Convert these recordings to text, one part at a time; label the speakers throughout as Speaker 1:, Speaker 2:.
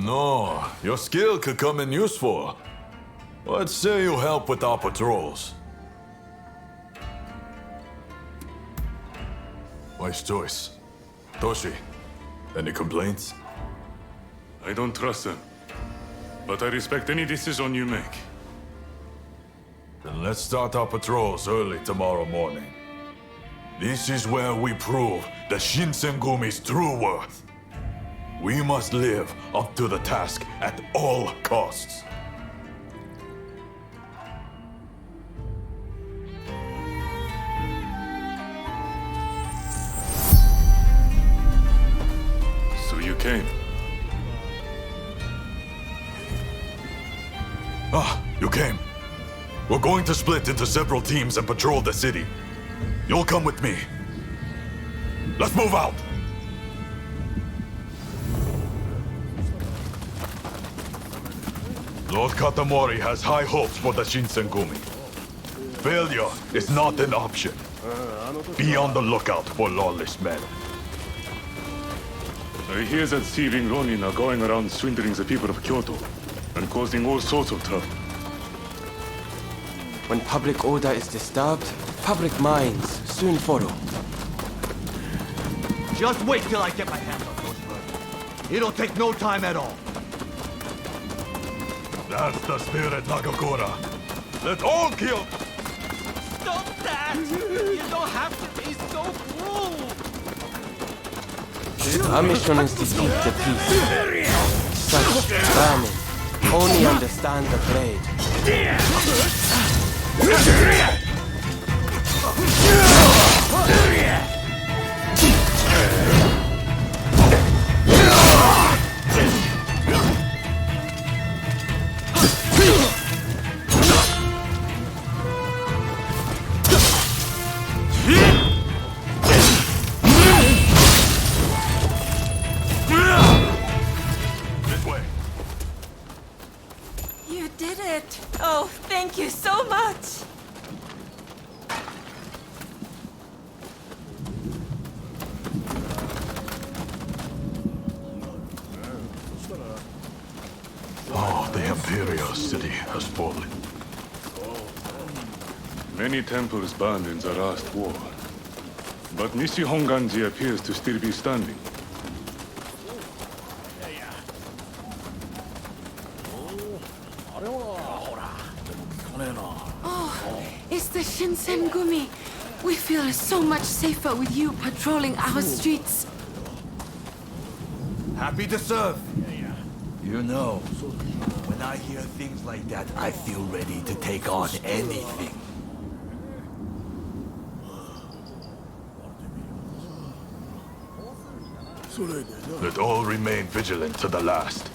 Speaker 1: No, your skill could come in useful. Let's say you help with our patrols. Wise choice. Toshi, any complaints?
Speaker 2: I don't trust them, but I respect any decision you make.
Speaker 1: Then let's start our patrols early tomorrow morning. This is where we prove the Shinsengumi's true worth. We must live up to the task at all costs.
Speaker 2: So you came.
Speaker 1: Ah, you came. We're going to split into several teams and patrol the city. You'll come with me. Let's move out! Lord Katamori has high hopes for the Shinsengumi. Failure is not an option. Be on the lookout for lawless men.
Speaker 2: I hear that thieving Ronin are going around swindling the people of Kyoto and causing all sorts of trouble.
Speaker 3: When public order is disturbed, public minds soon follow.
Speaker 4: Just wait till I get my hands on those birds. It'll take no time at all.
Speaker 1: That's the spirit, Nagakura. Let's all kill!
Speaker 4: Stop that! You don't have to be so cruel!
Speaker 3: Our mission is to keep the peace. Such vermin only understand the blade.
Speaker 1: This way.
Speaker 5: You did it! Oh, thank you so much!
Speaker 1: Oh, the Imperial City has fallen.
Speaker 2: Many temples burned in the last war, but Nishihonganji appears to still be standing.
Speaker 5: It's the Shinsengumi. We feel so much safer with you patrolling our streets.
Speaker 4: Happy to serve. You know, when I hear things like that, I feel ready to take on anything.
Speaker 1: Let all remain vigilant to the last.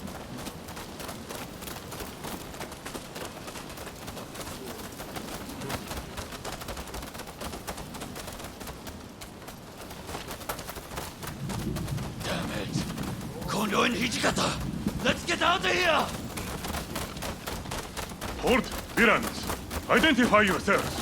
Speaker 4: Damn it. Kondo and Hijikata! Let's get out of here!
Speaker 2: Hold, Virans! Identify yourselves!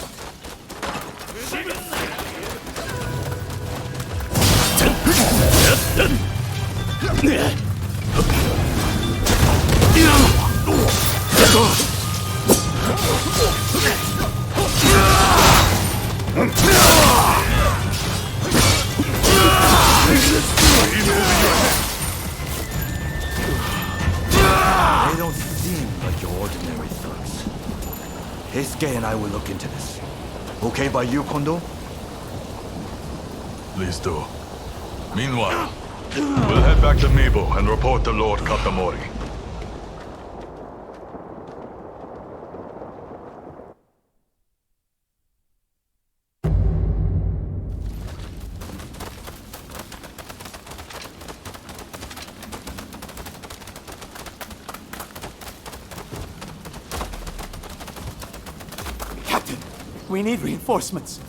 Speaker 4: They don't seem like your ordinary thugs. Heisuke and I will look into this. Okay by you, Kondo?
Speaker 1: Please do. Meanwhile, we'll head back to Mibo and report to Lord Katamori.
Speaker 6: Captain, we need reinforcements.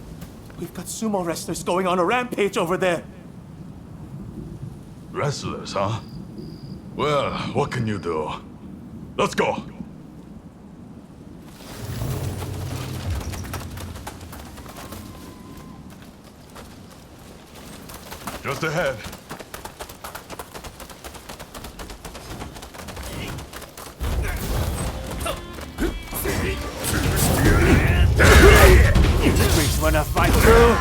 Speaker 6: We've got sumo wrestlers going on a rampage over there.
Speaker 1: Wrestlers, huh? Well, what can you do? Let's go! Just ahead.
Speaker 6: wanna fight through?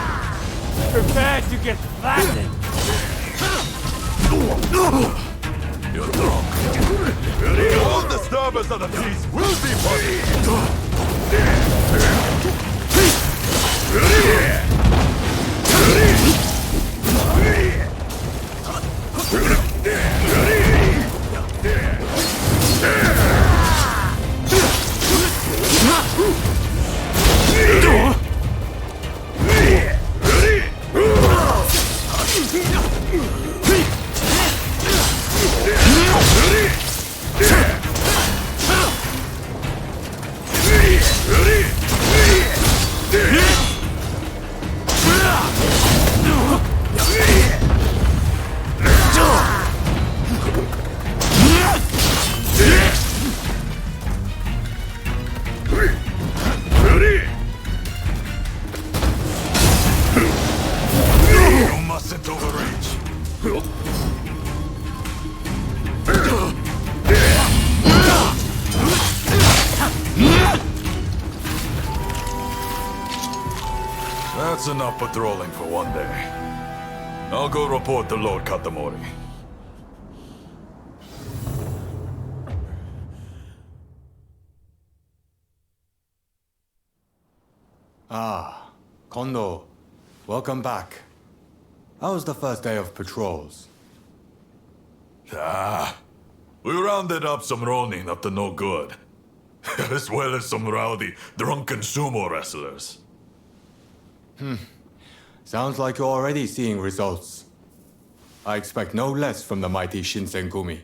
Speaker 6: Prepare to get flattened!
Speaker 1: You're drunk. All disturbers of the peace will be You mustn't overreach. That's enough patrolling for one day. I'll go report to Lord Katamori.
Speaker 4: Ah, Kondo. Welcome back. How was the first day of patrols?
Speaker 1: We rounded up some Ronin up to no good. As well as some rowdy, drunken sumo wrestlers.
Speaker 4: Sounds like you're already seeing results. I expect no less from the mighty Shinsengumi.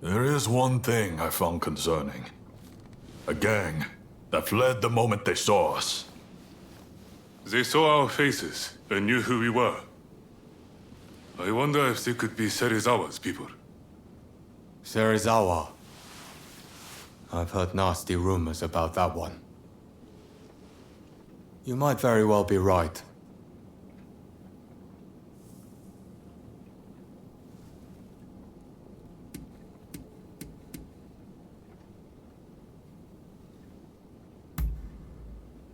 Speaker 1: There is one thing I found concerning. A gang that fled the moment they saw us.
Speaker 2: They saw our faces and knew who we were. I wonder if they could be Serizawa's people.
Speaker 4: Serizawa. I've heard nasty rumors about that one. You might very well be right.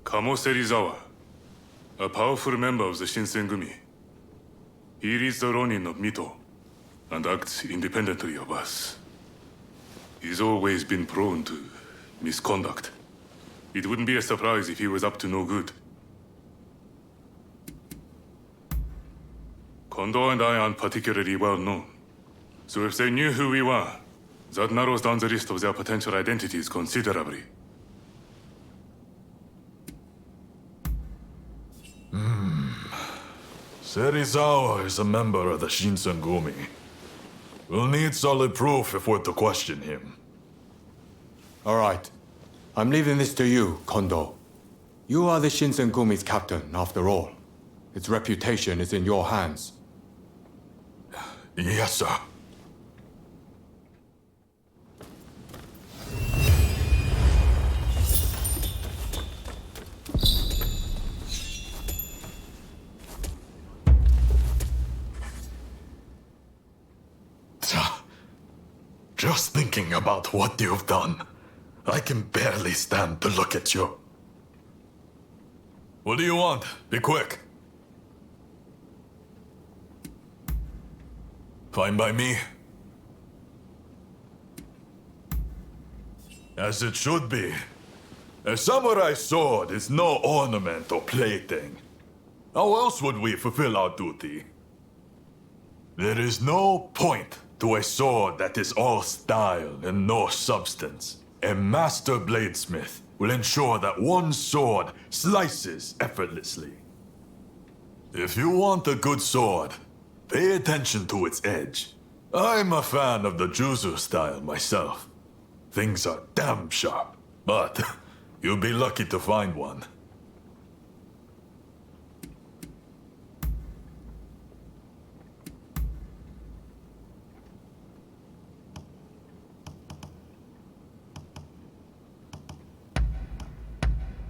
Speaker 2: Kamo Serizawa, a powerful member of the Shinsengumi. He leads the Ronin of Mito and acts independently of us. He's always been prone to misconduct. It wouldn't be a surprise if he was up to no good. Kondo and I aren't particularly well known. So if they knew who we were, that narrows down the list of their potential identities considerably.
Speaker 1: Serizawa is a member of the Shinsengumi. We'll need solid proof if we're to question him.
Speaker 4: All right. I'm leaving this to you, Kondo. You are the Shinsengumi's captain, after all. Its reputation is in your hands.
Speaker 1: Yes, sir. Just thinking about what you've done, I can barely stand to look at you. What do you want? Be quick. Fine by me. As it should be. A samurai sword is no ornament or plaything. How else would we fulfill our duty? There is no point to a sword that is all style and no substance. A master bladesmith will ensure that one sword slices effortlessly. If you want a good sword, pay attention to its edge. I'm a fan of the Juzu style myself. Things are damn sharp, but you'll be lucky to find one.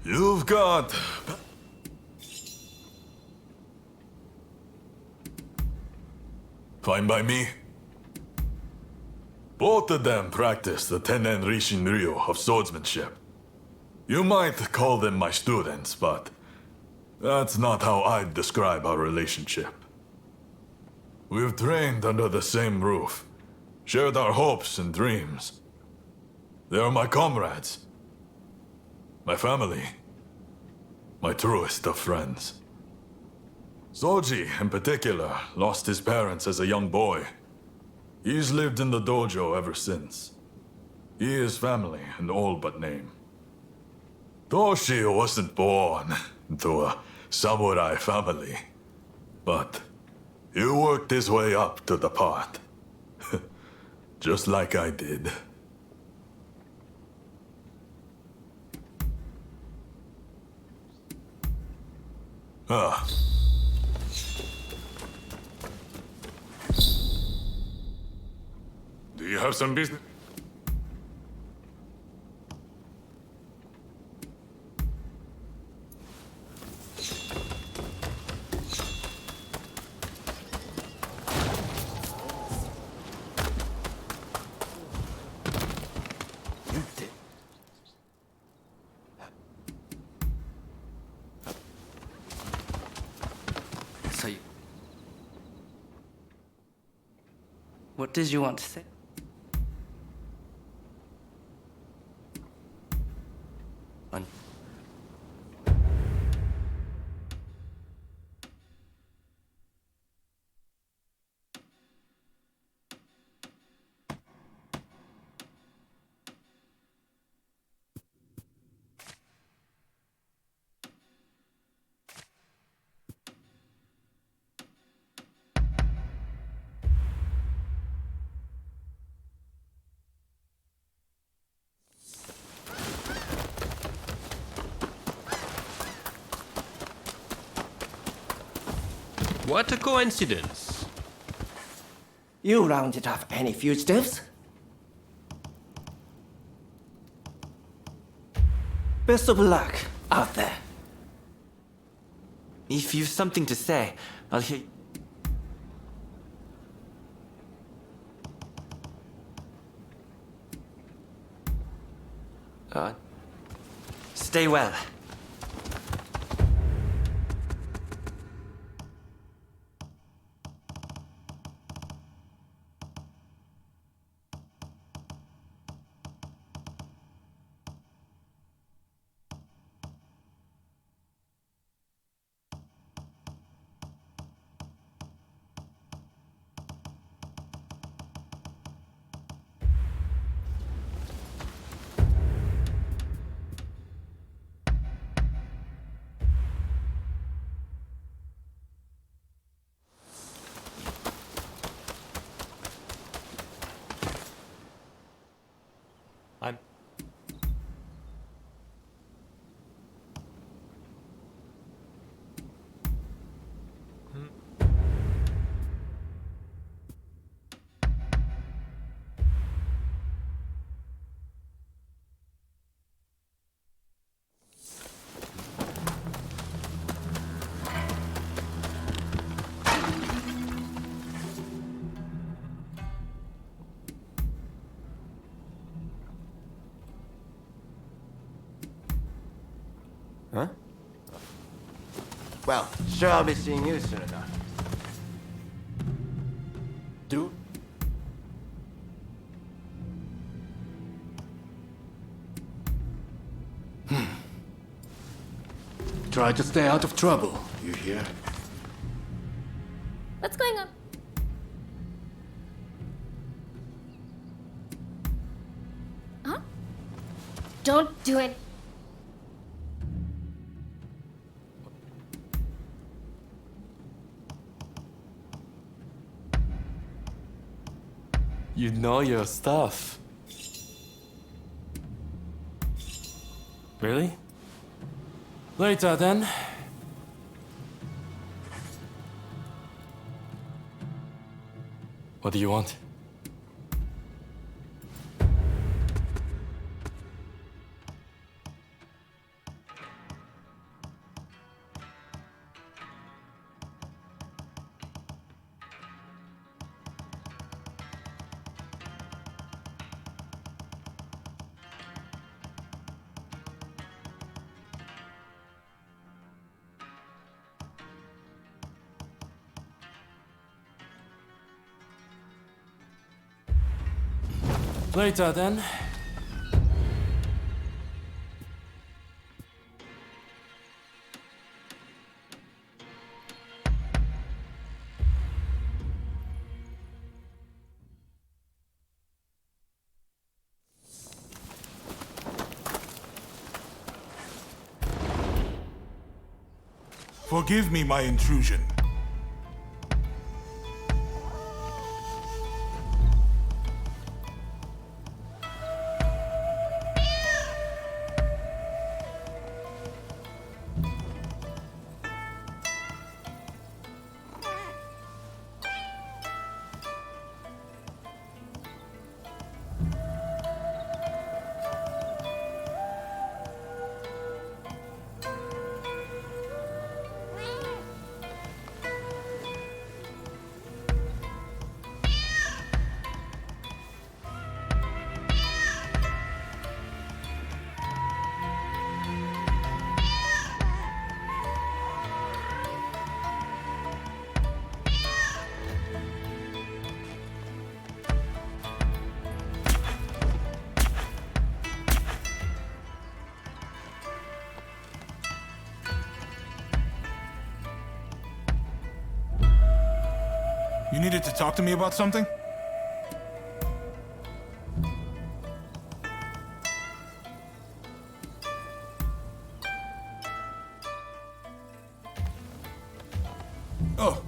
Speaker 1: You've got... Fine by me. Both of them practice the Tennen Rishin Ryu of swordsmanship. You might call them my students, but That's not how I'd describe our relationship. We've trained under the same roof, shared our hopes and dreams. They are my comrades, my family, my truest of friends. Soji, in particular, lost his parents as a young boy. He's lived in the dojo ever since. He is family in all but name. Toshi wasn't born into a samurai family, but he worked his way up to the part. Just like I did. Ah.
Speaker 2: Do you have some business?
Speaker 7: So you... What did you want to say? On...
Speaker 8: What a coincidence.
Speaker 9: You rounded up any fugitives? Best of luck out there.
Speaker 7: If you've something to say, I'll hear... Stay well.
Speaker 8: I'm...
Speaker 9: Huh? Well, sure I'll be seeing you soon enough. Do?
Speaker 6: Try to stay out of trouble, you hear?
Speaker 10: What's going on? Huh? Don't do it.
Speaker 3: You know your stuff.
Speaker 8: Really? Later then. What do you want? Later then.
Speaker 1: Forgive me my intrusion. You needed to talk to me about something? Oh.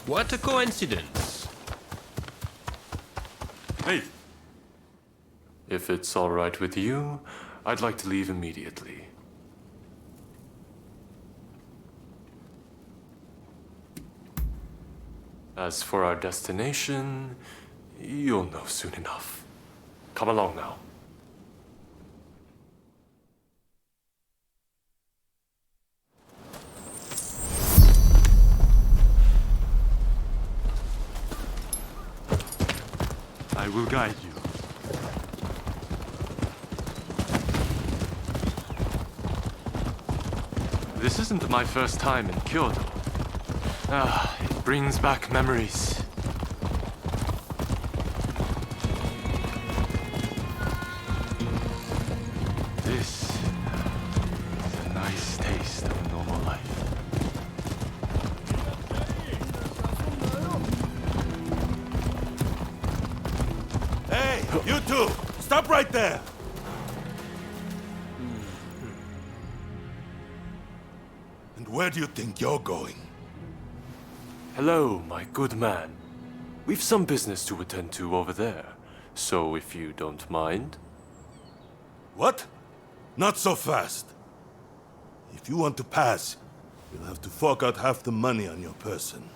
Speaker 8: What a coincidence.
Speaker 11: Hey! If it's all right with you, I'd like to leave immediately. As for our destination, you'll know soon enough. Come along now. I will guide you. This isn't my first time in Kyoto. It brings back memories. This is a nice taste of normal life.
Speaker 1: Hey, you two! Stop right there! And where do you think you're going?
Speaker 11: Hello, my good man. We've some business to attend to over there, so if you don't mind.
Speaker 1: What? Not so fast. If you want to pass, you'll have to fork out half the money on your person.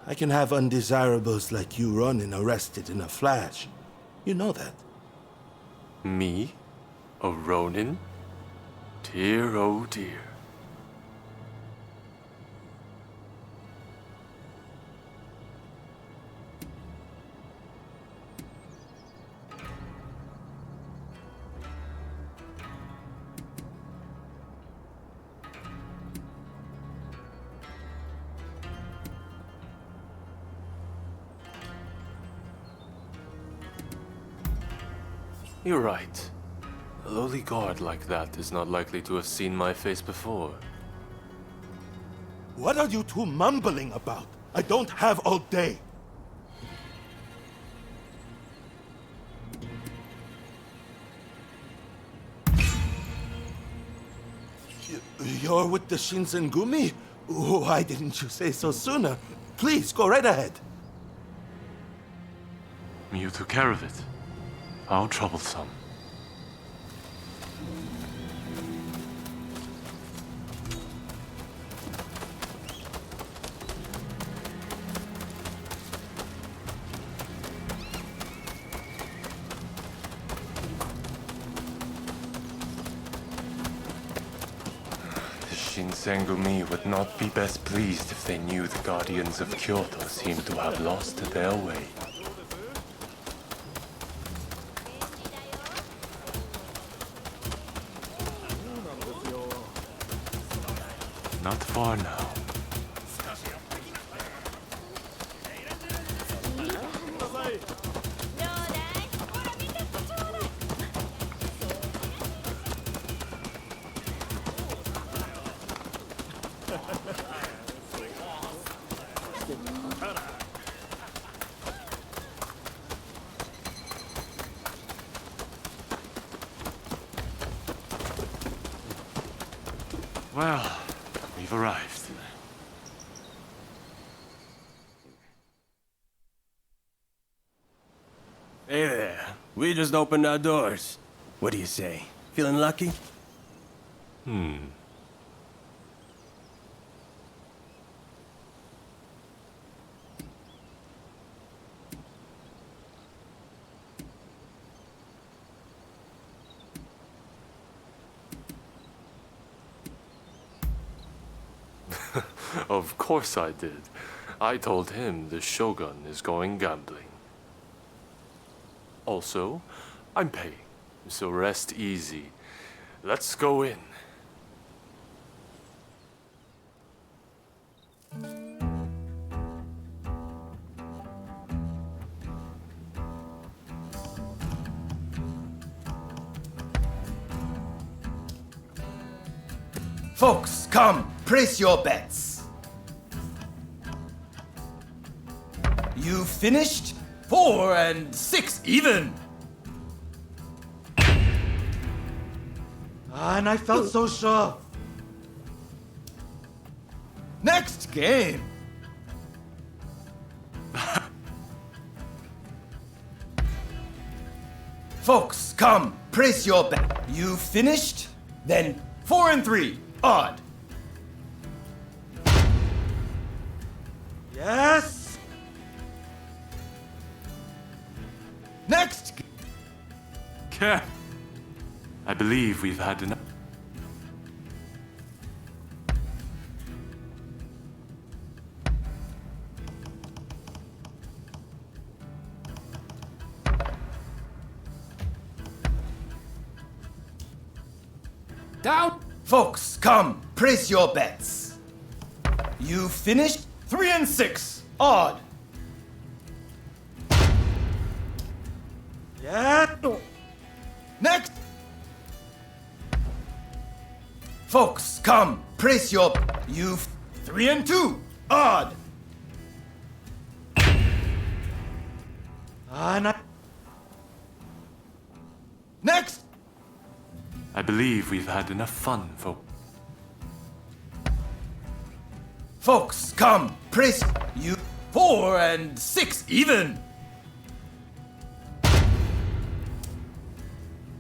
Speaker 1: I can have undesirables like you Ronin arrested in a flash. You know that.
Speaker 11: Me? A Ronin? Dear, oh dear. You're right. A lowly guard like that is not likely to have seen my face before.
Speaker 1: What are you two mumbling about? I don't have all day. You're with the Shinsengumi? Why didn't you say so sooner? Please, go right ahead.
Speaker 11: You took care of it. How troublesome. Shinsengumi would not be best pleased if they knew the Guardians of Kyoto seemed to have lost their way. Not far now. Well, we've arrived.
Speaker 6: Hey there. We just opened our doors. What do you say? Feeling lucky?
Speaker 11: Of course I did. I told him the Shogun is going gambling. Also, I'm paying, so rest easy. Let's go in.
Speaker 12: Folks, come, place your bets. You finished? 4 and 6 even. And I felt so sure. Next game. Folks, come, place your bet. You finished? Then 4 and 3, odd. Yes. Next.
Speaker 11: Care. I believe we've had enough.
Speaker 12: Down. Folks, come, place your bets. You finished? 3 and 6, odd. Yeah. Next. Folks, come, place your. You 3 and 2, odd. Next.
Speaker 11: I believe we've had enough fun for.
Speaker 12: Folks, come, place you 4 and 6 even.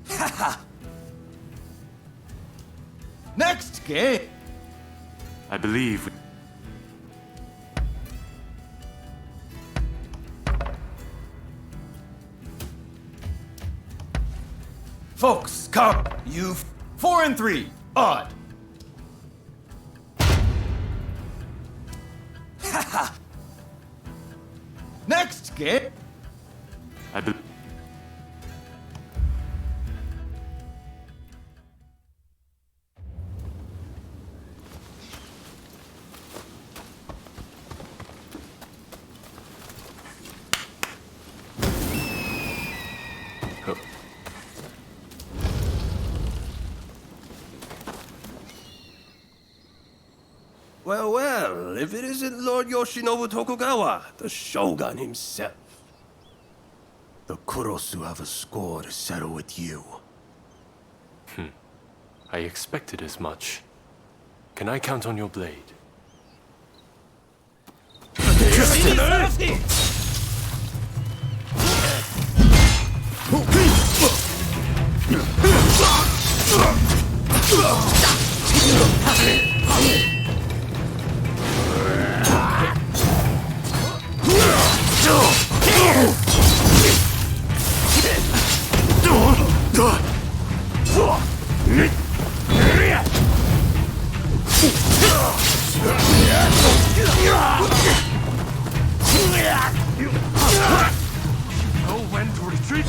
Speaker 12: Haha. Next game.
Speaker 11: I believe we...
Speaker 12: Folks, come. You 4 and 3, odd. Haha. Next game.
Speaker 11: I believe...
Speaker 6: Well, well, if it isn't Lord Yoshinobu Tokugawa, the Shogun himself. The Kurosu have a score to settle with you.
Speaker 11: I expected as much. Can I count on your blade?
Speaker 2: Know when to retreat.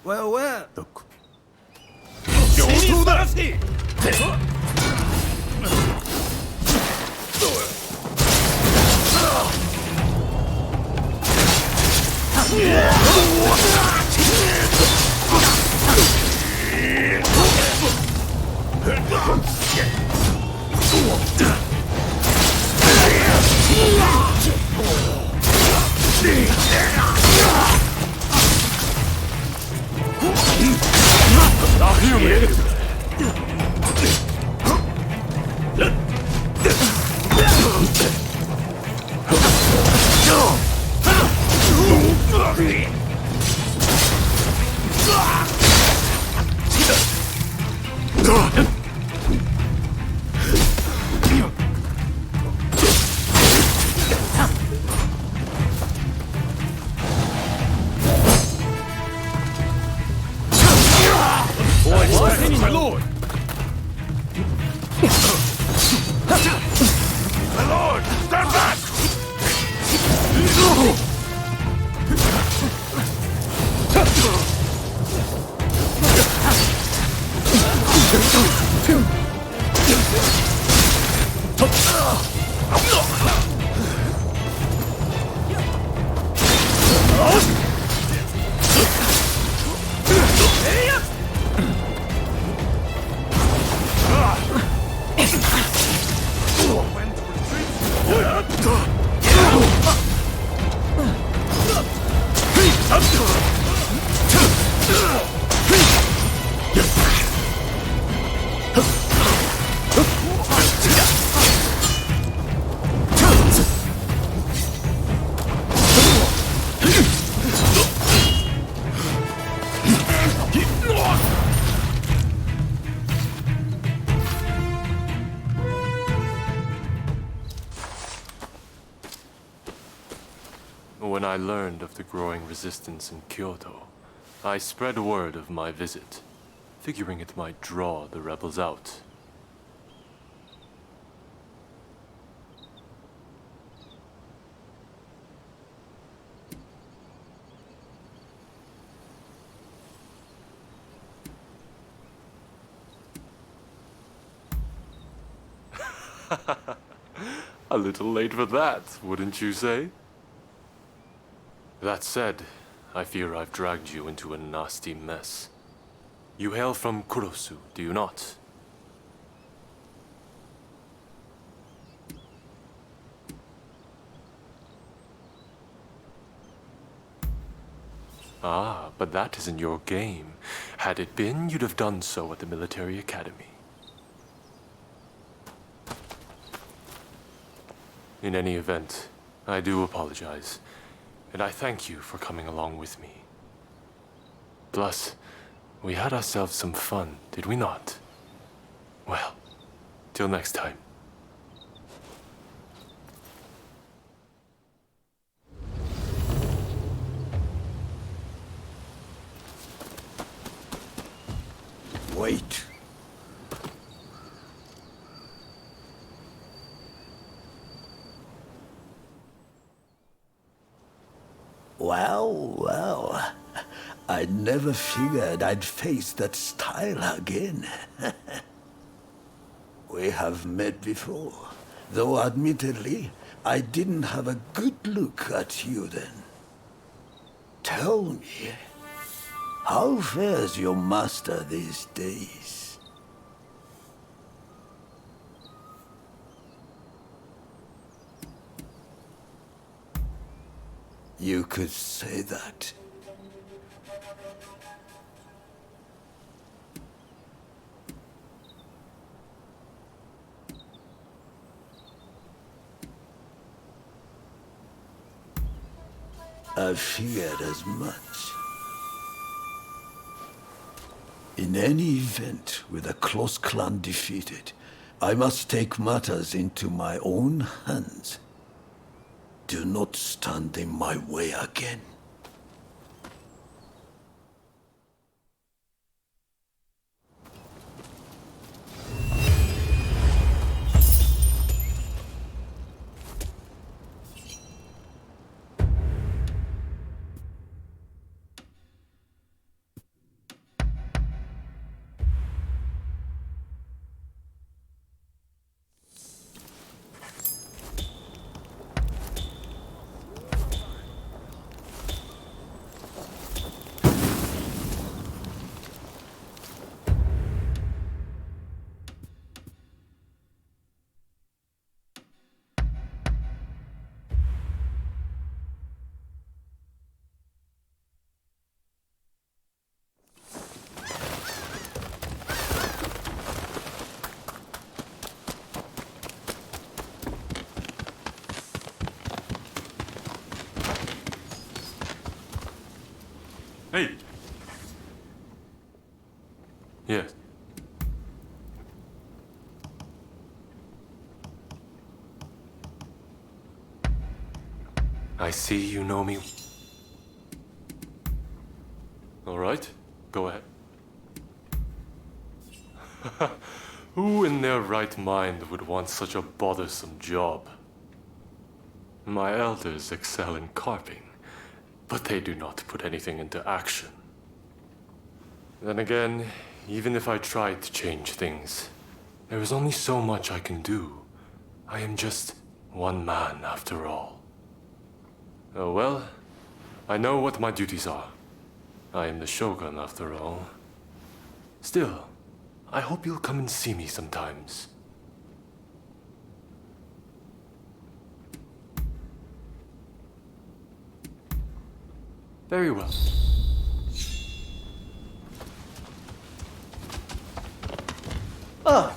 Speaker 6: Well, well.
Speaker 2: My lord! My lord! Stand back!
Speaker 11: When I learned of the growing resistance in Kyoto, I spread word of my visit, figuring it might draw the rebels out. A little late for that, wouldn't you say? That said, I fear I've dragged you into a nasty mess. You hail from Kurosu, do you not? Ah, but that isn't your game. Had it been, you'd have done so at the military academy. In any event, I do apologize, and I thank you for coming along with me. Plus, we had ourselves some fun, did we not? Well, till next time.
Speaker 6: Wait.
Speaker 13: Well, I never figured I'd face that style again. We have met before, though admittedly, I didn't have a good look at you then. Tell me, how fares your master these days? You could say that. I feared as much. In any event, with a close clan defeated, I must take matters into my own hands. Do not stand in my way again.
Speaker 11: Hey! Yes. I see you know me. All right, go ahead. Who in their right mind would want such a bothersome job? My elders excel in carping, but they do not put anything into action. Then again, even if I tried to change things, there is only so much I can do. I am just one man after all. Oh well, I know what my duties are. I am the Shogun after all. Still, I hope you'll come and see me sometimes. Very well.
Speaker 7: Oh!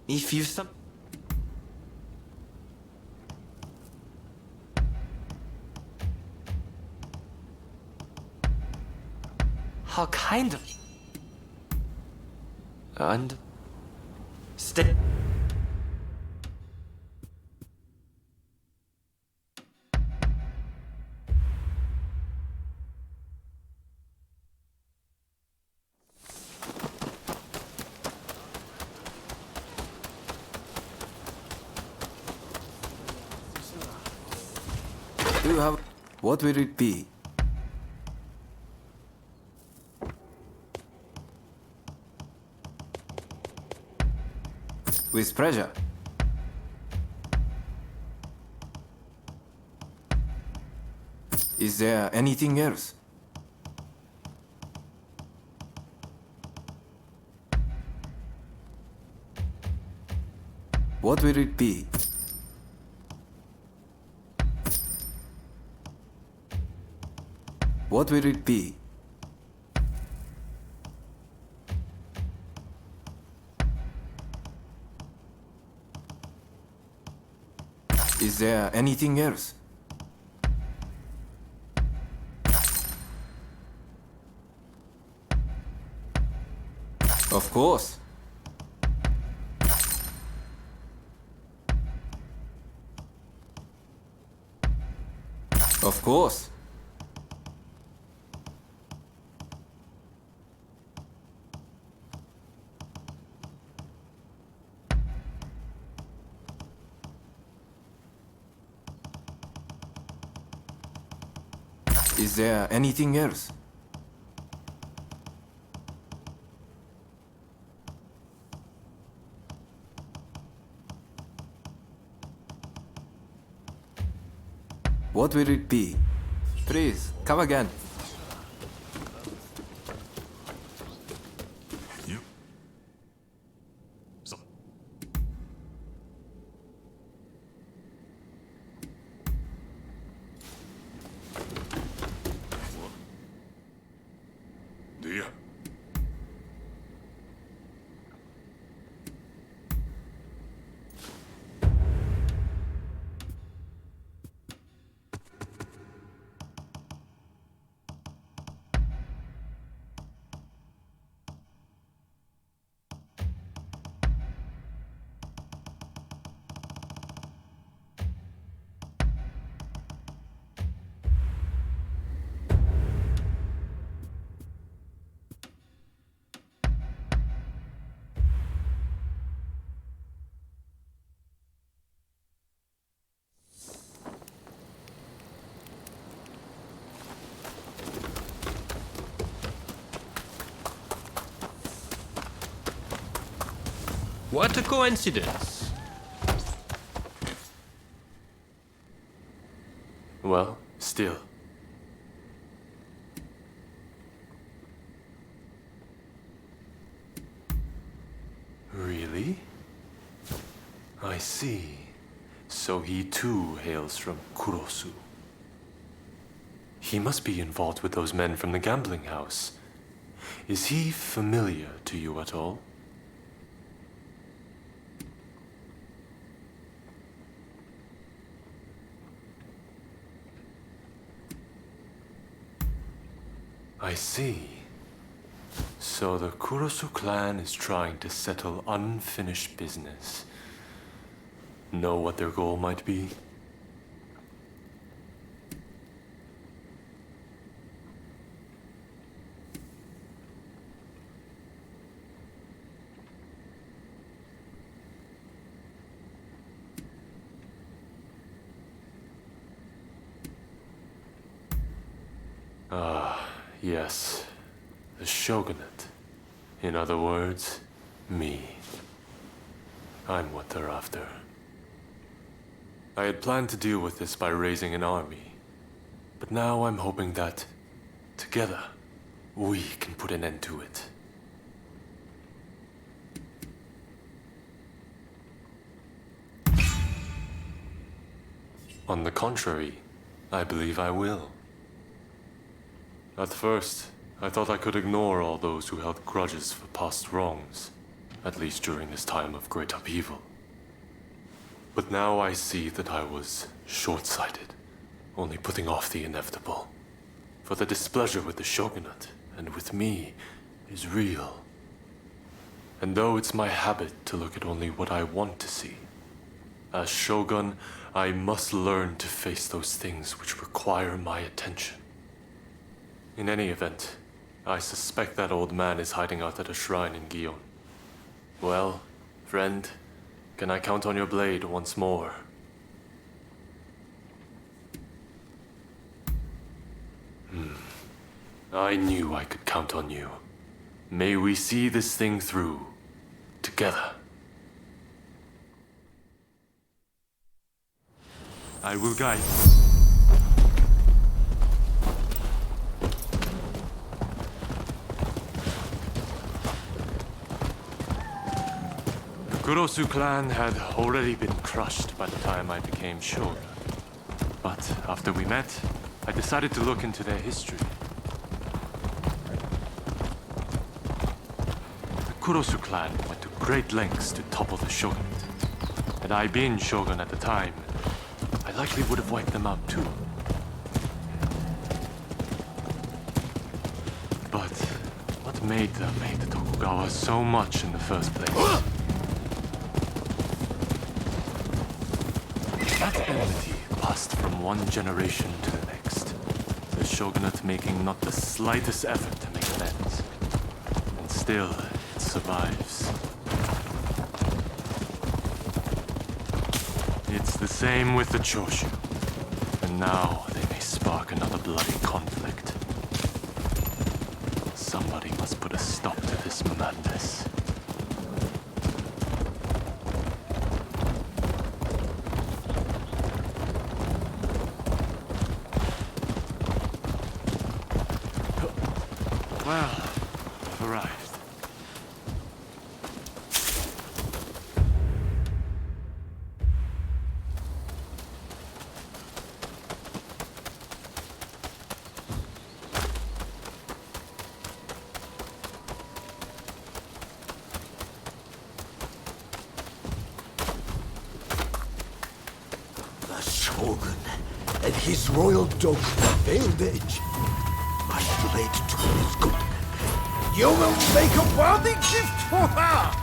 Speaker 7: If you some... How kind of... And... Stay...
Speaker 14: Do you have... What will it be? With pleasure. Is there anything else? What will it be? What will it be? Is there anything else? Of course. Of course. Is there anything else? What will it be? Please, come again.
Speaker 1: You.
Speaker 2: Dia.
Speaker 8: What a coincidence.
Speaker 11: Well, still. Really? I see. So he too hails from Kurosu. He must be involved with those men from the gambling house. Is he familiar to you at all? I see. So the Kurosu clan is trying to settle unfinished business. Know what their goal might be? Ah, yes. The shogunate. In other words, me. I'm what they're after. I had planned to deal with this by raising an army. But now I'm hoping that, together, we can put an end to it. On the contrary, I believe I will. At first, I thought I could ignore all those who held grudges for past wrongs, at least during this time of great upheaval. But now I see that I was short-sighted, only putting off the inevitable. For the displeasure with the shogunate, and with me, is real. And though it's my habit to look at only what I want to see, as shogun, I must learn to face those things which require my attention. In any event, I suspect that old man is hiding out at a shrine in Gion. Well, friend, can I count on your blade once more? I knew I could count on you. May we see this thing through, together. I will guide. The Kurosu clan had already been crushed by the time I became shogun. But after we met, I decided to look into their history. The Kurosu clan went to great lengths to topple the shogunate. Had I been shogun at the time, I likely would have wiped them out too. But what made them hate the Tokugawa so much in the first place? That enmity passed from one generation to the next, the shogunate making not the slightest effort to make amends. And still, it survives. It's the same with the Choshu. And now they may spark another bloody conflict. Somebody must put a stop to this madness. Well, I've arrived.
Speaker 13: The Shogun and his royal dog, the Veiled Edge. My blade tool is good. You will make a worthy gift for her!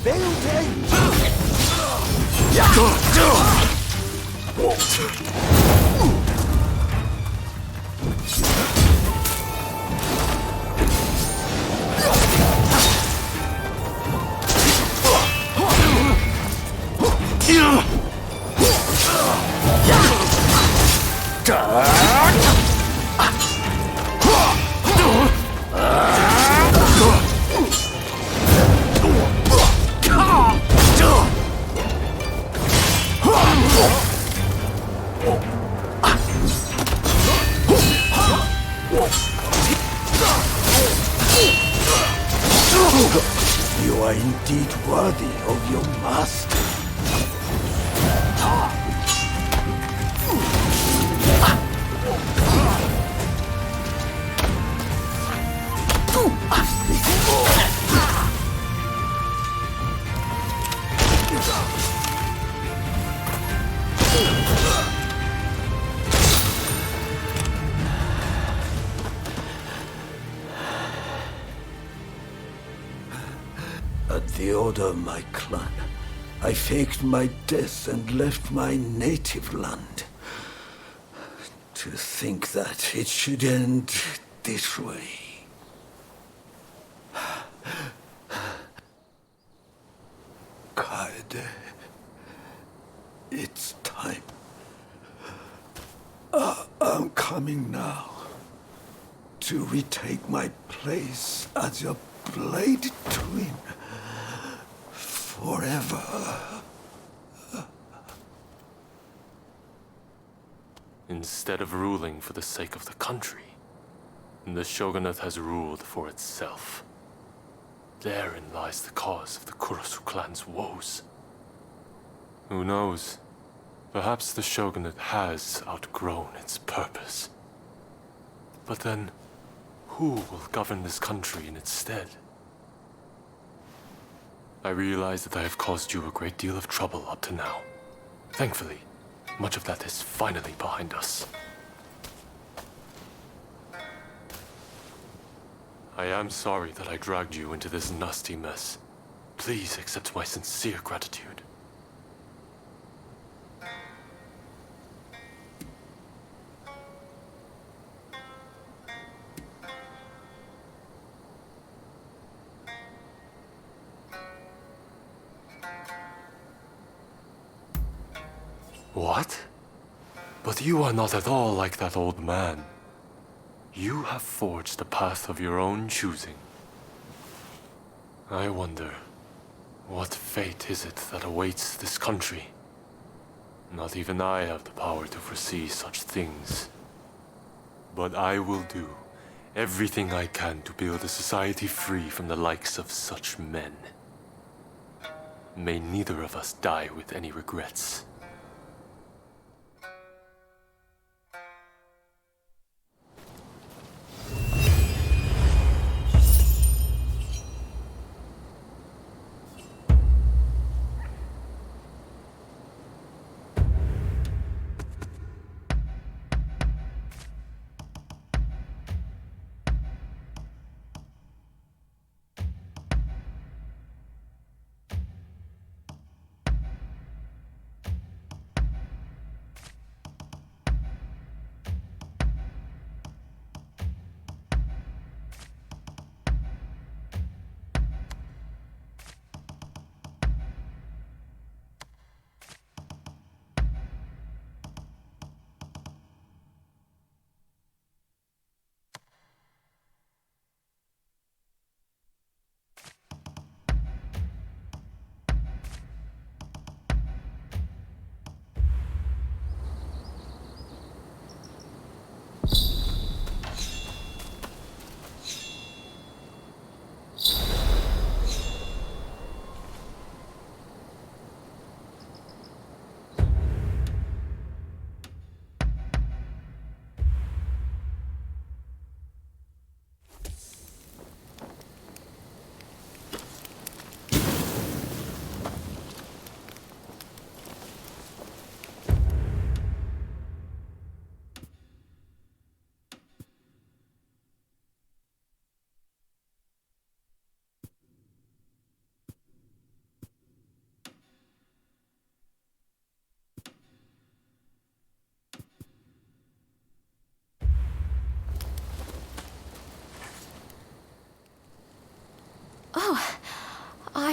Speaker 13: You are indeed worthy of your master. At the order of my clan, I faked my death and left my native land. To think that it should end this way. Kaede, it's time. I'm coming now to retake my place as your blade twin. Forever.
Speaker 11: Instead of ruling for the sake of the country, the shogunate has ruled for itself. Therein lies the cause of the Kurosu clan's woes. Who knows? Perhaps the shogunate has outgrown its purpose. But then, who will govern this country in its stead? I realize that I have caused you a great deal of trouble up to now. Thankfully, much of that is finally behind us. I am sorry that I dragged you into this nasty mess. Please accept my sincere gratitude. What? But you are not at all like that old man. You have forged a path of your own choosing. I wonder, what fate is it that awaits this country? Not even I have the power to foresee such things. But I will do everything I can to build a society free from the likes of such men. May neither of us die with any regrets.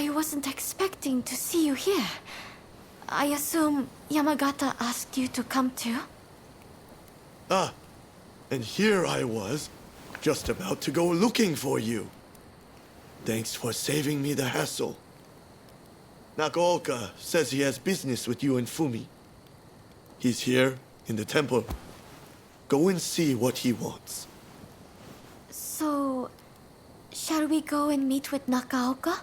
Speaker 10: I wasn't expecting to see you here. I assume Yamagata asked you to come too?
Speaker 15: Ah, and here I was, just about to go looking for you. Thanks for saving me the hassle. Nakaoka says he has business with you and Fumi. He's here, in the temple. Go and see what he wants.
Speaker 10: So, shall we go and meet with Nakaoka?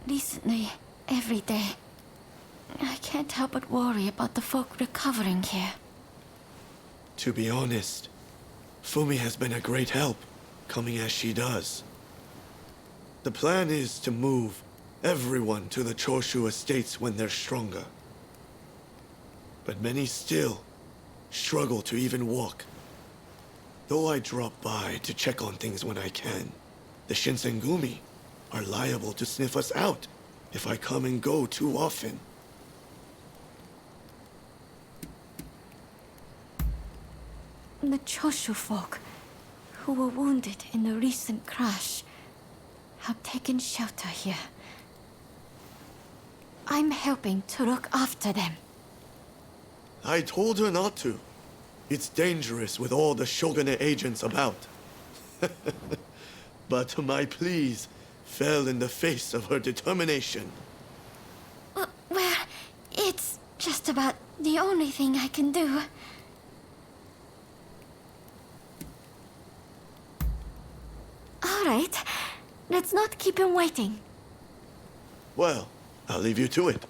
Speaker 10: Recently, every day, I can't help but worry about the folk recovering here.
Speaker 15: To be honest, Fumi has been a great help, coming as she does. The plan is to move everyone to the Choshu estates when they're stronger. But many still struggle to even walk. Though I drop by to check on things when I can, the Shinsengumi are liable to sniff us out if I come and go too often.
Speaker 10: The Choshu folk, who were wounded in the recent crash, have taken shelter here. I'm helping to look after them.
Speaker 15: I told her not to. It's dangerous with all the Shogunate agents about. But my pleas fell in the face of her determination.
Speaker 10: Well, it's just about the only thing I can do. All right, let's not keep him waiting.
Speaker 15: Well, I'll leave you to it.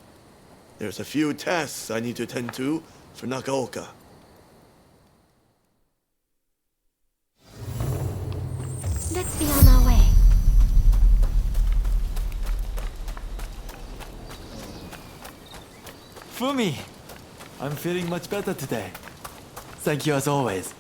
Speaker 15: There's a few tasks I need to tend to for Nakaoka.
Speaker 10: Let's be on our way.
Speaker 16: Fumi! I'm feeling much better today. Thank you as always.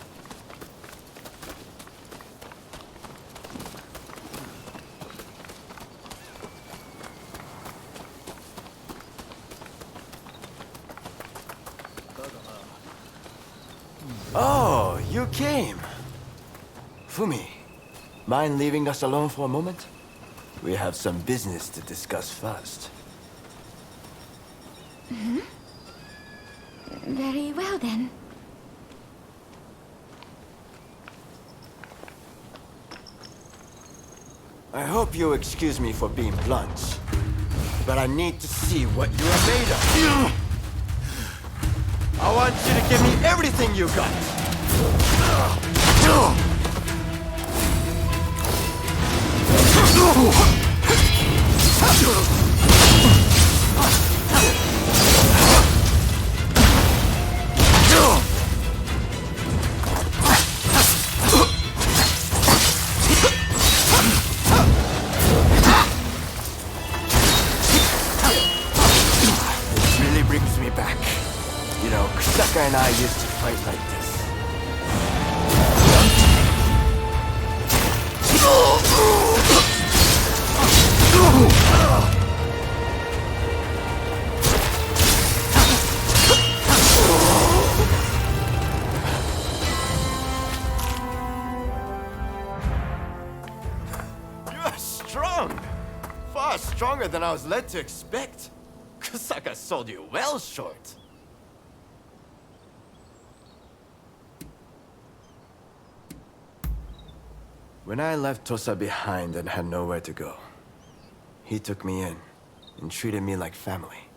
Speaker 9: Oh, you came. Fumi, mind leaving us alone for a moment? We have some business to discuss first.
Speaker 10: Mm-hmm. Very well then.
Speaker 9: I hope you excuse me for being blunt, but I need to see what you are made of. I want you to give me everything you got. Really brings me back. You know, Kusaka and I used to fight like this. You're strong! Far stronger than I was led to expect. Kusaka sold you well short. When I left Tosa behind and had nowhere to go, he took me in and treated me like family.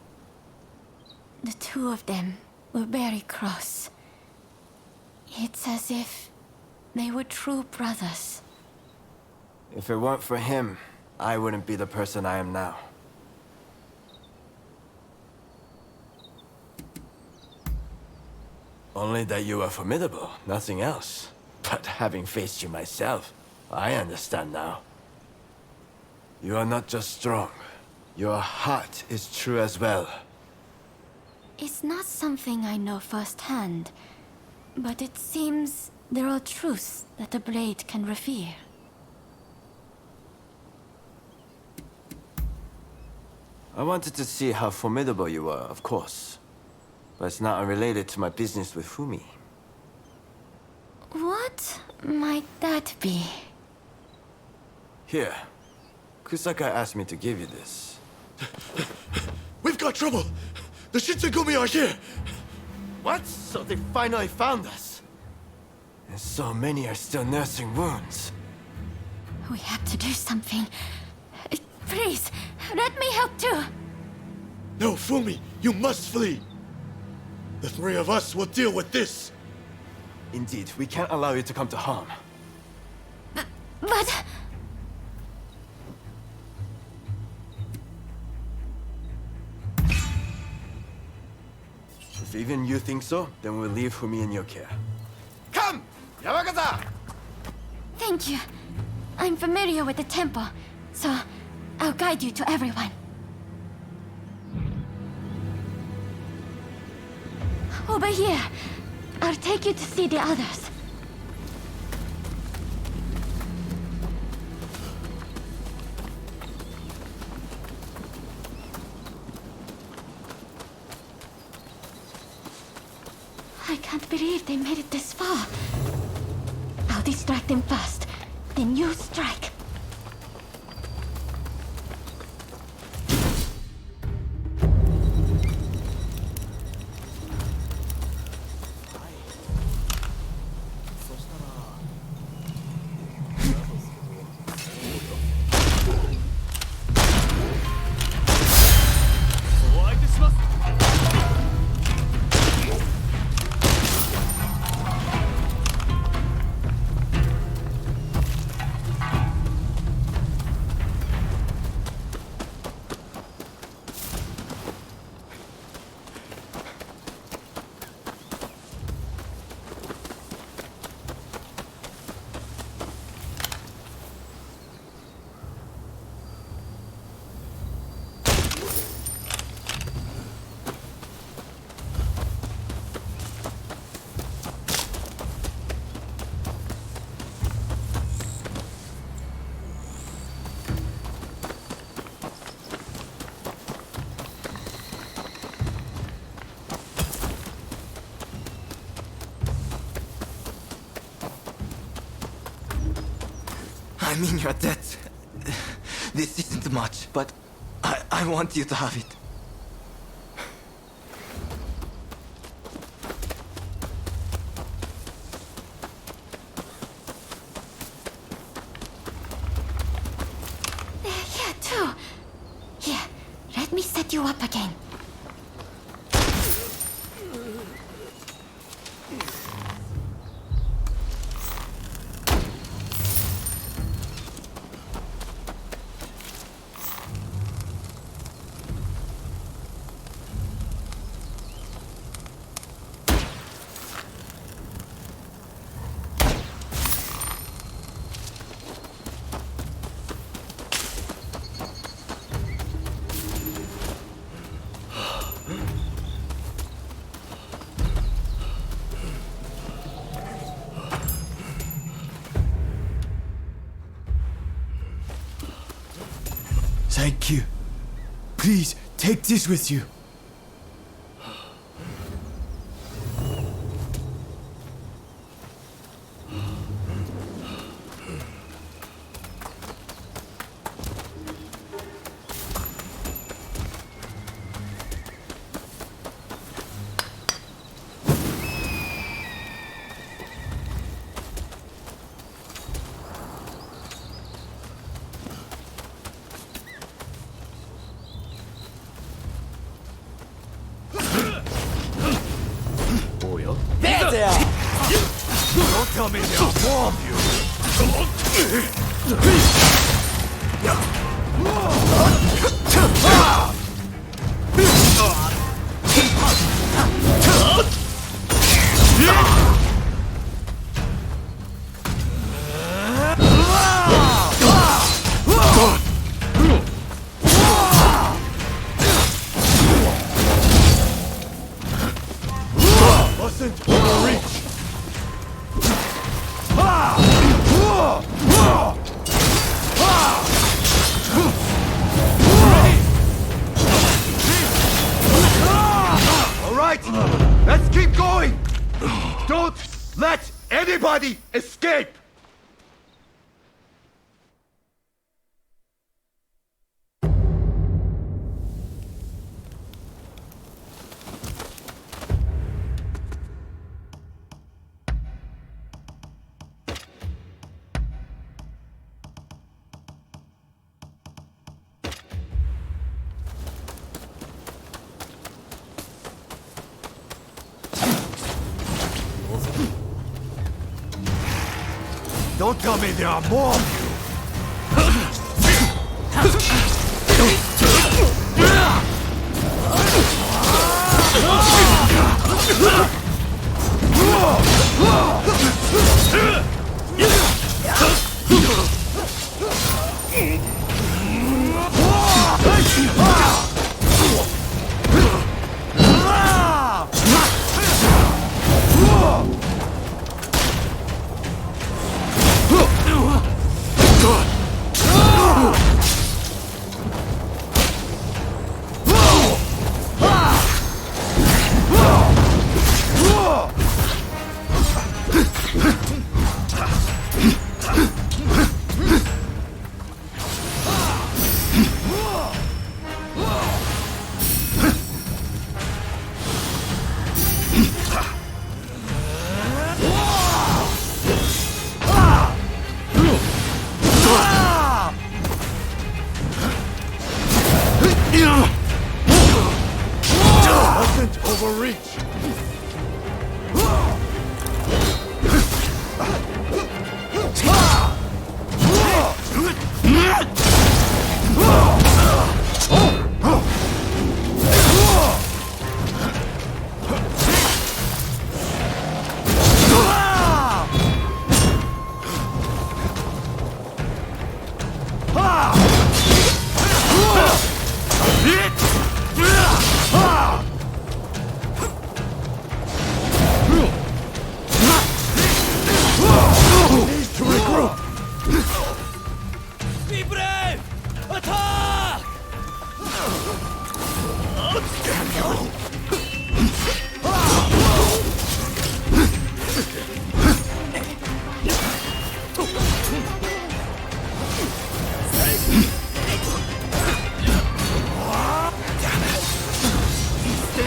Speaker 10: The two of them were very cross. It's as if they were true brothers.
Speaker 9: If it weren't for him, I wouldn't be the person I am now. Only that you are formidable, nothing else. But having faced you myself, I understand now. You are not just strong. Your heart is true as well.
Speaker 10: It's not something I know firsthand, but it seems there are truths that the blade can reveal.
Speaker 9: I wanted to see how formidable you were, of course. But it's not unrelated to my business with Fumi.
Speaker 10: What might that be?
Speaker 9: Here. Kusaka asked me to give you this.
Speaker 15: We've got trouble! The Shinsengumi are here!
Speaker 9: What? So they finally found us? And so many are still nursing wounds.
Speaker 10: We have to do something. Please, let me help too.
Speaker 15: No, Fumi, you must flee! The three of us will deal with this!
Speaker 9: Indeed, we can't allow you to come to harm.
Speaker 10: But...
Speaker 9: If even you think so, then we'll leave Fumi in your care. Come! Yamakaza!
Speaker 10: Thank you. I'm familiar with the temple, so I'll guide you to everyone. Over here. I'll take you to see the others. I can't believe they made it this far. I'll distract them first, then you strike.
Speaker 12: I mean your debt. This isn't much, but I want you to have it.
Speaker 10: They're here too. Here, let me set you up again.
Speaker 12: Thank you. Please, take this with you.
Speaker 6: There they are! Don't tell me they are
Speaker 15: Mustn't overreach!
Speaker 6: All right, let's keep going! Don't let
Speaker 12: Anybody escape! Don't tell me there are more of you!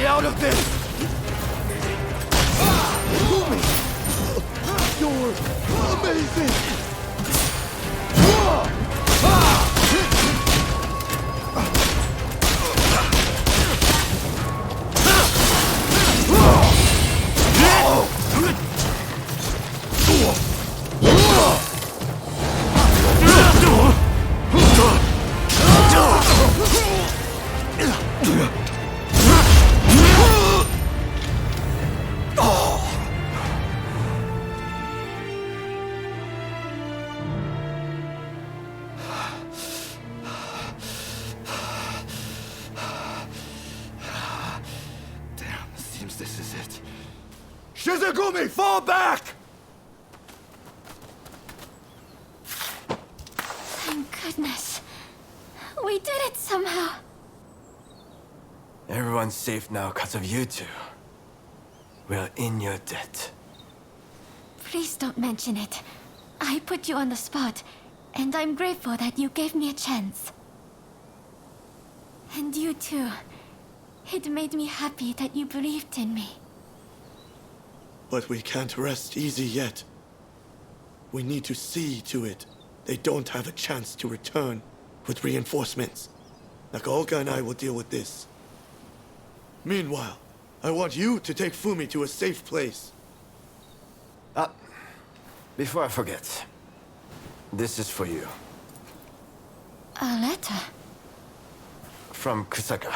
Speaker 12: Out of this! You're amazing! This is it. Shizugumi, fall back!
Speaker 10: Thank goodness. We did it somehow.
Speaker 9: Everyone's safe now because of you two. We're in your debt.
Speaker 10: Please don't mention it. I put you on the spot, and I'm grateful that you gave me a chance. And you too. It made me happy that you believed in me.
Speaker 15: But we can't rest easy yet. We need to see to it they don't have a chance to return with reinforcements. Nakaoka and I will deal with this. Meanwhile, I want you to take Fumi to a safe place.
Speaker 9: Before I forget, this is for you.
Speaker 10: A letter?
Speaker 9: From Kusaka.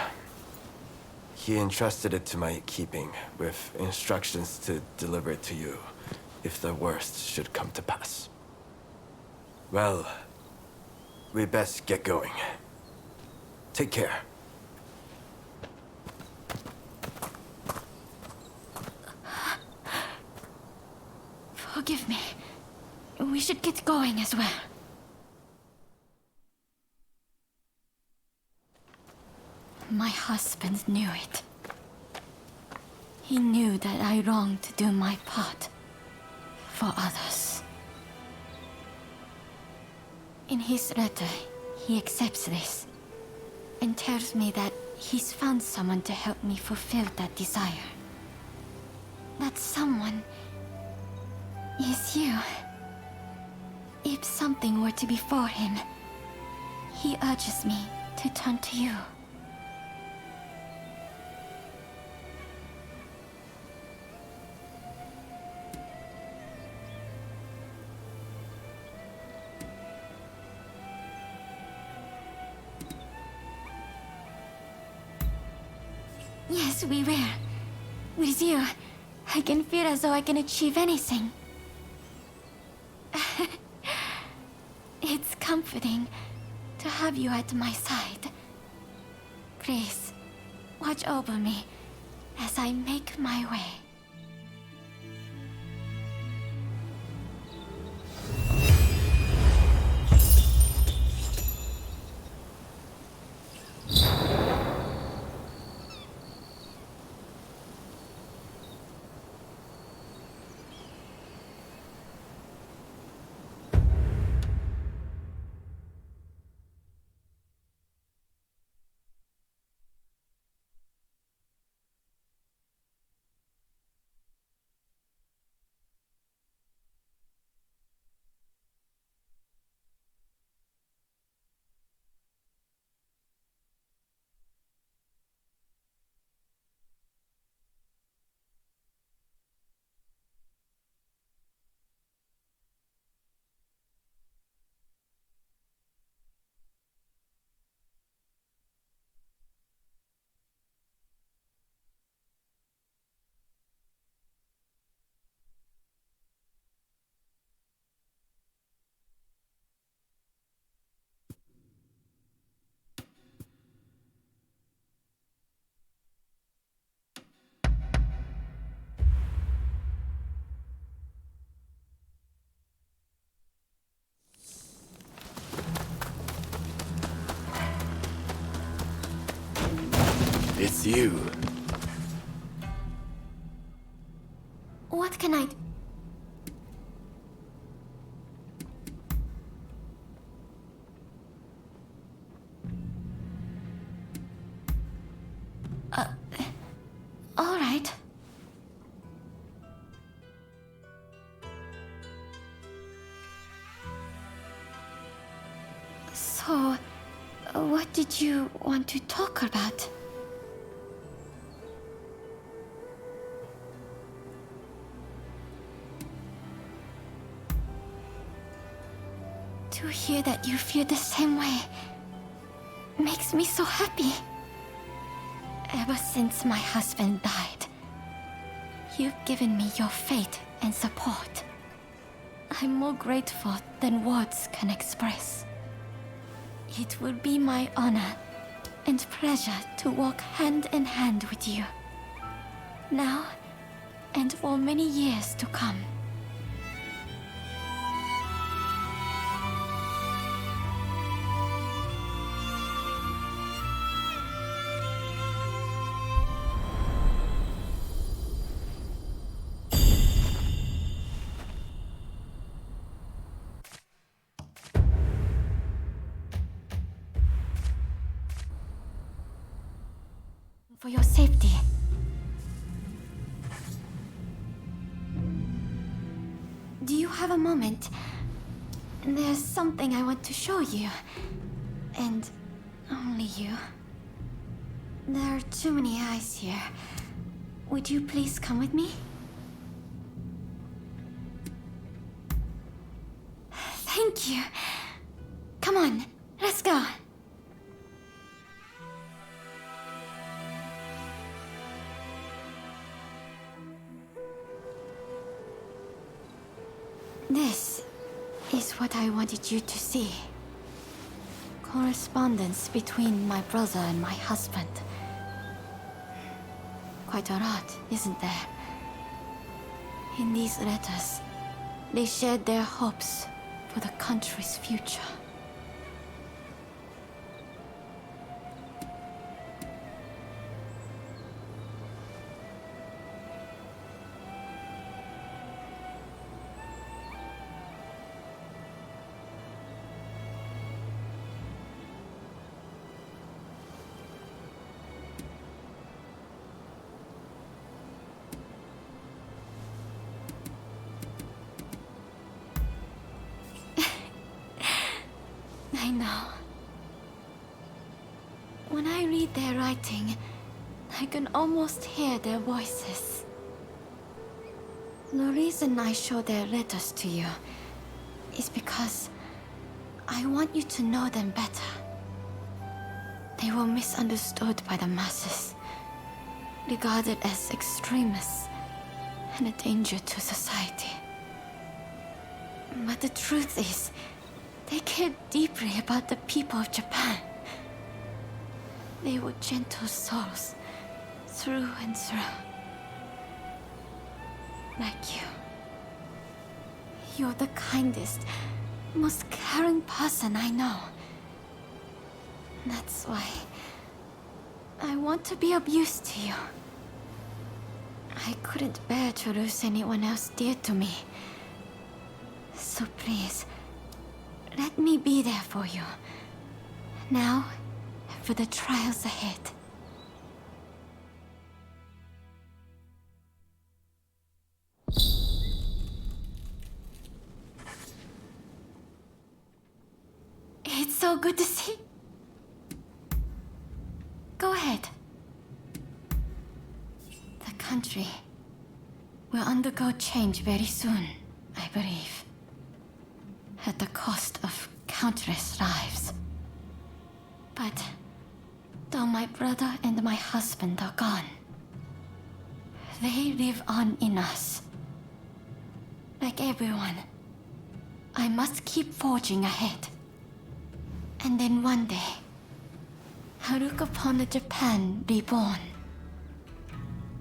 Speaker 9: He entrusted it to my keeping, with instructions to deliver it to you, if the worst should come to pass. Well, we best get going. Take care.
Speaker 10: Forgive me. We should get going as well. My husband knew it. He knew that I longed to do my part. for others. In his letter, he accepts this and tells me that he's found someone to help me fulfill that desire. That someone is you. If something were to befall him, he urges me to turn to you. Yes, we will. With you, I can feel as though I can achieve anything. It's comforting to have you at my side. Please, watch over me as I make my way.
Speaker 9: It's you.
Speaker 10: What can I do? All right. So, what did you want to talk about? To hear that you feel the same way makes me so happy. Ever since my husband died, you've given me your faith and support. I'm more grateful than words can express. It will be my honor and pleasure to walk hand in hand with you, now and for many years to come. For your safety. Do you have a moment? There's something I want to show you. And only you. There are too many eyes here. Would you please come with me? Thank you. Come on, let's go. This is what I wanted you to see. Correspondence between my brother and my husband. Quite a lot, isn't there? In these letters, they shared their hopes for the country's future. their writing, I can almost hear their voices. The reason I show their letters to you is because I want you to know them better. They were misunderstood by the masses, regarded as extremists and a danger to society. But the truth is, they cared deeply about the people of Japan. They were gentle souls, through and through. Like you. You're the kindest, most caring person I know. That's why I want to be of use to you. I couldn't bear to lose anyone else dear to me. So please, let me be there for you. Now, for the trials ahead. It's so good to see. Go ahead. The country will undergo change very soon, I believe. At the cost of countless lives. But though my brother and my husband are gone, they live on in us. Like everyone, I must keep forging ahead. And then one day, I'll look upon a Japan reborn.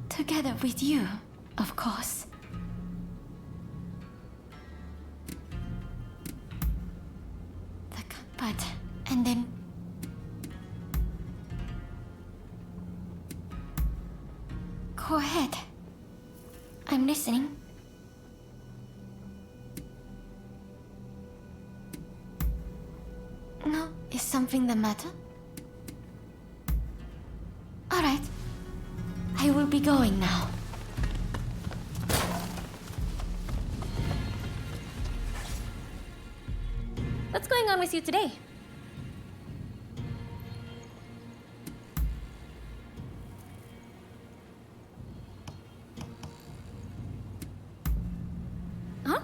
Speaker 10: Together with you, of course. And then... Go ahead. I'm listening. No, is something the matter? All right. I will be going now.
Speaker 17: What's going on with you today? Huh?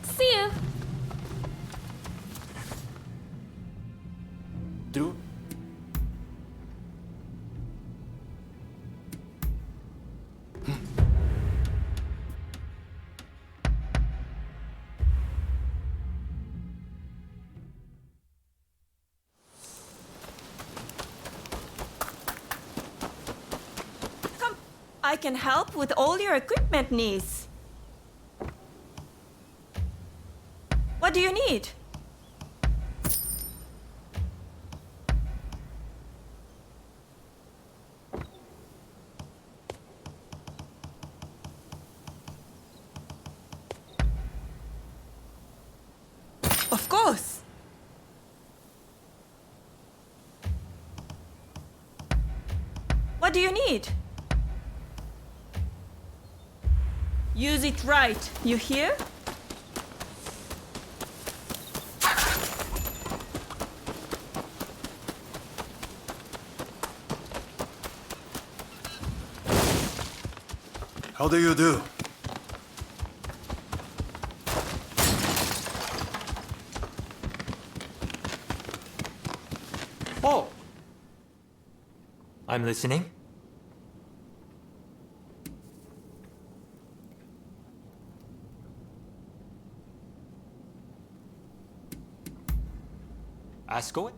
Speaker 17: See you.
Speaker 3: Drew?
Speaker 18: I can help with all your equipment needs. What do you need? Of course. What do you need? Use it right, you hear?
Speaker 6: How do you do?
Speaker 7: Oh! I'm listening. Ask away.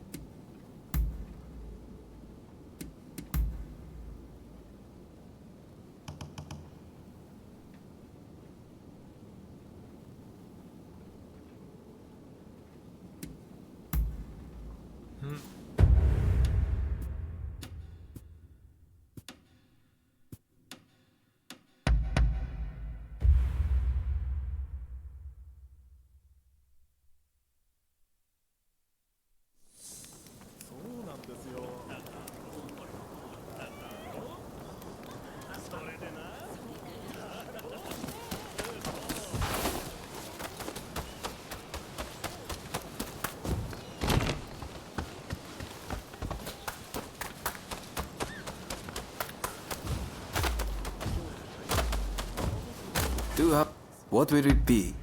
Speaker 14: do have. What will it be?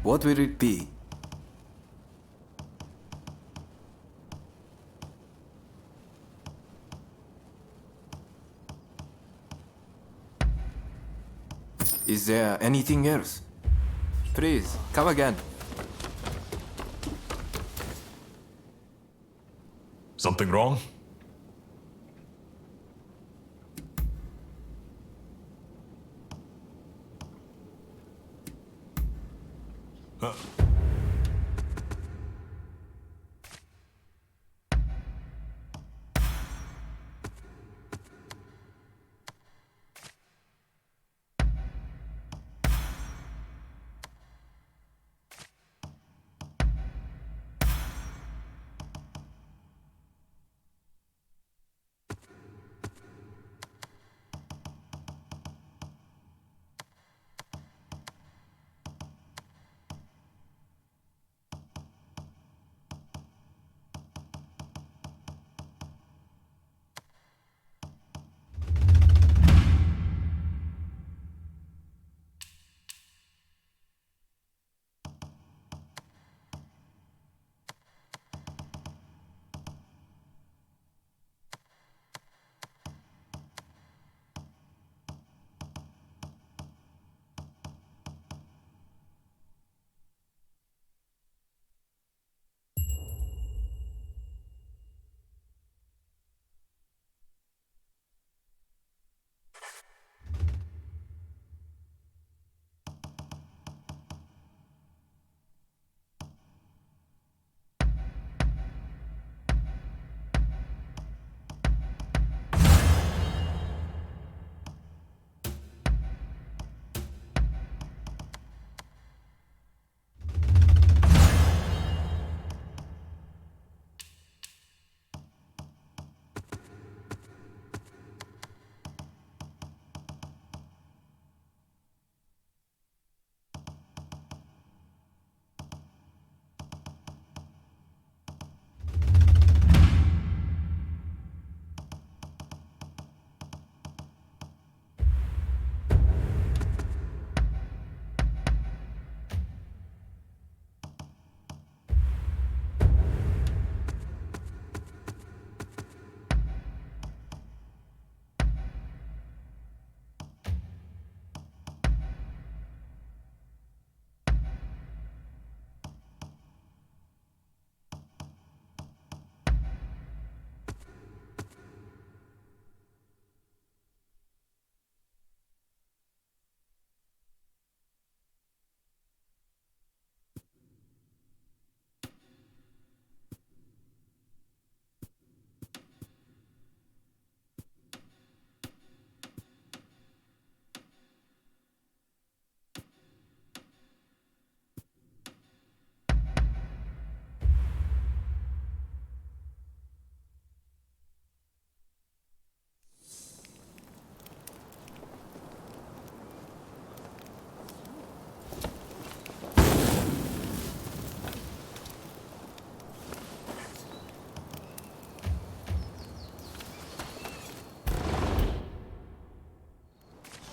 Speaker 14: What will it be? Is there anything else? Please, come again.
Speaker 1: Something wrong?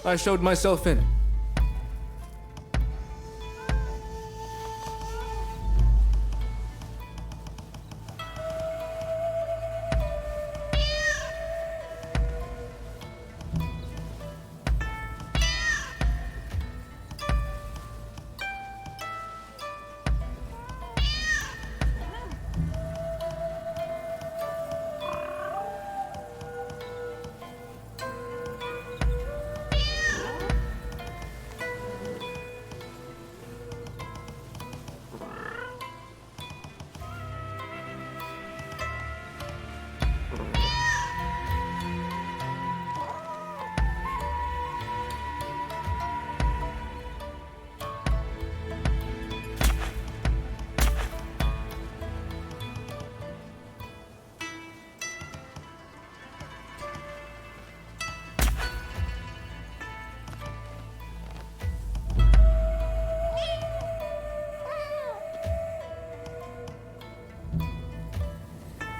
Speaker 19: I showed myself in.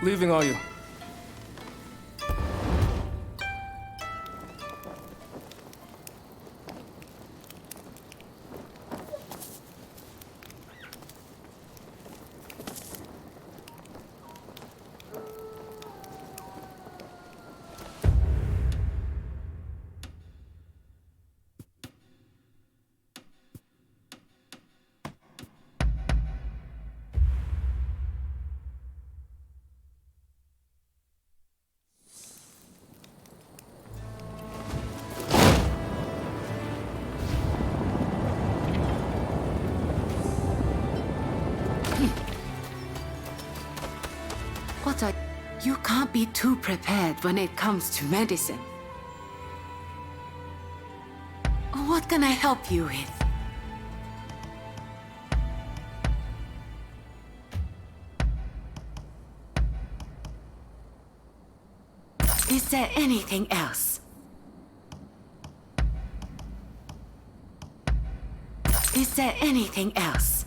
Speaker 19: Leaving, are you?
Speaker 5: You can't be too prepared when it comes to medicine. What can I help you with? Is there anything else? Is there anything else?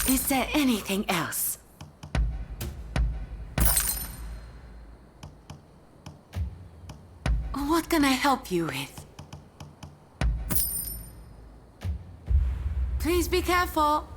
Speaker 5: Is there anything else? What can I help you with? Please be careful.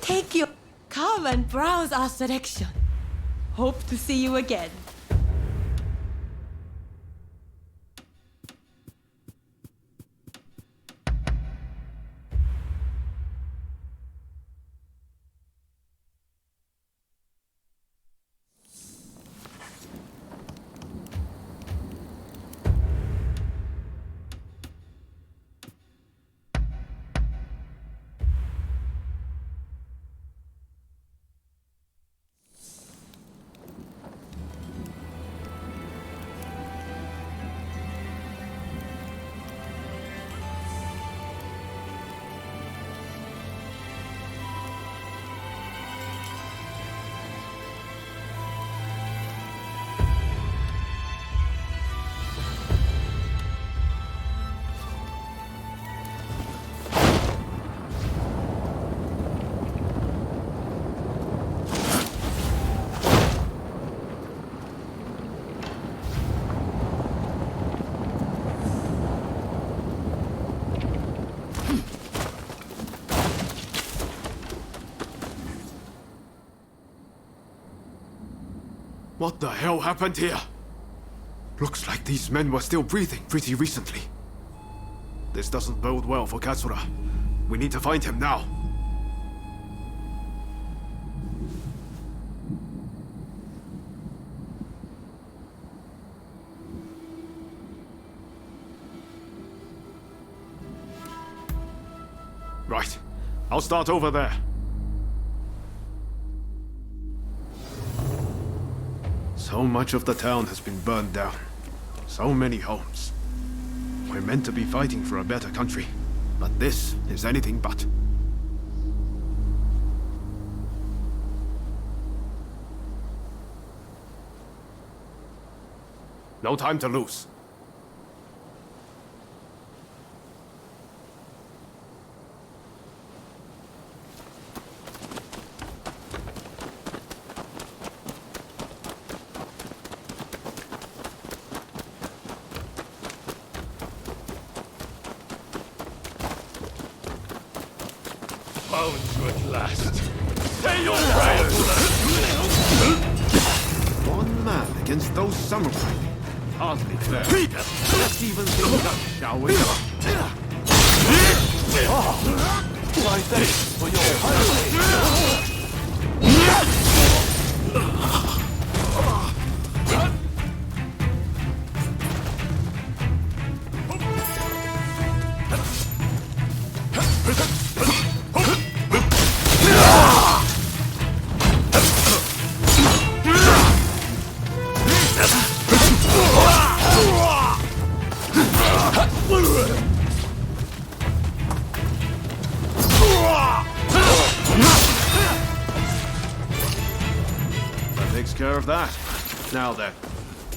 Speaker 18: Take your... Come and browse our selection. Hope to see you again.
Speaker 20: What the hell happened here? Looks like these men were still breathing pretty recently. This doesn't bode well for Katsura. We need to find him now. Right. I'll start over there. So much of the town has been burned down. So many homes. We're meant to be fighting for a better country, but this is anything but. No time to lose.
Speaker 1: Found you at last. Say your prayers!
Speaker 20: One man against those samurai. Hardly fair. Let's even think up, shall we?
Speaker 12: My thanks for your kindness.
Speaker 20: of that. Now then,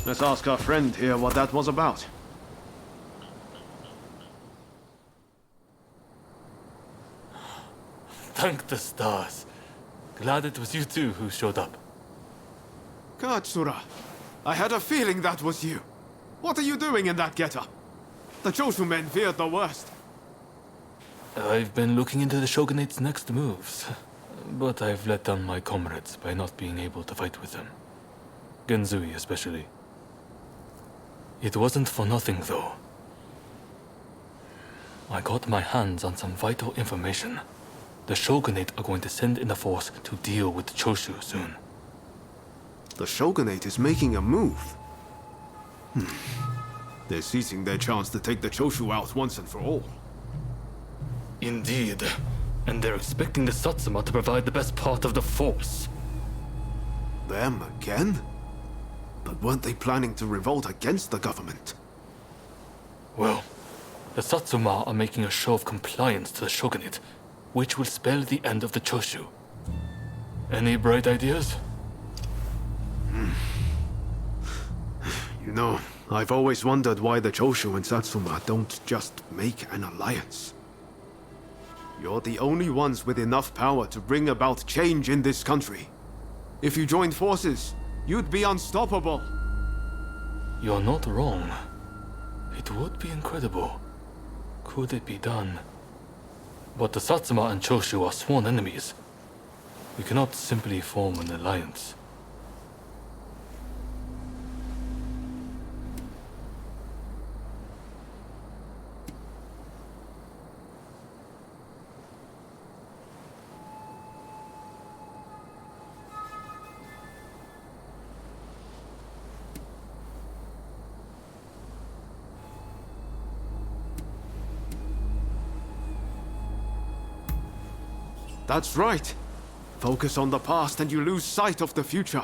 Speaker 20: let's ask our friend here what that was about.
Speaker 11: Thank the stars. Glad it was you two who showed up.
Speaker 20: Katsura, I had a feeling that was you. What are you doing in that getup? The Choshu men feared the worst.
Speaker 11: I've been looking into the Shogunate's next moves, but I've let down my comrades by not being able to fight with them. Genzui especially. It wasn't for nothing, though. I got my hands on some vital information. The Shogunate are going to send in a force to deal with the Choshu soon.
Speaker 20: The Shogunate is making a move. They're seizing their chance to take the Choshu out once and for all.
Speaker 11: Indeed. And they're expecting the Satsuma to provide the best part of the force.
Speaker 20: Them again? But weren't they planning to revolt against the government?
Speaker 11: Well, the Satsuma are making a show of compliance to the Shogunate, which will spell the end of the Choshu. Any bright ideas?
Speaker 20: You know, I've always wondered why the Choshu and Satsuma don't just make an alliance. You're the only ones with enough power to bring about change in this country. If you joined forces, you'd be unstoppable.
Speaker 11: You're not wrong. It would be incredible. Could it be done? But the Satsuma and Choshu are sworn enemies. We cannot simply form an alliance.
Speaker 20: That's right. Focus on the past and you lose sight of the future.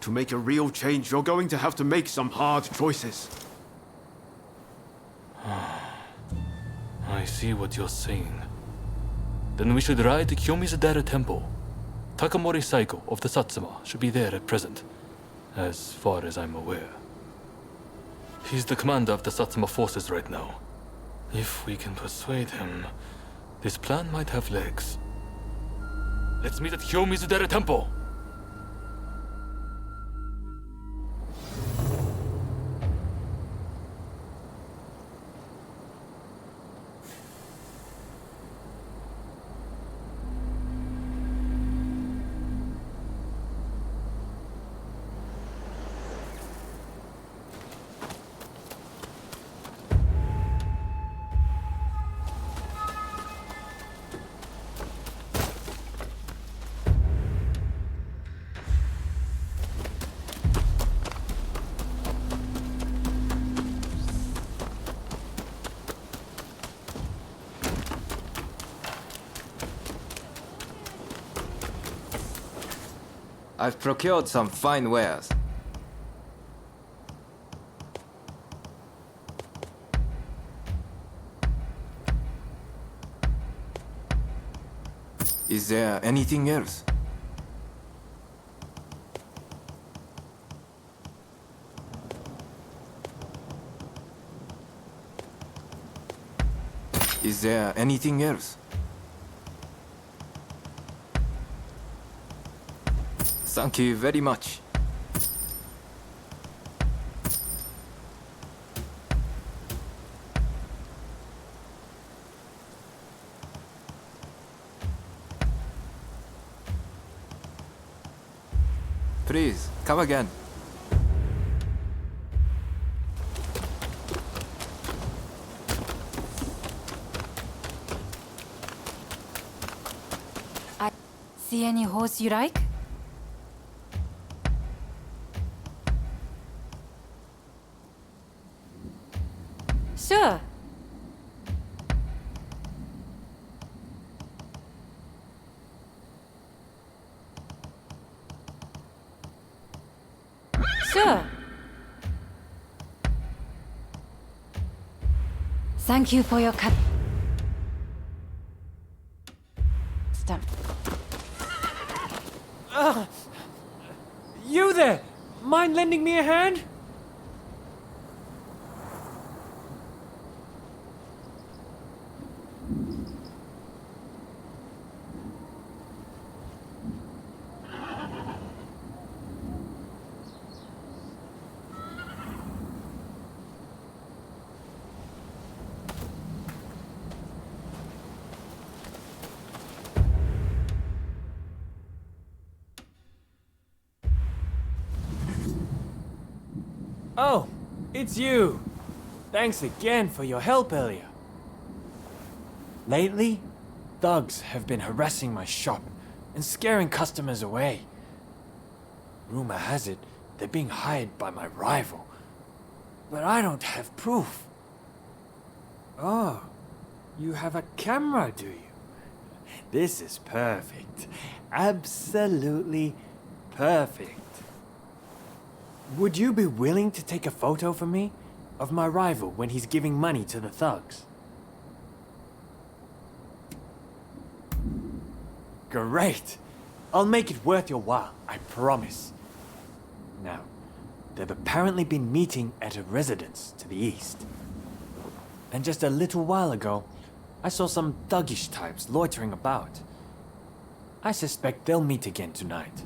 Speaker 20: To make a real change, you're going to have to make some hard choices.
Speaker 11: I see what you're saying. Then we should ride to Kyomizadera Temple. Takamori Saiko of the Satsuma should be there at present, as far as I'm aware. He's the commander of the Satsuma forces right now. If we can persuade him, this plan might have legs. Let's meet at Kyomizadera Temple!
Speaker 14: I've procured some fine wares. Is there anything else? Is there anything else? Thank you very much. Please, come again.
Speaker 5: See any horse you like? Sure. Sure. Thank you for your cut. Stop.
Speaker 19: You there!
Speaker 7: mind lending me a hand? Oh, it's you. Thanks again for your help earlier. Lately, thugs have been harassing my shop and scaring customers away. Rumor has it they're being hired by my rival, but I don't have proof. Oh, you have a camera, do you? This is perfect. Absolutely perfect. Would you be willing to take a photo for me of my rival when he's giving money to the thugs? Great! I'll make it worth your while, I promise. Now, they've apparently been meeting at a residence to the east. And just a little while ago, I saw some thuggish types loitering about. I suspect they'll meet again tonight.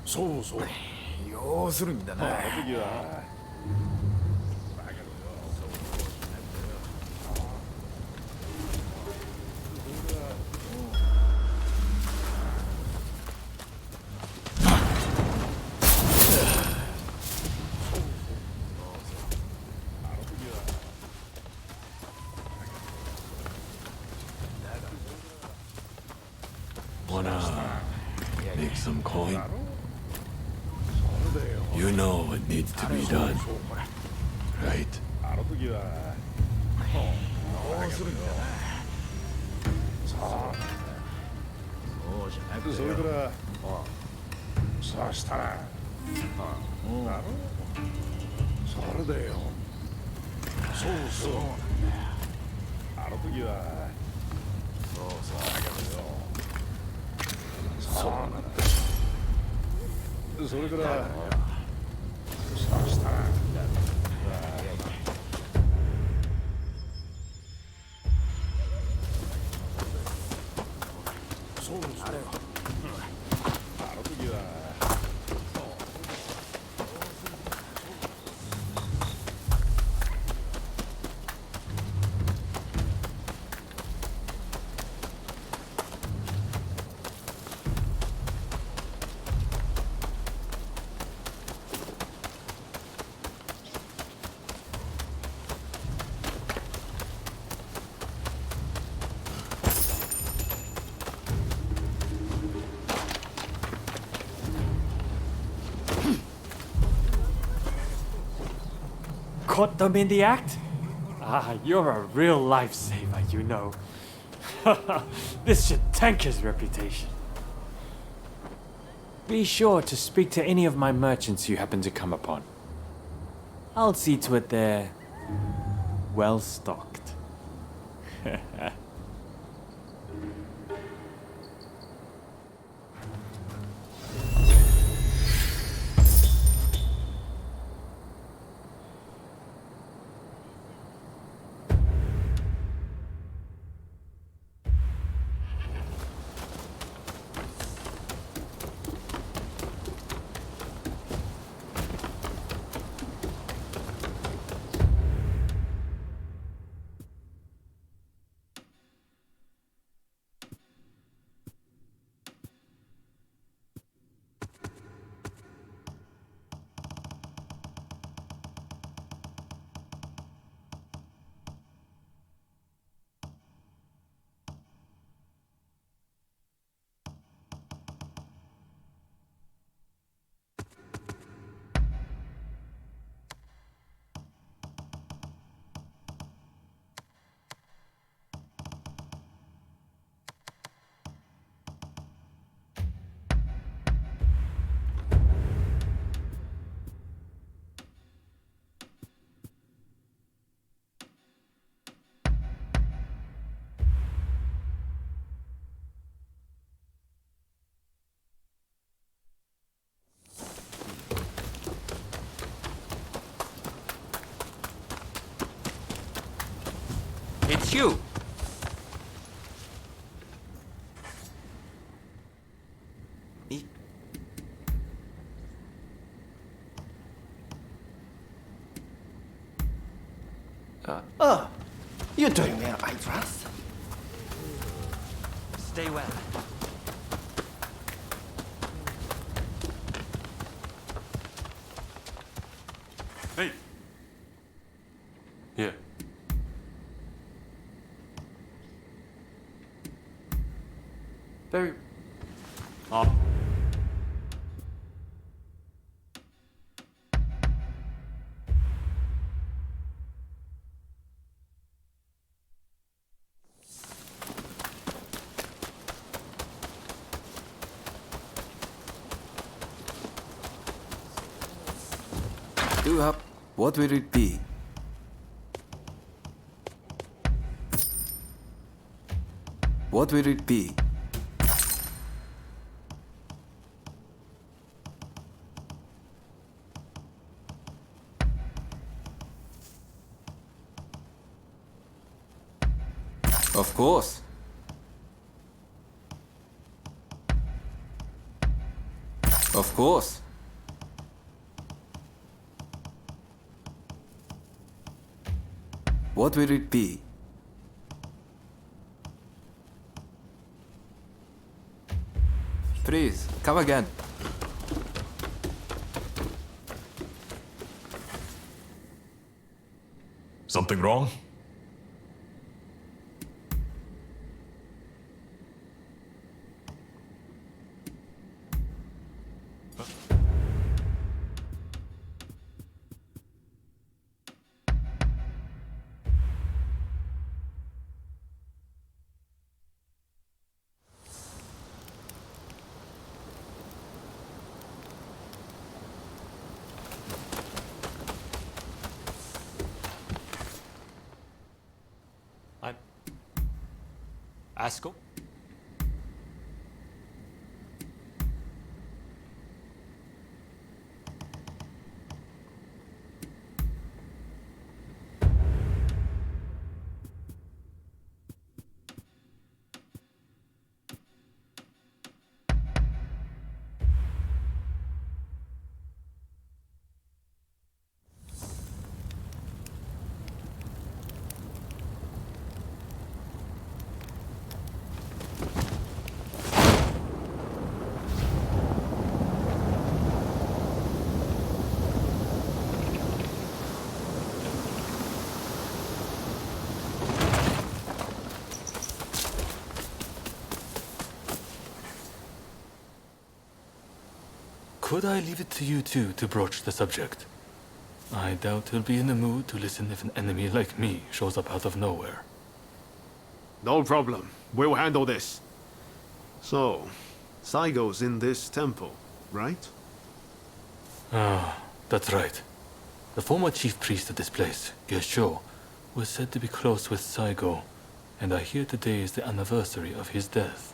Speaker 12: そうそう。要するにだな。
Speaker 1: Wanna make some coin? You know what needs to be done, right?
Speaker 12: それからさしたらそれだよそうそうあの時はそうだけどよそうなんだそれからさしたらそうそうあの時は
Speaker 7: Caught them in the act? Ah, you're a real lifesaver, you know. This should tank his reputation. Be sure to speak to any of my merchants you happen to come upon. I'll see to it they're well stocked.
Speaker 8: It's you. Me?
Speaker 12: You're doing well, I trust.
Speaker 8: Stay well.
Speaker 11: Hey. Yeah. Very.
Speaker 14: Do up. What will it be? What will it be? Of course. Of course. What will it be? Please, come again.
Speaker 1: Something wrong?
Speaker 7: Asko?
Speaker 11: Could I leave it to you two to broach the subject? I doubt he'll be in the mood to listen if an enemy like me shows up out of nowhere.
Speaker 20: No problem. We'll handle this. So, Saigo's in this temple, right?
Speaker 11: Ah, that's right. The former chief priest of this place, Gesho, was said to be close with Saigo, and I hear today is the anniversary of his death.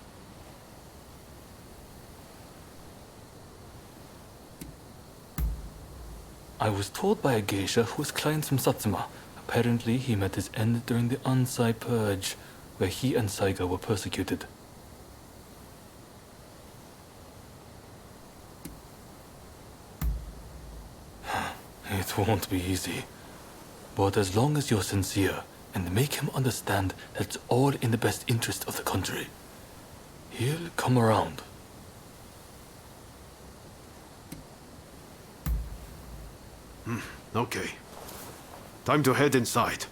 Speaker 11: I was told by a geisha who was clients from Satsuma. Apparently, he met his end during the Ansai Purge, where he and Saiga were persecuted. It won't be easy. But as long as you're sincere and make him understand that it's all in the best interest of the country, he'll come around.
Speaker 20: Okay. Time to head inside.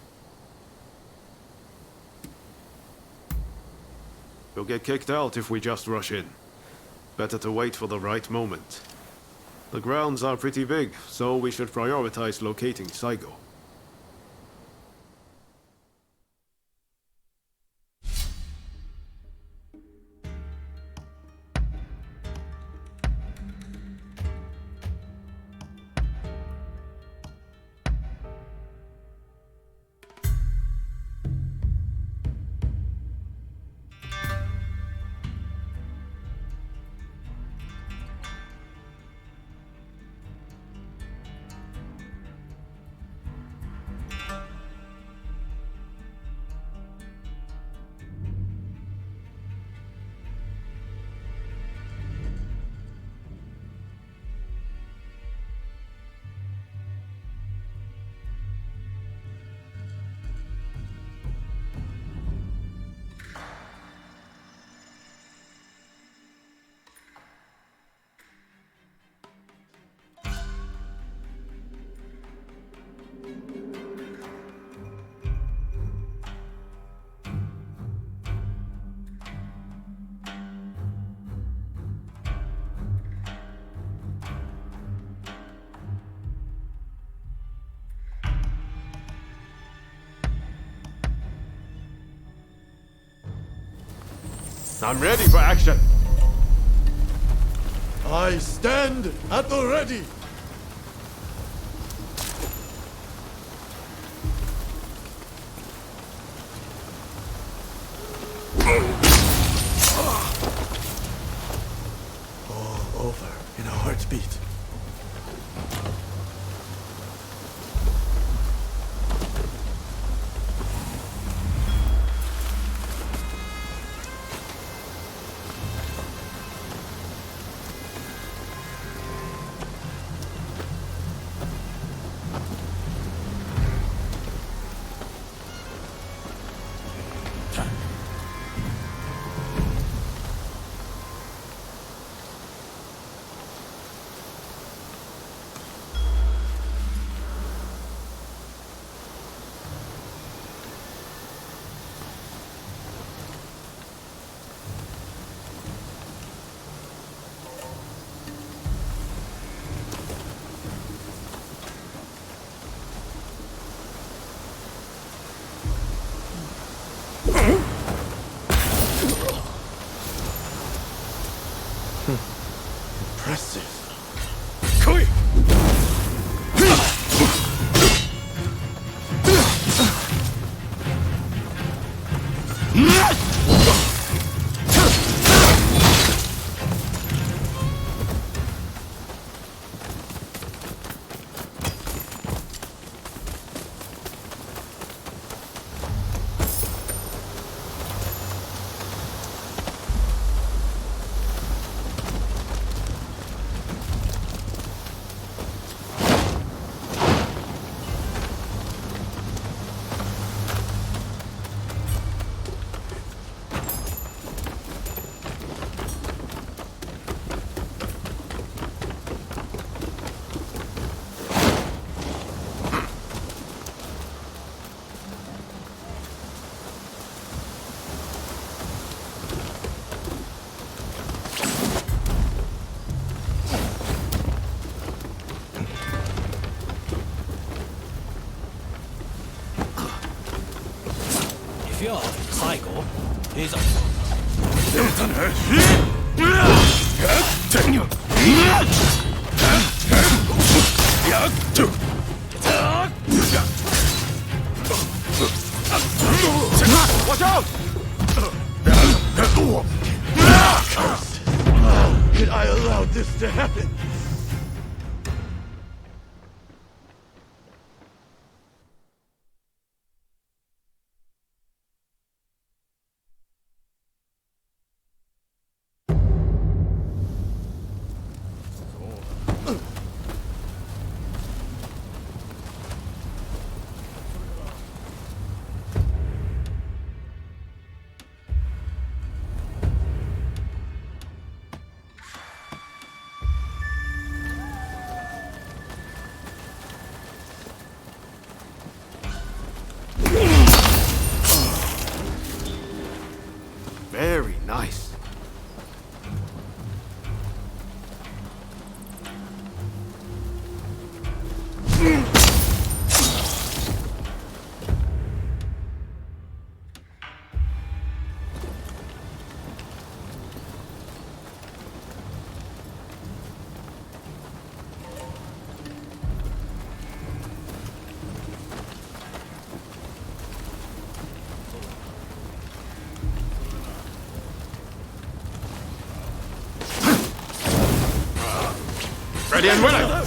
Speaker 20: We'll get kicked out if we just rush in. Better to wait for the right moment. The grounds are pretty big, so we should prioritize locating Saigo.
Speaker 15: I'm ready for action. I stand at the ready. All over in a heartbeat.
Speaker 6: 今日最後いざ
Speaker 1: 出たね
Speaker 6: Watch out!
Speaker 15: Did I allow this to happen?
Speaker 20: Very nice.
Speaker 1: Ready and willing!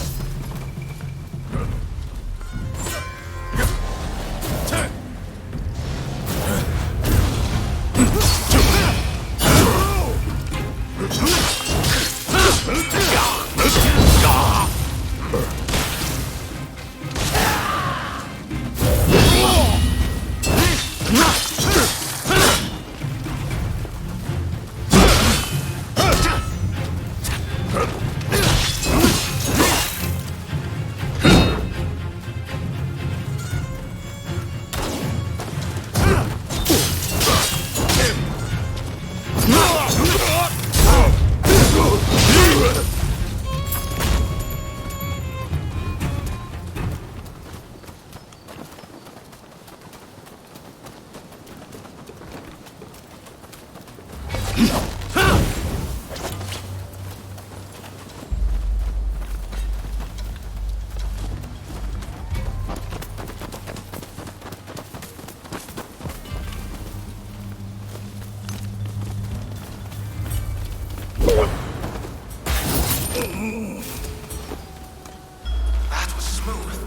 Speaker 6: That was smooth.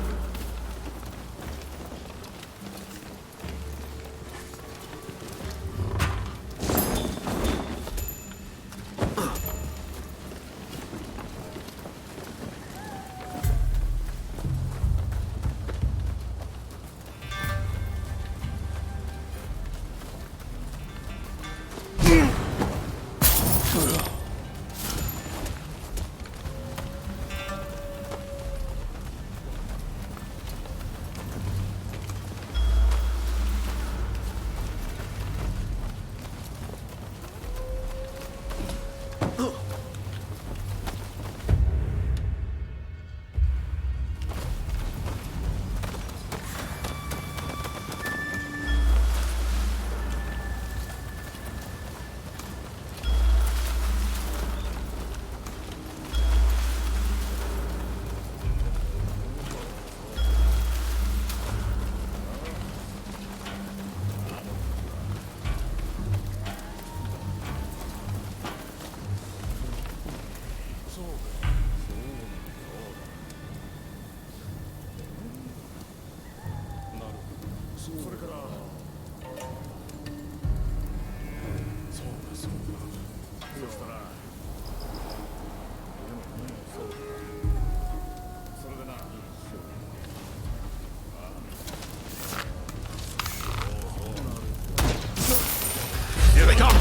Speaker 1: Here they come!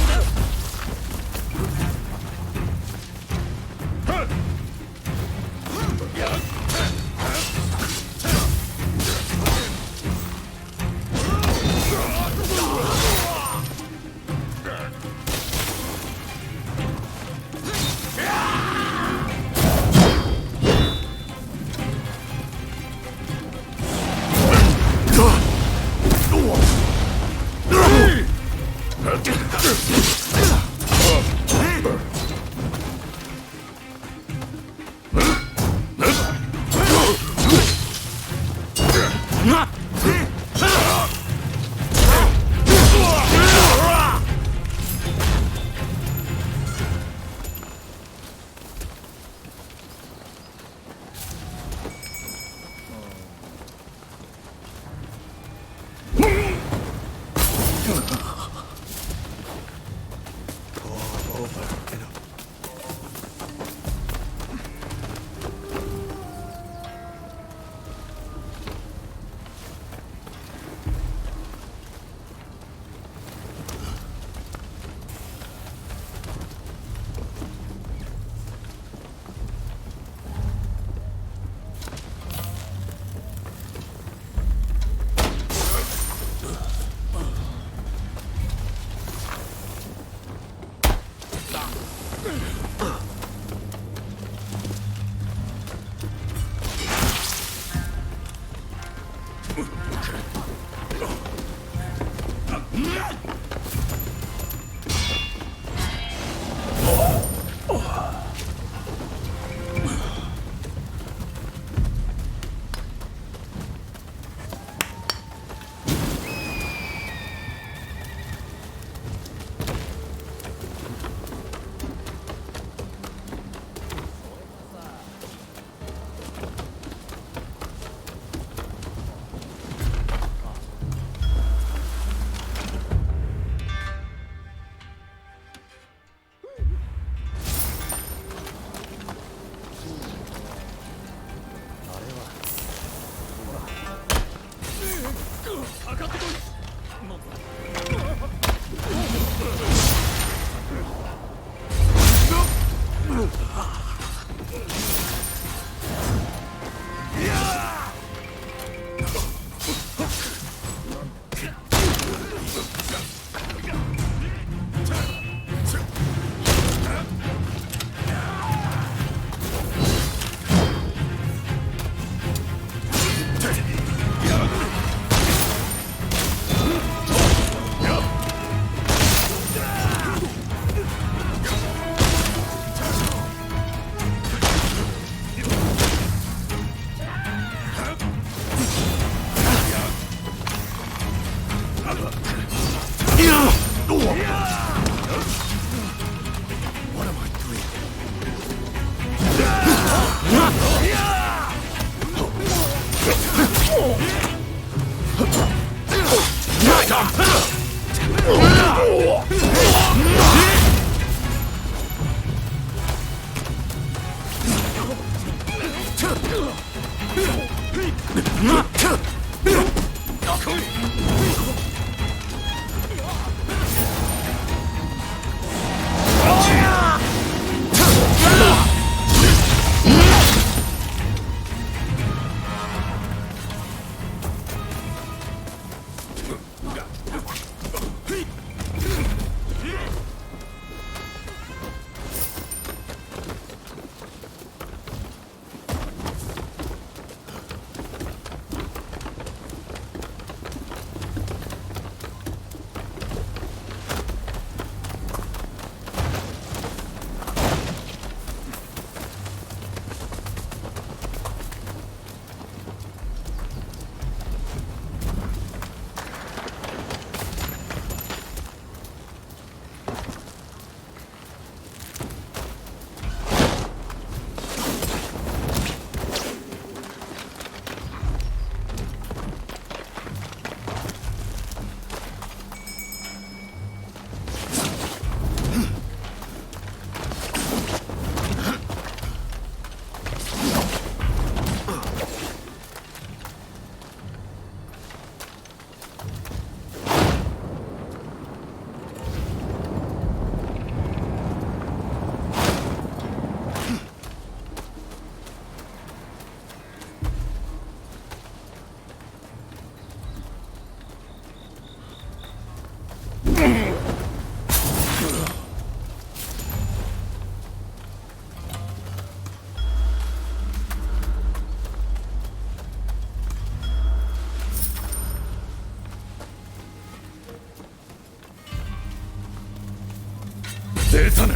Speaker 1: 出たね。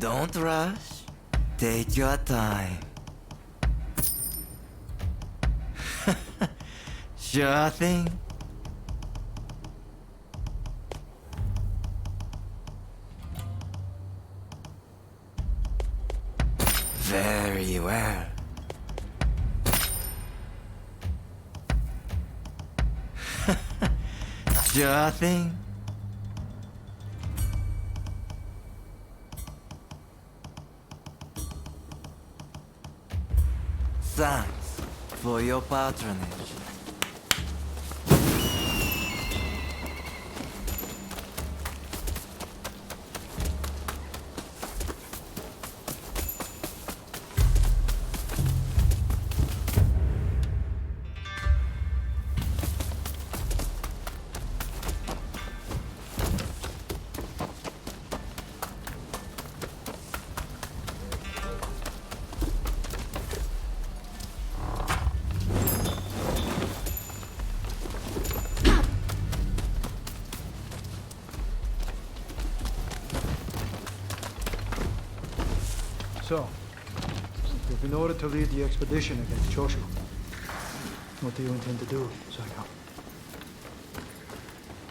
Speaker 21: Don't rush. Take your time. Sure thing. Very well. Sure thing. Thanks for your patronage.
Speaker 4: So, you've been ordered to lead the expedition against Choshu. What do you intend to do, Saika?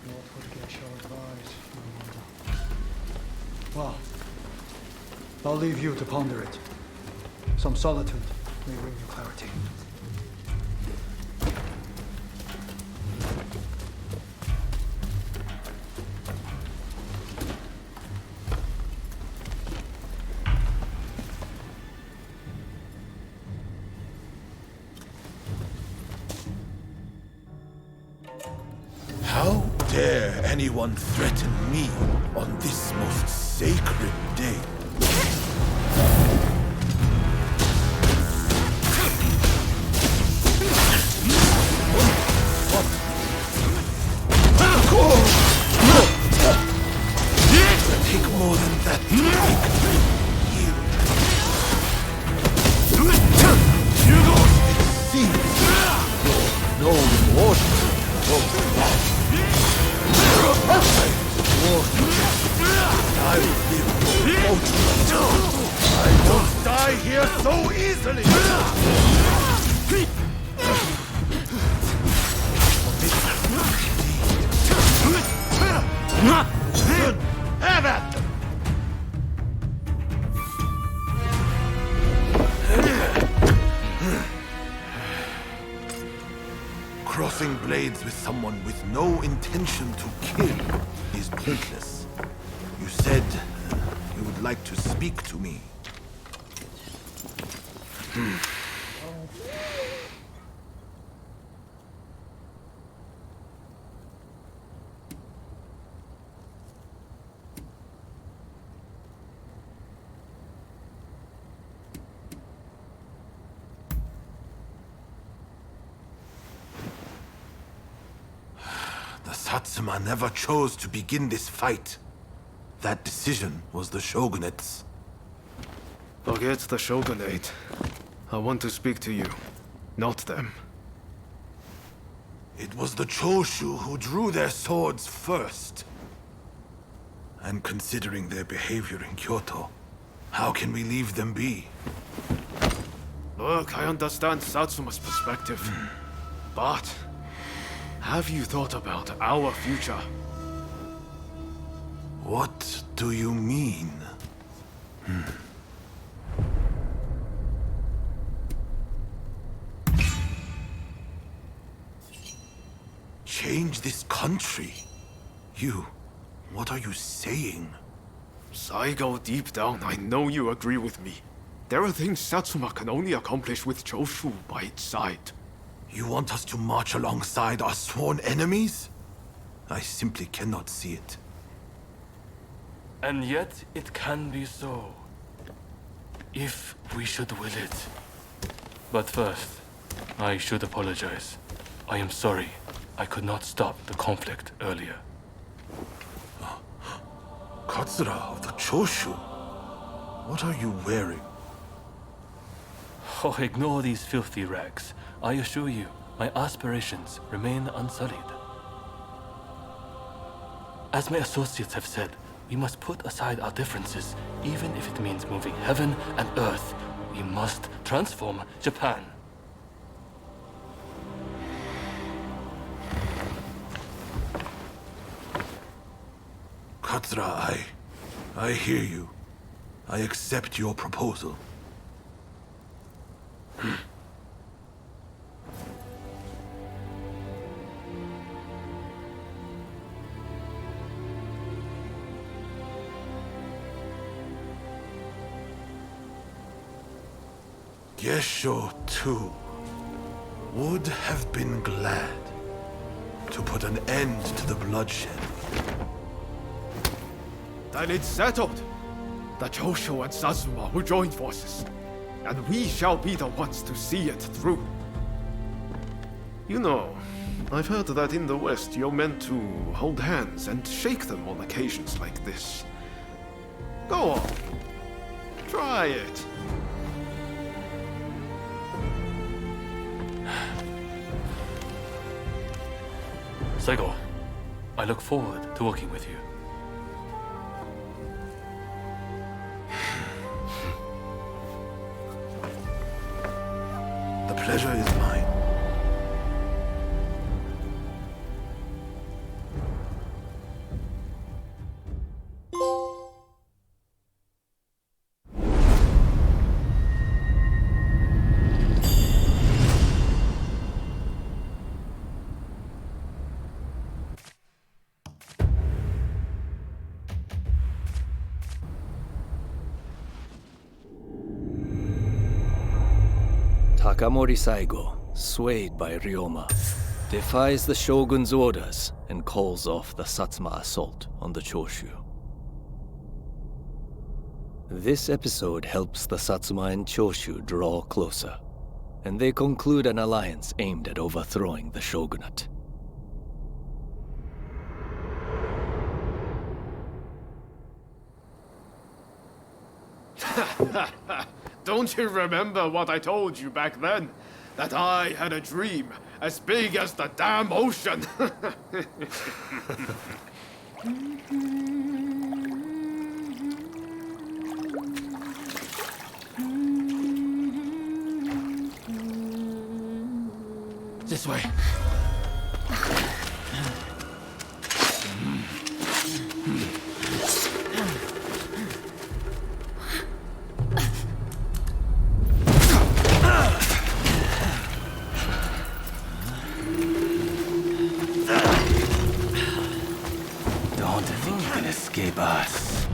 Speaker 4: What would Gesho advise? Well, I'll leave you to ponder it. Some solitude may bring you clarity.
Speaker 6: How dare anyone threaten me on this most sacred day? It'll take more than that to make me yield. It seems you're no warrior. I don't die here so easily! Good. Have at them! Crossing blades with someone with no intention to kill is pointless. You said you would like to speak to me. Satsuma never chose to begin this fight. That decision was the Shogunate's.
Speaker 20: Forget the Shogunate. I want to speak to you, not them.
Speaker 6: It was the Choshu who drew their swords first. And considering their behavior in Kyoto, how can we leave them be?
Speaker 20: Look, I understand Satsuma's perspective. But have you thought about our future?
Speaker 6: What do you mean? Change this country? What are you saying?
Speaker 20: Saigo, deep down, I know you agree with me. There are things Satsuma can only accomplish with Choshu by its side.
Speaker 6: You want us to march alongside our sworn enemies? I simply cannot see it.
Speaker 11: And yet it can be so, if we should will it. But first, I should apologize. I am sorry I could not stop the conflict earlier.
Speaker 6: Katsura of the Choshu? What are you wearing?
Speaker 11: Oh, ignore these filthy rags. I assure you, my aspirations remain unsullied. As my associates have said, we must put aside our differences, even if it means moving heaven and earth. We must transform Japan.
Speaker 6: Katsura, I hear you. I accept your proposal. Gesho too.
Speaker 15: would have been glad to put an end to the bloodshed.
Speaker 20: Then it's settled. The Choshu and Satsuma will join forces, and we shall be the ones to see it through. You know, I've heard that in the West you're meant to hold hands and shake them on occasions like this. Go on. Try it.
Speaker 11: Saigo, I look forward to working with you.
Speaker 15: The pleasure is mine.
Speaker 2: Takamori Saigo, swayed by Ryoma, defies the Shogun's orders and calls off the Satsuma assault on the Choshu. This episode helps the Satsuma and Choshu draw closer, and they conclude an alliance aimed at overthrowing the shogunate.
Speaker 20: Don't you remember what I told you back then? That I had a dream as big as the damn ocean.
Speaker 7: This way.
Speaker 21: Don't think you can escape us.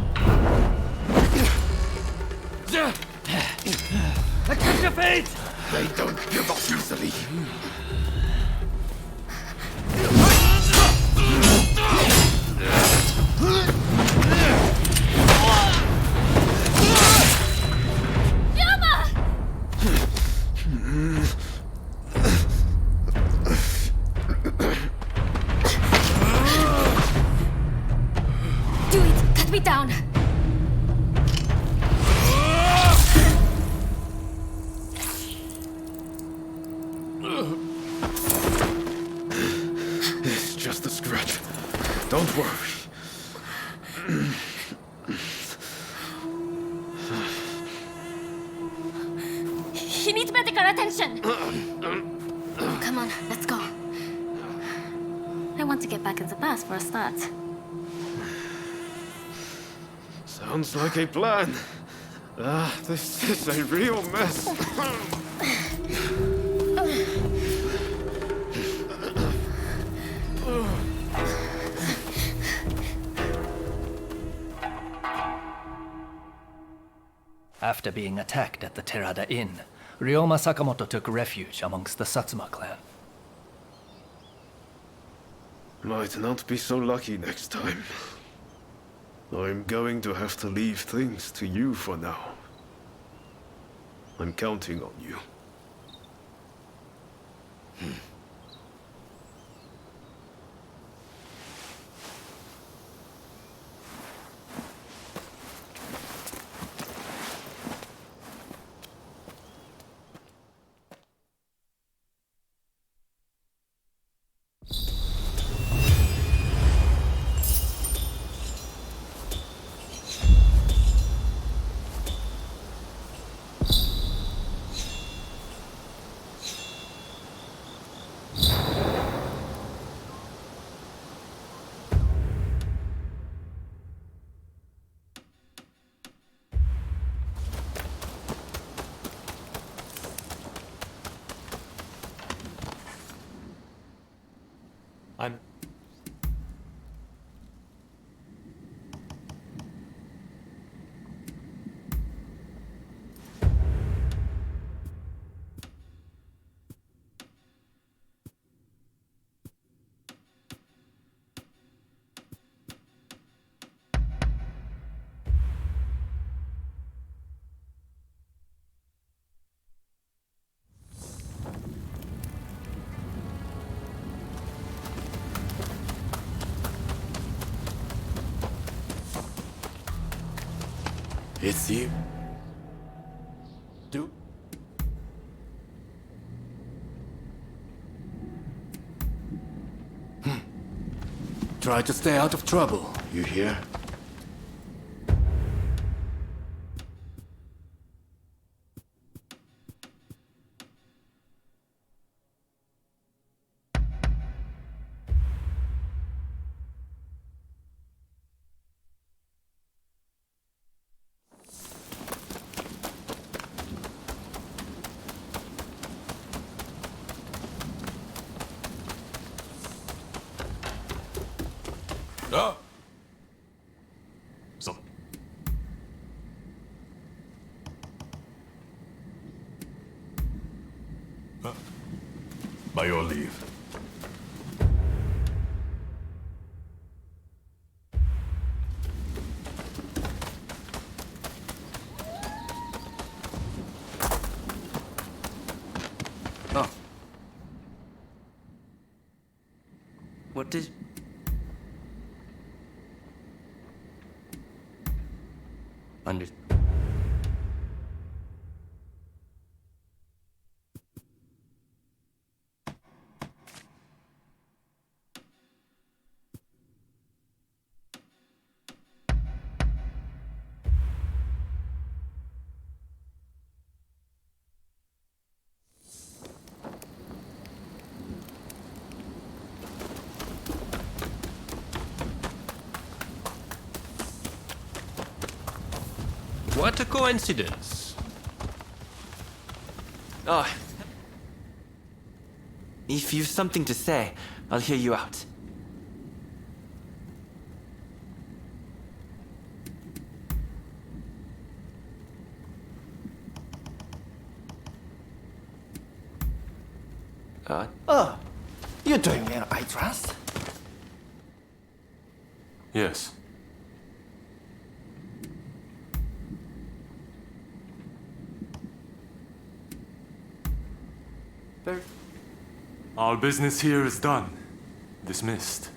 Speaker 7: Accept your fate!
Speaker 20: They don't give up easily.
Speaker 17: Do it! Cut me down!
Speaker 20: It's just a scratch. Don't worry.
Speaker 17: He needs medical attention! Come on, let's go. I want to get back into class for a start.
Speaker 20: Sounds like a plan. This is a real mess.
Speaker 2: After being attacked at the Terada Inn, Ryoma Sakamoto took refuge amongst the Satsuma clan.
Speaker 20: Might not be so lucky next time. I'm going to have to leave things to you for now. I'm counting on you.
Speaker 9: It's you.
Speaker 3: Do.
Speaker 14: Try to stay out of trouble, you hear?
Speaker 1: Ah! So. By your leave.
Speaker 8: Oh. What did... Under...
Speaker 6: What a coincidence.
Speaker 8: Oh. If you've something to say, I'll hear you out.
Speaker 12: Oh, you're doing well, I trust.
Speaker 11: Yes. Our business here is done. Dismissed.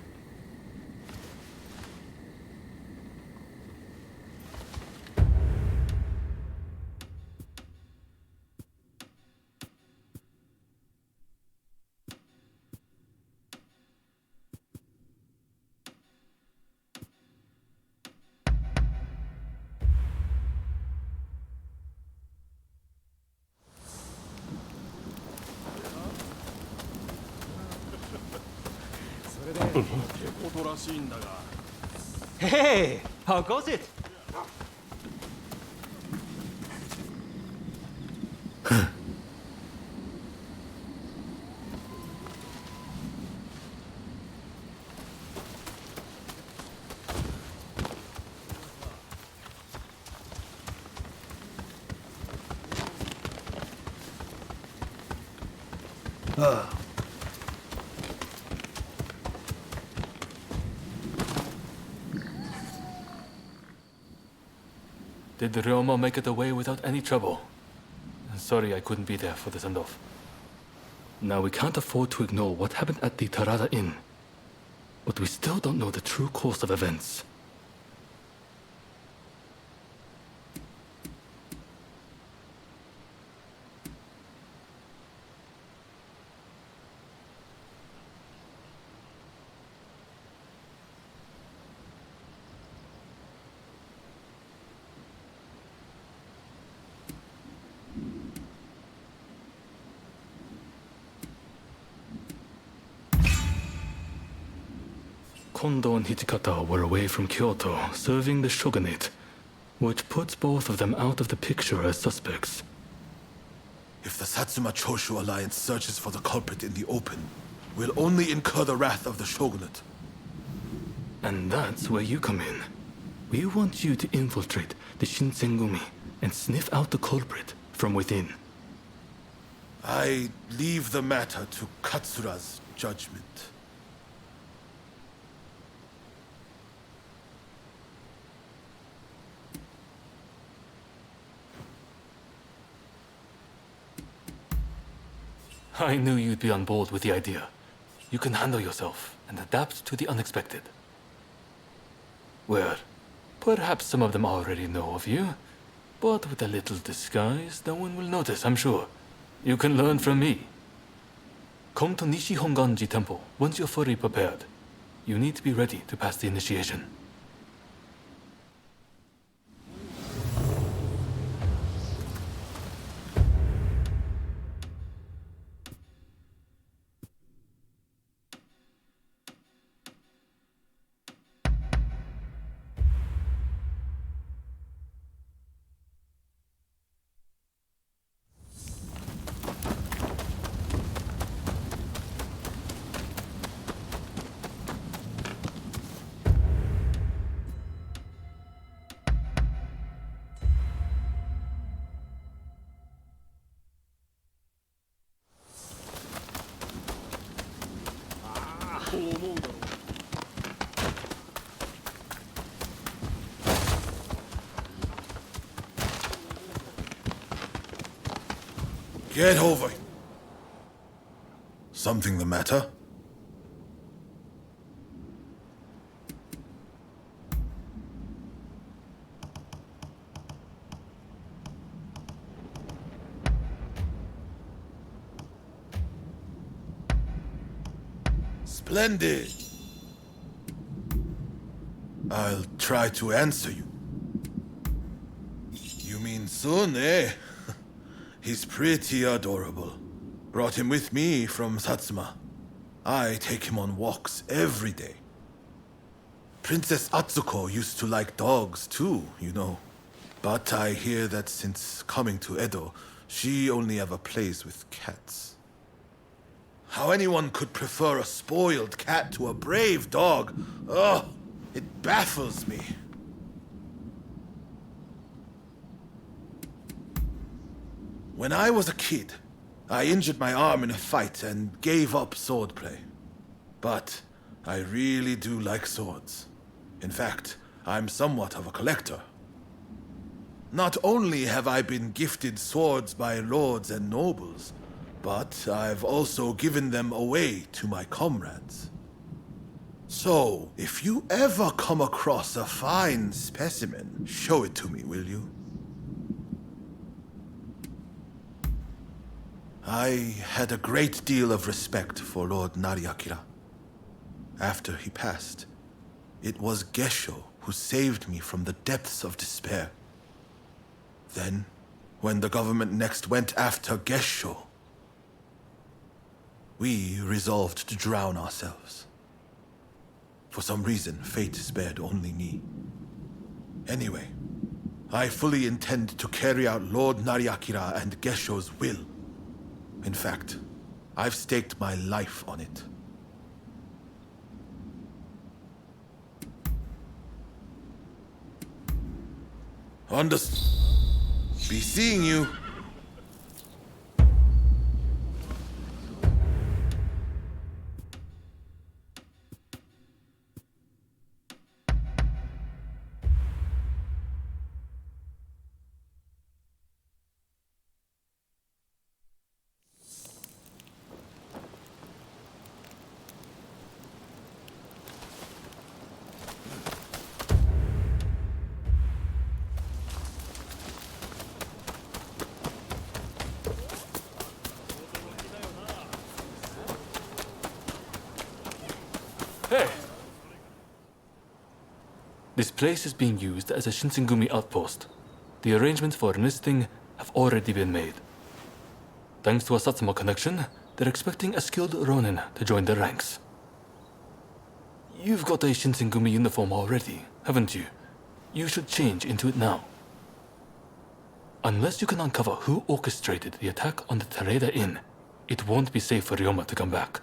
Speaker 12: Hey, how goes it?
Speaker 19: Did the Ryoma make it away without any trouble? Sorry I couldn't be there for the send-off. Now we can't afford to ignore what happened at the Tarada Inn. But we still don't know the true course of events. Kondo and Hijikata were away from Kyoto, serving the shogunate, which puts both of them out of the picture as suspects.
Speaker 15: If the Satsuma Choshu alliance searches for the culprit in the open, we'll only incur the wrath of the shogunate.
Speaker 19: And that's where you come in. We want you to infiltrate the Shinsengumi and sniff out the culprit from within.
Speaker 15: I leave the matter to Katsura's judgment.
Speaker 19: I knew you'd be on board with the idea. You can handle yourself and adapt to the unexpected. Well, perhaps some of them already know of you, But with a little disguise, no one will notice, I'm sure. You can learn from me. Come to Nishi Honganji Temple once you're fully prepared. You need to be ready to pass the initiation.
Speaker 1: Get over here. Something the matter? Splendid. I'll try to answer you. You mean Sun, eh? He's pretty adorable. Brought him with me from Satsuma. I take him on walks every day. Princess Atsuko used to like dogs too, you know. But I hear that since coming to Edo, she only ever plays with cats. How anyone could prefer a spoiled cat to a brave dog, oh, it baffles me. When I was a kid, I injured my arm in a fight and gave up swordplay. But I really do like swords. In fact, I'm somewhat of a collector. Not only have I been gifted swords by lords and nobles, but I've also given them away to my comrades. So, if you ever come across a fine specimen, show it to me, will you? I had a great deal of respect for Lord Nariakira. After he passed, it was Gesho who saved me from the depths of despair. Then, when the government next went after Gesho, we resolved to drown ourselves. For some reason, fate spared only me. Anyway, I fully intend to carry out Lord Nariakira and Gesho's will. In fact, I've staked my life on it. Be seeing you.
Speaker 19: Hey! This place is being used as a Shinsengumi outpost. The arrangements for enlisting have already been made. Thanks to a Satsuma connection, they're expecting a skilled Ronin to join their ranks. You've got a Shinsengumi uniform already, haven't you? You should change into it now. Unless you can uncover who orchestrated the attack on the Tereda Inn, it won't be safe for Ryoma to come back.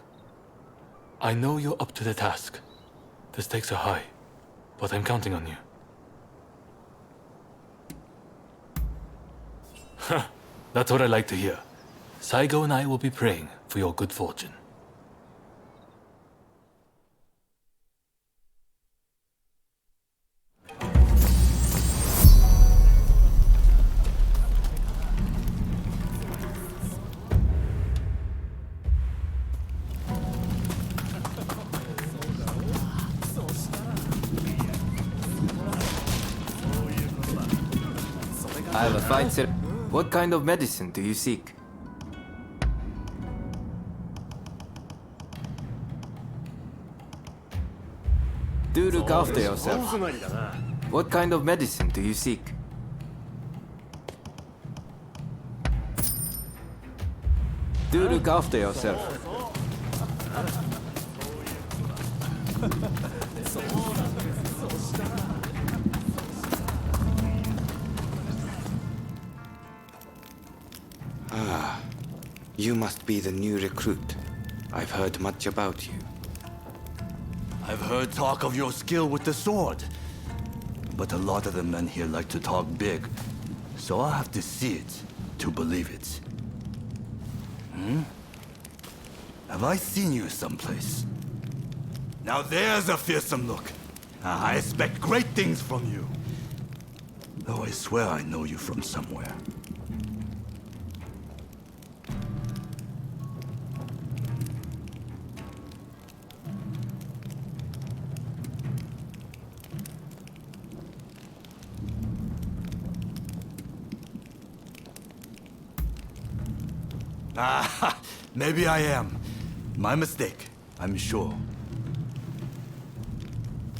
Speaker 19: I know you're up to the task. The stakes are high, but I'm counting on you. Huh, that's what I like to hear. Saigo and I will be praying for your good fortune.
Speaker 14: I have a fine sir. What kind of medicine do you seek? Do look after yourself. What kind of medicine do you seek? Do look after yourself.
Speaker 21: Ah, you must be the new recruit. I've heard much about you.
Speaker 13: I've heard talk of your skill with the sword. But a lot of the men here like to talk big. So I'll have to see it to believe it. Hmm? Have I seen you someplace? Now there's a fearsome look. I expect great things from you. Though I swear I know you from somewhere. Ah, maybe I am. My mistake, I'm sure.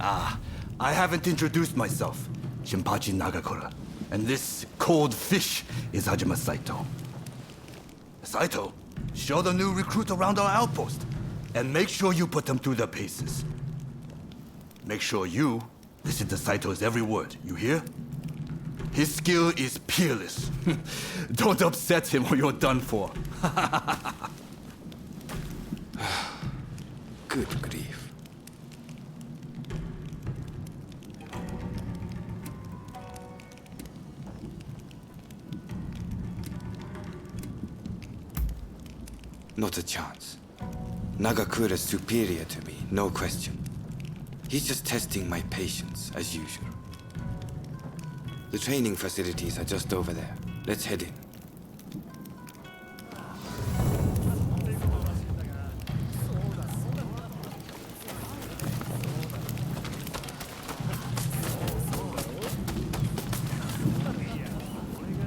Speaker 13: Ah, I haven't introduced myself. Shinpachi Nagakura. And this cold fish is Hajime Saito. Saito, show the new recruit around our outpost. And make sure you put them through their paces. Make sure you listen to Saito's every word, you hear? His skill is peerless. Don't upset him or you're done for.
Speaker 21: Good grief. Not a chance. Nagakura's superior to me, no question. He's just testing my patience, as usual. The training facilities are just over there. Let's head in.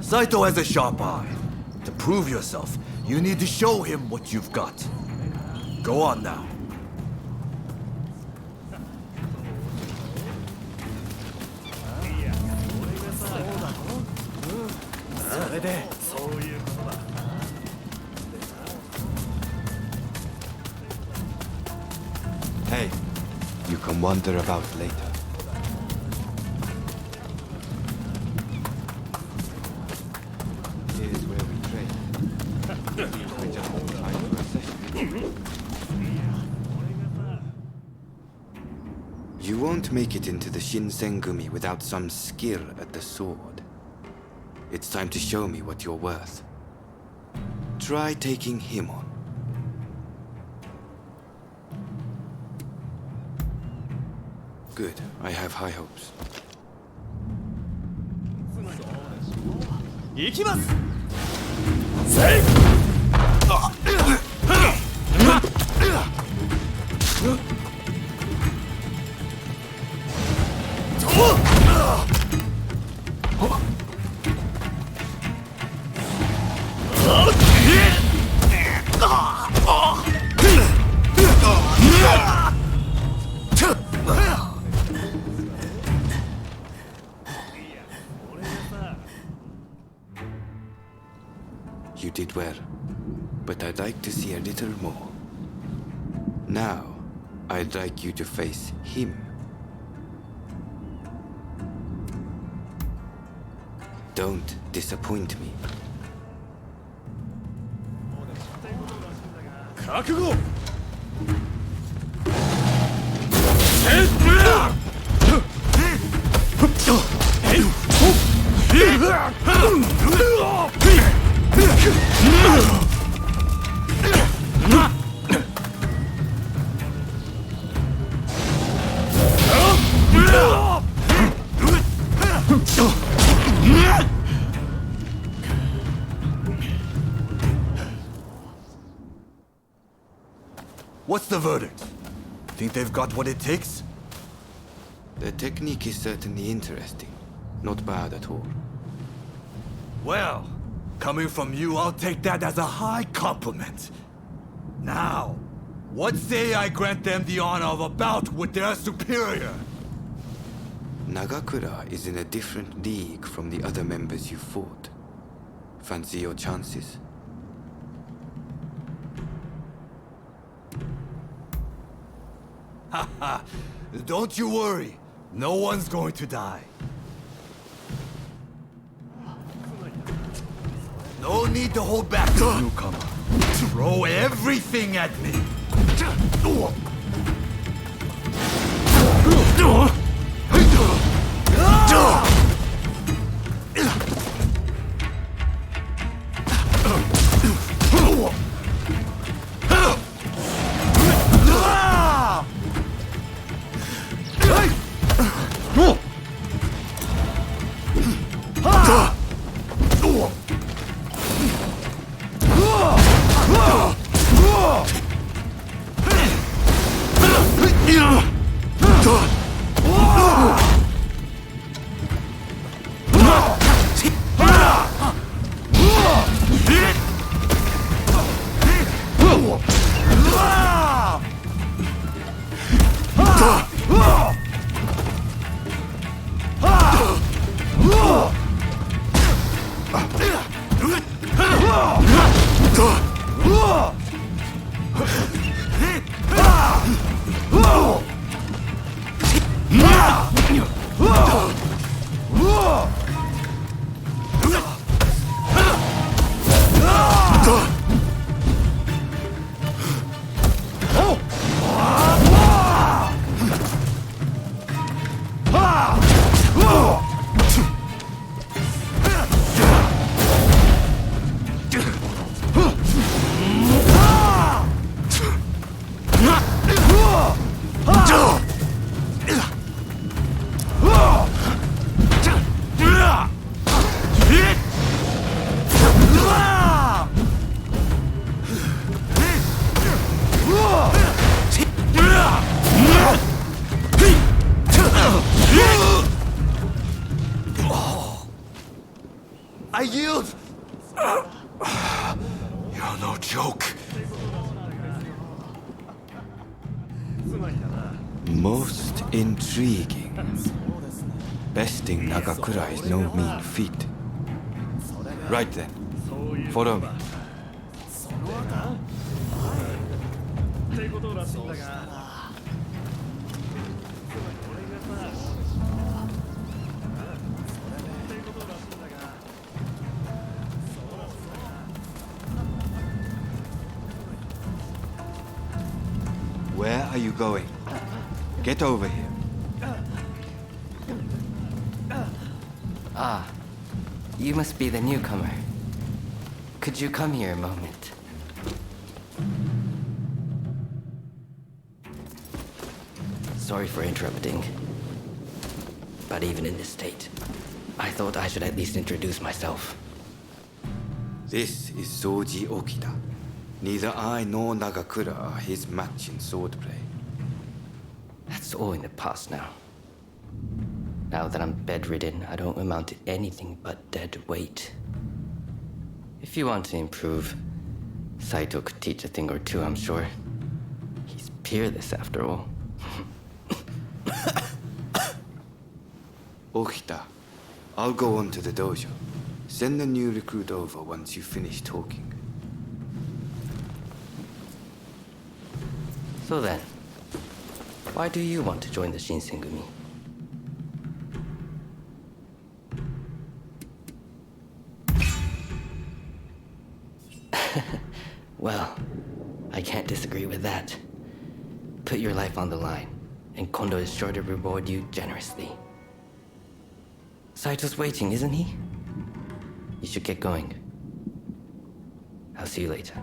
Speaker 13: Saito has a sharp eye. To prove yourself, you need to show him what you've got. Go on now.
Speaker 21: Hey, you can wander about later. Here's where we train. Seems we're just in time for a session. You won't make it into the Shinsengumi without some skill at the sword. It's time to show me what you're worth. Try taking him on. Good. I have high hopes.
Speaker 12: 行きます
Speaker 21: You did well, but I'd like to see a little more. Now, I'd like you to face him. Don't disappoint me.
Speaker 12: 覚悟
Speaker 13: What's the verdict? Think they've got what it takes?
Speaker 21: The technique is certainly interesting. Not bad at all.
Speaker 13: Well, coming from you, I'll take that as a high compliment. Now, what say I grant them the honor of a bout with their superior?
Speaker 21: Nagakura is in a different league from the other members you fought. Fancy your chances?
Speaker 13: Haha, don't you worry. No one's going to die. No need to hold back, newcomer. Throw everything at me. I yield! You're no joke.
Speaker 21: Most intriguing. Besting Nagakura is no mean feat. Right then, follow me. Where are you going? Get over here.
Speaker 8: Ah, you must be the newcomer. Could you come here a moment? Sorry for interrupting. But even in this state, I thought I should at least introduce myself.
Speaker 21: This is Soji Okida. Neither I nor Nagakura are his match in swordplay.
Speaker 8: That's all in the past now. Now that I'm bedridden, I don't amount to anything but dead weight. If you want to improve, Saito could teach a thing or two, I'm sure. He's peerless after all.
Speaker 21: Okita, I'll go on to the dojo. Send the new recruit over once you finish talking.
Speaker 8: So then, why do you want to join the Shinsengumi? Well, I can't disagree with that. Put your life on the line, and Kondo is sure to reward you generously. Saito's waiting, isn't he? You should get going. I'll see you later.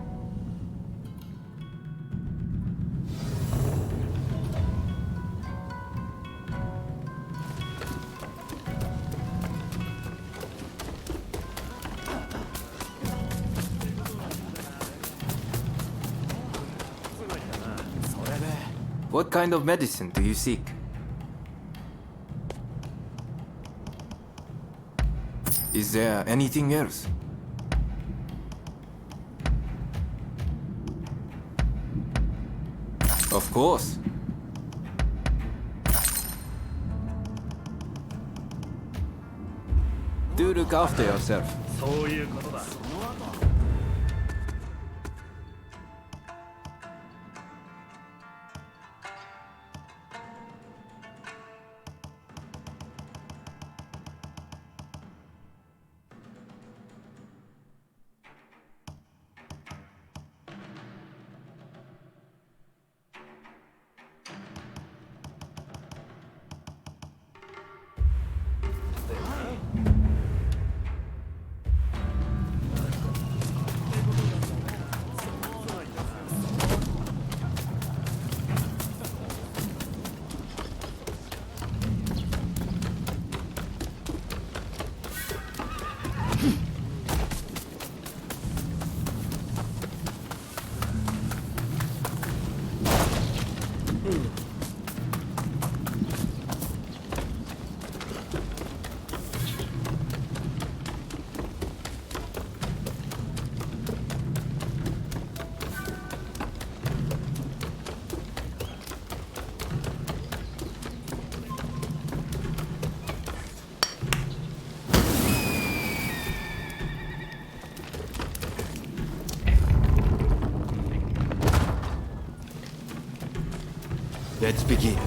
Speaker 14: What kind of medicine do you seek? Is there anything else? Of course. Do look after yourself.
Speaker 16: そういうことだ。
Speaker 9: Let's begin.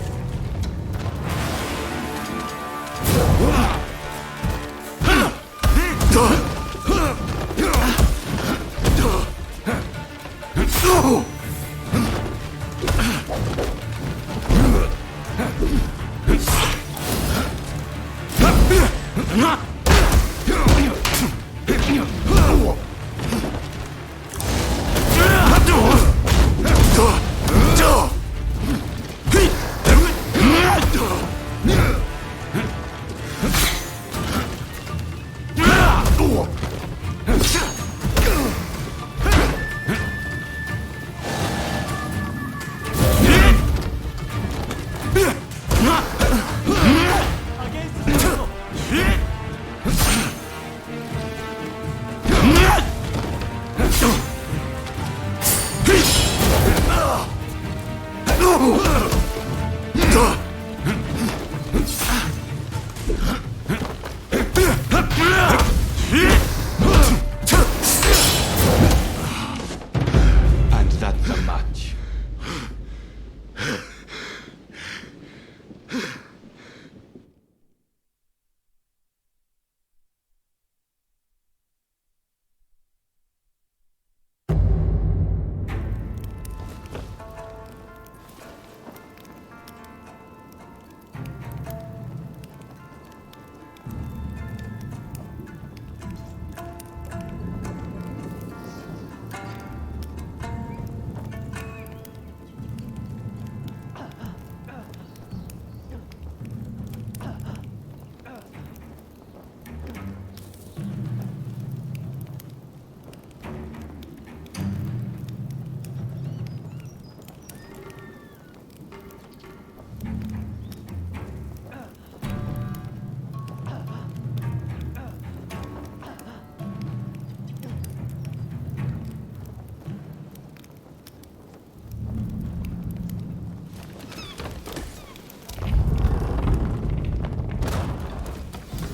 Speaker 21: And that's a match.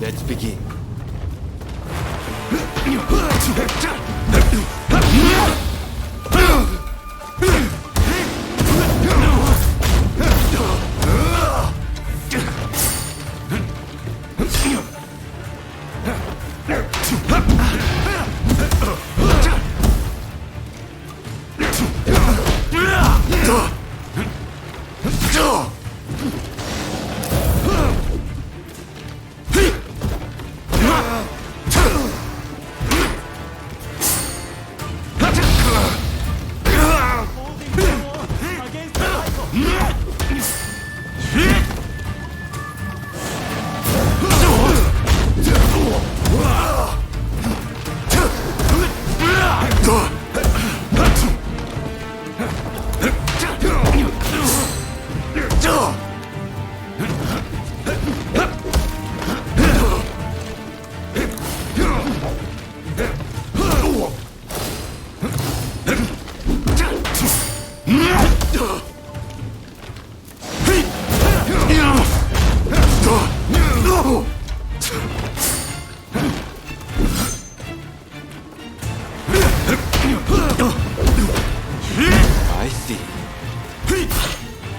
Speaker 9: Let's begin.
Speaker 21: I see.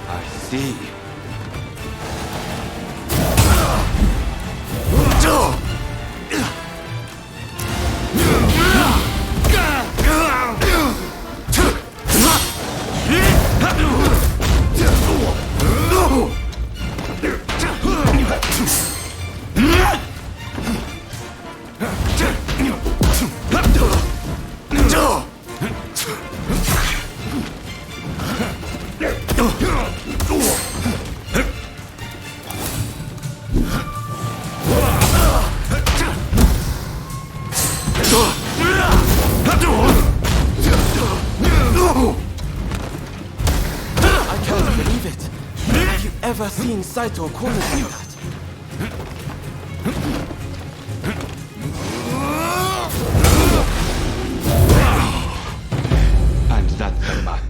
Speaker 21: I see.
Speaker 3: I can't believe it. Have you ever seen Saito cornered like that?
Speaker 21: And that's the match.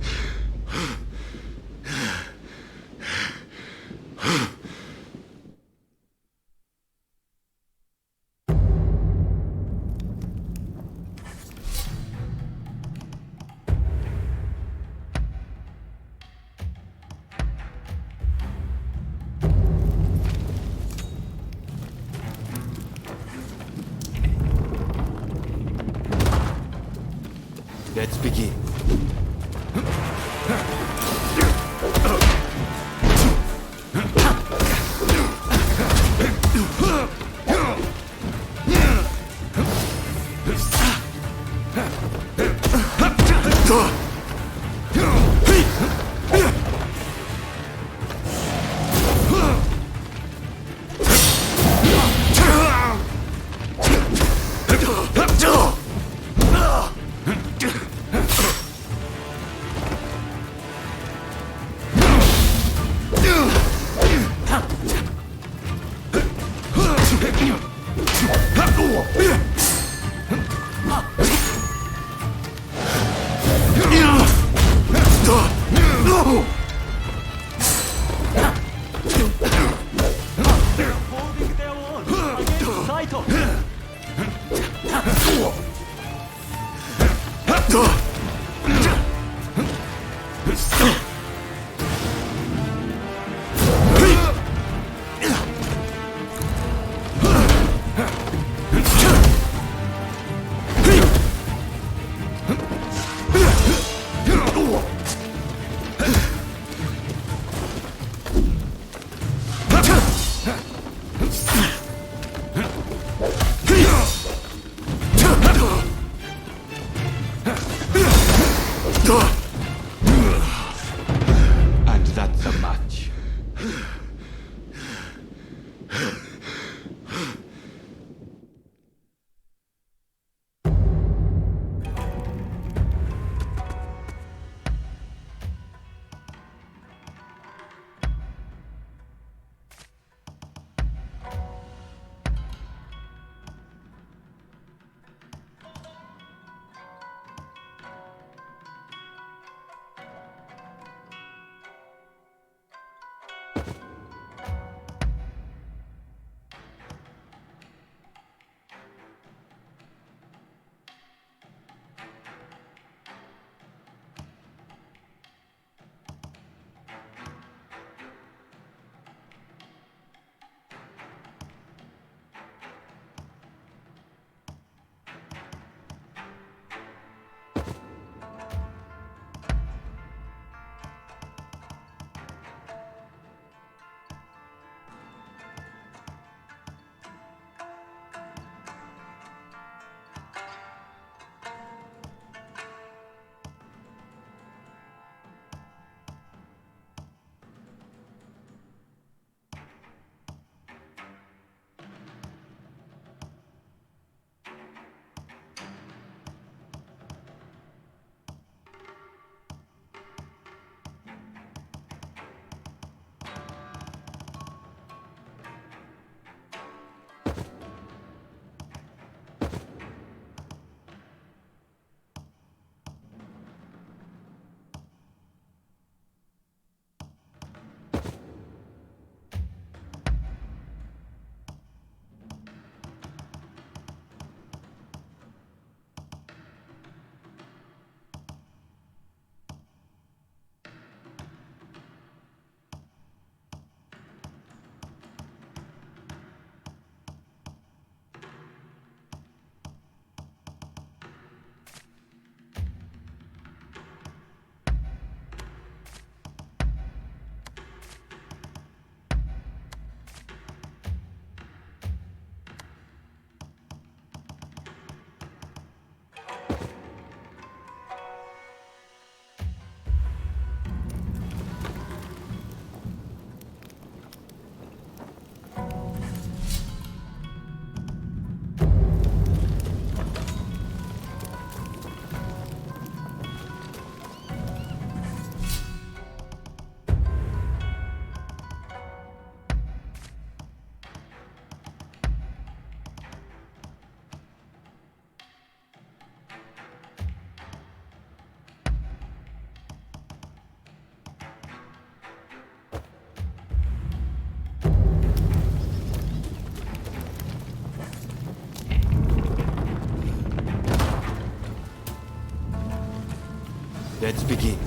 Speaker 21: Let's begin. And that's a match. Let's begin.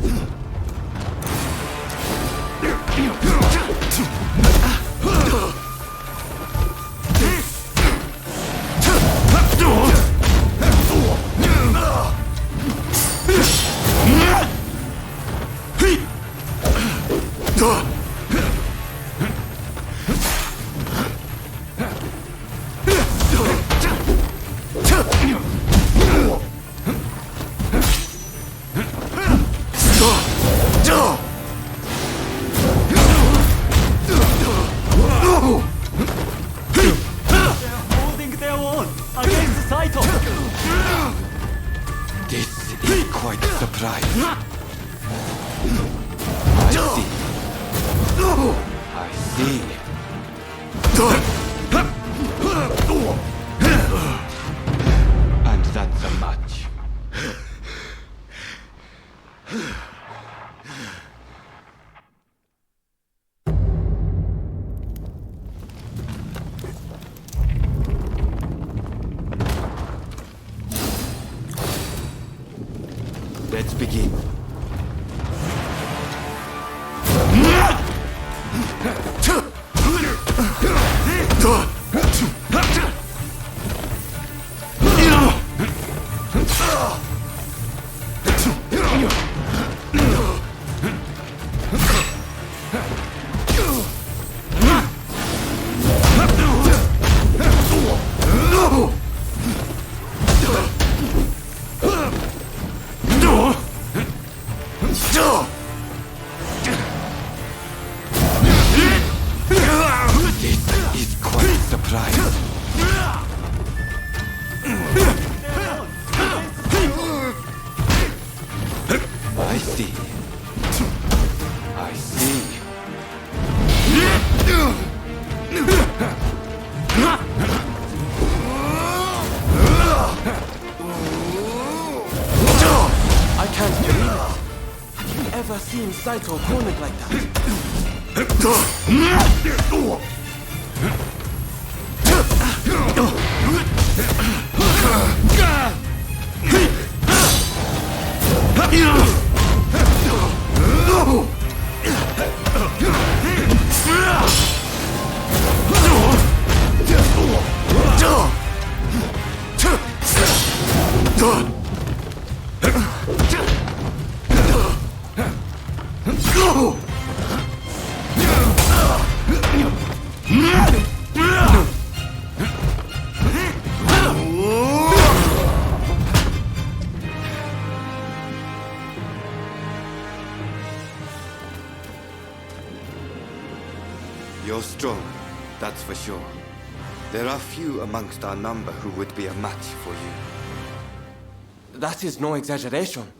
Speaker 7: Holding their own against Saito.
Speaker 21: This is quite a surprise. I see. And that's a match. Let's begin. This is quite a surprise. I see. I see.
Speaker 3: I can't believe it. Have you ever seen Saito cornered like that?
Speaker 21: You're strong, that's for sure. There are few amongst our number who would be a match for you.
Speaker 3: That is no exaggeration.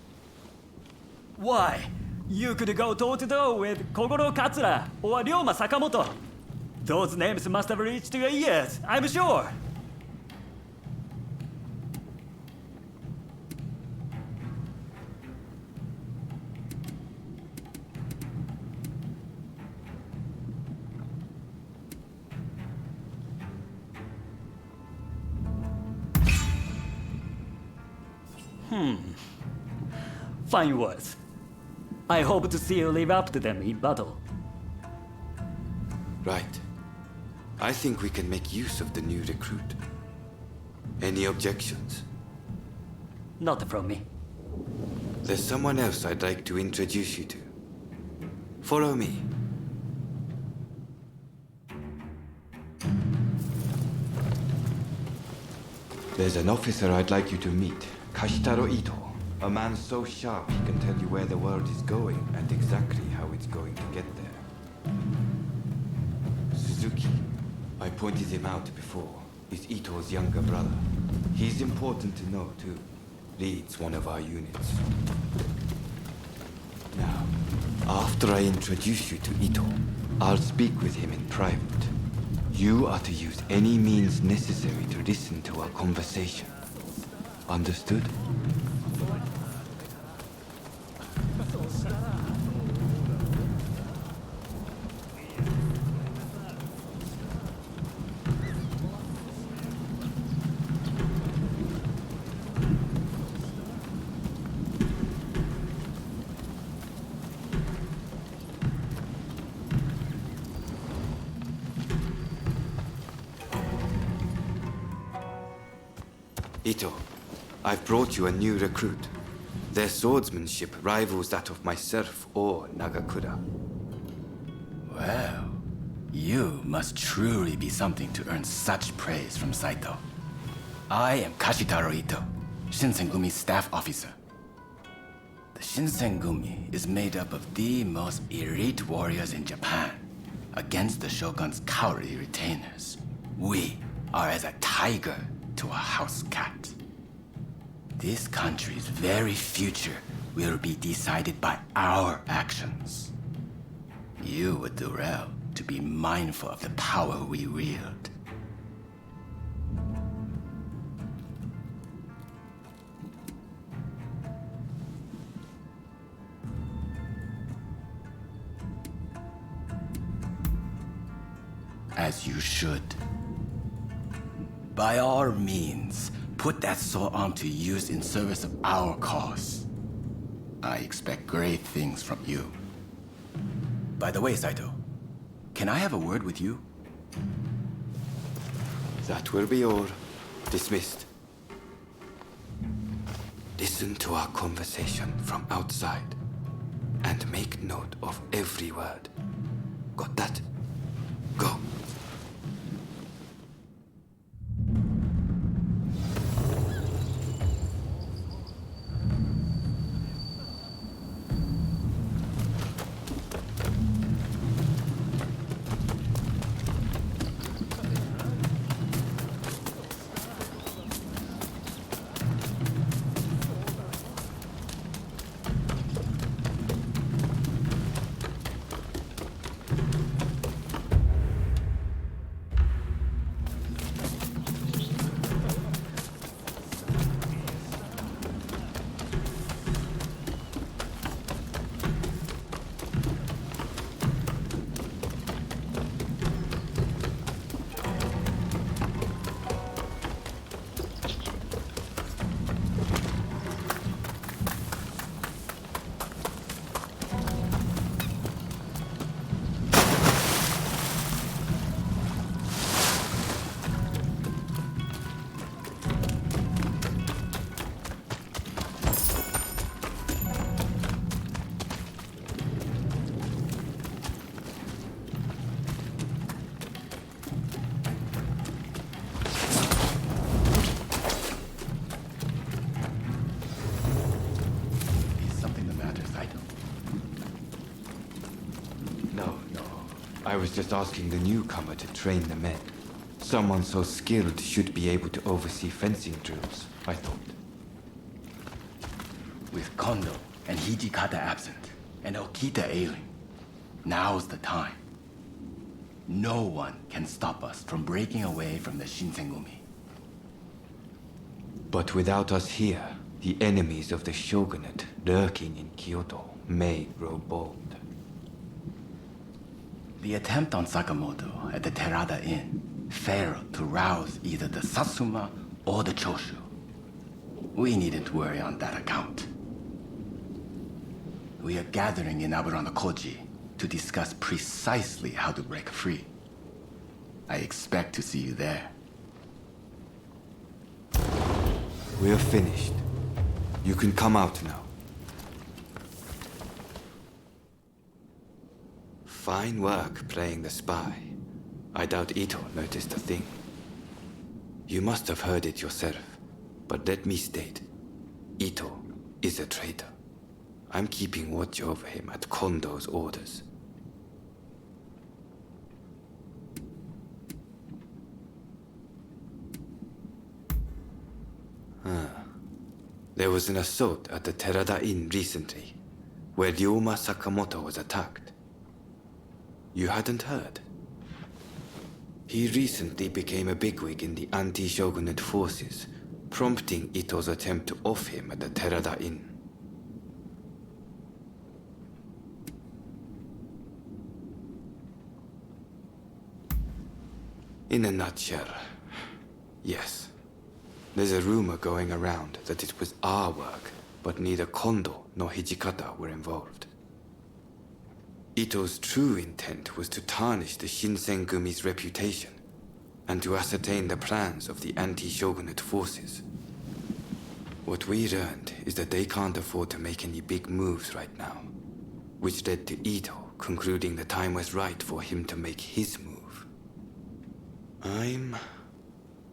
Speaker 7: Why? You could go toe-to-toe with Kogoro Katsura or Ryoma Sakamoto. Those names must have reached your ears, I'm sure. Fine words. I hope to see you live up to them in battle.
Speaker 21: Right. I think we can make use of the new recruit. Any objections?
Speaker 7: Not from me.
Speaker 21: There's someone else I'd like to introduce you to. Follow me. There's an officer I'd like you to meet, Kashitaro Ito. A man so sharp he can tell you where the world is going and exactly how it's going to get there. Suzuki, I pointed him out before, is Ito's younger brother. He's important to know too. Leads one of our units. Now, after I introduce you to Ito, I'll speak with him in private. You are to use any means necessary to listen to our conversation. Understood? Ito, I've brought you a new recruit. Their swordsmanship rivals that of myself or Nagakura.
Speaker 16: Well, you must truly be something to earn such praise from Saito. I am Kashitaro Ito, Shinsengumi's staff officer. The Shinsengumi is made up of the most elite warriors in Japan against the Shogun's cowardly retainers. We are as a tiger to a house cat. This country's very future will be decided by our actions. You would do well to be mindful of the power we wield. As you should. By all means, put that sword on to use in service of our cause. I expect great things from you. By the way, Saito, can I have a word with you?
Speaker 21: That will be all. Dismissed. Listen to our conversation from outside and make note of every word. Got that? Go. I was just asking the newcomer to train the men. Someone so skilled should be able to oversee fencing drills, I thought.
Speaker 16: With Kondo and Hijikata absent, and Okita ailing, now's the time. No one can stop us from breaking away from the Shinsengumi.
Speaker 21: But without us here, the enemies of the shogunate lurking in Kyoto may grow bold.
Speaker 16: The attempt on Sakamoto at the Terada Inn failed to rouse either the Satsuma or the Choshu. We needn't worry on that account. We are gathering in Aburano-Koji to discuss precisely how to break free. I expect to see you there.
Speaker 21: We're finished. You can come out now. Fine work playing the spy. I doubt Ito noticed a thing. You must have heard it yourself, but let me state, Ito is a traitor. I'm keeping watch over him at Kondo's orders. There was an assault at the Terada Inn recently, where Ryoma Sakamoto was attacked. You hadn't heard? He recently became a bigwig in the anti-shogunate forces, prompting Ito's attempt to off him at the Terada Inn. In a nutshell, yes. There's a rumor going around that it was our work, but neither Kondo nor Hijikata were involved. Ito's true intent was to tarnish the Shinsengumi's reputation and to ascertain the plans of the anti-shogunate forces. What we learned is that they can't afford to make any big moves right now, which led to Ito concluding the time was right for him to make his move. I'm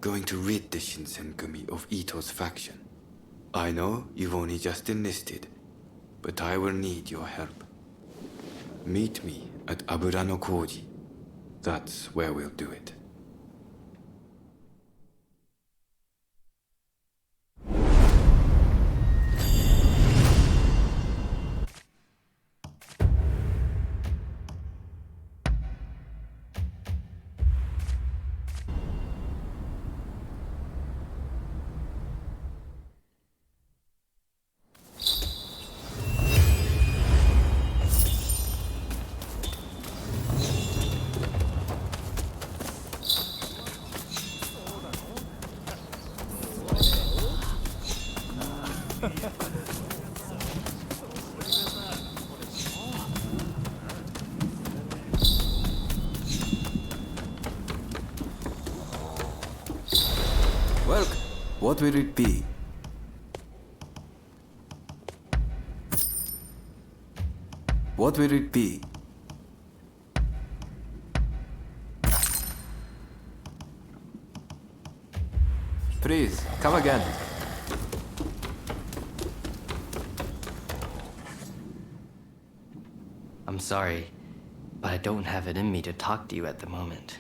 Speaker 21: going to rid the Shinsengumi of Ito's faction. I know you've only just enlisted, but I will need your help. Meet me at Abura no Koji. That's where we'll do it.
Speaker 14: Well, what will it be? What will it be? Please, come again.
Speaker 8: I'm sorry, but I don't have it in me to talk to you at the moment.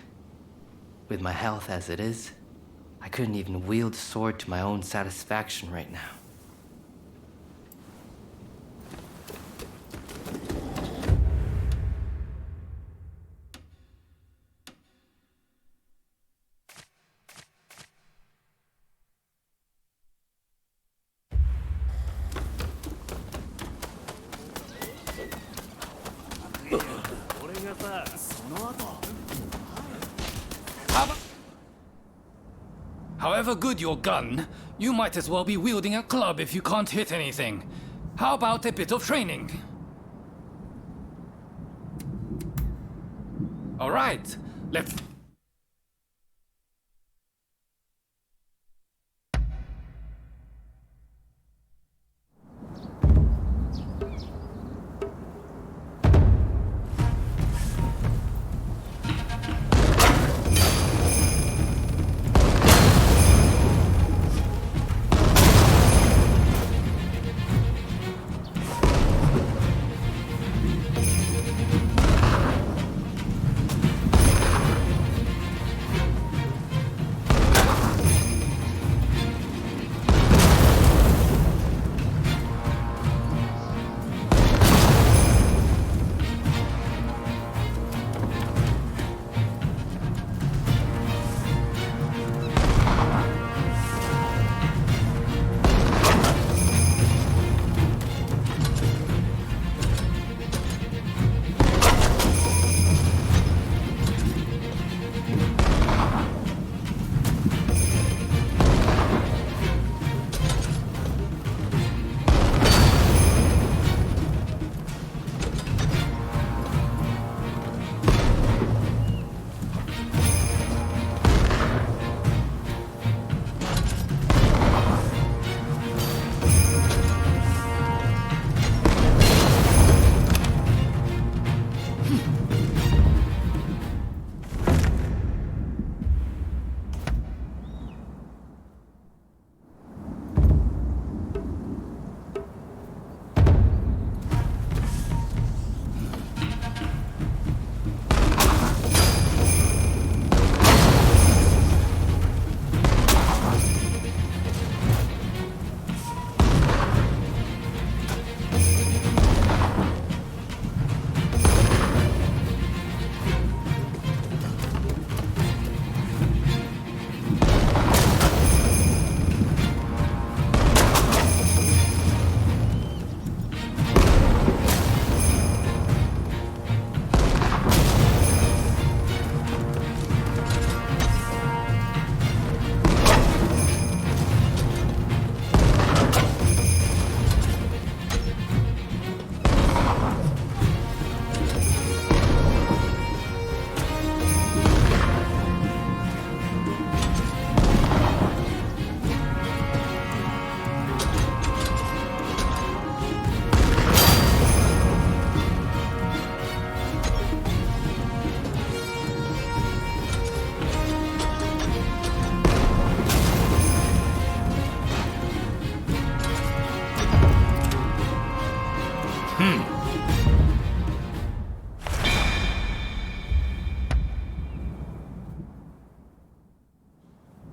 Speaker 8: With my health as it is, I couldn't even wield a sword to my own satisfaction right now.
Speaker 10: However good your gun, you might as well be wielding a club if you can't hit anything. How about a bit of training? All right, let's...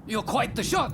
Speaker 10: You're quite the shot.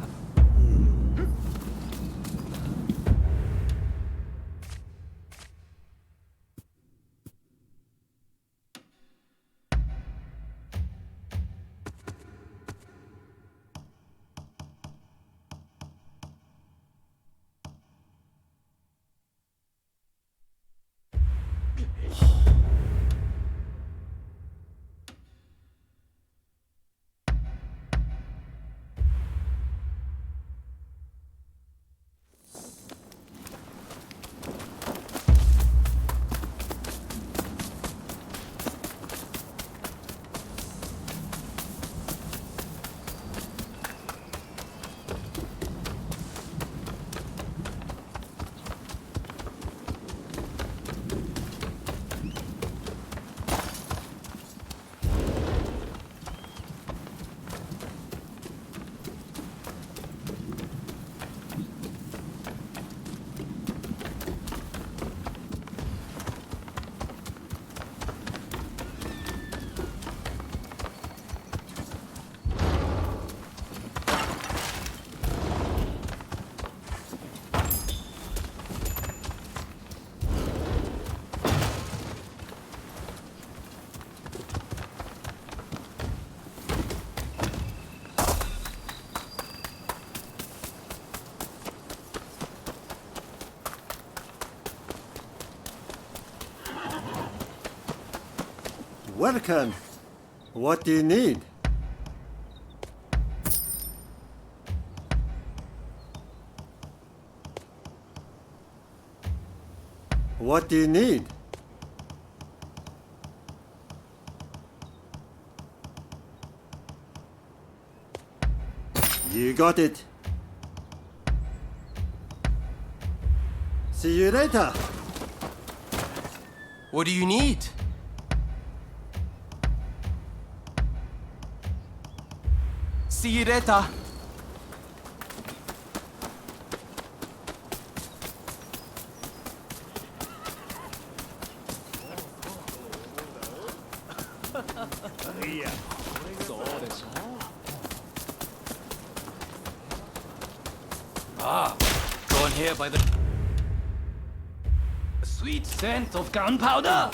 Speaker 18: Welcome. What do you need? What do you need? You got it. See you later.
Speaker 3: What do you need? See you later.
Speaker 10: Ah, drawn here by the sweet scent of gunpowder.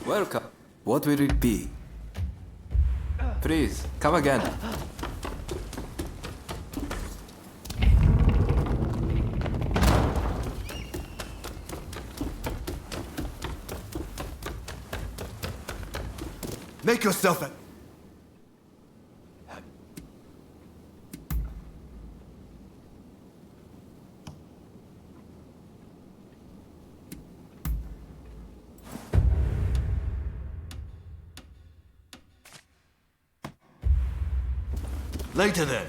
Speaker 14: Welcome. What will it be? Please, come again.
Speaker 13: Make yourself at... Later then.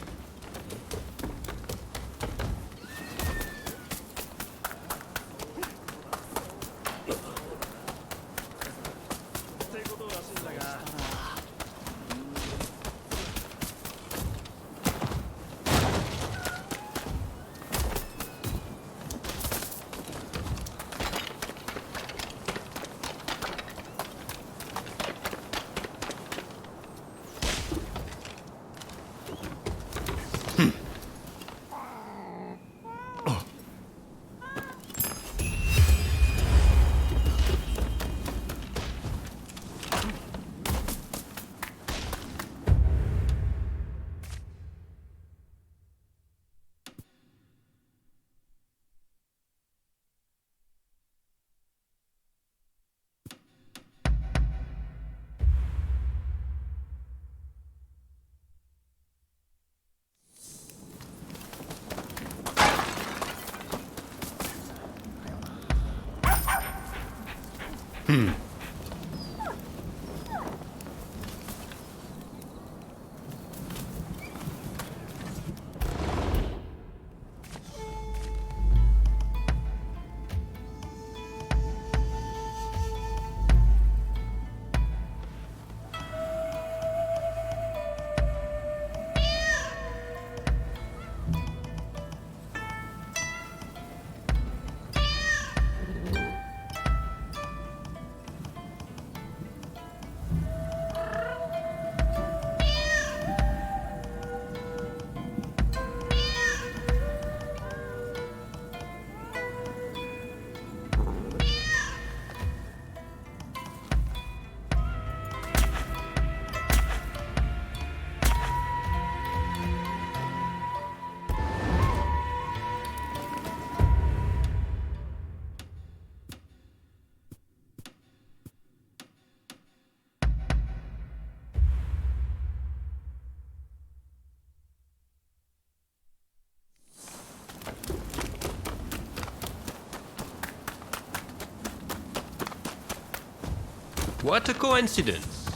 Speaker 5: What a coincidence.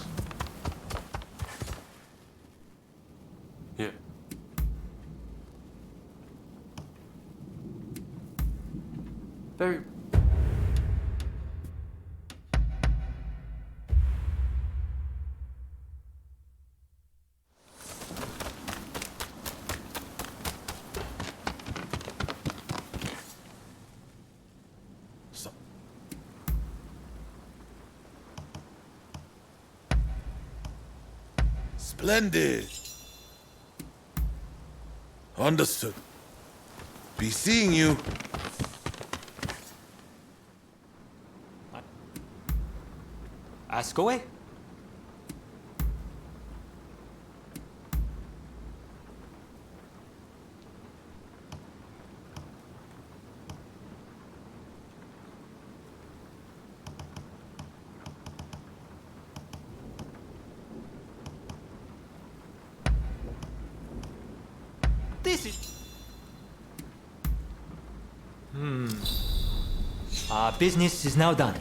Speaker 11: Yeah.
Speaker 7: Very.
Speaker 22: Splendid. Understood. Be seeing you.
Speaker 7: Ask away. This is...
Speaker 23: Our business is now done.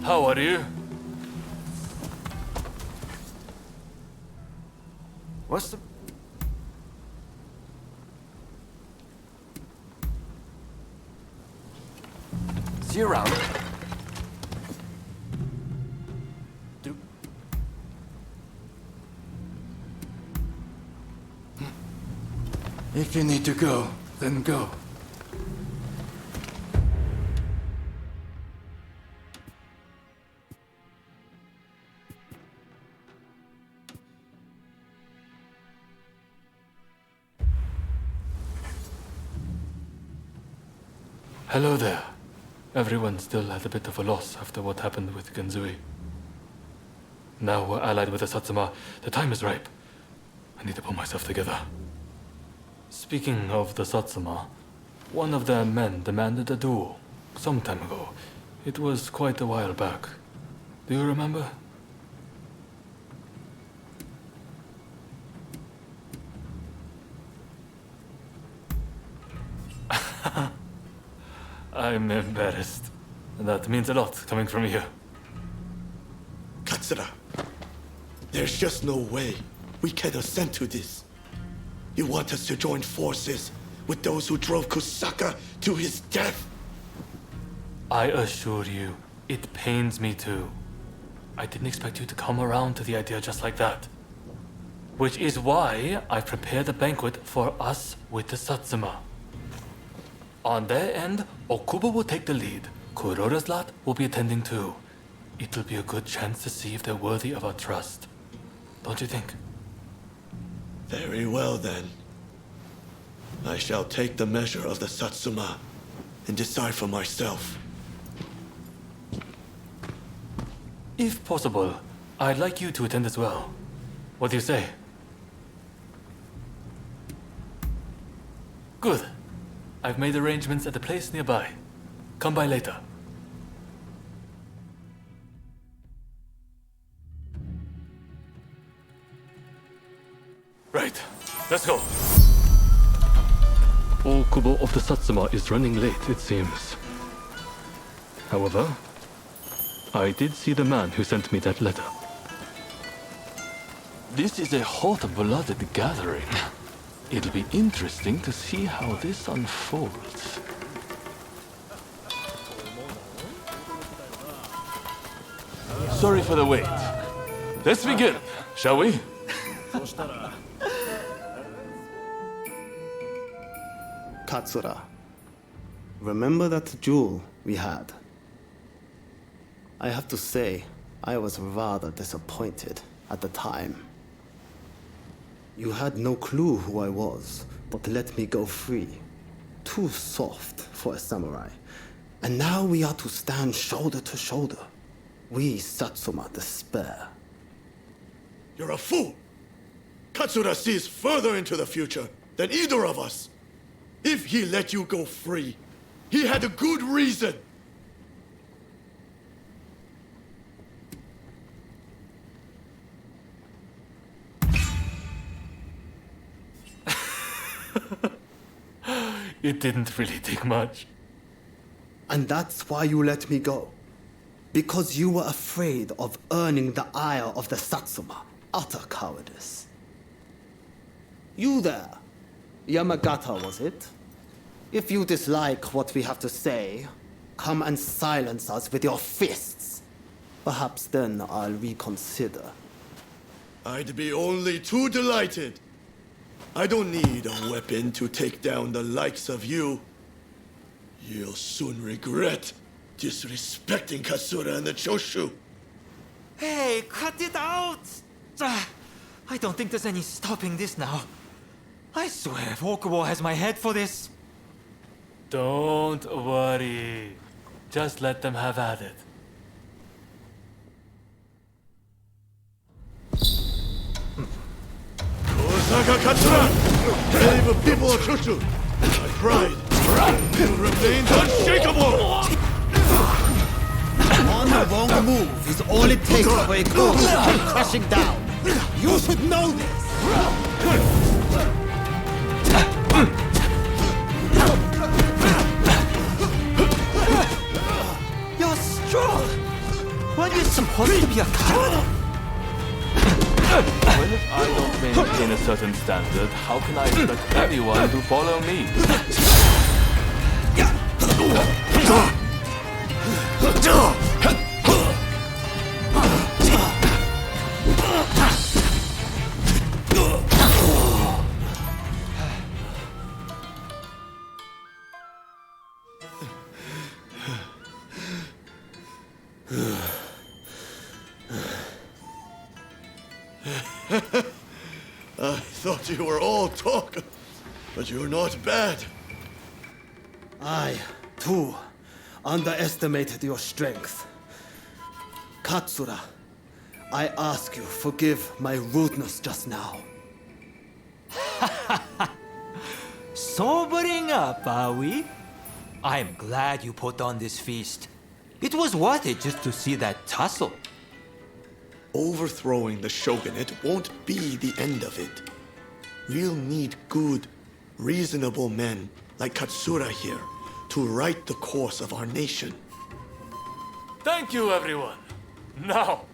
Speaker 19: How are you?
Speaker 7: What's the... Is he around?
Speaker 16: If you need to go, then go.
Speaker 19: Hello there. Everyone still at a bit of a loss after what happened with Genzui. Now we're allied with the Satsuma. The time is ripe. I need to pull myself together. Speaking of the Satsuma, one of their men demanded a duel some time ago. It was quite a while back. Do you remember? I'm embarrassed. That means a lot coming from you.
Speaker 15: Katsura, there's just no way we can assent to this. You want us to join forces with those who drove Kusaka to his death?
Speaker 19: I assure you, it pains me too. I didn't expect you to come around to the idea just like that. Which is why I prepared a banquet for us with the Satsuma. On their end, Okubo will take the lead. Kuroda's lot will be attending too. It'll be a good chance to see if they're worthy of our trust. Don't you think?
Speaker 15: Very well then. I shall take the measure of the Satsuma and decide for myself.
Speaker 19: If possible, I'd like you to attend as well. What do you say? Good. I've made arrangements at a place nearby. Come by later. Right, let's go. Okubo of the Satsuma is running late, it seems. However, I did see the man who sent me that letter. This is a hot-blooded gathering. It'll be interesting to see how this unfolds. Sorry for the wait. Let's begin, shall we?
Speaker 4: Katsura, remember that duel we had? I have to say, I was rather disappointed at the time. You had no clue who I was, but let me go free. Too soft for a samurai. And now we are to stand shoulder to shoulder. We Satsuma despair.
Speaker 15: You're a fool! Katsura sees further into the future than either of us. If he let you go free, he had a good reason.
Speaker 19: It didn't really take much.
Speaker 4: And that's why you let me go. Because you were afraid of earning the ire of the Satsuma. Utter cowardice. You there, Yamagata, was it? If you dislike what we have to say, come and silence us with your fists. Perhaps then I'll reconsider.
Speaker 15: I'd be only too delighted. I don't need a weapon to take down the likes of you. You'll soon regret disrespecting Katsura and the Choshu.
Speaker 23: Hey, cut it out! I don't think there's any stopping this now. I swear, Okubo has my head for this.
Speaker 19: Don't worry. Just let them have at it.
Speaker 15: Osaka Katsura! Brave of people of Choshu! My pride will remain unshakable!
Speaker 4: One wrong move is all it takes for a coup to come crashing down. You should know this!
Speaker 23: You're strong! Weren't you supposed to be a coward?
Speaker 19: Well, if I don't maintain a certain standard, how can I expect anyone to follow me?
Speaker 15: I thought you were all talk, but you're not bad.
Speaker 4: I, too, underestimated your strength. Katsura, I ask you forgive my rudeness just now.
Speaker 23: Sobering up, are we? I'm glad you put on this feast. It was worth it just to see that tussle.
Speaker 15: Overthrowing the shogunate won't be the end of it. We'll need good, reasonable men like Katsura here to right the course of our nation.
Speaker 19: Thank you, everyone. Now,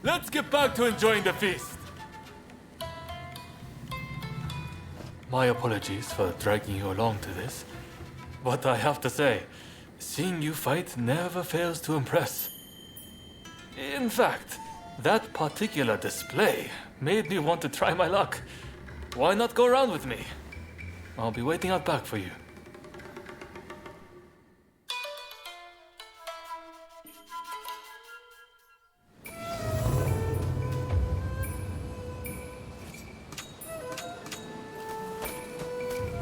Speaker 19: let's get back to enjoying the feast. My apologies for dragging you along to this, but I have to say, seeing you fight never fails to impress. In fact, that particular display made me want to try my luck. Why not go around with me? I'll be waiting out back for you.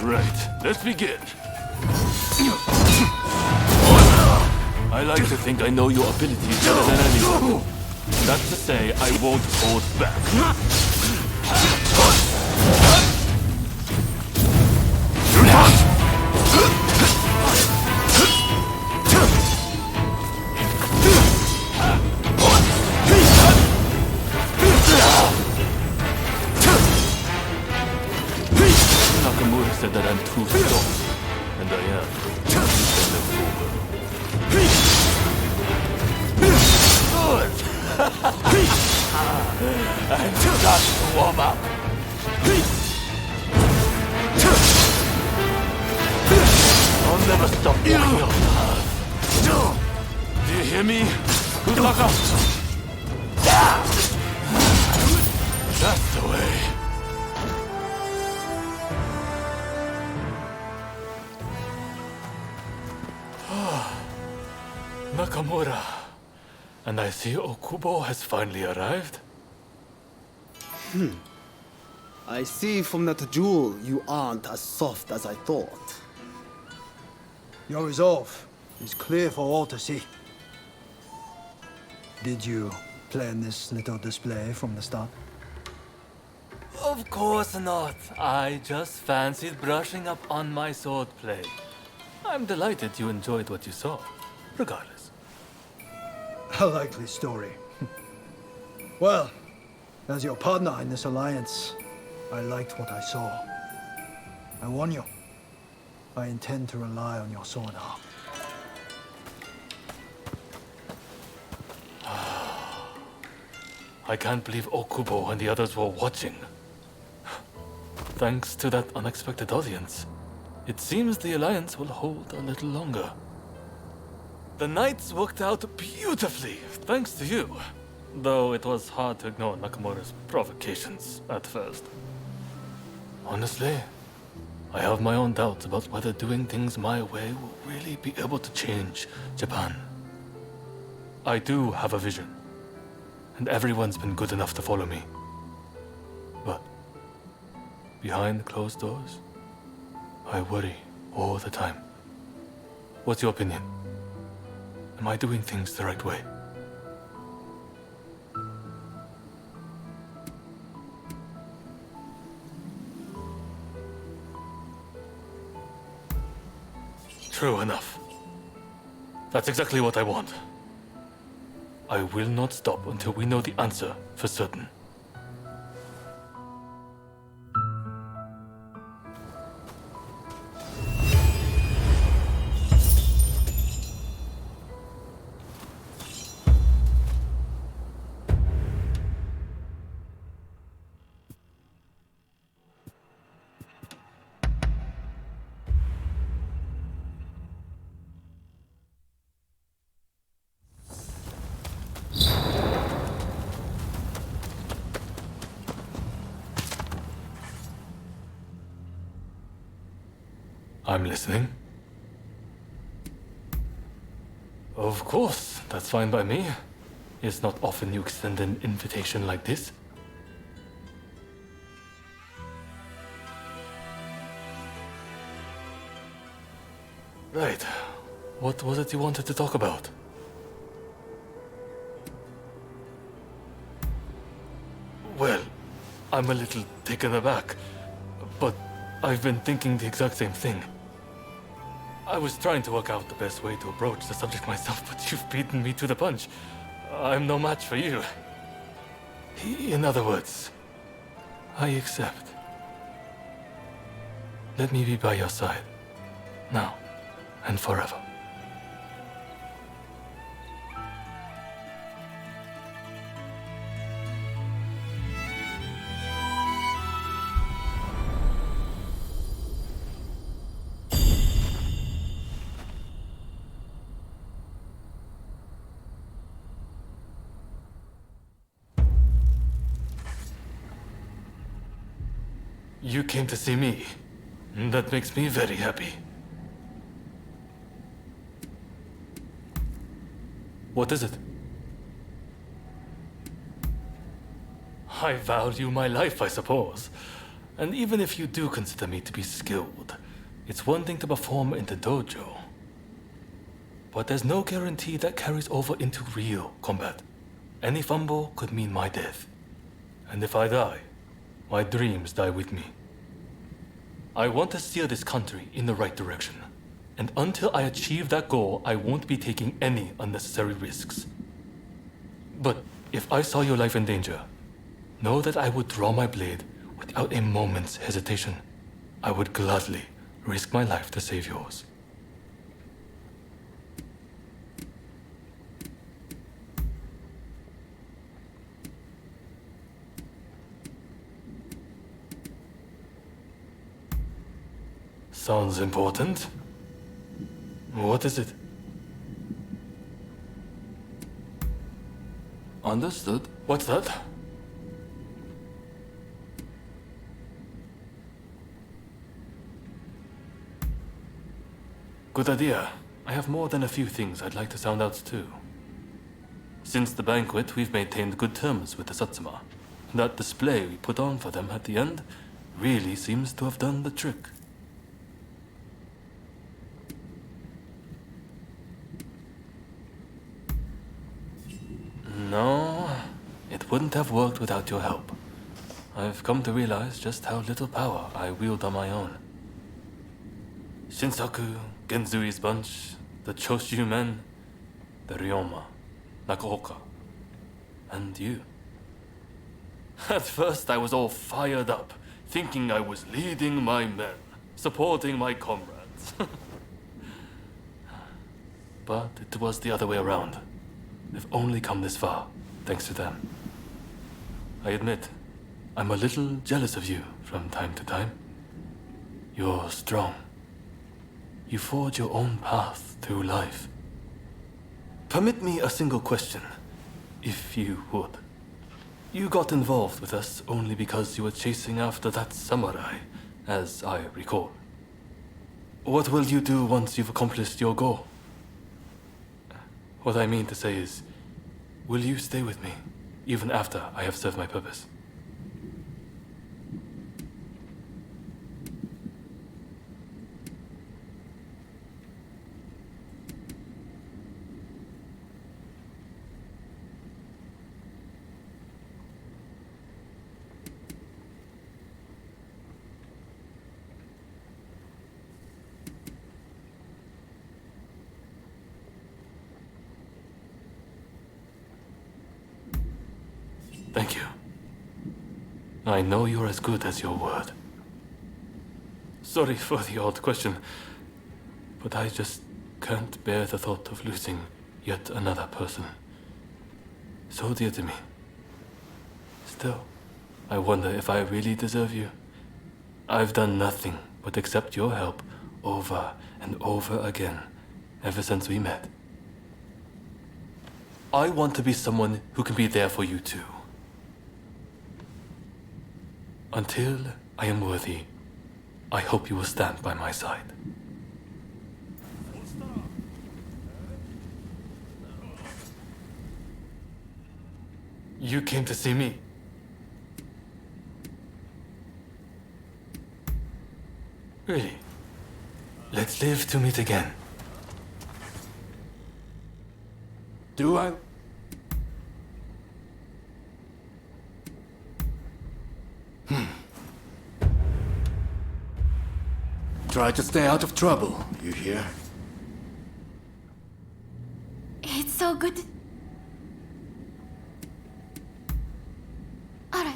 Speaker 19: Right, let's begin. I like to think I know your abilities better than anyone. That's to say, I won't hold back. Nakamura said that I'm too soft, and I am. I've got to warm up.
Speaker 11: I'll never stop walking your path. Do you hear me? Udaka? That's the way. Nakamura. And I see Okubo has finally arrived.
Speaker 4: I see from that jewel you aren't as soft as I thought.
Speaker 2: Your resolve is clear for all to see. Did you plan this little display from the start?
Speaker 19: Of course not. I just fancied brushing up on my swordplay. I'm delighted you enjoyed what you saw, regardless.
Speaker 2: A likely story. Well, as your partner in this alliance, I liked what I saw. I warn you, I intend to rely on your sword arm.
Speaker 19: I can't believe Okubo and the others were watching. Thanks to that unexpected audience, it seems the alliance will hold a little longer. The nights worked out beautifully, thanks to you. Though it was hard to ignore Nakamura's provocations at first. Honestly, I have my own doubts about whether doing things my way will really be able to change Japan. I do have a vision, and everyone's been good enough to follow me. But behind closed doors, I worry all the time. What's your opinion? Am I doing things the right way? True enough. That's exactly what I want. I will not stop until we know the answer for certain. I'm listening. Of course, that's fine by me. It's not often you extend an invitation like this. Right. What was it you wanted to talk about? Well, I'm a little taken aback, but I've been thinking the exact same thing. I was trying to work out the best way to approach the subject myself, but you've beaten me to the punch. I'm no match for you. In other words, I accept. Let me be by your side, now and forever. You came to see me. That makes me very happy. What is it? I value my life, I suppose. And even if you do consider me to be skilled, it's one thing to perform in the dojo. But there's no guarantee that carries over into real combat. Any fumble could mean my death. And if I die, my dreams die with me. I want to steer this country in the right direction. And until I achieve that goal, I won't be taking any unnecessary risks. But if I saw your life in danger, know that I would draw my blade without a moment's hesitation. I would gladly risk my life to save yours. Sounds important. What is it? Understood. What's that? Good idea. I have more than a few things I'd like to sound out too. Since the banquet, we've maintained good terms with the Satsuma. That display we put on for them at the end really seems to have done the trick. No, it wouldn't have worked without your help. I've come to realize just how little power I wield on my own. Shinsaku, Genzui's bunch, the Choshu men, the Ryoma, Nakaoka, and you. At first I was all fired up, thinking I was leading my men, supporting my comrades. But it was the other way around. They've only come this far, thanks to them. I admit, I'm a little jealous of you from time to time. You're strong. You forge your own path through life. Permit me a single question, if you would. You got involved with us only because you were chasing after that samurai, as I recall. What will you do once you've accomplished your goal? What I mean to say is, will you stay with me, even after I have served my purpose? Thank you. I know you're as good as your word. Sorry for the odd question, but I just can't bear the thought of losing yet another person so dear to me. Still, I wonder if I really deserve you. I've done nothing but accept your help over and over again ever since we met. I want to be someone who can be there for you too. Until I am worthy, I hope you will stand by my side. You came to see me. Really? Let's live to meet again.
Speaker 6: Do I?
Speaker 15: Try to stay out of trouble, you hear?
Speaker 5: It's so good. All right.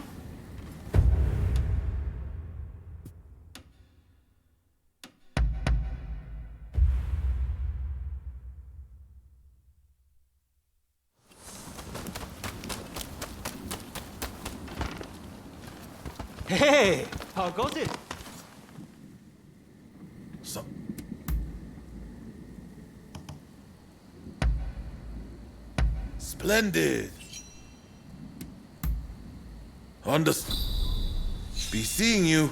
Speaker 23: Hey, how goes it?
Speaker 22: Splendid. Understood. Be seeing you.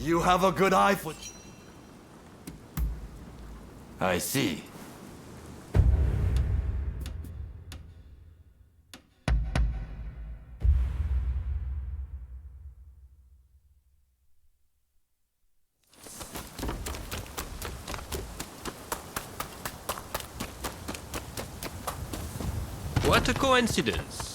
Speaker 13: You have a good eye for...
Speaker 16: I see.
Speaker 1: What a coincidence.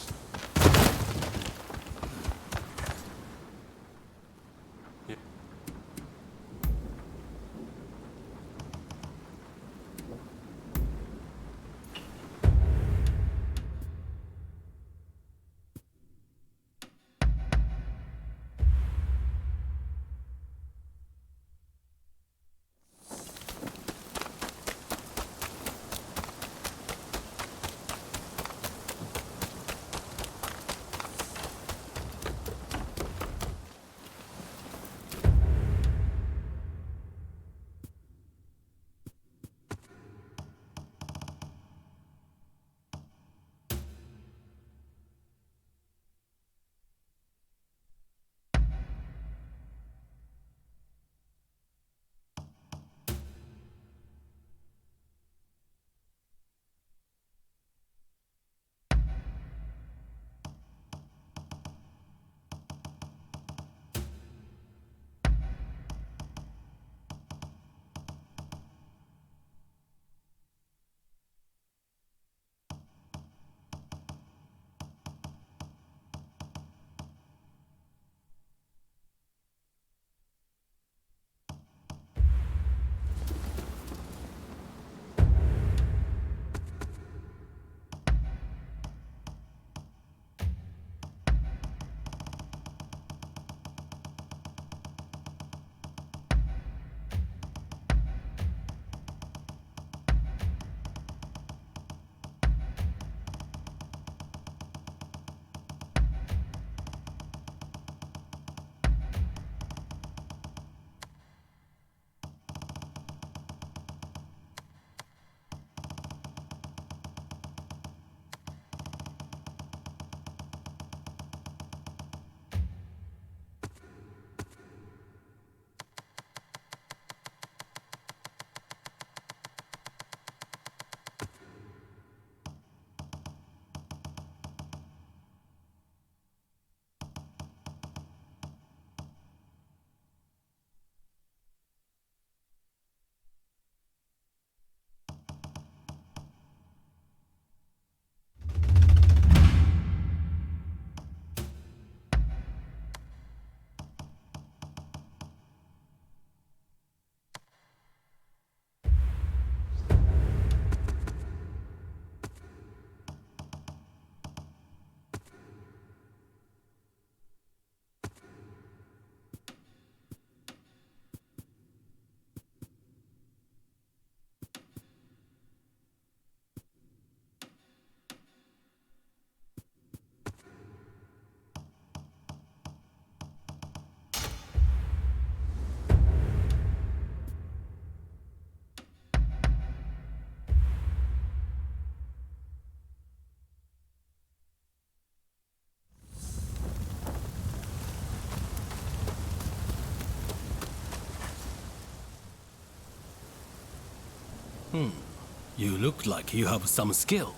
Speaker 6: You look like you have some skill.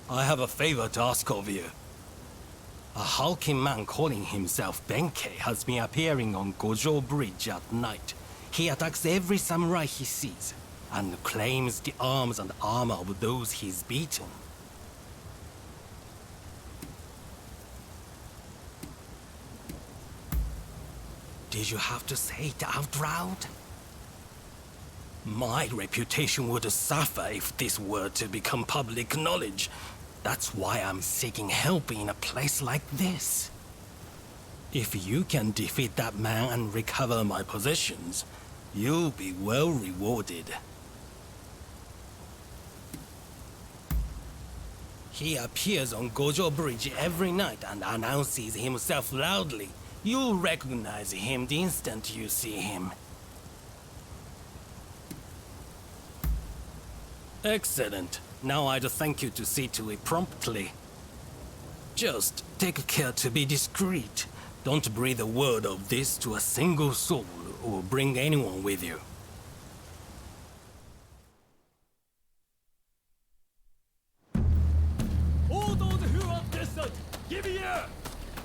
Speaker 6: I have a favor to ask of you. A hulking man calling himself Benkei has been appearing on Gojo Bridge at night. He attacks every samurai he sees, and claims the arms and armor of those he's beaten. Did you have to say it out loud? My reputation would suffer if this were to become public knowledge. That's why I'm seeking help in a place like this. If you can defeat that man and recover my possessions, you'll be well rewarded. He appears on Gojo Bridge every night and announces himself loudly. You'll recognize him the instant you see him. Excellent. Now I'd thank you to see to it promptly. Just take care to be discreet. Don't breathe a word of this to a single soul, or bring anyone with you.
Speaker 12: All those who are distant, give ear!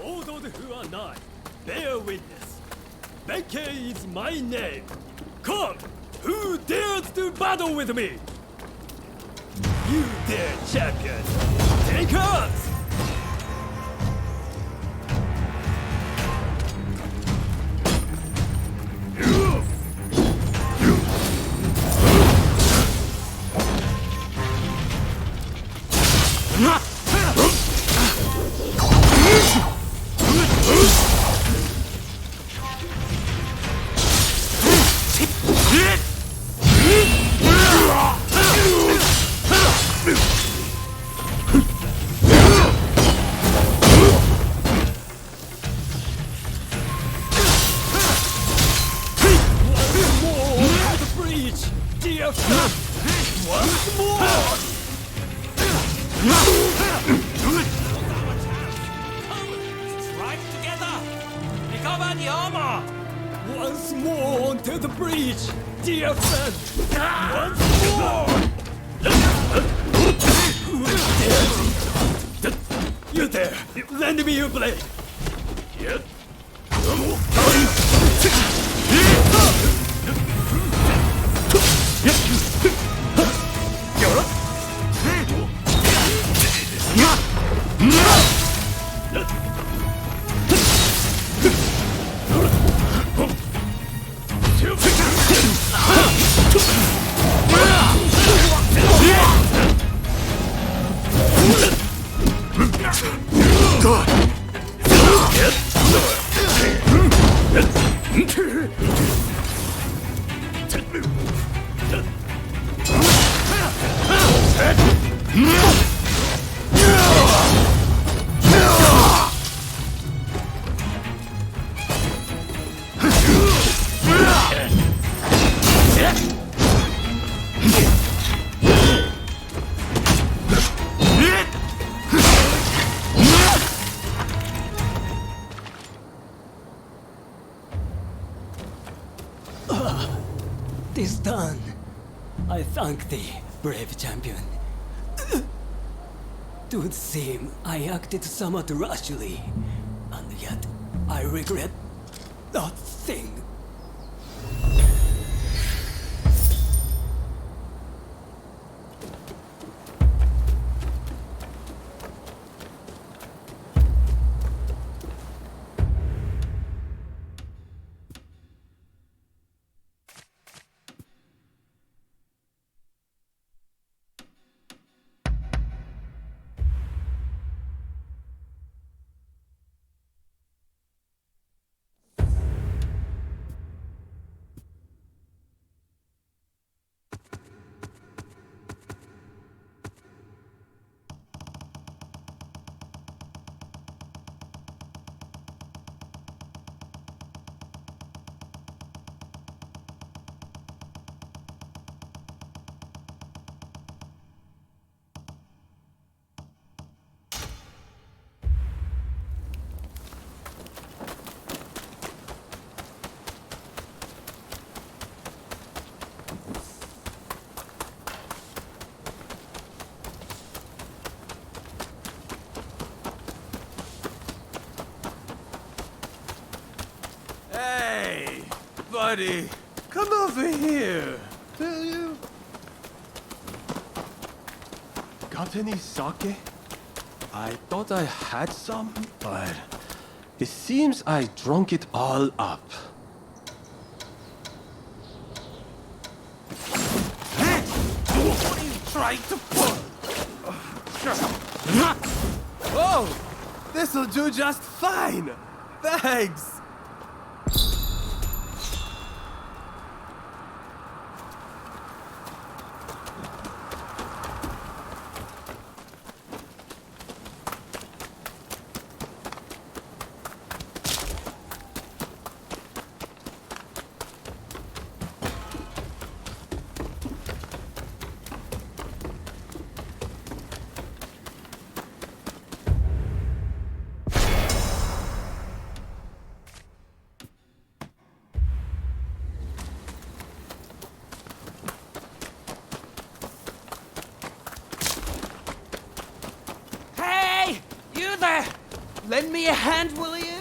Speaker 12: All those who are not, bear witness. Benkei is my name. Come, who dares to battle with me? You dare, champion. Take us! Once more onto the breach, dear friend! Once more! You there! Lend me your blade! This done, I thank thee, brave champion. Twould seem I acted somewhat rashly, and yet I regret nothing.
Speaker 3: Hey, buddy, come over here. Will you? Got any sake? I thought I had some, but it seems I drunk it all up. What are you trying to pull? Oh, this'll do just fine. Thanks.
Speaker 9: me a hand, will you?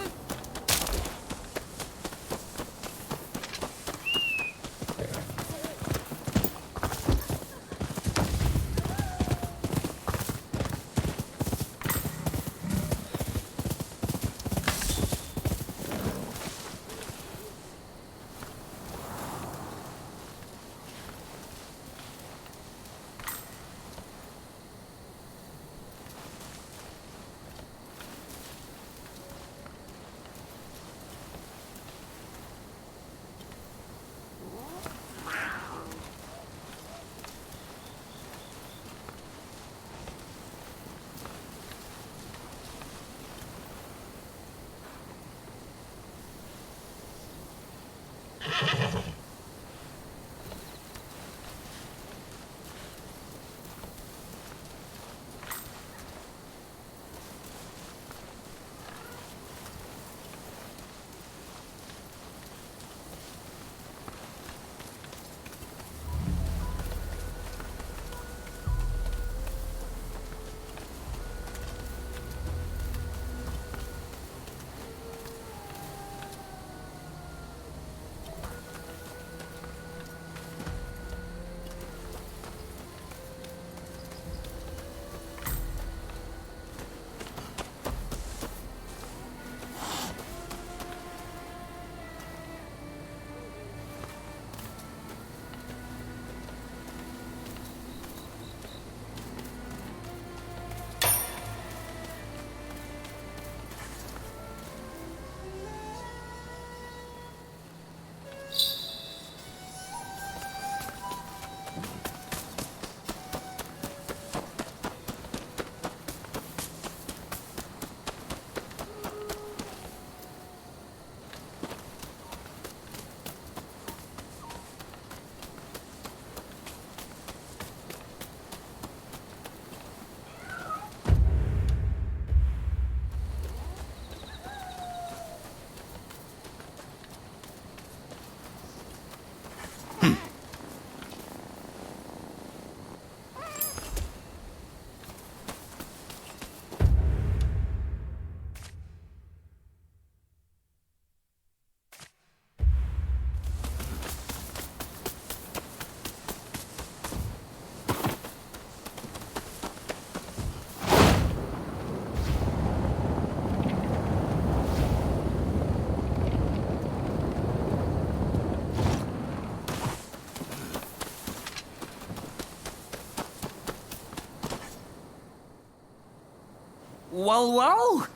Speaker 9: Well,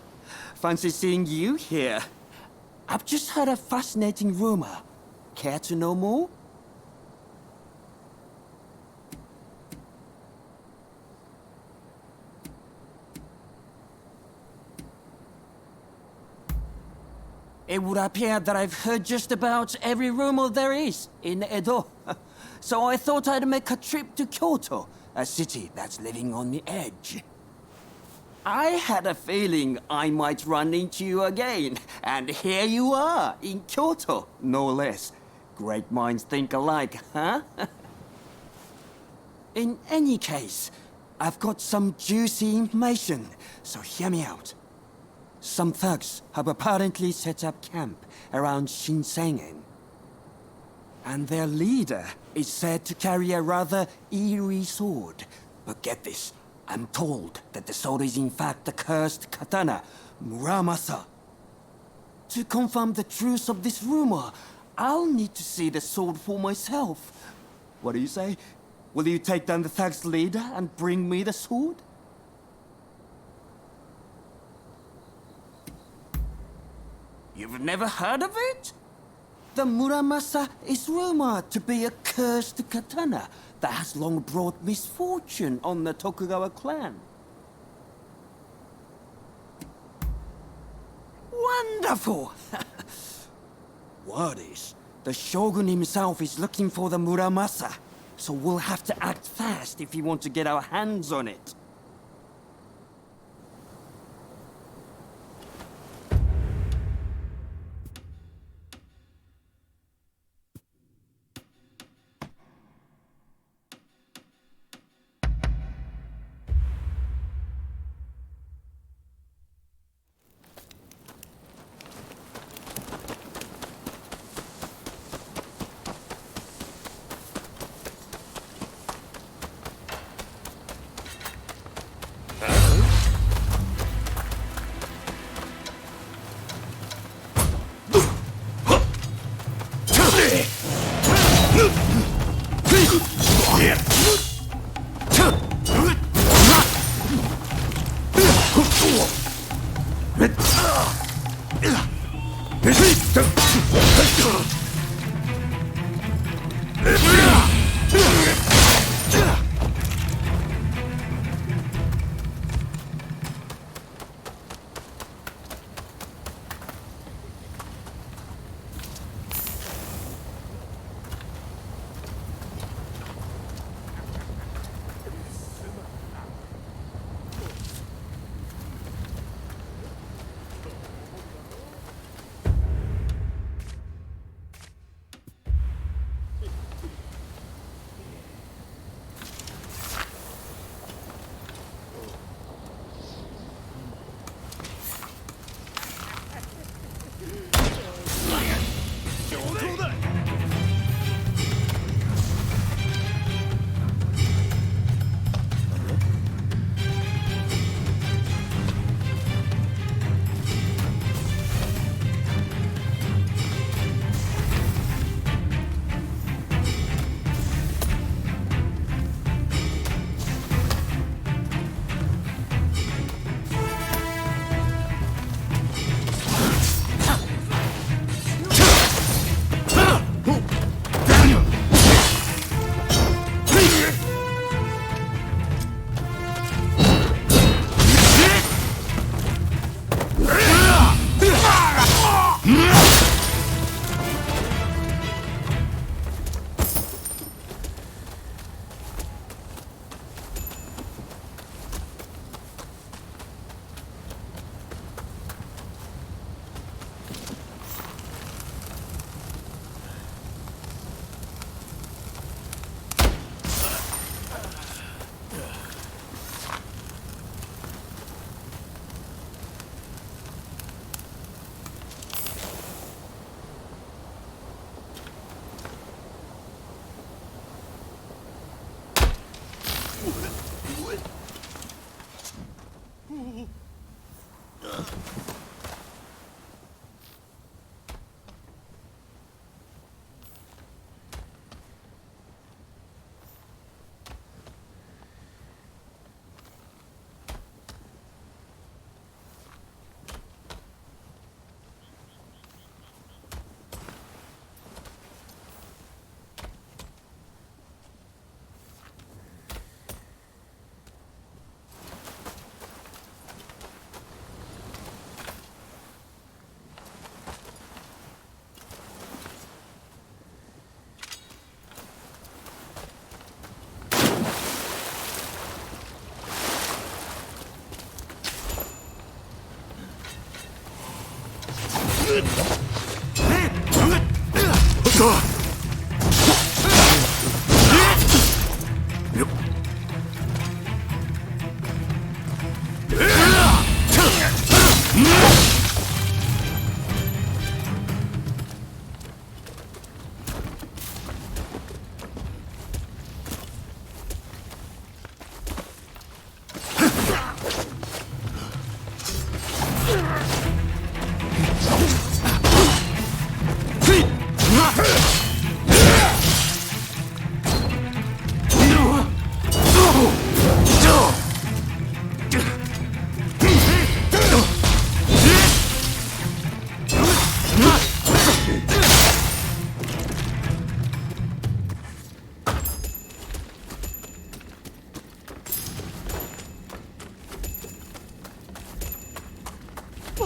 Speaker 9: fancy seeing you here. I've just heard a fascinating rumor. Care to know more? It would appear that I've heard just about every rumor there is in Edo. So I thought I'd make a trip to Kyoto, a city that's living on the edge. I had a feeling I might run into you again, and here you are, in Kyoto, no less. Great minds think alike, huh? In any case, I've got some juicy information, so hear me out. Some thugs have apparently set up camp around Shinsengen. And their leader is said to carry a rather eerie sword. But get this, I'm told that the sword is in fact the cursed katana, Muramasa. To confirm the truth of this rumor, I'll need to see the sword for myself. What do you say? Will you take down the thug's leader and bring me the sword? You've never heard of it? The Muramasa is rumored to be a cursed katana that has long brought misfortune on the Tokugawa clan. Wonderful! Word is, the Shogun himself is looking for the Muramasa, so we'll have to act fast if we want to get our hands on it.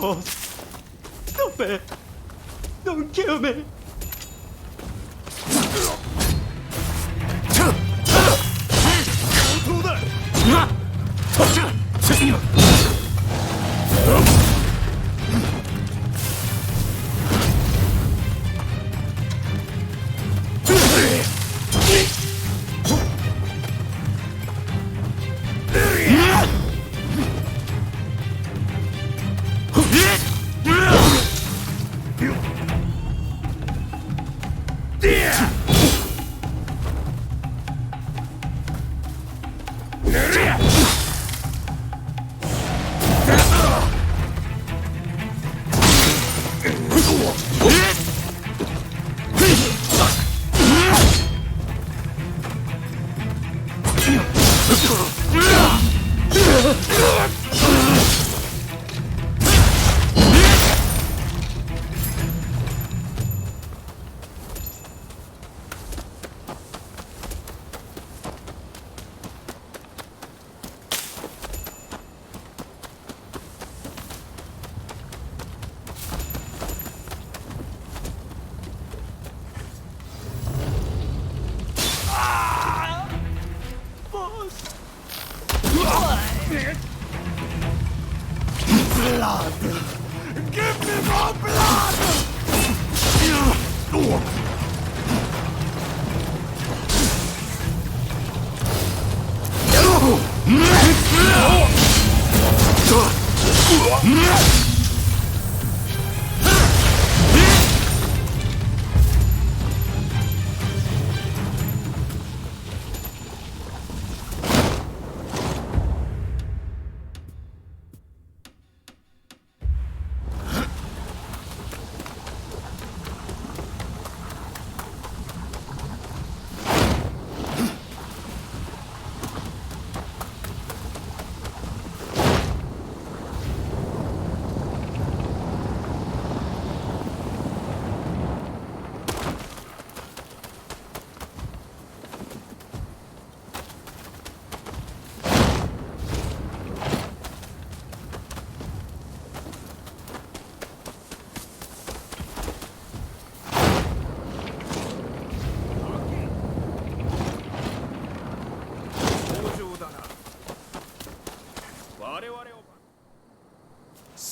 Speaker 12: Boss, stop it! Don't kill me!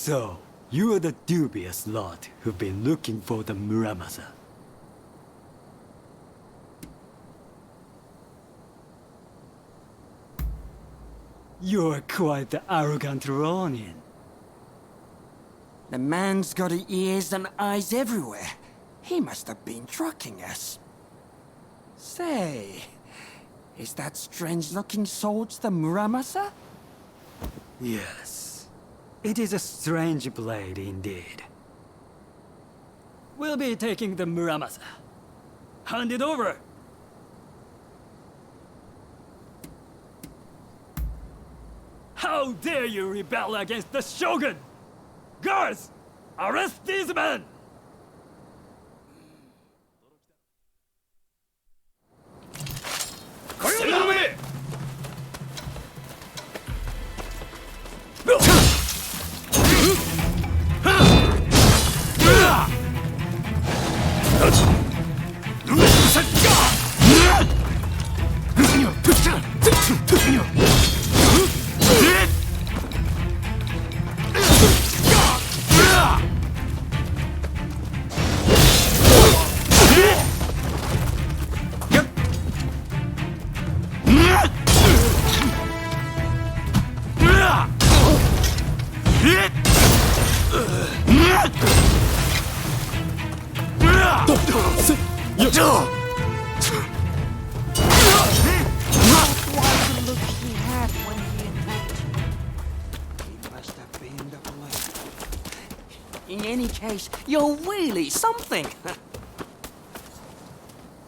Speaker 12: So, you are the dubious lot who've been looking for the Muramasa. You're quite the arrogant Ronin.
Speaker 9: The man's got ears and eyes everywhere. He must have been tracking us. Say, is that strange-looking sword the Muramasa?
Speaker 12: Yes. It is a strange blade indeed. We'll be taking the Muramasa. Hand it over! How dare you rebel against the Shogun! Guards! Arrest these men!
Speaker 9: In any case, you're really something.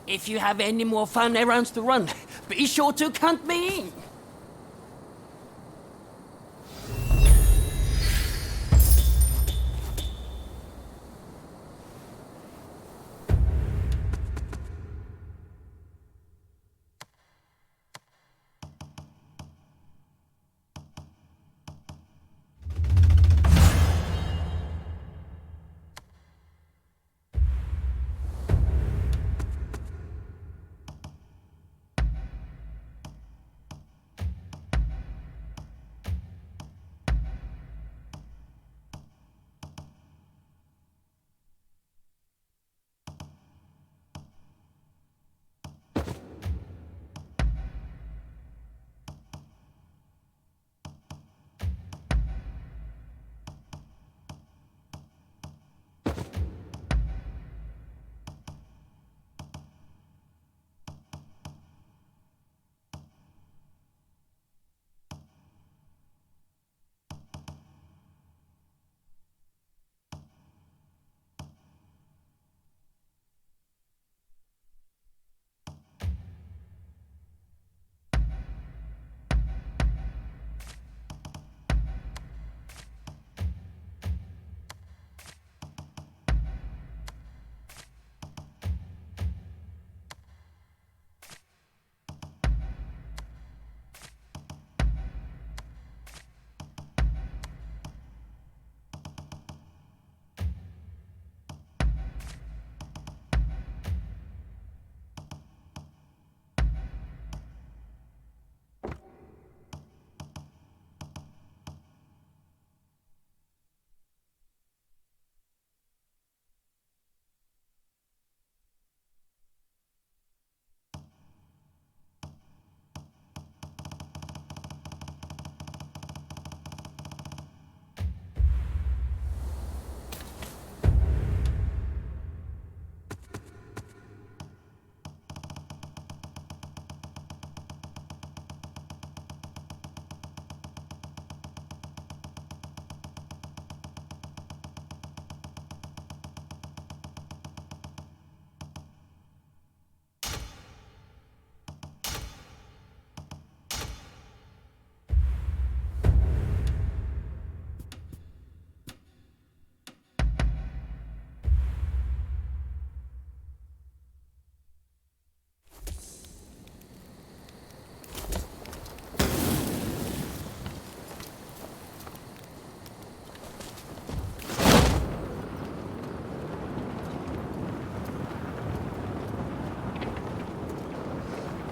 Speaker 9: If you have any more fun errands to run, be sure to count me in.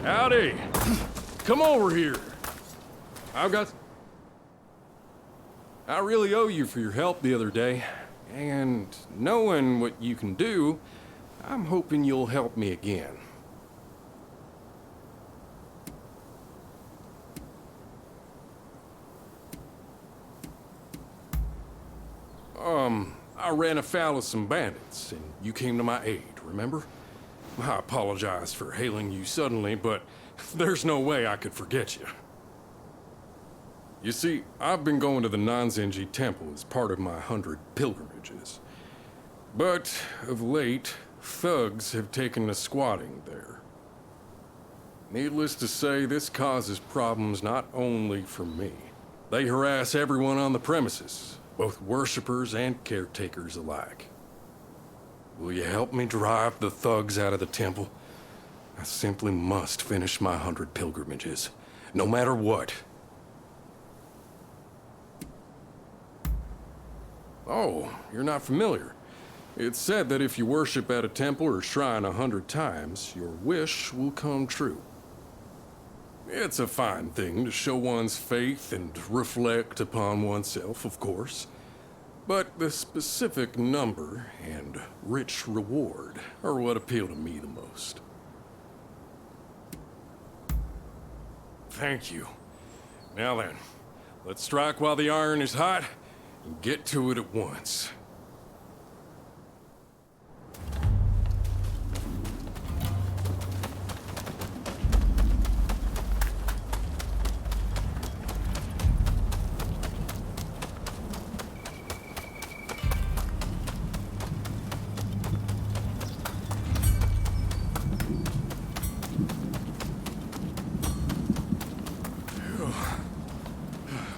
Speaker 17: Howdy. Come over here. I really owe you for your help the other day. And knowing what you can do, I'm hoping you'll help me again. I ran afoul of some bandits, and you came to my aid, remember? I apologize for hailing you suddenly, but there's no way I could forget you. You see, I've been going to the Nanzenji Temple as part of my 100 pilgrimages. But of late, thugs have taken to squatting there. Needless to say, this causes problems not only for me. They harass everyone on the premises, both worshippers and caretakers alike. Will you help me drive the thugs out of the temple? I simply must finish my 100 pilgrimages, no matter what. Oh, you're not familiar. It's said that if you worship at a temple or shrine 100 times, your wish will come true. It's a fine thing to show one's faith and reflect upon oneself, of course. But the specific number and rich reward are what appeal to me the most. Thank you. Now then, let's strike while the iron is hot and get to it at once.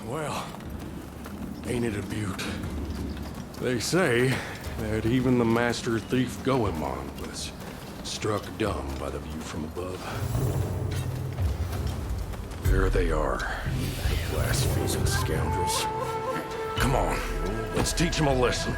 Speaker 17: Well, ain't it a beaut? They say that even the master thief Goemon was struck dumb by the view from above. There they are, the blaspheming scoundrels. Come on, let's teach them a lesson.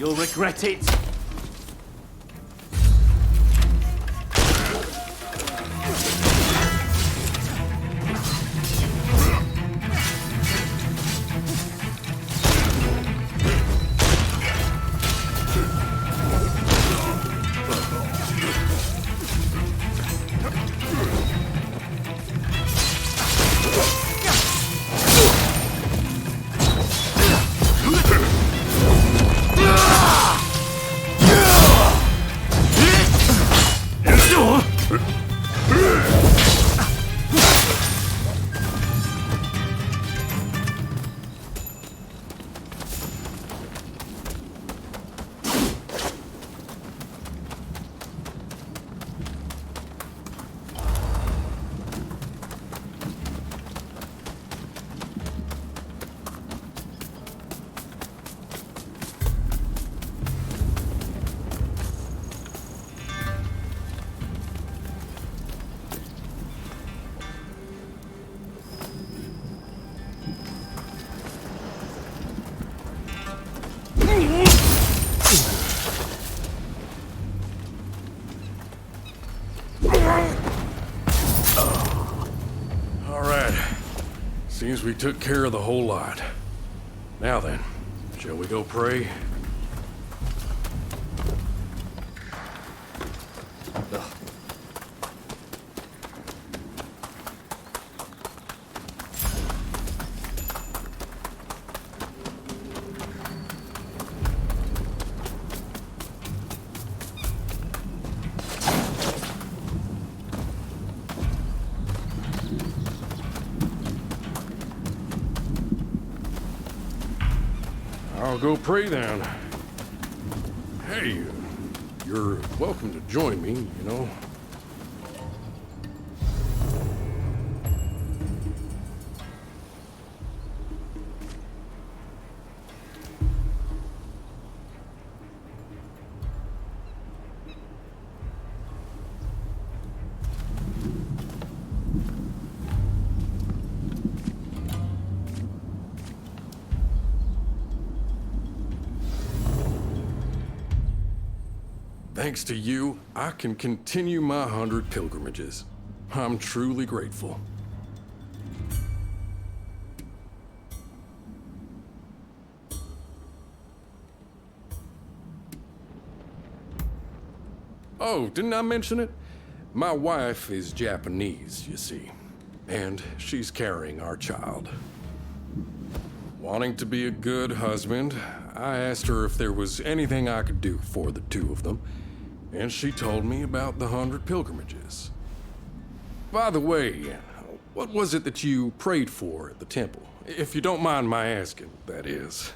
Speaker 8: You'll regret it.
Speaker 17: Seems we took care of the whole lot. Now then, shall we go pray? I'll go pray then. Hey, you're welcome to join me, you know. Thanks to you, I can continue my 100 pilgrimages. I'm truly grateful. Oh, didn't I mention it? My wife is Japanese, you see, and she's carrying our child. Wanting to be a good husband, I asked her if there was anything I could do for the two of them, and she told me about the 100 pilgrimages. By the way, what was it that you prayed for at the temple? If you don't mind my asking, that is.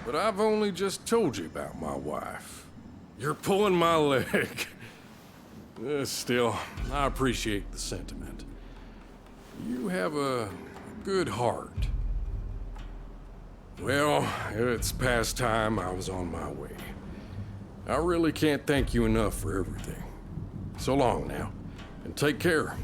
Speaker 17: But I've only just told you about my wife. You're pulling my leg. Still, I appreciate the sentiment. You have a good heart. Well, it's past time I was on my way. I really can't thank you enough for everything. So long now, and take care.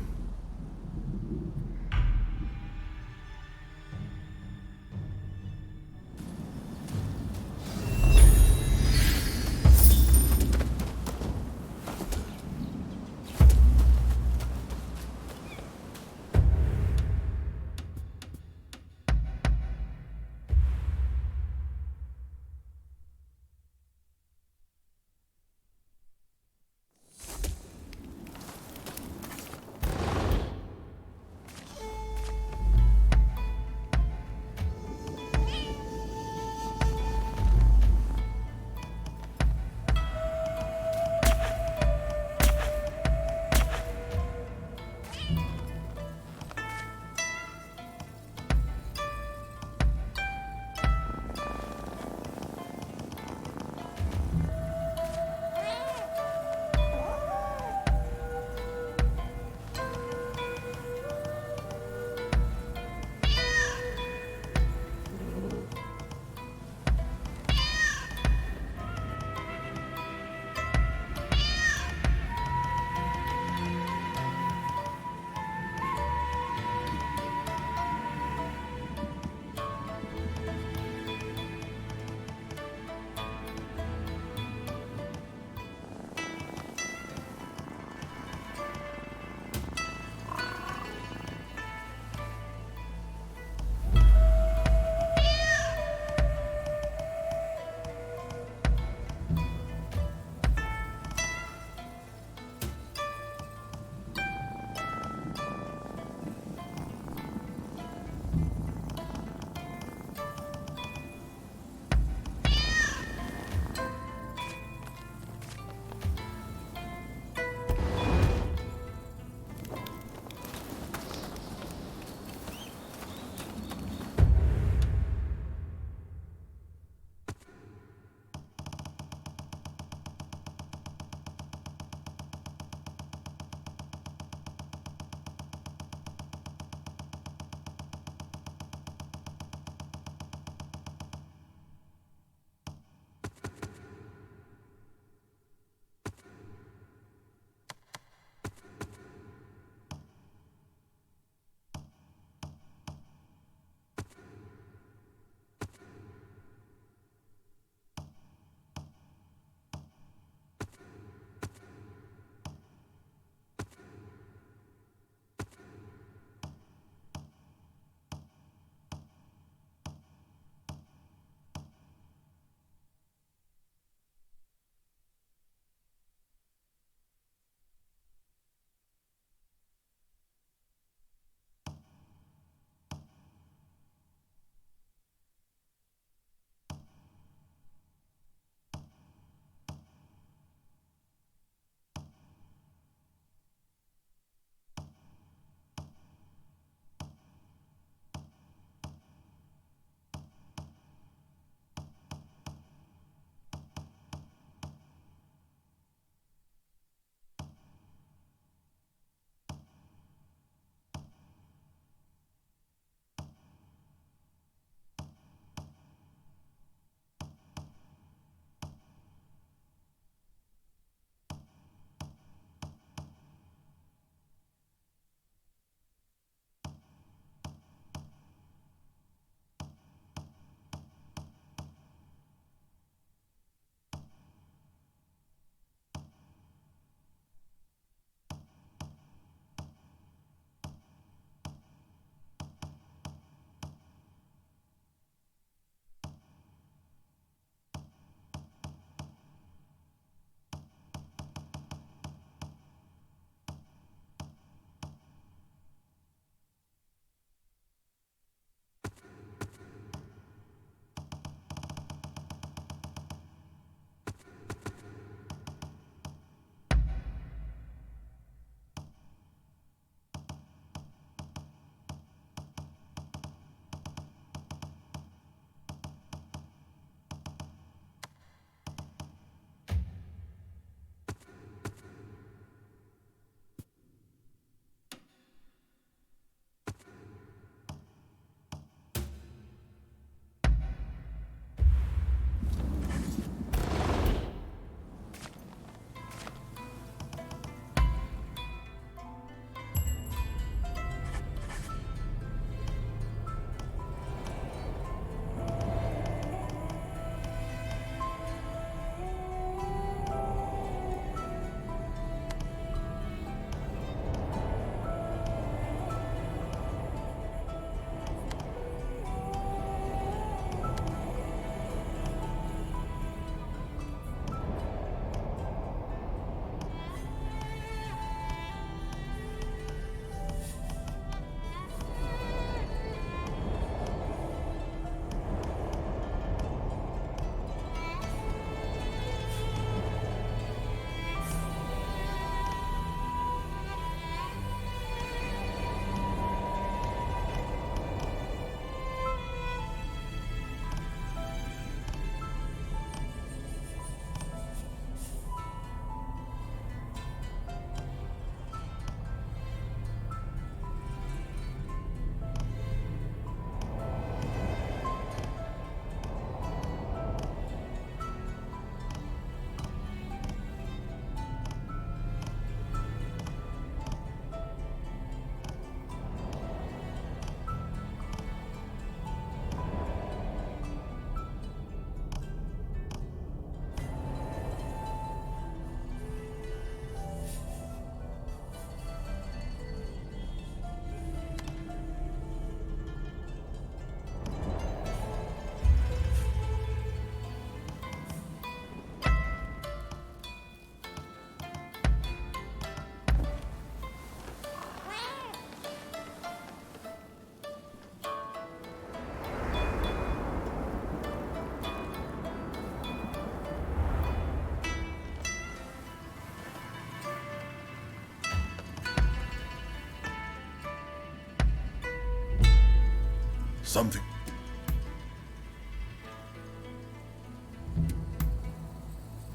Speaker 22: Something.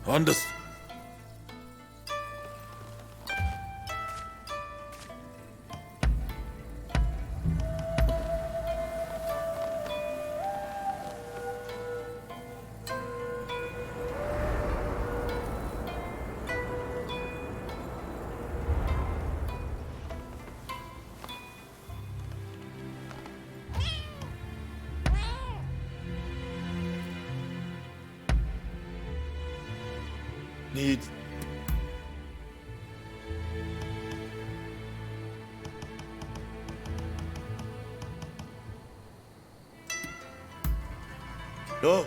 Speaker 22: Understood. Need. No.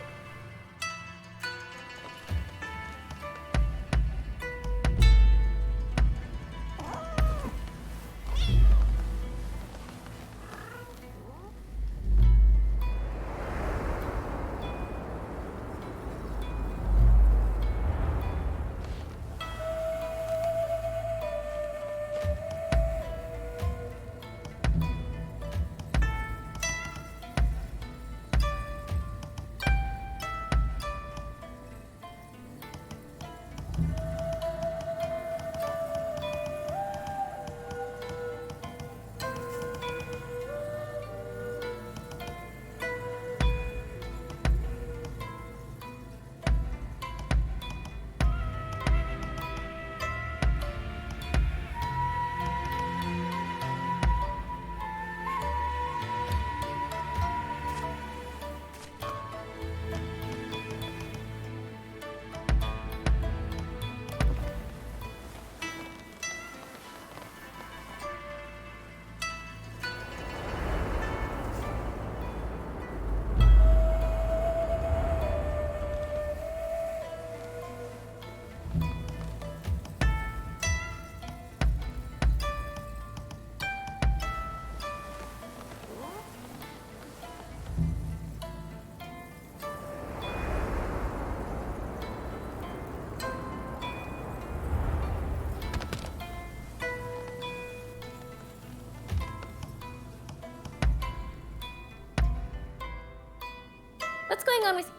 Speaker 5: What's going on with...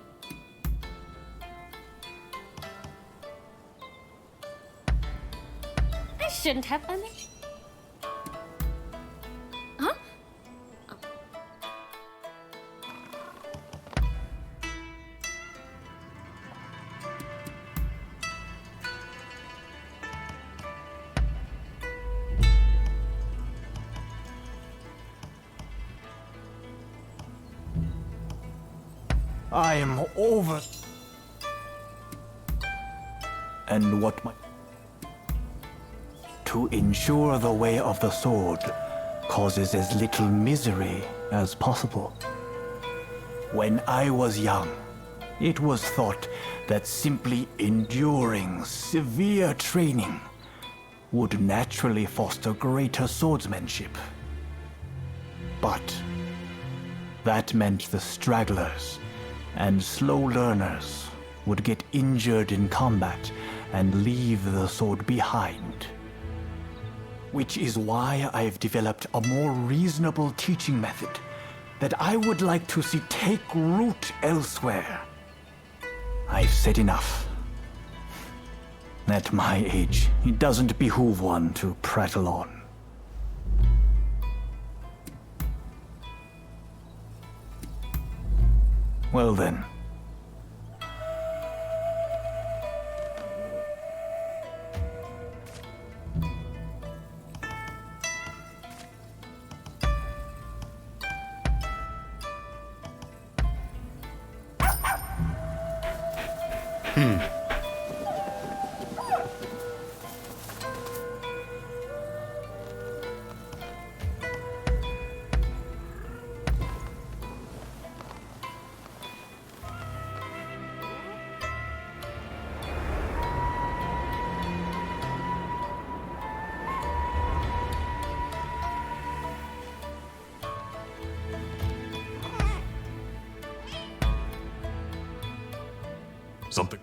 Speaker 5: I shouldn't have done it. Huh?
Speaker 2: I am over. And what my... To ensure the way of the sword causes as little misery as possible. When I was young, it was thought that simply enduring severe training would naturally foster greater swordsmanship. But that meant the stragglers and slow learners would get injured in combat and leave the sword behind. Which is why I've developed a more reasonable teaching method that I would like to see take root elsewhere. I've said enough. At my age, it doesn't behoove one to prattle on. Well then.
Speaker 22: Something.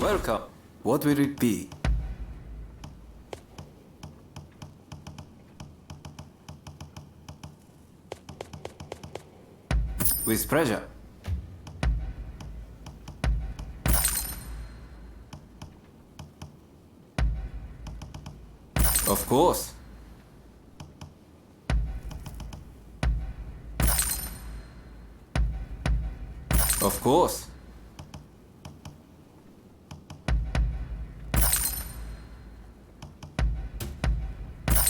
Speaker 14: Welcome. What will it be? With pleasure. Of course. Of course.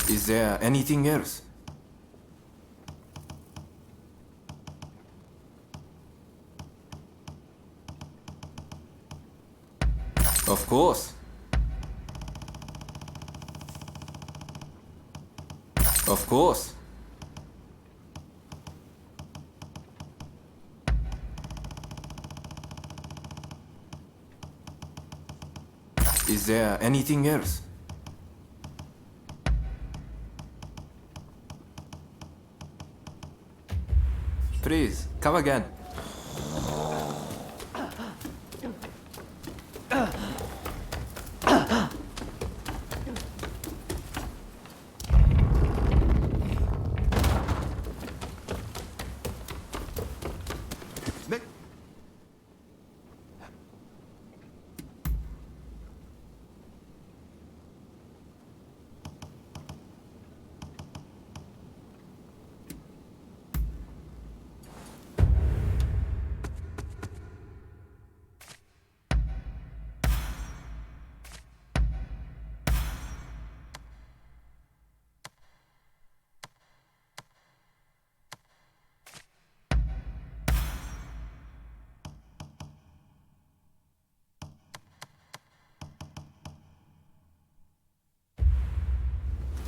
Speaker 14: Is there anything else? Of course. Of course. Is there anything else? Please, come again.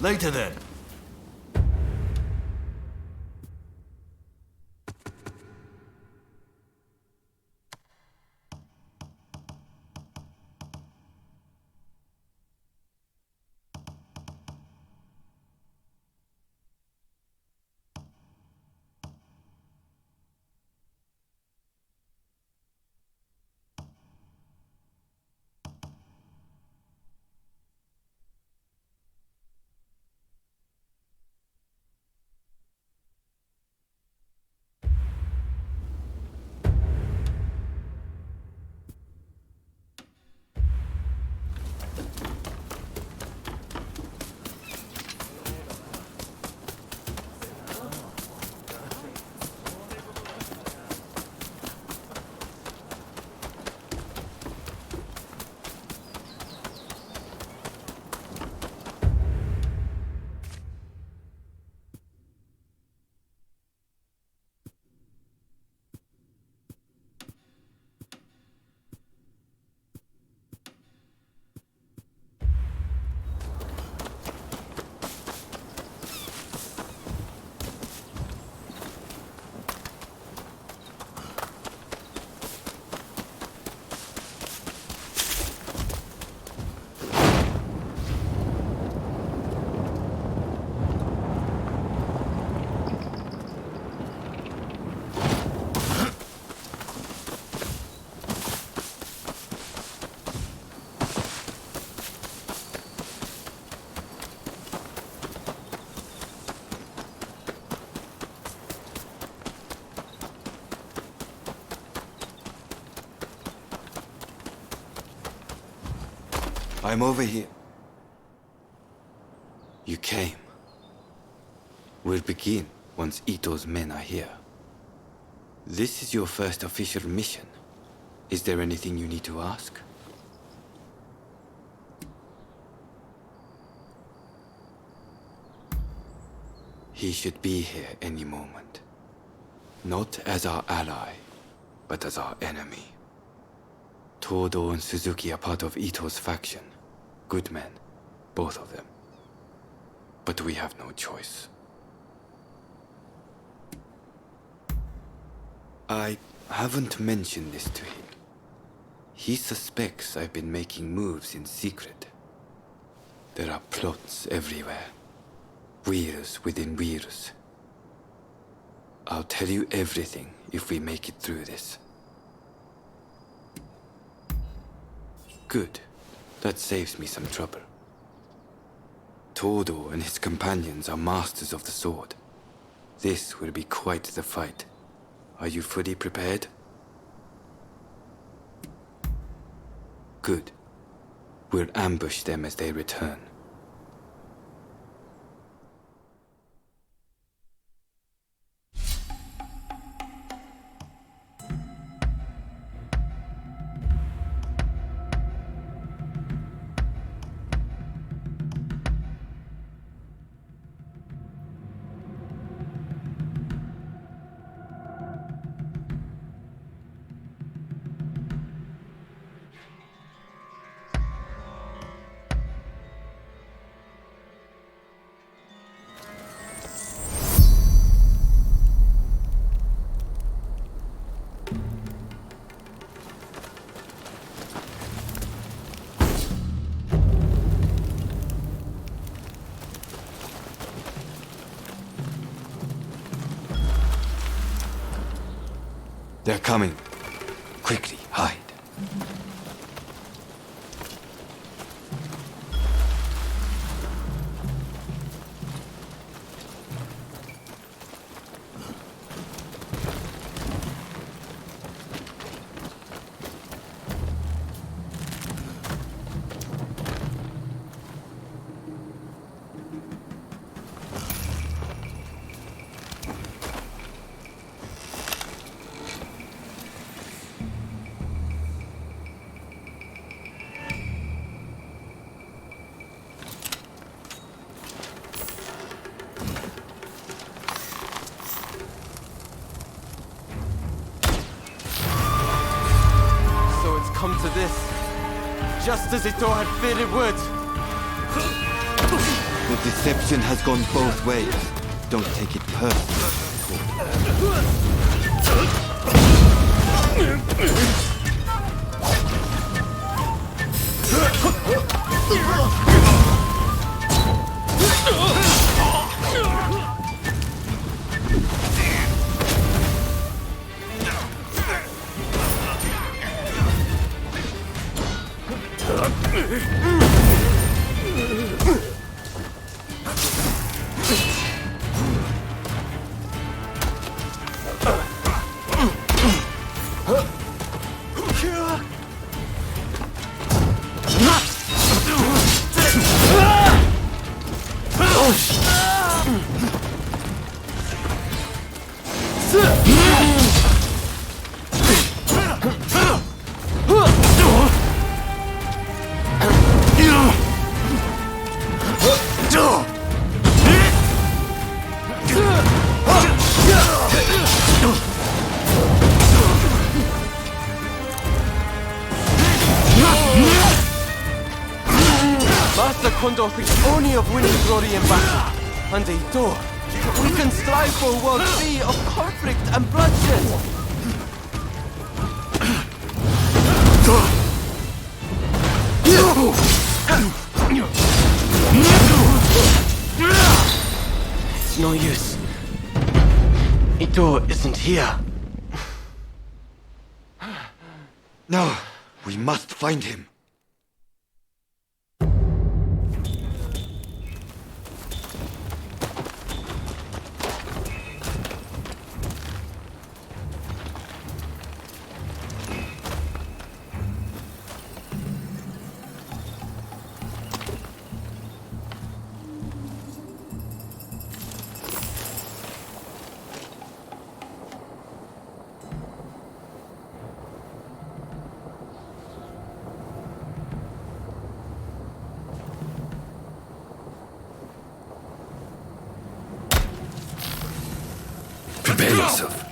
Speaker 13: Later then.
Speaker 8: I'm over here. You came. We'll begin once Ito's men are here. This is your first official mission. Is there anything you need to ask? He should be here any moment. Not as our ally, but as our enemy. Todo and Suzuki are part of Ito's faction. Good men, both of them. But we have no choice. I haven't mentioned this to him. He suspects I've been making moves in secret. There are plots everywhere. Wheels within wheels. I'll tell you everything if we make it through this. Good. That saves me some trouble. Todo and his companions are masters of the sword. This will be quite the fight. Are you fully prepared? Good. We'll ambush them as they return. They're coming. Quickly, hide.
Speaker 3: Come to this, just as Ito had feared it would.
Speaker 8: The deception has gone both ways. Don't take it personally.
Speaker 3: Master Kondo thinks only of winning glory in battle. And Ito, we can strive for a world free of conflict and bloodshed. It's no use. Ito isn't here.
Speaker 8: No, we must find him. Prepare yourself.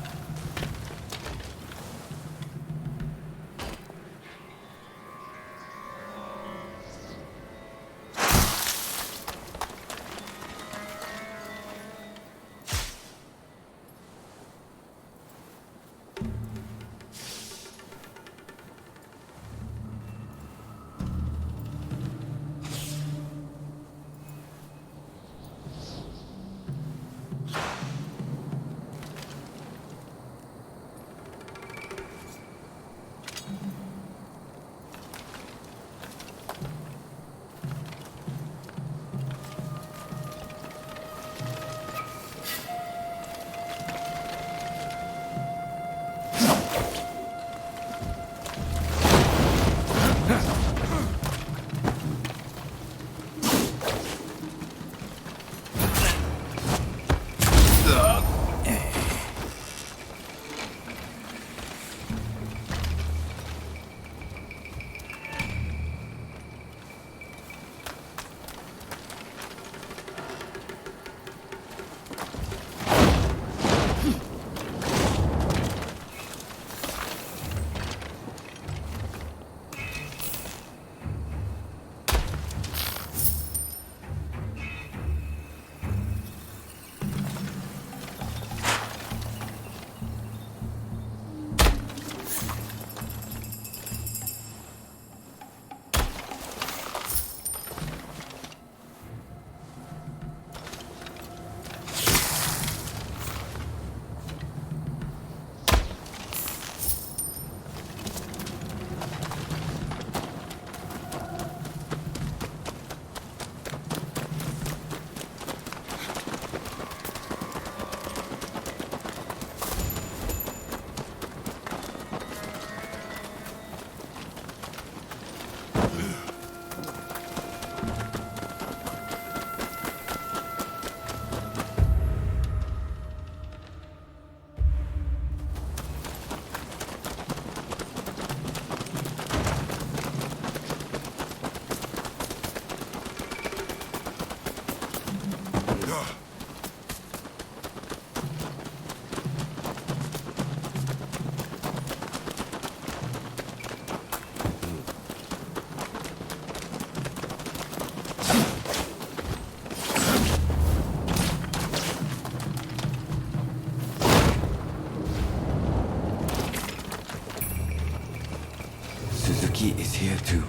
Speaker 8: Suzuki is here too.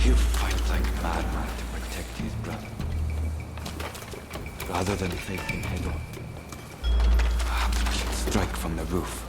Speaker 8: He'll fight like a madman to protect his brother. Rather than face him head on, perhaps we should strike from the roof.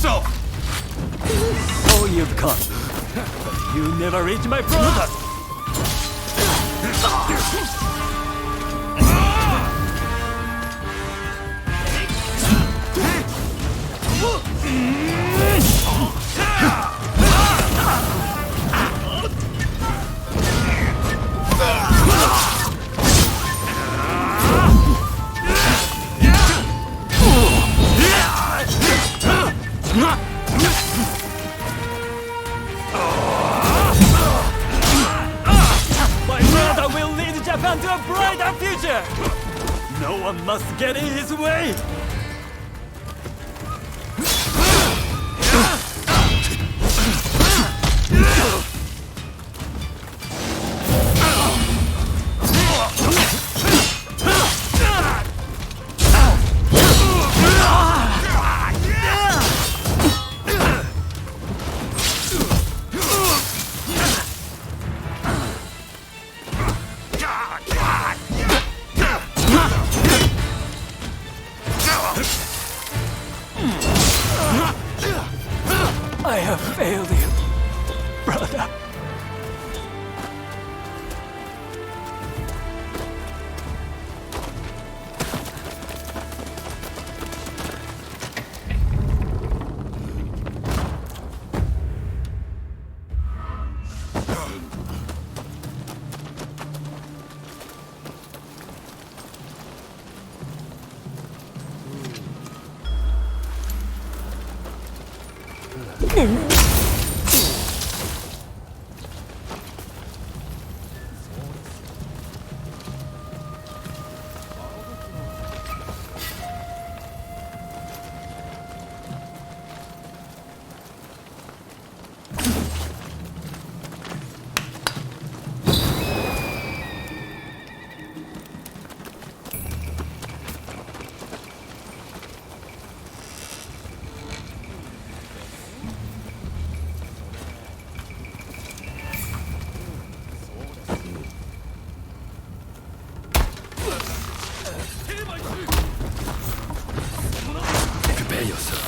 Speaker 12: So you've come. You never reach my brother. Japan to a brighter future! No one must get in his way! I have failed you, brother.
Speaker 13: Prepare yourself.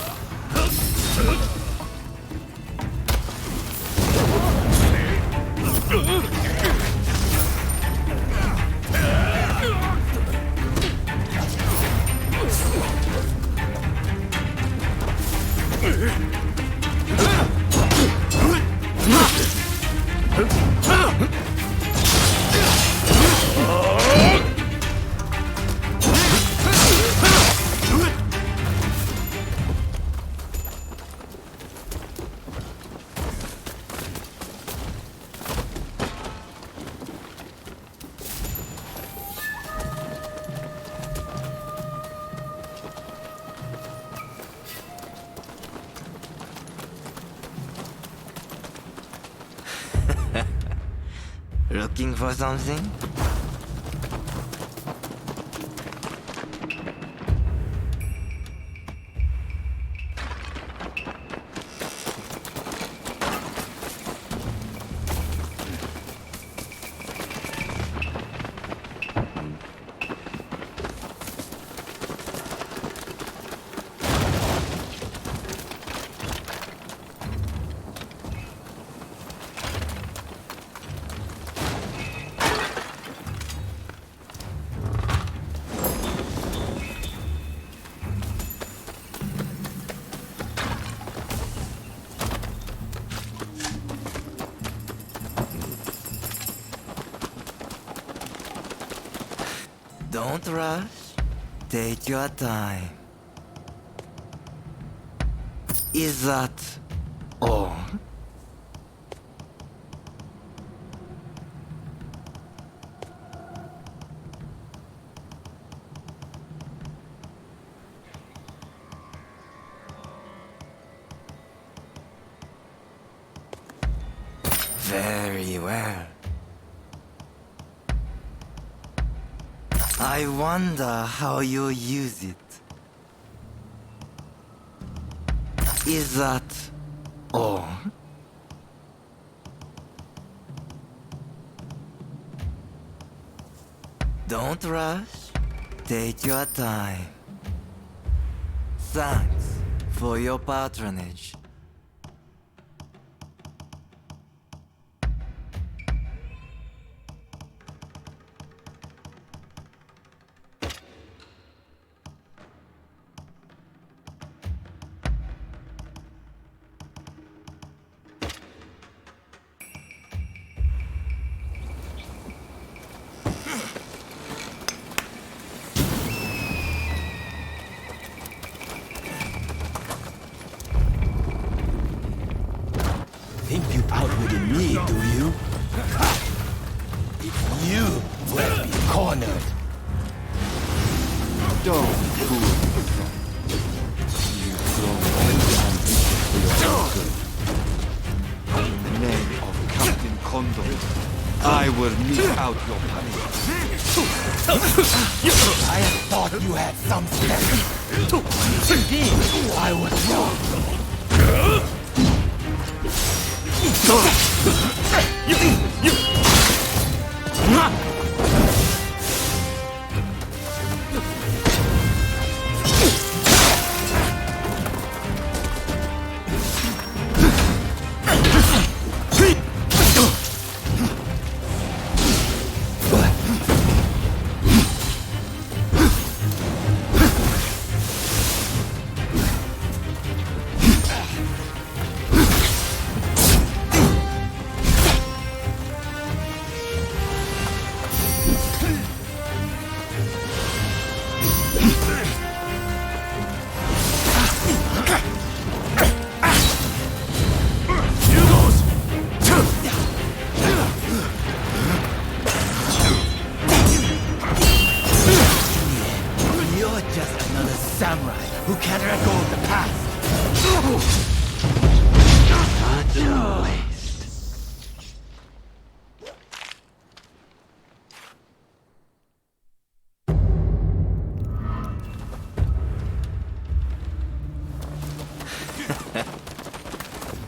Speaker 23: Looking for something? Don't rush. Take your time. Is that all? Very well. I wonder how you use it. Is that all? Don't rush. Take your time. Thanks for your patronage.
Speaker 9: Think you outwitted me, do you? You will be cornered. Don't fool yourself. You've grown too ambitious for your own good. In the name of Captain Condor, I will mete out your punishment. I had thought you had some sense. Indeed, I was wrong.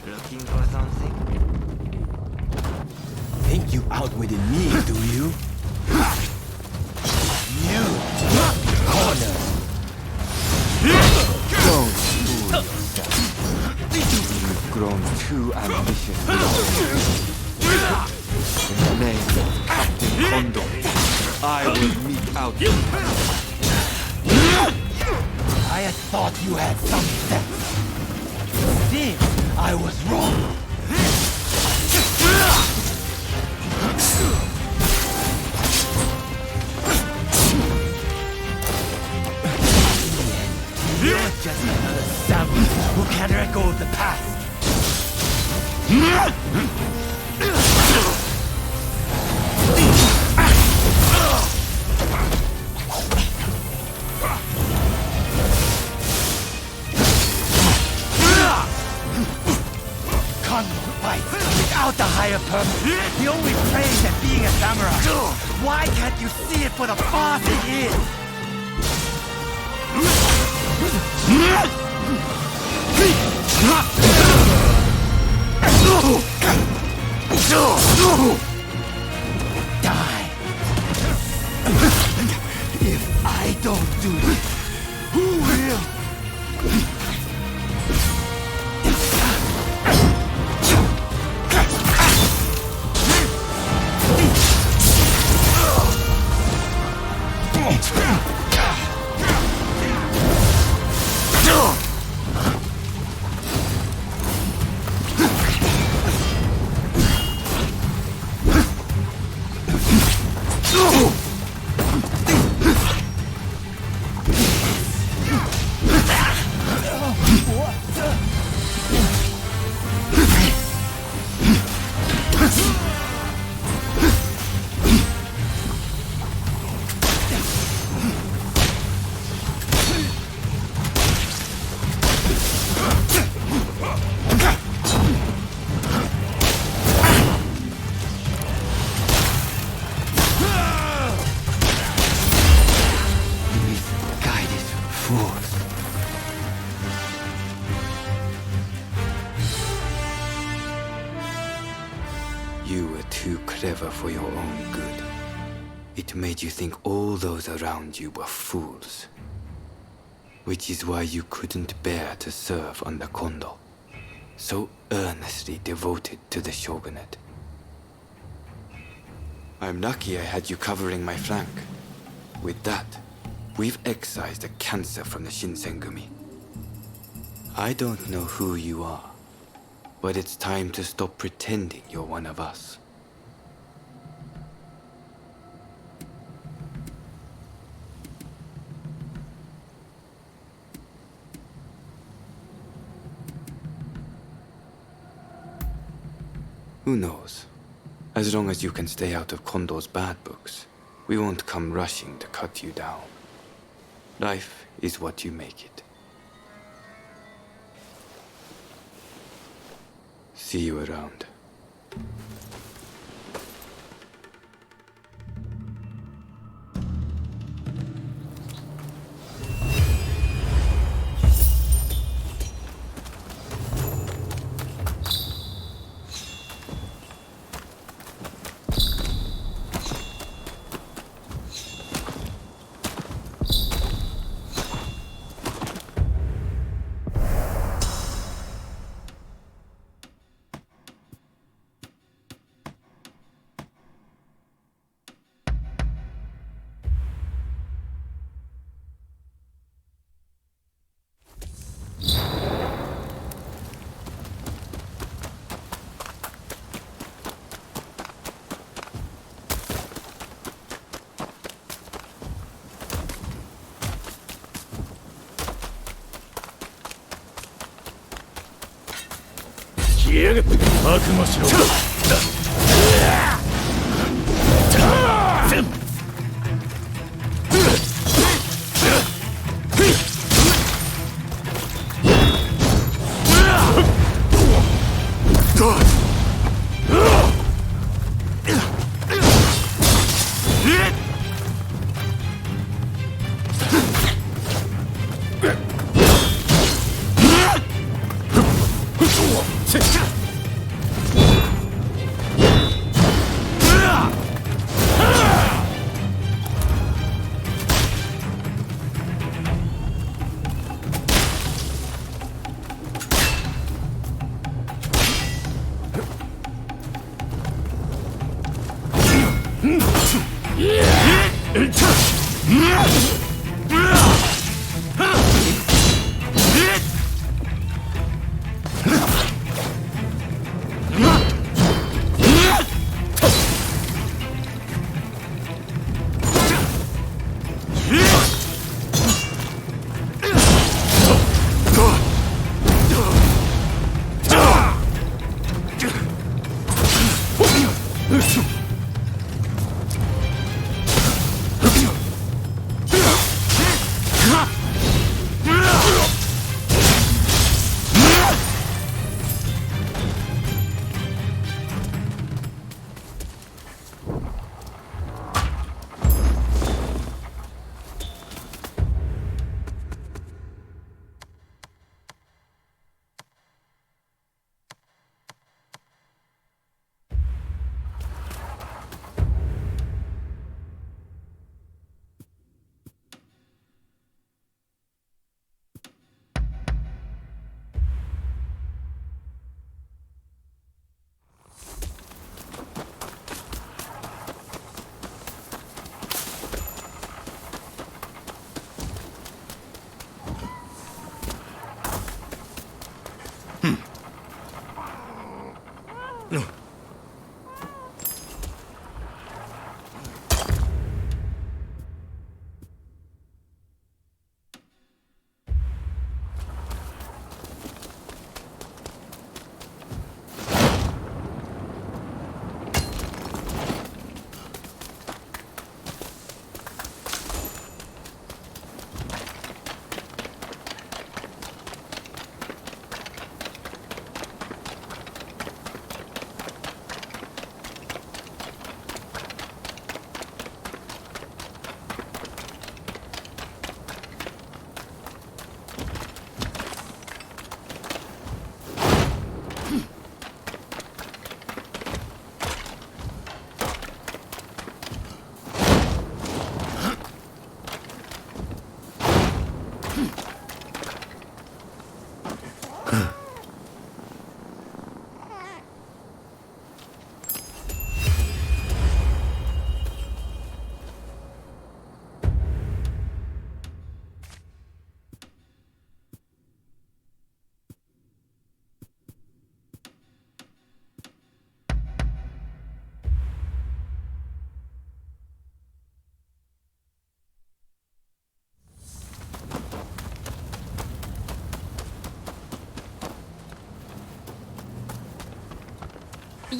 Speaker 23: Looking for something?
Speaker 9: Think you outwitted me, do you? You corner. Don't fool yourself. You've grown too ambitious for your own. In the name of Captain Condor, I will mete out your punishment. I had thought you had some sense. See, I was wrong. You're just another samurai who can't let go of the past. Come fight without the higher purpose. The only praise at being a samurai. Why can't you see it for the boss it is? Die. If I don't do this, who will?
Speaker 8: You were too clever for your own good. It made you think all those around you were fools. Which is why you couldn't bear to serve under Kondo, so earnestly devoted to the shogunate. I'm lucky I had you covering my flank. With that, we've excised a cancer from the Shinsengumi. I don't know who you are, but it's time to stop pretending you're one of us. Who knows? As long as you can stay out of Kondo's bad books, we won't come rushing to cut you down. Life is what you make it. See you around.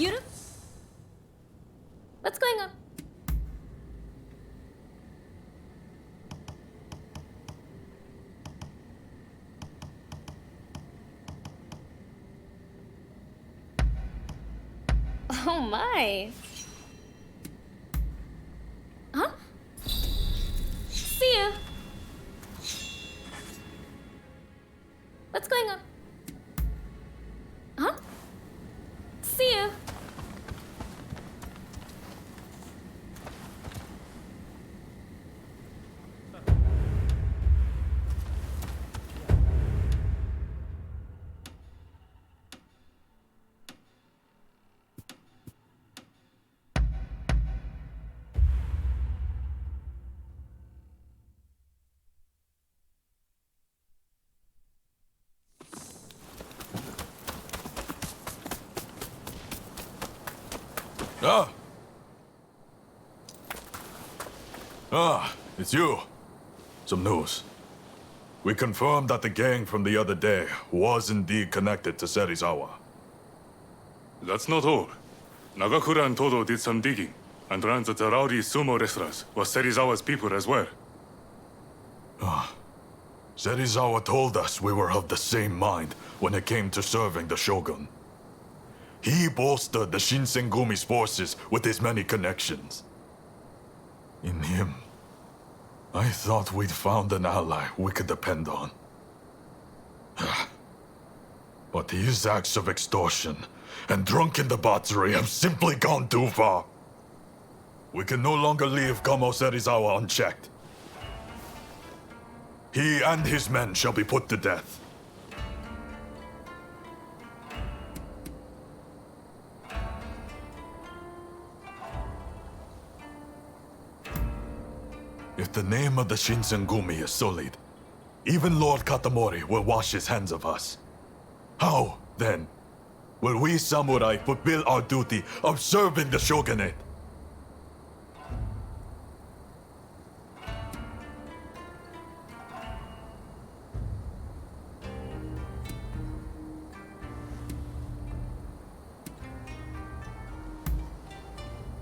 Speaker 5: Yuru? What's going on? Oh my. Huh? See ya. What's going on? Huh? See ya.
Speaker 22: It's you. Some news. We confirmed that the gang from the other day was indeed connected to Serizawa.
Speaker 11: That's not all. Nagakura and Todo did some digging and learned that the rowdy sumo wrestlers were Serizawa's people as well.
Speaker 22: Serizawa told us we were of the same mind when it came to serving the Shogun. He bolstered the Shinsengumi's forces with his many connections. In him, I thought we'd found an ally we could depend on. But his acts of extortion and drunken debauchery have simply gone too far. We can no longer leave Kamo Serizawa unchecked. He and his men shall be put to death. If the name of the Shinsengumi is sullied, even Lord Katamori will wash his hands of us. How, then, will we samurai fulfill our duty of serving the shogunate?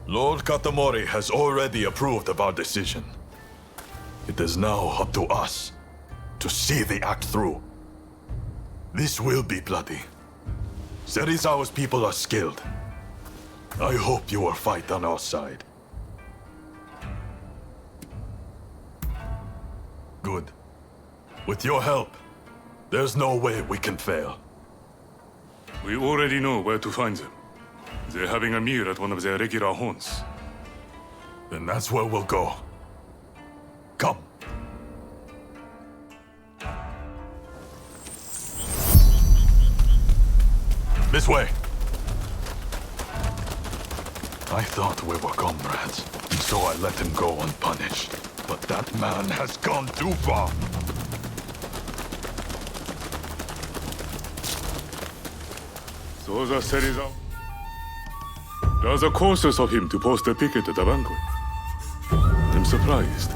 Speaker 22: Lord Katamori has already approved of our decision. It is now up to us to see the act through. This will be bloody. Serizawa's people are skilled. I hope you will fight on our side. Good. With your help, there's no way we can fail.
Speaker 11: We already know where to find them. They're having a meal at one of their regular haunts.
Speaker 22: Then that's where we'll go. Come. This way. I thought we were comrades, and so I let him go unpunished. But that man has gone too far.
Speaker 11: So the Serizawa. There's a courses of him to post a picket at the banquet. I'm surprised.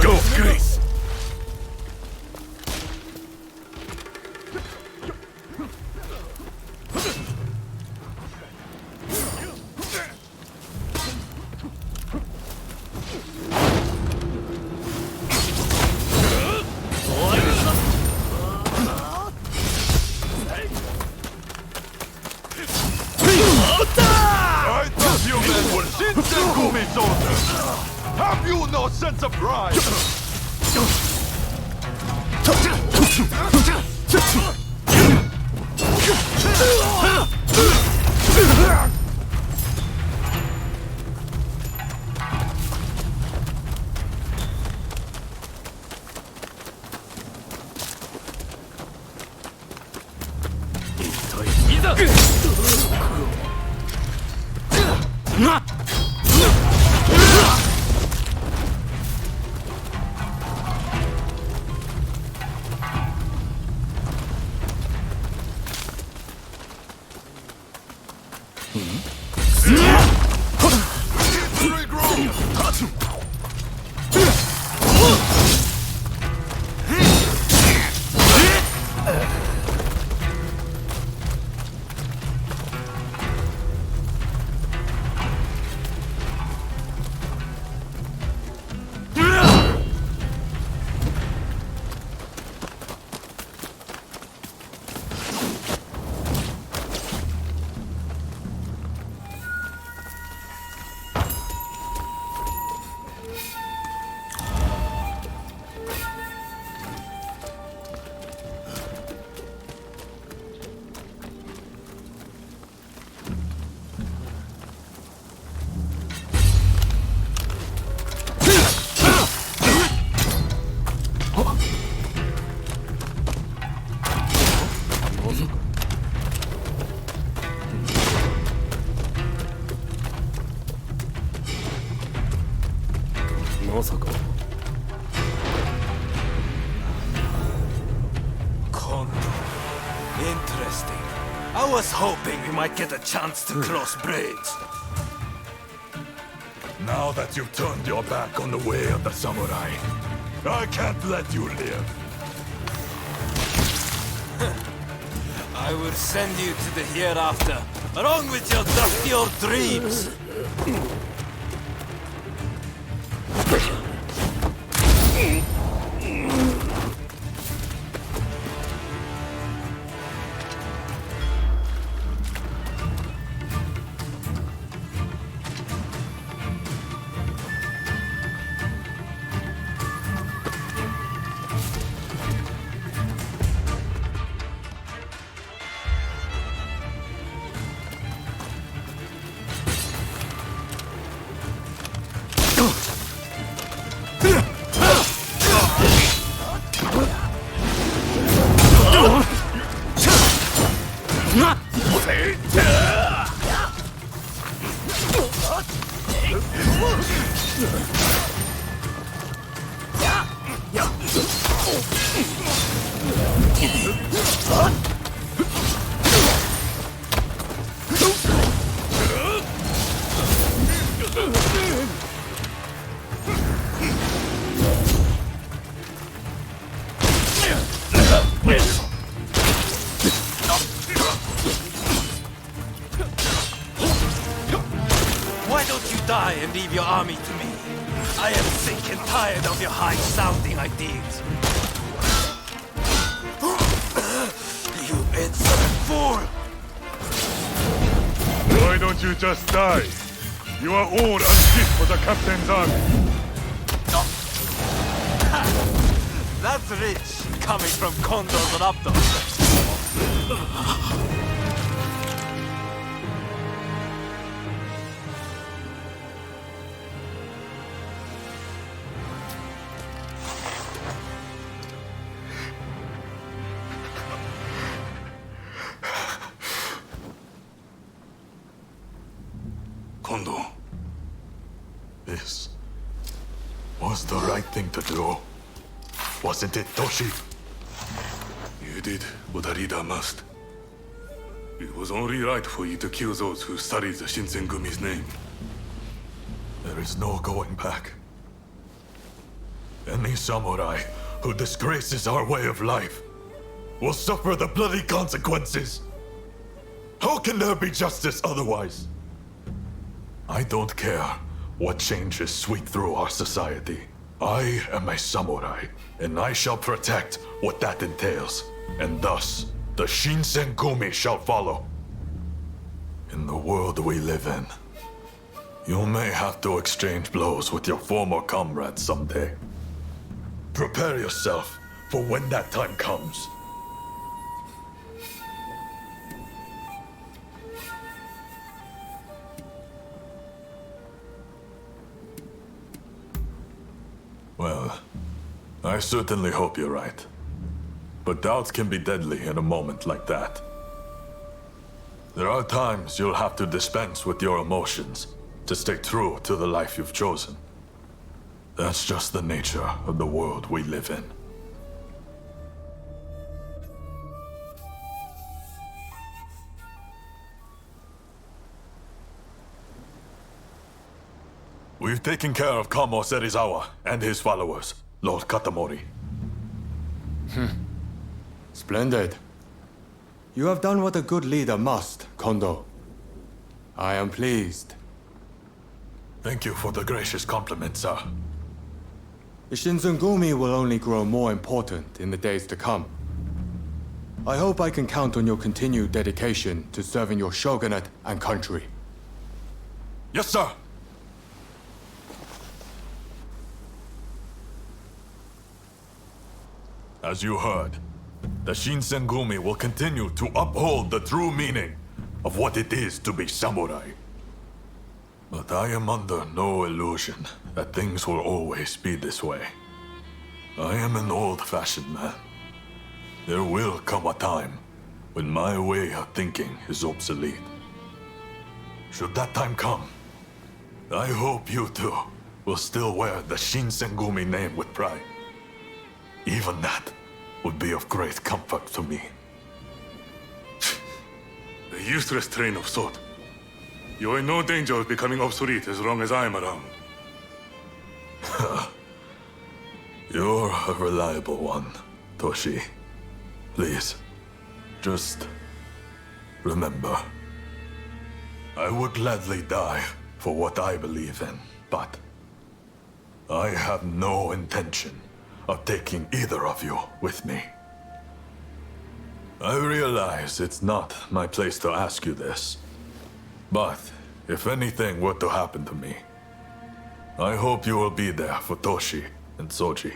Speaker 22: go, Grace! I thought you men were Shinsengumi soldiers! Have you no sense of pride?
Speaker 23: Interesting. I was hoping we might get a chance to cross blades.
Speaker 22: Now that you've turned your back on the way of the samurai, I can't let you live.
Speaker 23: I will send you to the hereafter, along with your dusty old dreams. Why don't you die and leave your army to me? I am sick and tired of your high-sounding ideas. You insolent fool!
Speaker 22: Why don't you just die? You are all unfit for the captain's army.
Speaker 23: That's rich, coming from Kondo's Raptor.
Speaker 22: Kondo, this was the right thing to do. Wasn't it, Toshi?
Speaker 17: You did what a leader must. It was only right for you to kill those who sullied the Shinsengumi's name.
Speaker 22: There is no going back. Any samurai who disgraces our way of life will suffer the bloody consequences. How can there be justice otherwise? I don't care what changes sweep through our society. I am a samurai, and I shall protect what that entails. And thus, the Shinsengumi shall follow. In the world we live in, you may have to exchange blows with your former comrades someday. Prepare yourself for when that time comes. Well, I certainly hope you're right. But doubts can be deadly in a moment like that. There are times you'll have to dispense with your emotions to stay true to the life you've chosen. That's just the nature of the world we live in. We've taken care of Kamo Serizawa and his followers, Lord Katamori.
Speaker 18: Splendid. You have done what a good leader must, Kondo. I am pleased.
Speaker 22: Thank you for the gracious compliment, sir.
Speaker 18: The Shinsengumi will only grow more important in the days to come. I hope I can count on your continued dedication to serving your shogunate and country.
Speaker 22: Yes, sir! As you heard, the Shinsengumi will continue to uphold the true meaning of what it is to be samurai. But I am under no illusion that things will always be this way. I am an old-fashioned man. There will come a time when my way of thinking is obsolete. Should that time come, I hope you two will still wear the Shinsengumi name with pride. Even that would be of great comfort to me.
Speaker 20: A useless train of thought. You are in no danger of becoming obsolete as long as I am around.
Speaker 22: You're a reliable one, Toshi. Please, just remember. I would gladly die for what I believe in, but I have no intention of taking either of you with me. I realize it's not my place to ask you this, but if anything were to happen to me, I hope you will be there for Toshi and Soji.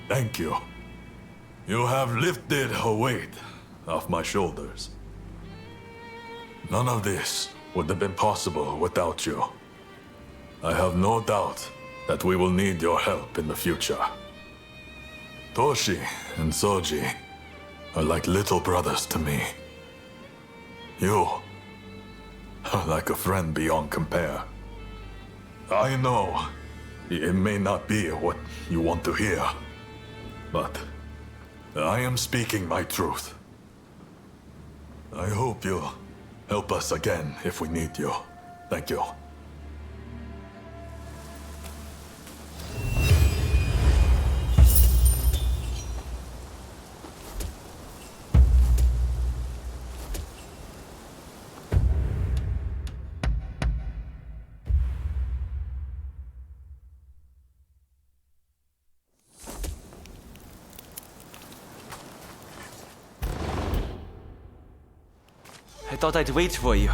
Speaker 22: Thank you. You have lifted a weight off my shoulders. None of this would have been possible without you. I have no doubt that we will need your help in the future. Toshi and Soji are like little brothers to me. You are like a friend beyond compare. I know it may not be what you want to hear, but I am speaking my truth. I hope you'll help us again if we need you. Thank you.
Speaker 23: I thought I'd wait for you.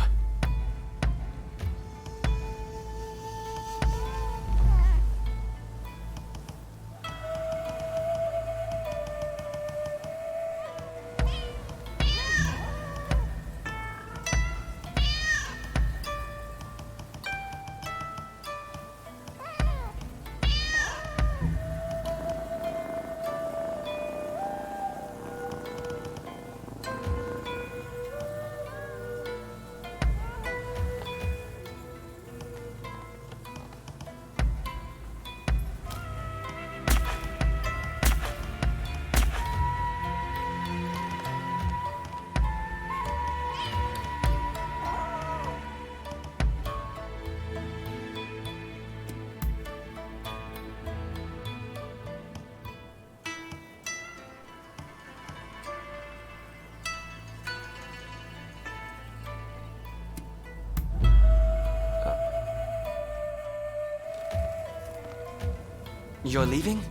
Speaker 14: You're leaving?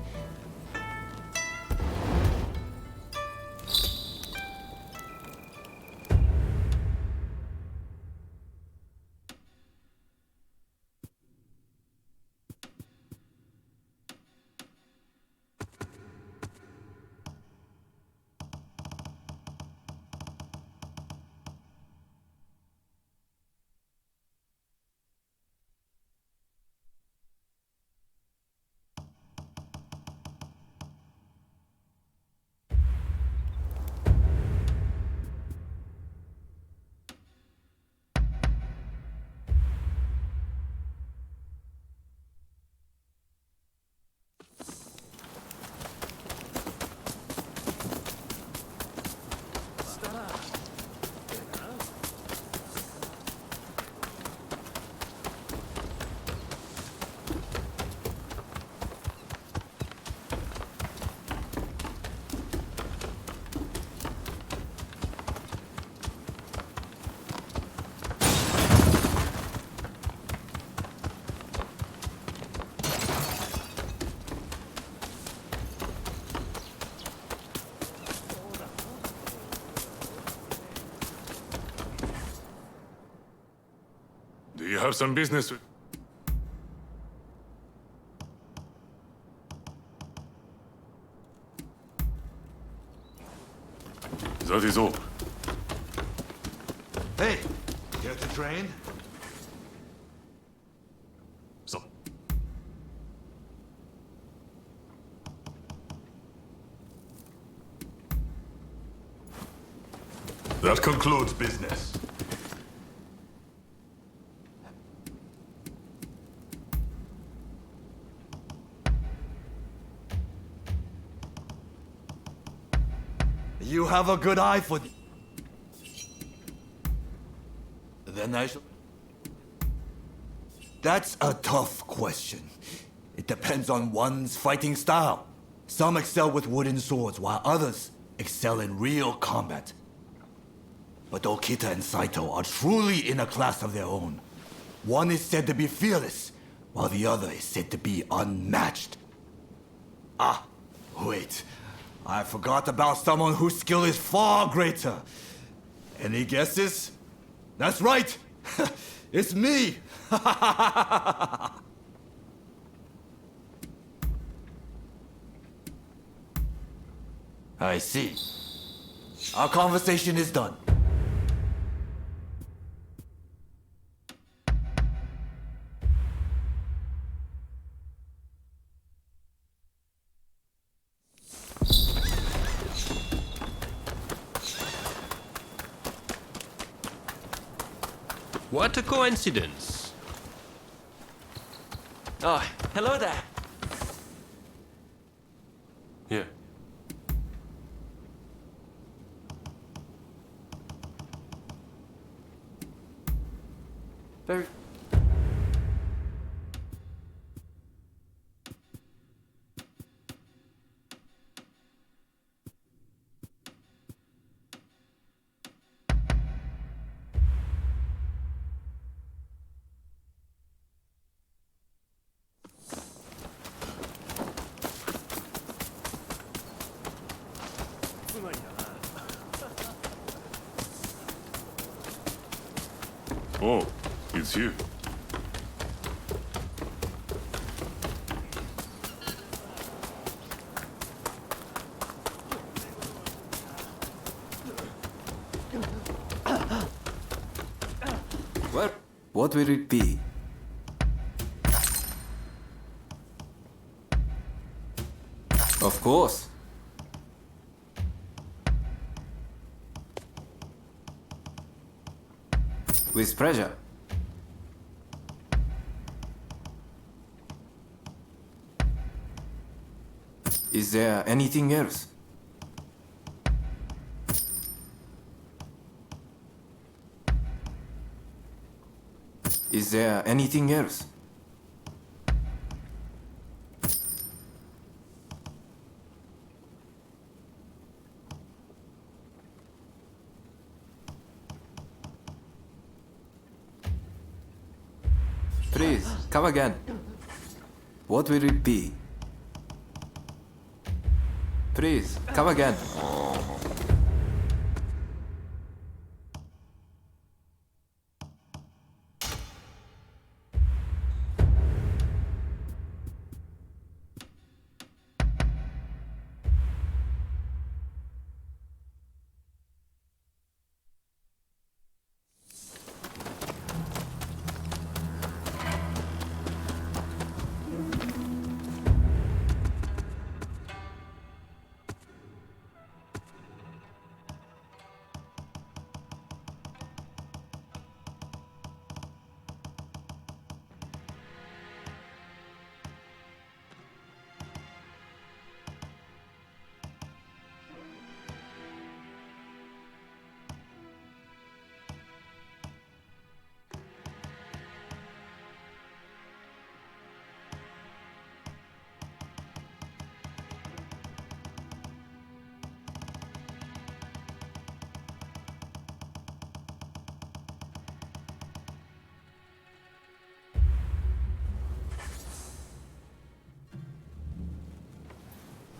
Speaker 20: Do you have some business with... That is all.
Speaker 13: Hey, care to train?
Speaker 20: So.
Speaker 22: That concludes business.
Speaker 13: You have a good eye for... Then I shall... That's a tough question. It depends on one's fighting style. Some excel with wooden swords, while others excel in real combat. But Okita and Saito are truly in a class of their own. One is said to be fearless, while the other is said to be unmatched. Ah, wait. I forgot about someone whose skill is far greater. Any guesses? That's right! It's me! I see. Our conversation is done.
Speaker 1: What a coincidence.
Speaker 14: Oh, hello there.
Speaker 11: Yeah.
Speaker 14: Very...
Speaker 20: Oh, it's you.
Speaker 14: Well, what will it be? Of course. With pleasure. Is there anything else? Is there anything else? Please, come again. What will it be? Please, come again.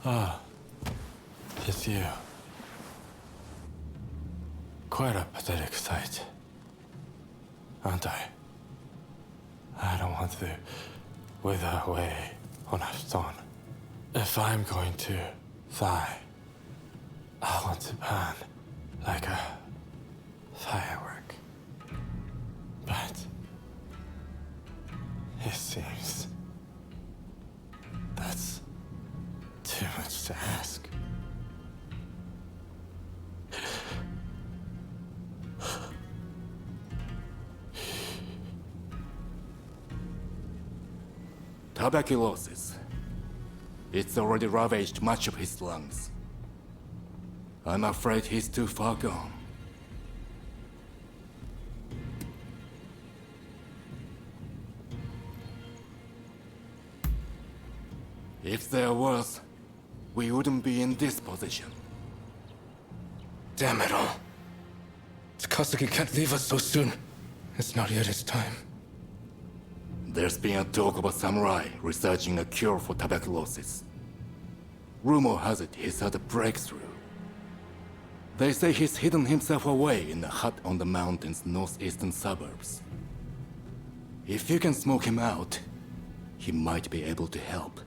Speaker 11: Ah, it's you. Quite a pathetic sight, aren't I? I don't want to wither away on a stone. If I'm going to die, I want to burn like a firework. But it seems that's too much to ask.
Speaker 16: Tuberculosis. It's already ravaged much of his lungs. I'm afraid he's too far gone. If there was, we wouldn't be in this position.
Speaker 19: Damn it all. Takasugi can't leave us so soon. It's not yet his time.
Speaker 16: There's been a talk of a samurai researching a cure for tuberculosis. Rumor has it he's had a breakthrough. They say he's hidden himself away in a hut on the mountain's northeastern suburbs. If you can smoke him out, he might be able to help.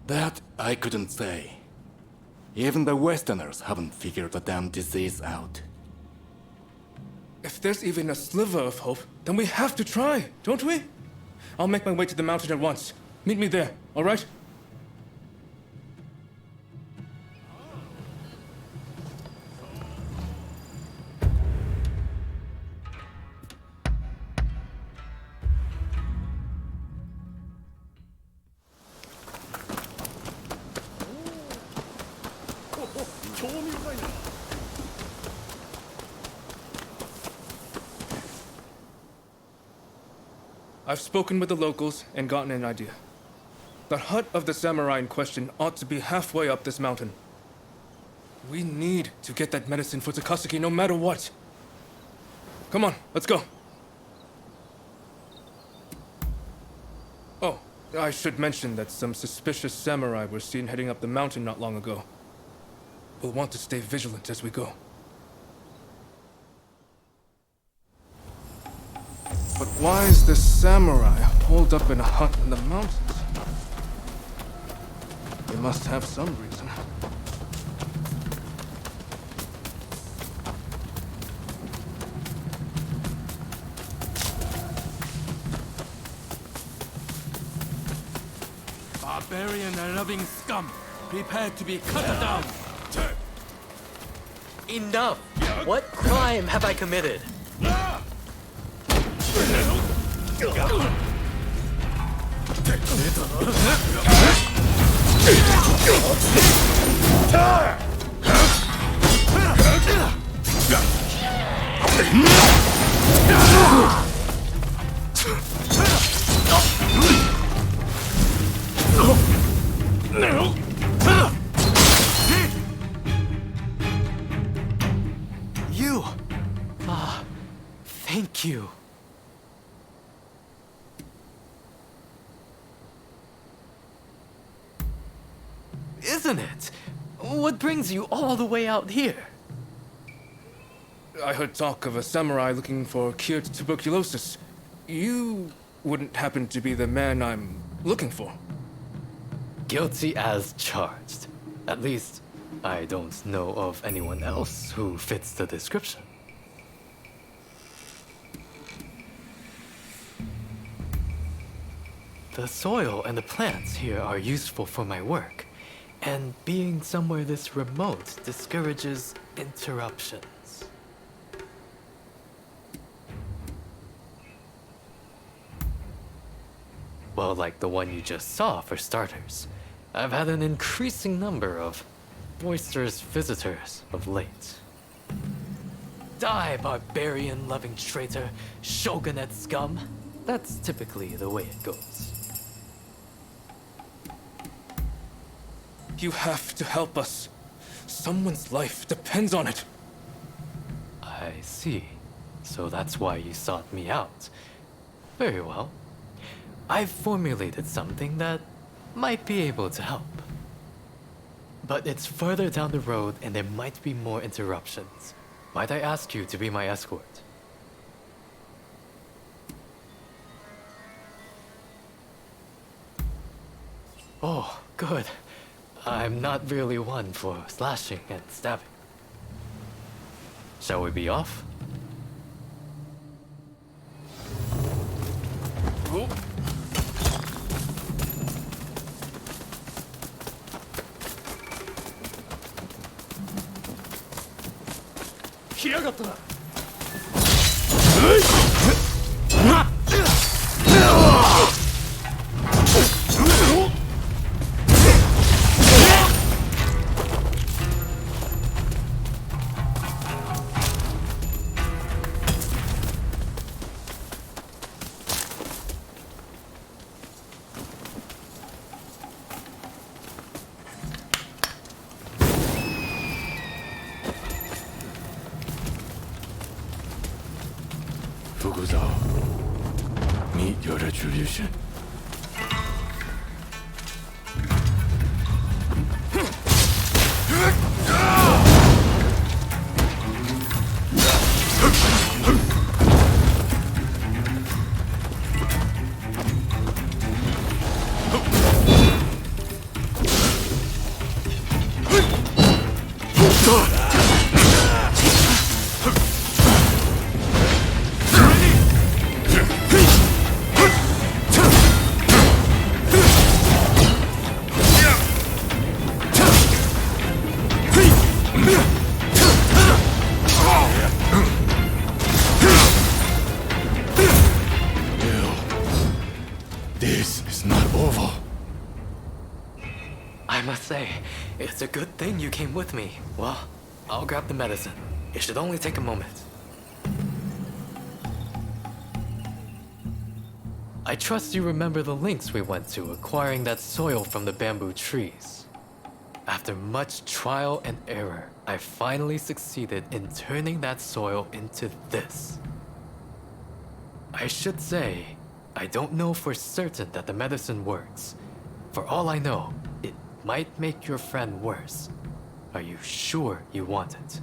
Speaker 16: That I couldn't say. Even the Westerners haven't figured the damn disease out.
Speaker 19: If there's even a sliver of hope, then we have to try, don't we? I'll make my way to the mountain at once. Meet me there, all right? I've spoken with the locals and gotten an idea. The hut of the samurai in question ought to be halfway up this mountain. We need to get that medicine for Takasugi no matter what. Come on, let's go. Oh, I should mention that some suspicious samurai were seen heading up the mountain not long ago. We'll want to stay vigilant as we go. But why is this samurai holed up in a hut in the mountains? They must have some reason.
Speaker 6: Barbarian and loving scum, prepare to be cut down.
Speaker 7: Enough! What crime have I committed?
Speaker 23: You!
Speaker 7: Ah, thank you. isn't it? What brings you all the way out here?
Speaker 19: I heard talk of a samurai looking for cured tuberculosis. You wouldn't happen to be the man I'm looking for.
Speaker 7: Guilty as charged. At least, I don't know of anyone else who fits the description. The soil and the plants here are useful for my work, and being somewhere this remote discourages interruptions. Well, like the one you just saw, for starters. I've had an increasing number of boisterous visitors of late. Die, barbarian-loving traitor, shogunate scum. That's typically the way it goes.
Speaker 19: You have to help us. Someone's life depends on it.
Speaker 7: I see. So that's why you sought me out. Very well. I've formulated something that might be able to help. But it's further down the road and there might be more interruptions. Might I ask you to be my escort? Oh, good. I'm not really one for slashing and stabbing. Shall we be off? Oh.
Speaker 6: Meet your retribution.
Speaker 7: It's a good thing you came with me. Well, I'll grab the medicine. It should only take a moment. I trust you remember the links we went to acquiring that soil from the bamboo trees. After much trial and error, I finally succeeded in turning that soil into this. I should say, I don't know for certain that the medicine works. For all I know, it might make your friend worse. Are you sure you want it?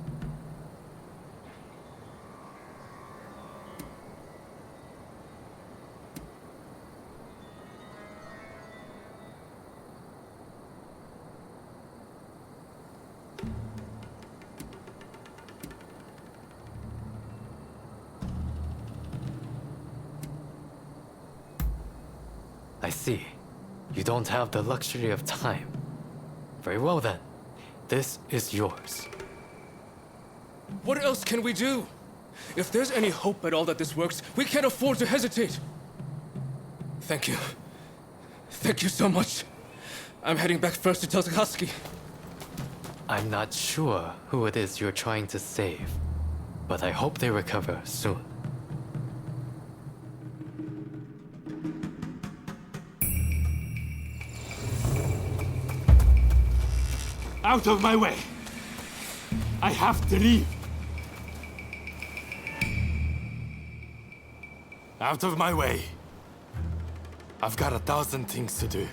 Speaker 7: I see. You don't have the luxury of time. Very well then. This is yours.
Speaker 19: What else can we do? If there's any hope at all that this works, we can't afford to hesitate. Thank you. Thank you so much. I'm heading back first to tell Takaski.
Speaker 7: I'm not sure who it is you're trying to save, but I hope they recover soon.
Speaker 12: Out of my way! I have to leave!
Speaker 6: Out of my way. I've got 1,000 things to do.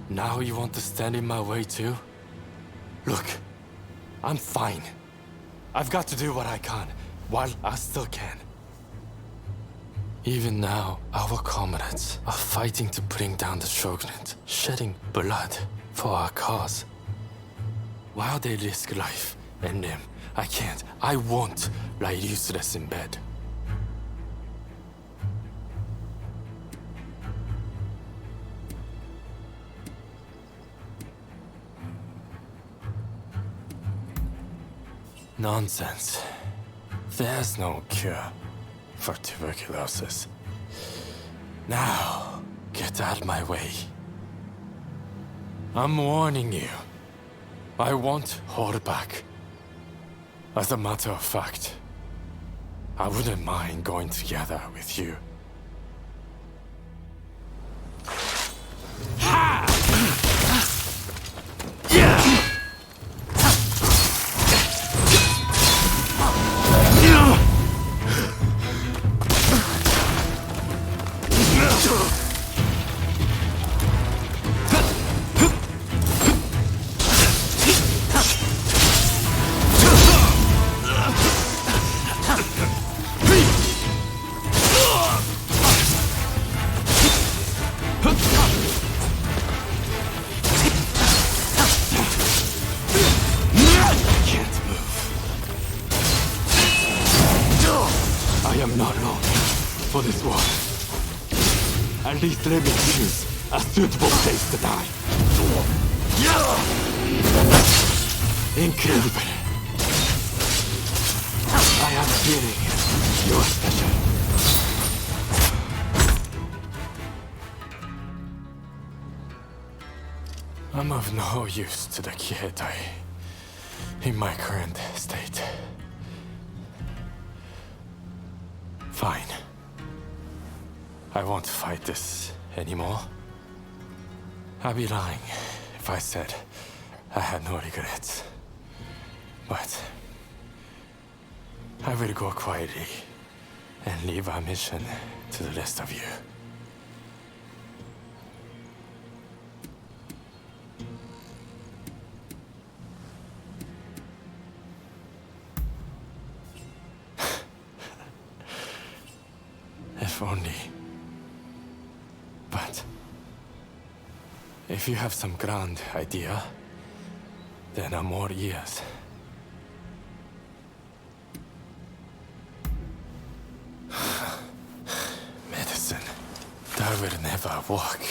Speaker 19: Now you want to stand in my way too? Look, I'm fine. I've got to do what I can, while I still can. Even now, our comrades are fighting to bring down the shogunate, shedding blood for our cause. While they risk life and limb, I won't lie useless in bed. Nonsense. There's no cure for tuberculosis. Now, get out of my way. I'm warning you. I won't hold back. As a matter of fact, I wouldn't mind going together with you. At least let me choose a suitable place to die. Incredible. I have a feeling you're special. I'm of no use to the Kietai in my current state. Fine. I won't fight this anymore. I'd be lying if I said I had no regrets. But I will go quietly and leave our mission to the rest of you. If only. But if you have some grand idea, then I'm all ears. Medicine. That will never work.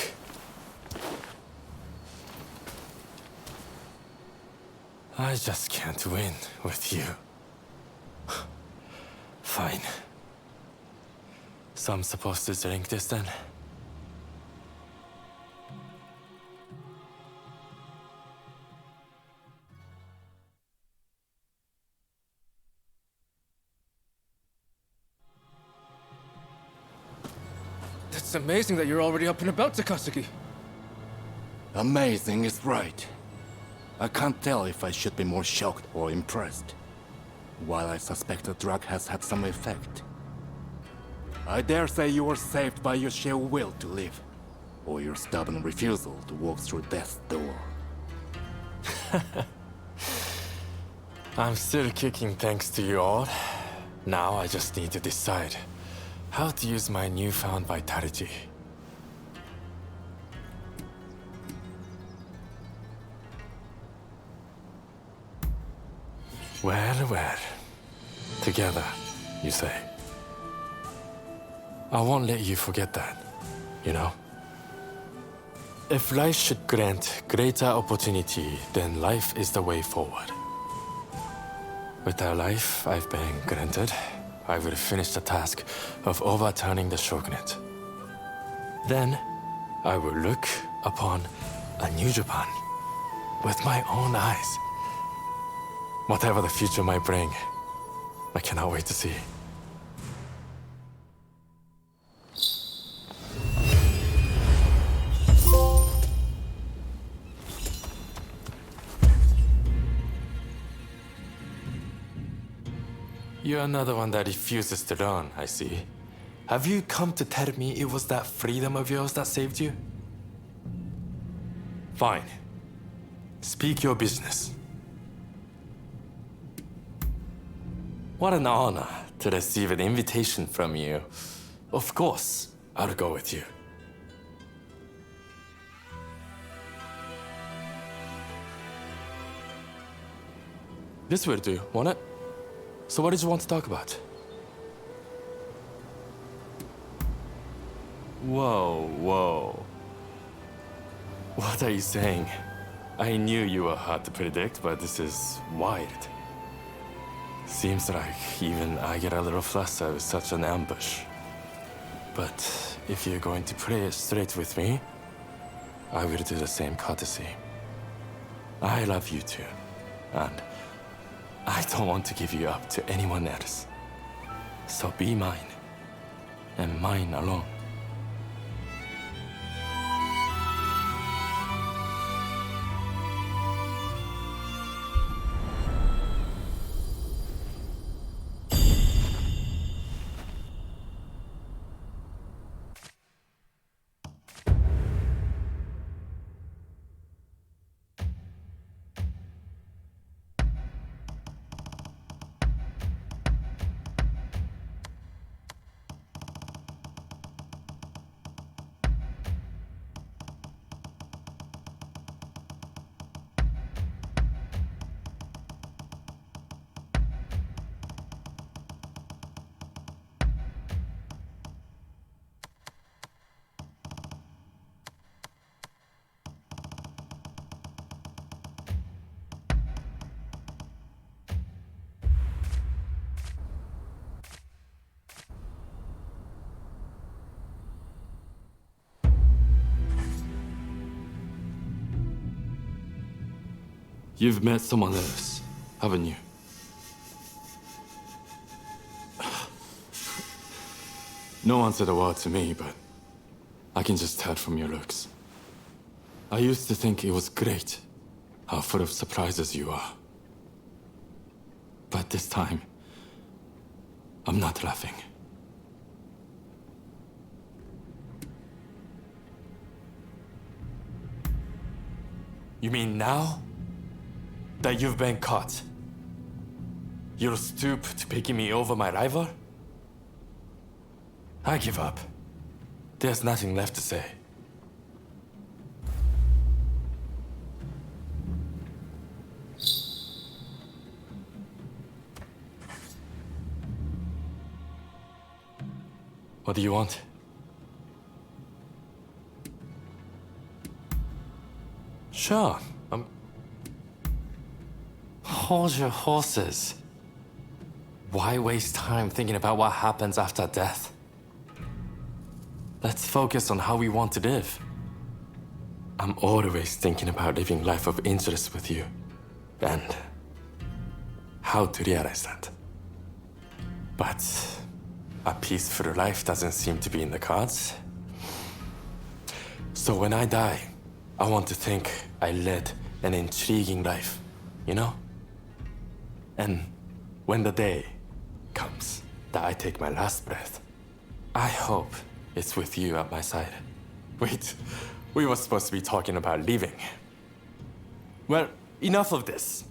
Speaker 19: I just can't win with you. Fine. So I'm supposed to drink this then?
Speaker 12: It's amazing that you're already up and about, Takasugi.
Speaker 4: Amazing is right. I can't tell if I should be more shocked or impressed. While I suspect the drug has had some effect, I dare say you were saved by your sheer will to live, or your stubborn refusal to walk through death's door.
Speaker 19: I'm still kicking thanks to you all. Now I just need to decide how to use my newfound vitality. Well, well. Together, you say. I won't let you forget that, you know? If life should grant greater opportunity, then life is the way forward. With the life I've been granted, I will finish the task of overturning the shogunate. Then, I will look upon a new Japan with my own eyes. Whatever the future might bring, I cannot wait to see. You're another one that refuses to learn, I see. Have you come to tell me it was that freedom of yours that saved you?
Speaker 11: Fine. Speak your business. What an honor to receive an invitation from you. Of course, I'll go with you. This will do, won't it? So what did you want to talk about? Whoa. What are you saying? I knew you were hard to predict, but this is wild. Seems like even I get a little flustered with such an ambush. But if you're going to play it straight with me, I will do the same courtesy. I love you too, and I don't want to give you up to anyone else. So be mine, and mine alone. You've met someone else, haven't you? No one said a word to me, but I can just tell from your looks. I used to think it was great how full of surprises you are. But this time, I'm not laughing. You mean now that you've been caught, you'll stoop to picking me over my rival? I give up. There's nothing left to say. What do you want? Sure. Hold your horses. Why waste time thinking about what happens after death? Let's focus on how we want to live. I'm always thinking about living life of interest with you, and how to realize that. But a peaceful life doesn't seem to be in the cards. So when I die, I want to think I led an intriguing life, you know? And when the day comes that I take my last breath, I hope it's with you at my side. Wait, we were supposed to be talking about leaving. Well, enough of this.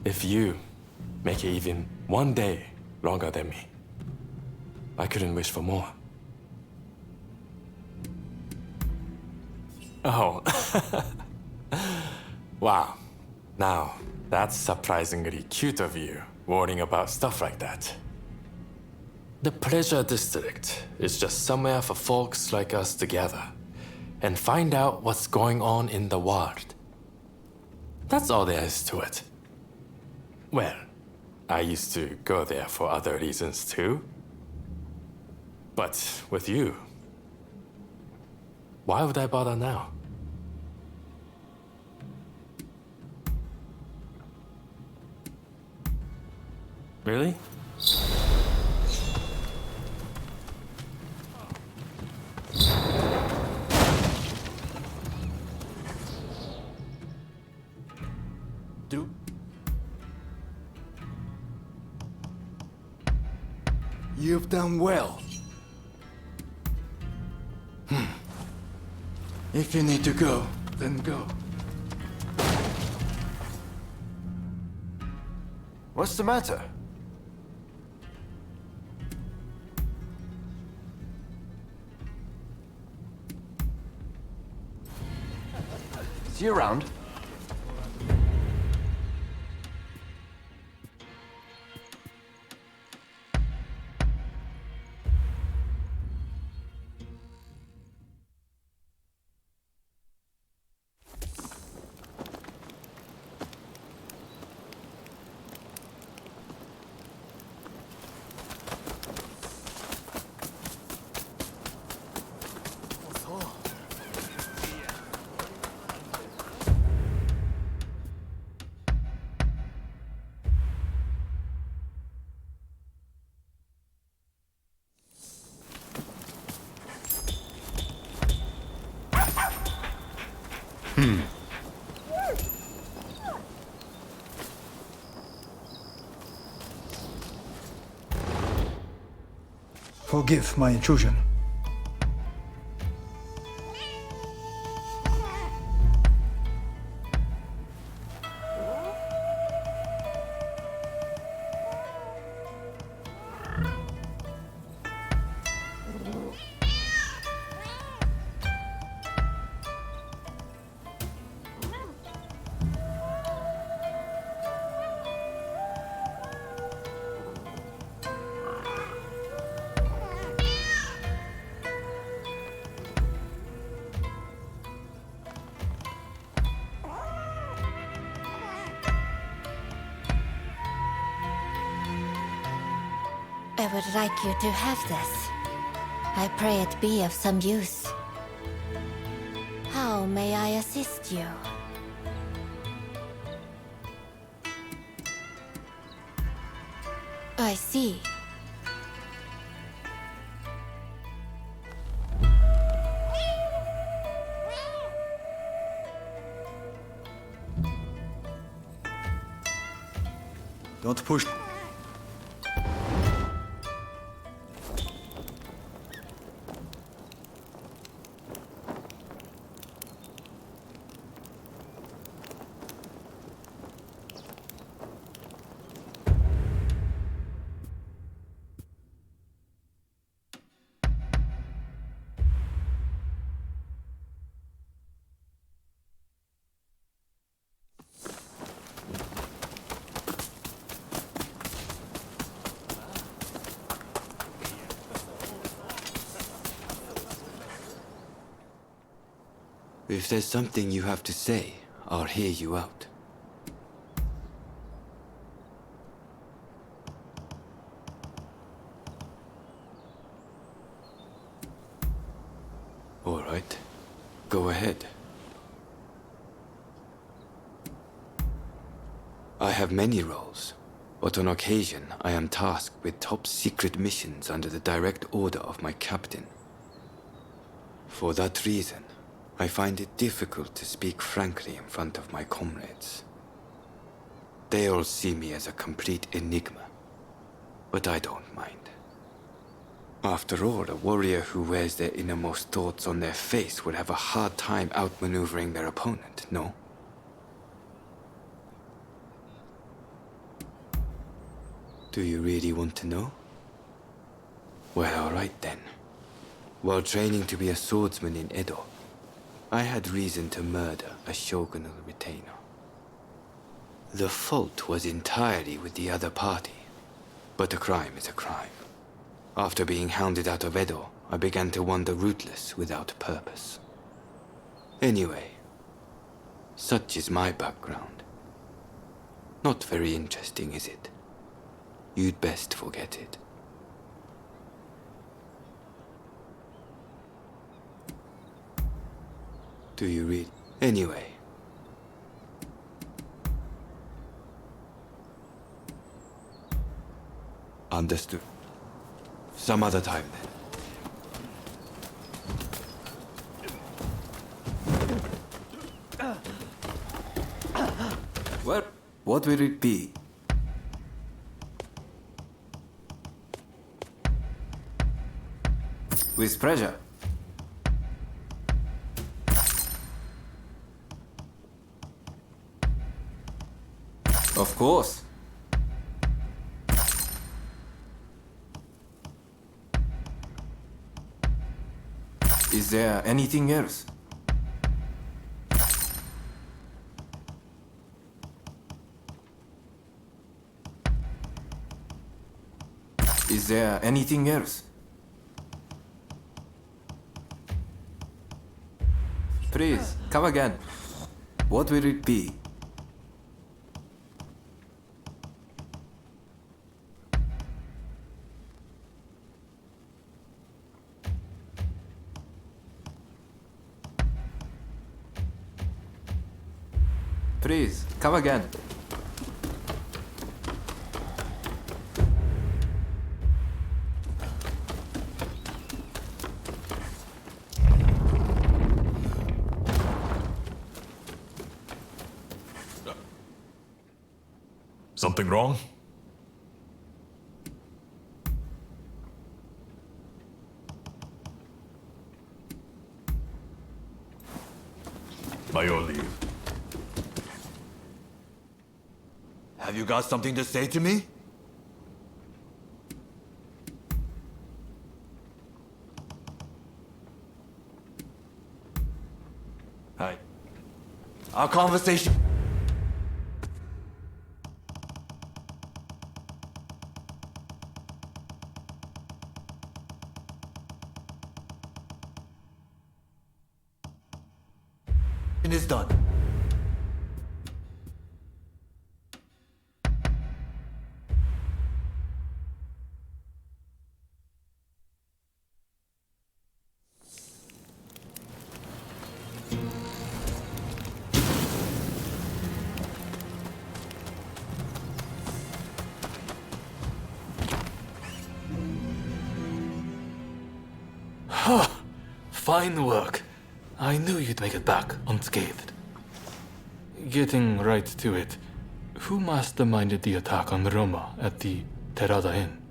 Speaker 11: If you make it even one day longer than me, I couldn't wish for more. Oh. Wow. Now, that's surprisingly cute of you, worrying about stuff like that. The Pleasure District is just somewhere for folks like us to gather and find out what's going on in the world. That's all there is to it. Well, I used to go there for other reasons too. But with you, why would I bother now? Really?
Speaker 13: You've done well.
Speaker 16: If you need to go, then go.
Speaker 10: What's the matter? See you around.
Speaker 2: Forgive my intrusion.
Speaker 15: I would like you to have this. I pray it be of some use. How may I assist you? I see.
Speaker 2: Don't push.
Speaker 8: If there's something you have to say, I'll hear you out. All right. Go ahead. I have many roles, but on occasion I am tasked with top-secret missions under the direct order of my captain. For that reason, I find it difficult to speak frankly in front of my comrades. They all see me as a complete enigma, but I don't mind. After all, a warrior who wears their innermost thoughts on their face would have a hard time outmaneuvering their opponent, no? Do you really want to know? Well, all right then. While training to be a swordsman in Edo, I had reason to murder a shogunal retainer. The fault was entirely with the other party, but a crime is a crime. After being hounded out of Edo, I began to wander rootless without purpose. Anyway, such is my background. Not very interesting, is it? You'd best forget it. Do you read? Anyway. Understood. Some other time then.
Speaker 14: What will it be? With pleasure. Of course. Is there anything else? Is there anything else? Please, come again. What will it be? Please, come again.
Speaker 22: Something wrong? By your leave.
Speaker 13: Have you got something to say to me? Hi. Our conversation. Is done.
Speaker 19: Fine work. I knew you'd make it back unscathed. Getting right to it, who masterminded the attack on Roma at the Terada Inn?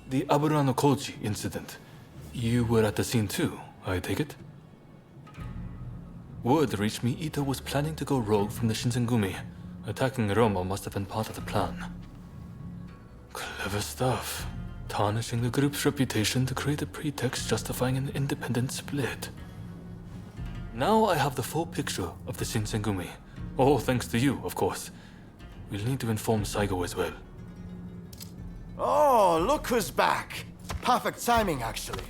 Speaker 19: The Aburano Koji incident. You were at the scene too, I take it? Word reached me Ito was planning to go rogue from the Shinsengumi. Attacking Roma must have been part of the plan. Clever stuff. Tarnishing the group's reputation to create a pretext justifying an independent split. Now I have the full picture of the Shinsengumi. All thanks to you, of course. We'll need to inform Saigo as well.
Speaker 10: Oh, look who's back. Perfect timing, actually.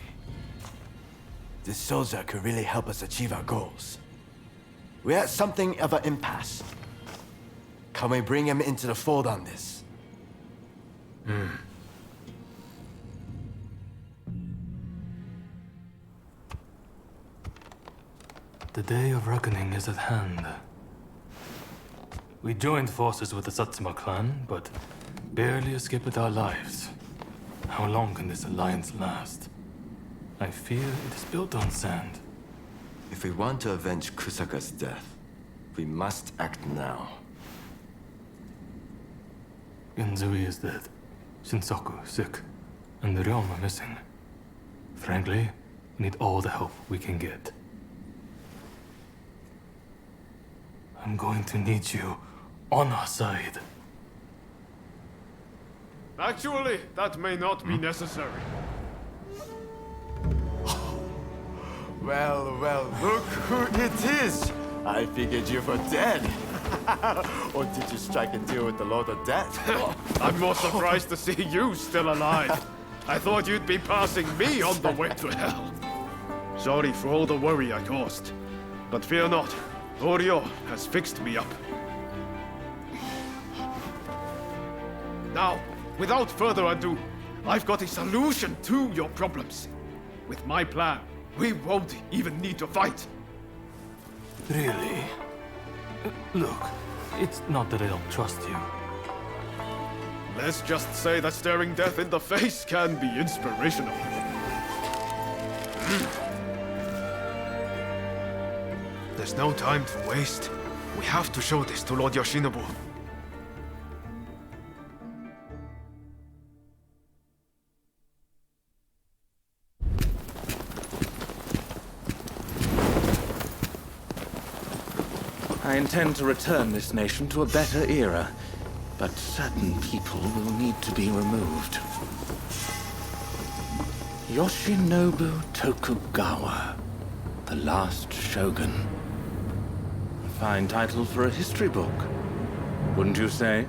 Speaker 10: This soldier could really help us achieve our goals. We're at something of an impasse. Can we bring him into the fold on this?
Speaker 19: The day of reckoning is at hand. We joined forces with the Satsuma clan, but barely escaped with our lives. How long can this alliance last? I fear it is built on sand.
Speaker 10: If we want to avenge Kusaka's death, we must act now.
Speaker 19: Genzui is dead, Shinsaku sick, and the realm are missing. Frankly, we need all the help we can get. I'm going to need you on our side.
Speaker 3: Actually, that may not be necessary.
Speaker 10: Well, look who it is! I figured you were dead. Or did you strike a deal with the Lord of Death?
Speaker 3: I'm more surprised to see you still alive. I thought you'd be passing me on the way to hell. Sorry for all the worry I caused. But fear not, Oryo has fixed me up. Now, without further ado, I've got a solution to your problems. With my plan, we won't even need to fight.
Speaker 19: Really? Look, it's not that I don't trust you.
Speaker 3: Let's just say that staring death in the face can be inspirational. There's no time to waste. We have to show this to Lord Yoshinobu.
Speaker 5: I intend to return this nation to a better era, but certain people will need to be removed. Yoshinobu Tokugawa, the last shogun. A fine title for a history book, wouldn't you say?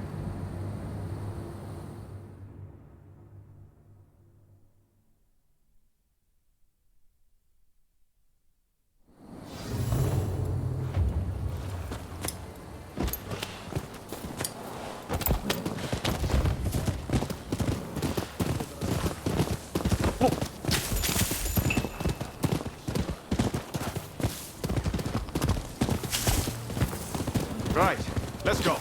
Speaker 3: Right, let's go.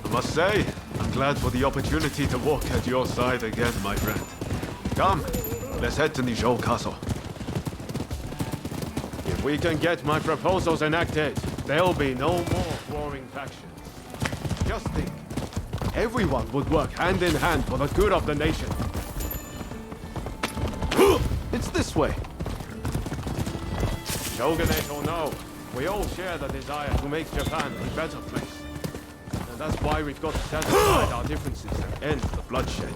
Speaker 3: I must say, I'm glad for the opportunity to walk at your side again, my friend. Come, let's head to Nijou Castle. If we can get my proposals enacted, there'll be no more warring factions. Just think, everyone would work hand in hand for the good of the nation. It's this way. Shogunate or no, we all share the desire to make Japan a better place. And that's why we've got to set aside our differences and end the bloodshed.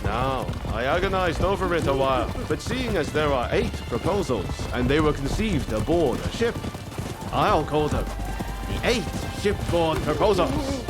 Speaker 3: Now, I agonized over it a while, but seeing as there are 8 proposals, and they were conceived aboard a ship, I'll call them the 8 shipboard proposals.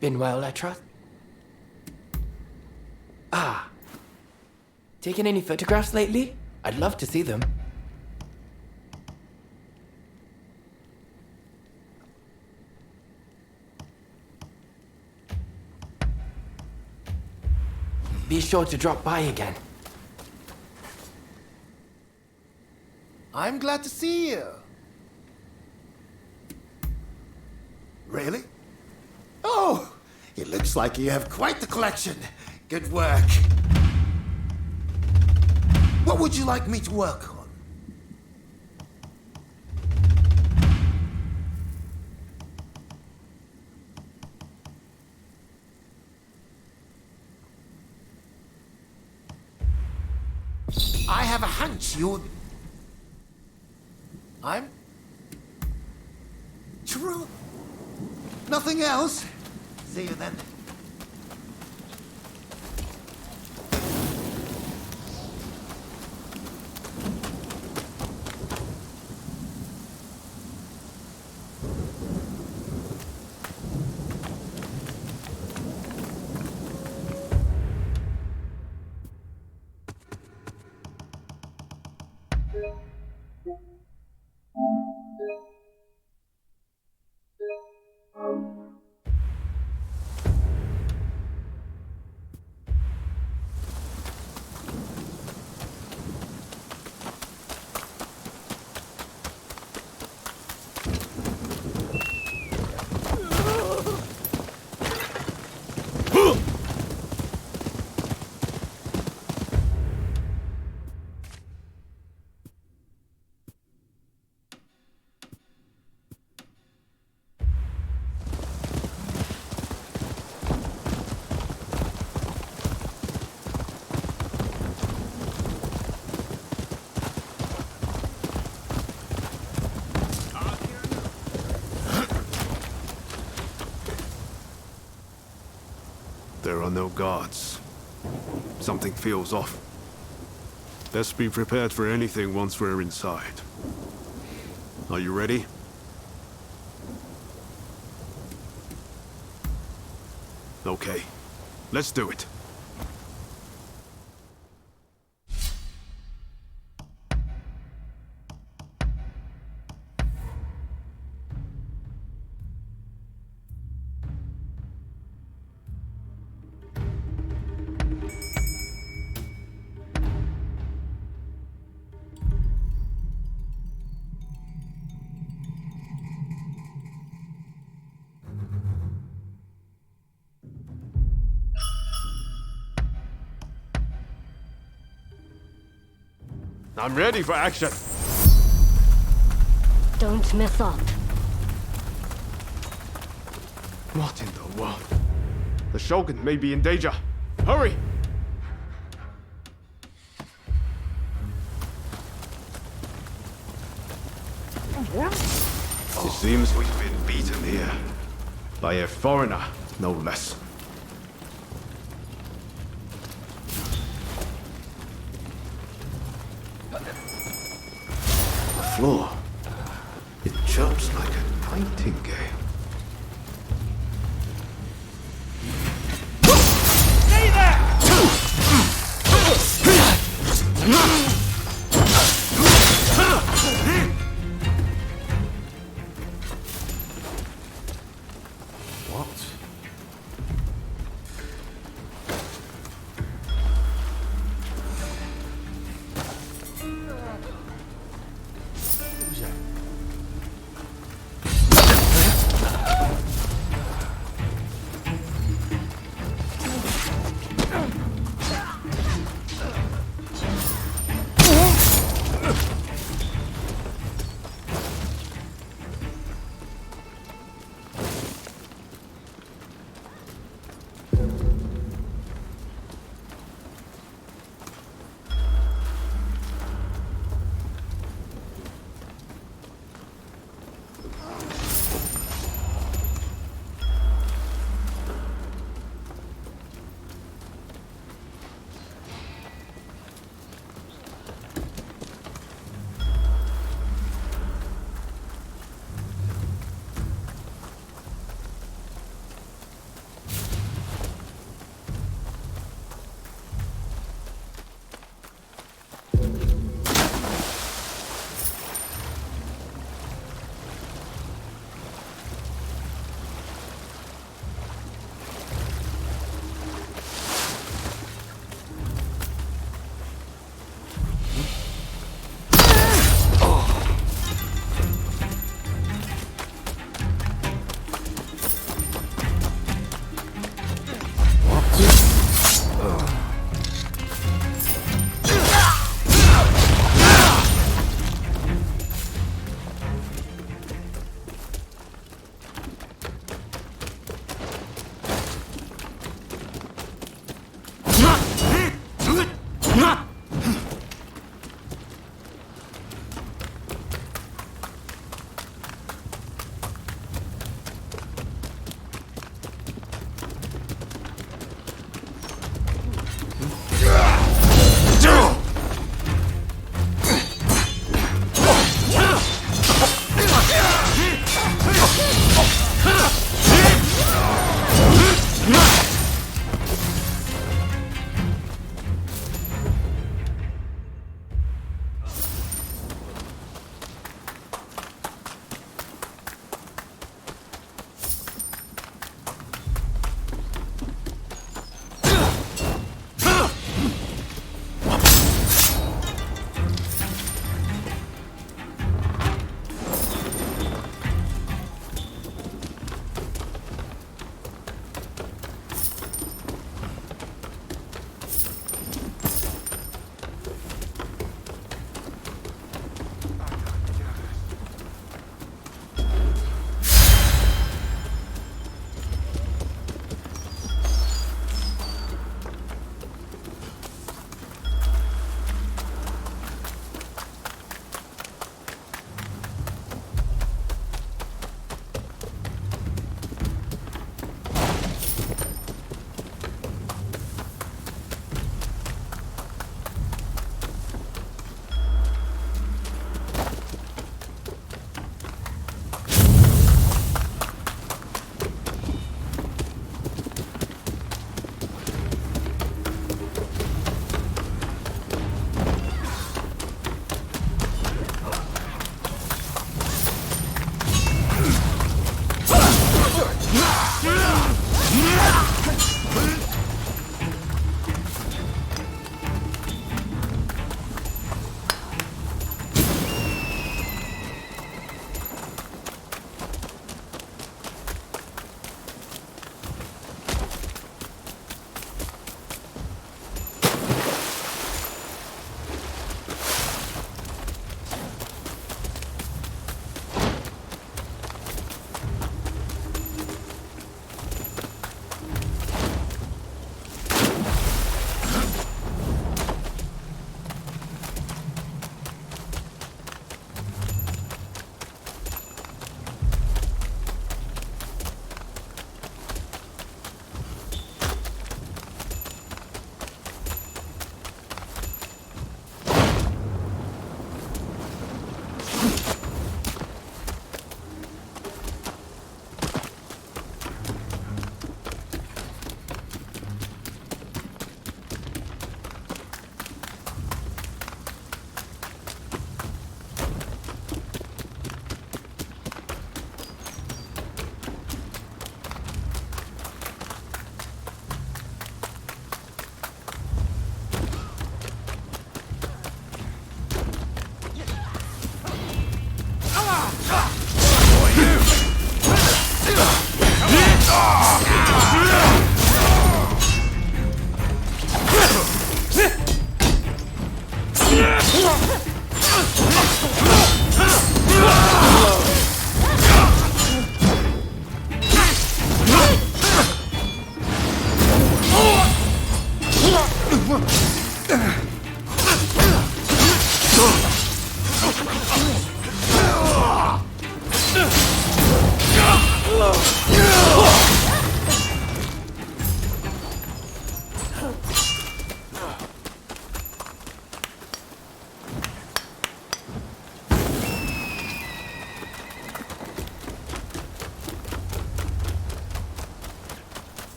Speaker 9: Been well, I trust? Ah. Taken any photographs lately? I'd love to see them. Be sure to drop by again.
Speaker 21: I'm glad to see you. Really? Oh, it looks like you have quite the collection. Good work. What would you like me to work on? I have a hunch you... I'm... True. Nothing else. See you then.
Speaker 3: There are no guards. Something feels off. Let's be prepared for anything once we're inside. Are you ready? Okay, let's do it. I'm ready for action.
Speaker 1: Don't mess up.
Speaker 3: What in the world? The Shogun may be in danger. Hurry! It seems we've been beaten here. By a foreigner, no less. The floor. It chirps like a nightingale.
Speaker 12: Stay there!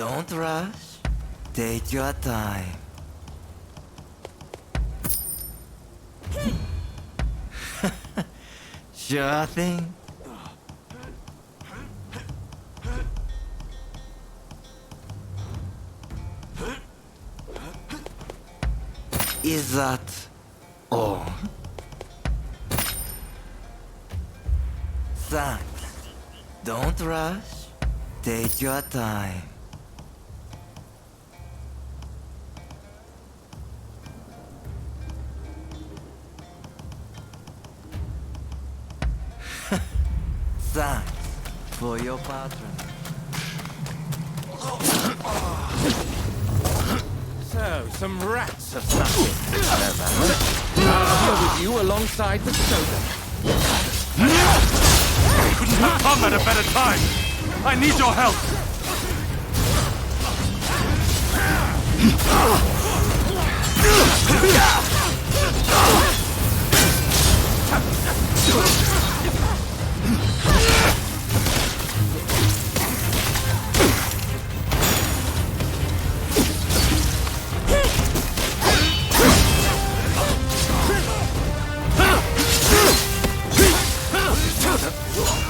Speaker 9: Don't rush. Take your time. Sure thing. Is that all? Thanks. Don't rush. Take your time. Thanks for your patron.
Speaker 5: So, some rats have snuck in. Hello, man. I'll deal with you alongside the Shogun.
Speaker 11: Couldn't have come at a better time. I need your help.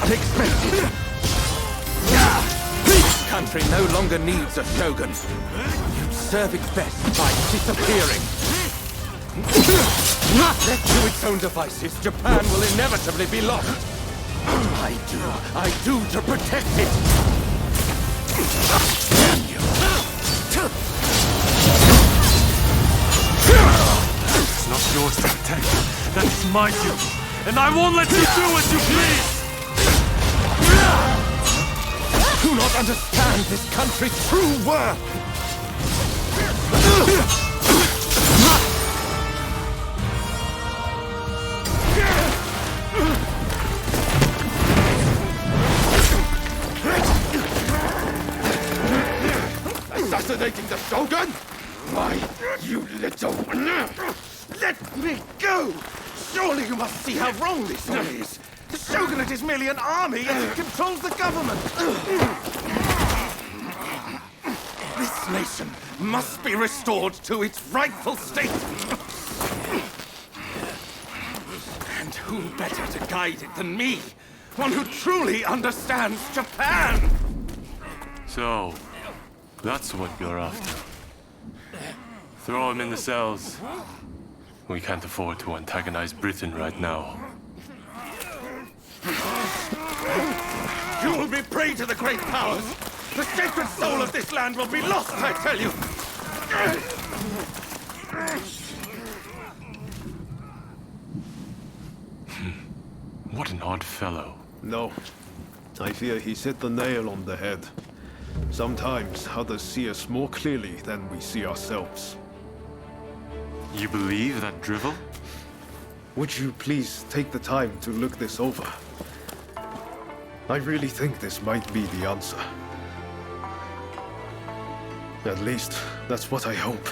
Speaker 5: Unexpected. This country no longer needs a shogun. You serve it best by disappearing. Left to its own devices, Japan will inevitably be lost. I do to protect it. Damn you.
Speaker 11: It's not yours to protect. That's my duty. And I won't let you do as you please!
Speaker 5: Do not understand this country's true worth!
Speaker 3: Assassinating the Shogun? Why, you little... Let me go! Surely you must see how wrong this all is! The Shogunate is merely an army and it controls the government! This nation must be restored to its rightful state! And who better to guide it than me? One who truly understands Japan!
Speaker 11: So, that's what you're after. Throw him in the cells. We can't afford to antagonize Britain right now.
Speaker 3: You will be prey to the great powers! The sacred soul of this land will be lost, I tell you!
Speaker 11: What an odd fellow.
Speaker 3: No. I fear he's hit the nail on the head. Sometimes others see us more clearly than we see ourselves.
Speaker 11: You believe that drivel?
Speaker 3: Would you please take the time to look this over? I really think this might be the answer. At least, that's what I hope.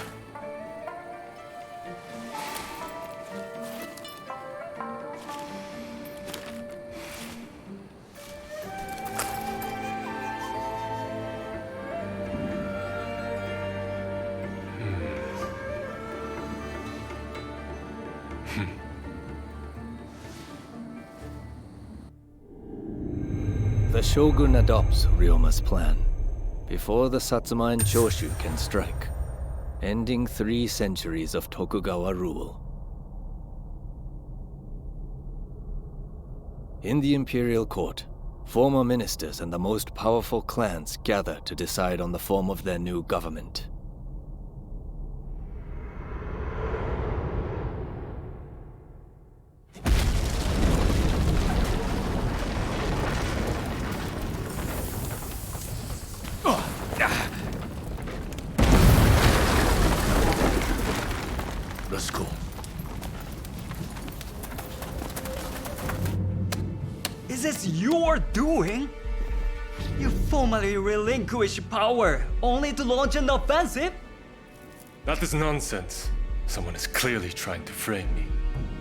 Speaker 1: The Shogun adopts Ryoma's plan before the Satsuma and Choshu can strike, ending 3 centuries of Tokugawa rule. In the imperial court, former ministers and the most powerful clans gather to decide on the form of their new government.
Speaker 13: Let's go.
Speaker 12: Is this your doing? You formally relinquish power, only to launch an offensive?
Speaker 11: That is nonsense. Someone is clearly trying to frame me,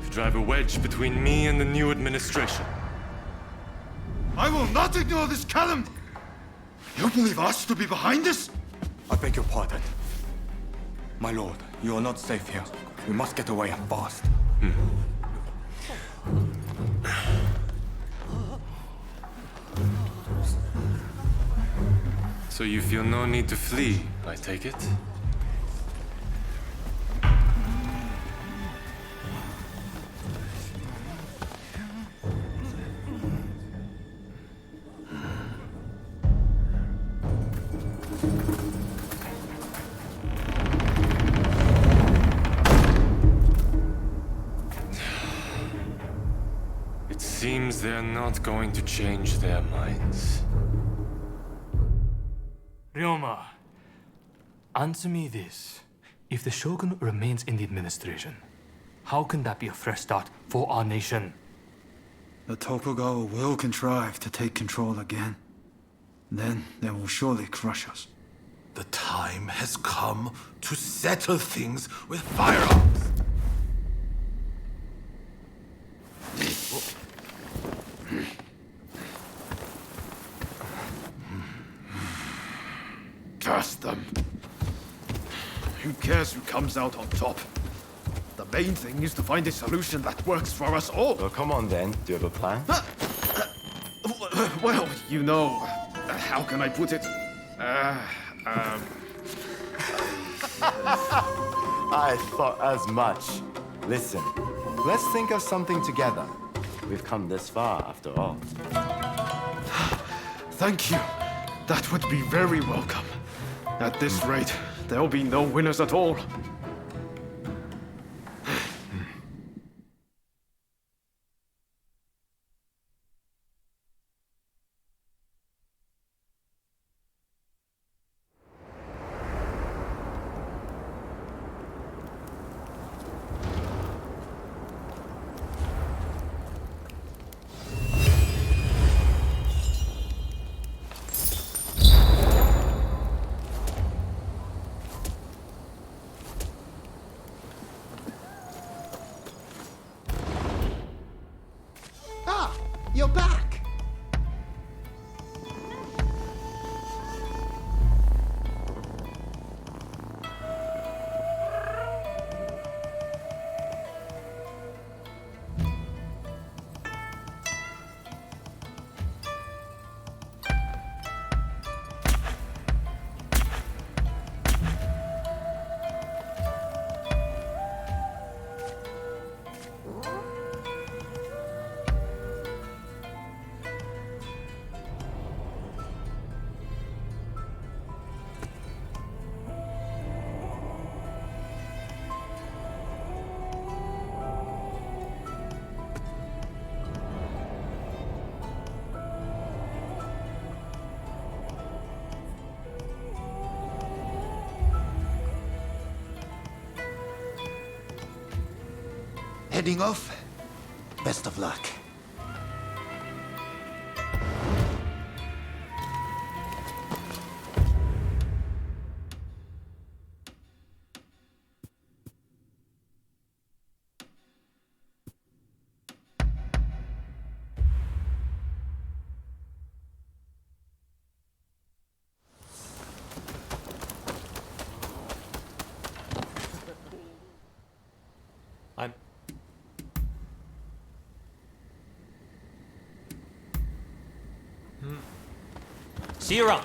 Speaker 11: to drive a wedge between me and the new administration.
Speaker 3: I will not ignore this calumny! You believe us to be behind this?
Speaker 16: I beg your pardon. My lord, you are not safe here. We must get away and fast.
Speaker 11: So you feel no need to flee, I take it? It seems they're not going to change their minds.
Speaker 19: Ryoma, answer me this. If the Shogun remains in the administration, how can that be a fresh start for our nation?
Speaker 2: The Tokugawa will contrive to take control again. Then they will surely crush us.
Speaker 17: The time has come to settle things with firearms.
Speaker 3: Curse them. Who cares who comes out on top? The main thing is to find a solution that works for us all.
Speaker 10: Well, come on then. Do you have a plan?
Speaker 3: Well, you know, how can I put it?
Speaker 10: I thought as much. Listen, let's think of something together. We've come this far, after all.
Speaker 3: Thank you. That would be very welcome. At this rate, there'll be no winners at all.
Speaker 21: You're back! Heading off? Best of luck.
Speaker 12: See you around.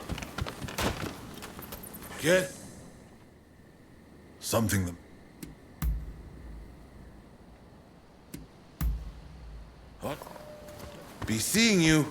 Speaker 17: Get something that... What? Be seeing you.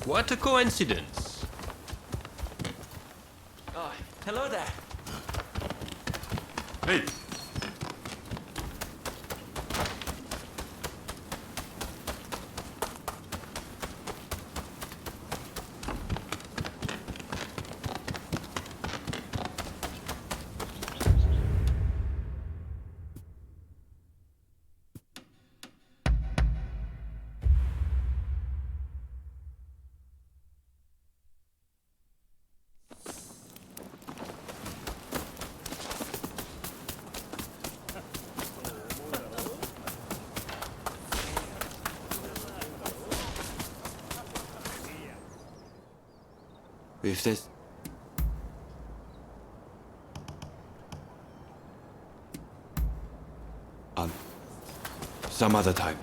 Speaker 12: What a coincidence.
Speaker 9: Oh, hello there.
Speaker 11: Hey!
Speaker 8: If there's... Some other time.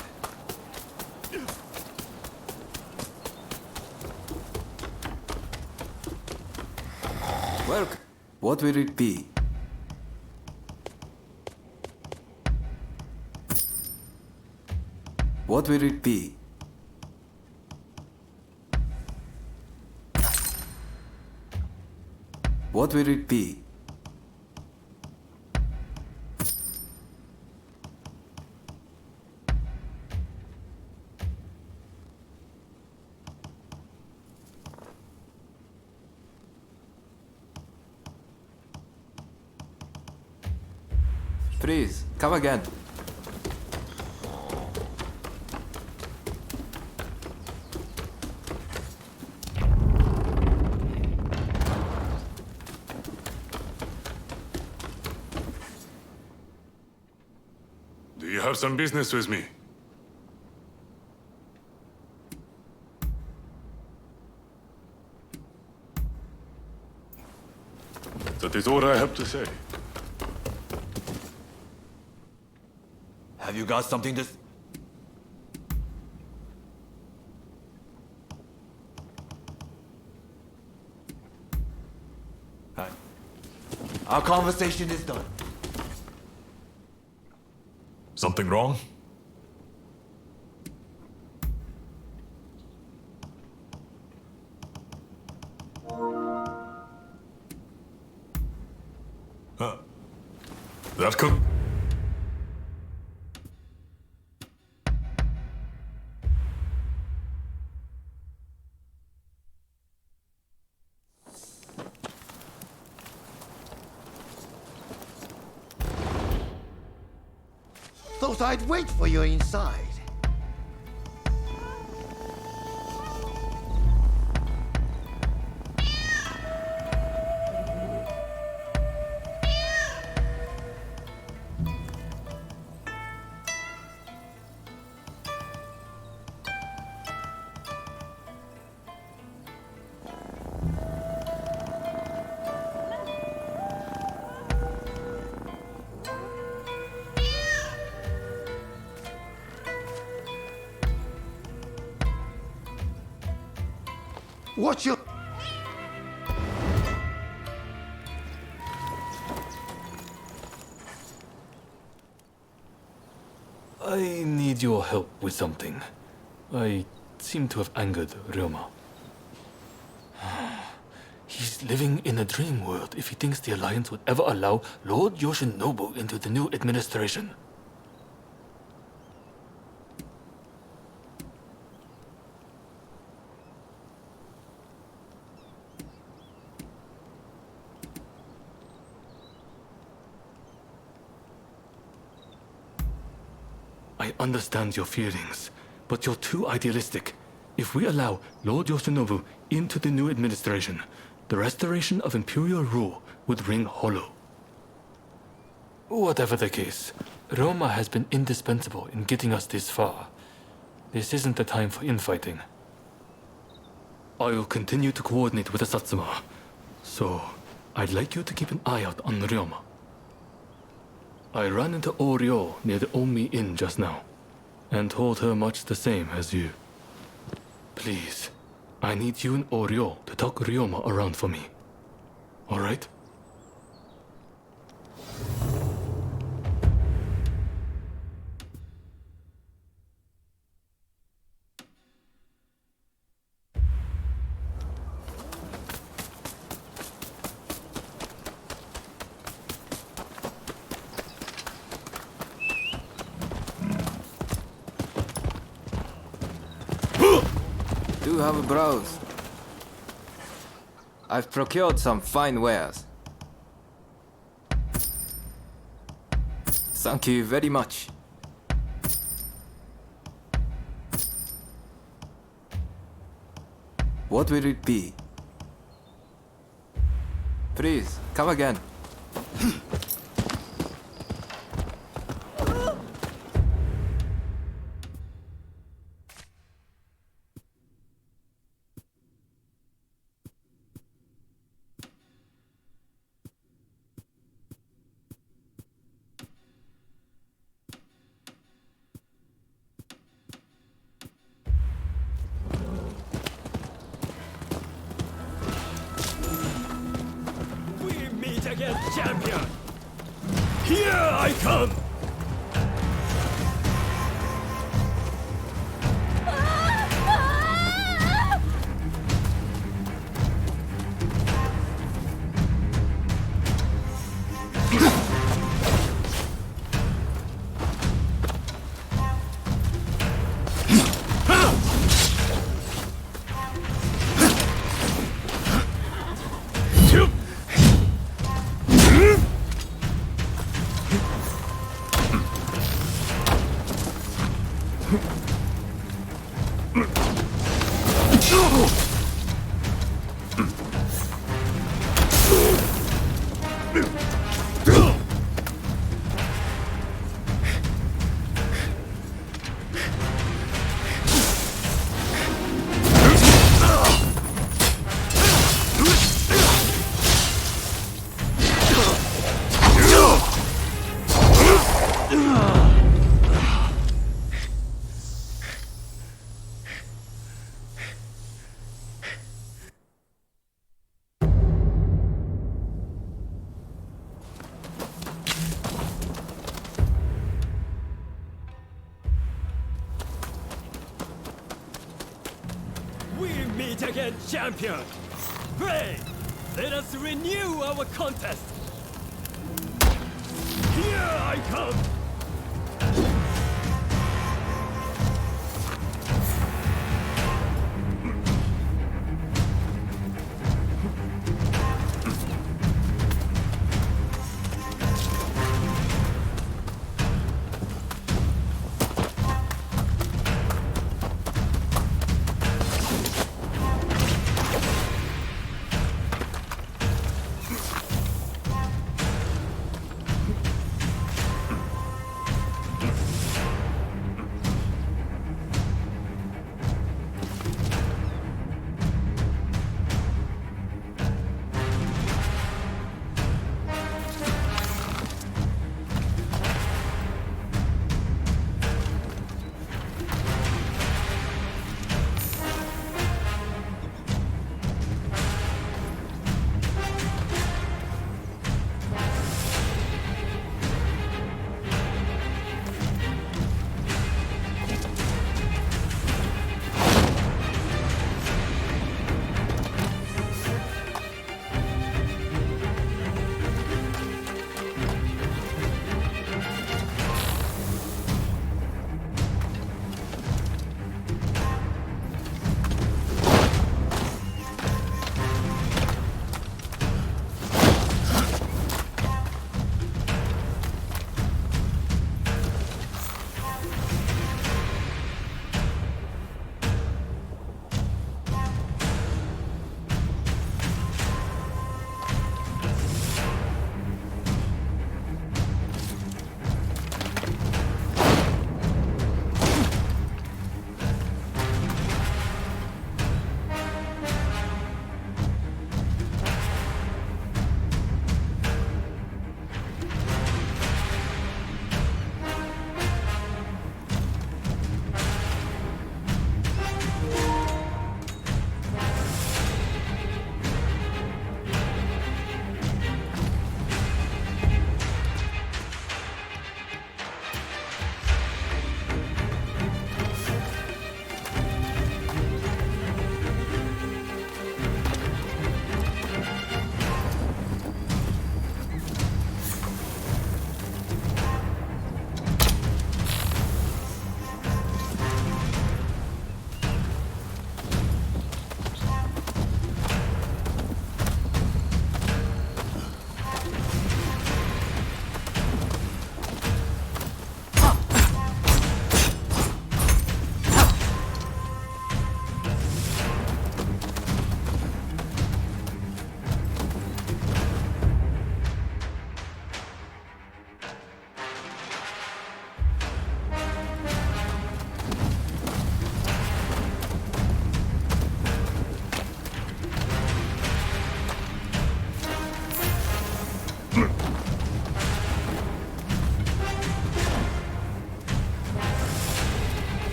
Speaker 8: Welcome. What will it be? What will it be? What will it be? Please, come again.
Speaker 22: Do you have some business with me? That is all I have to say.
Speaker 13: Have you got something to... Hi. Our conversation is done.
Speaker 22: Something wrong? Huh. That could...
Speaker 21: Thought I'd wait for you inside. What's your...
Speaker 19: I need your help with something. I seem to have angered Ryoma. He's living in a dream world if he thinks the Alliance would ever allow Lord Yoshinobu into the new administration. I understand your feelings, but you're too idealistic. If we allow Lord Yoshinobu into the new administration, the restoration of imperial rule would ring hollow. Whatever the case, Roma has been indispensable in getting us this far. This isn't the time for infighting. I will continue to coordinate with the Satsuma, so I'd like you to keep an eye out on Ryoma. I ran into Oryo near the Omi Inn just now, and told her much the same as you. Please, I need you and Oryo to talk Ryoma around for me. All right?
Speaker 14: Do have a browse. I've procured some fine wares. Thank you very much. What will it be? Please, come again.
Speaker 12: meet again, champion! Here I come! Meet again, champion! Pray, let us renew our contest! Here I come!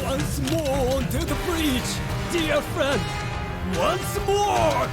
Speaker 12: Once more onto the bridge, dear friend. Once more.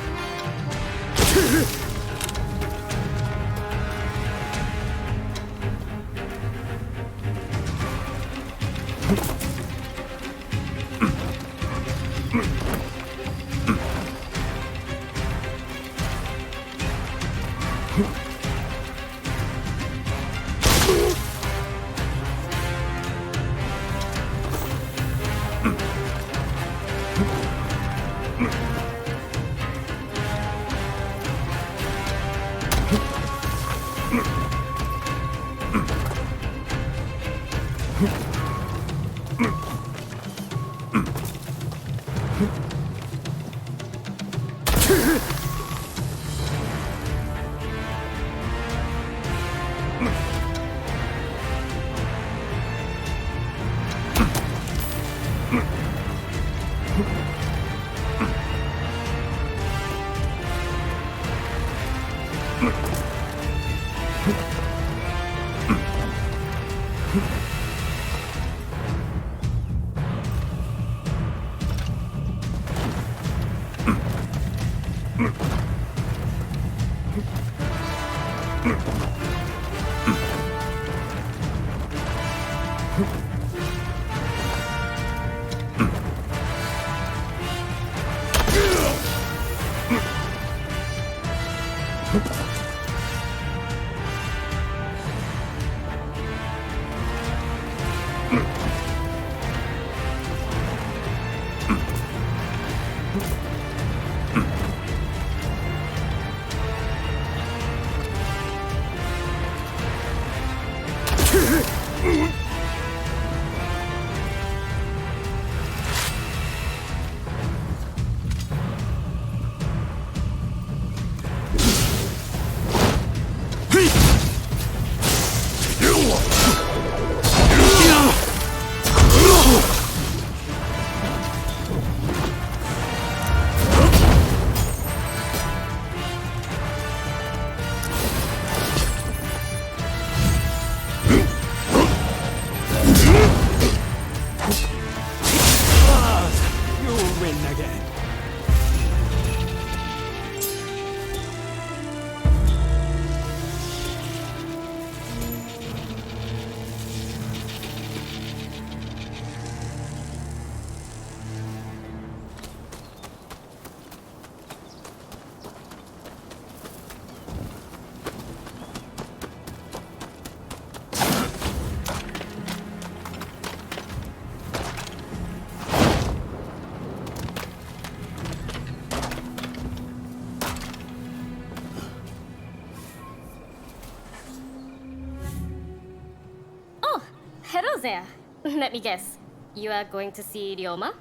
Speaker 18: Hello there. Let me guess. You are going to see Ryoma?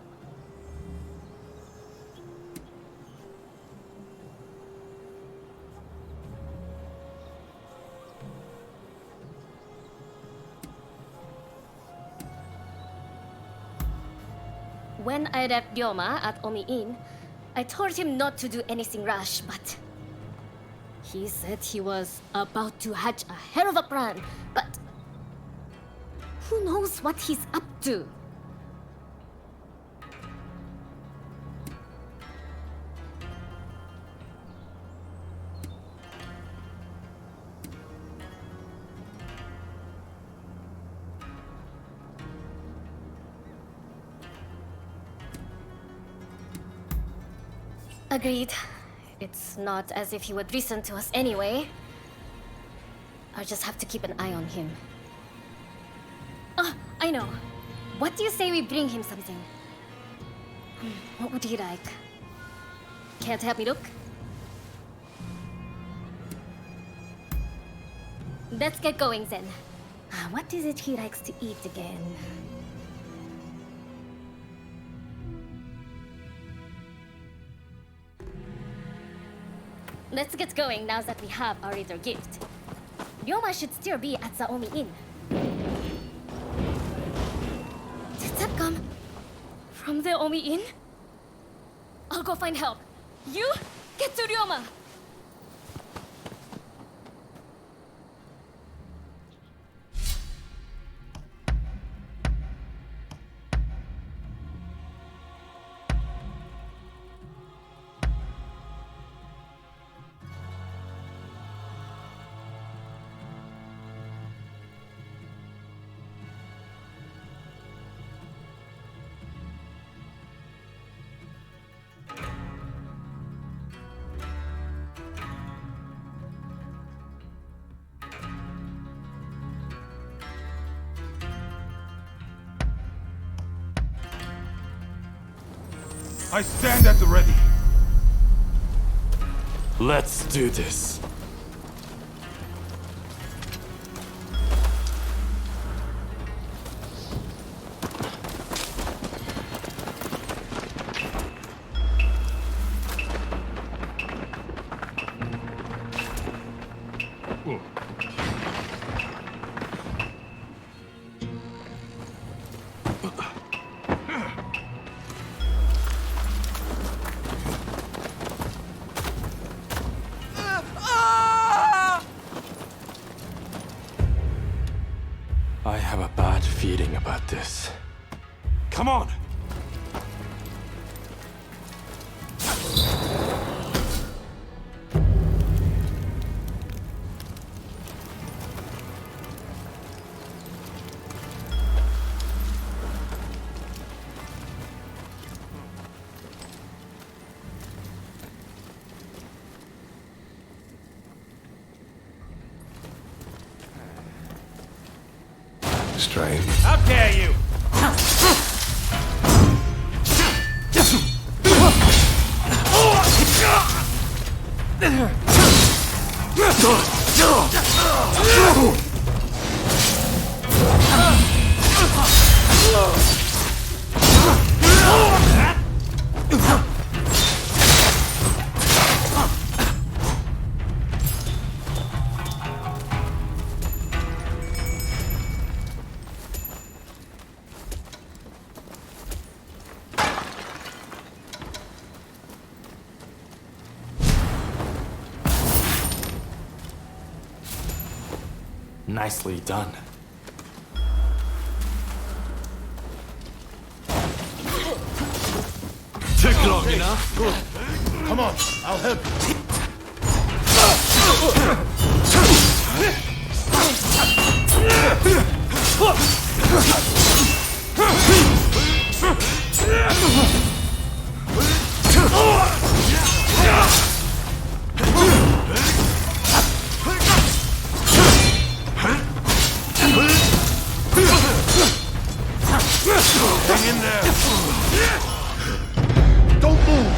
Speaker 18: When I left Ryoma at Omi Inn, I told him not to do anything rash, but he said he was about to hatch a hell of a plan, but who knows what he's up to? Agreed. It's not as if he would listen to us anyway. I'll just have to keep an eye on him. I know. What do you say we bring him something? What would he like? Care to help me look? Let's get going then. What is it he likes to eat again? Let's get going now that we have our little gift. Ryoma should still be at the Omi Inn. Did that come from the Omi Inn? I'll go find help. You get to Ryoma!
Speaker 17: I stand at the ready.
Speaker 11: Let's do this. I have a bad feeling about this.
Speaker 17: Come on!
Speaker 22: Strange.
Speaker 17: How dare you!
Speaker 11: Nicely done.
Speaker 17: Took long enough. Come on, I'll help you. Hang in there. Don't move.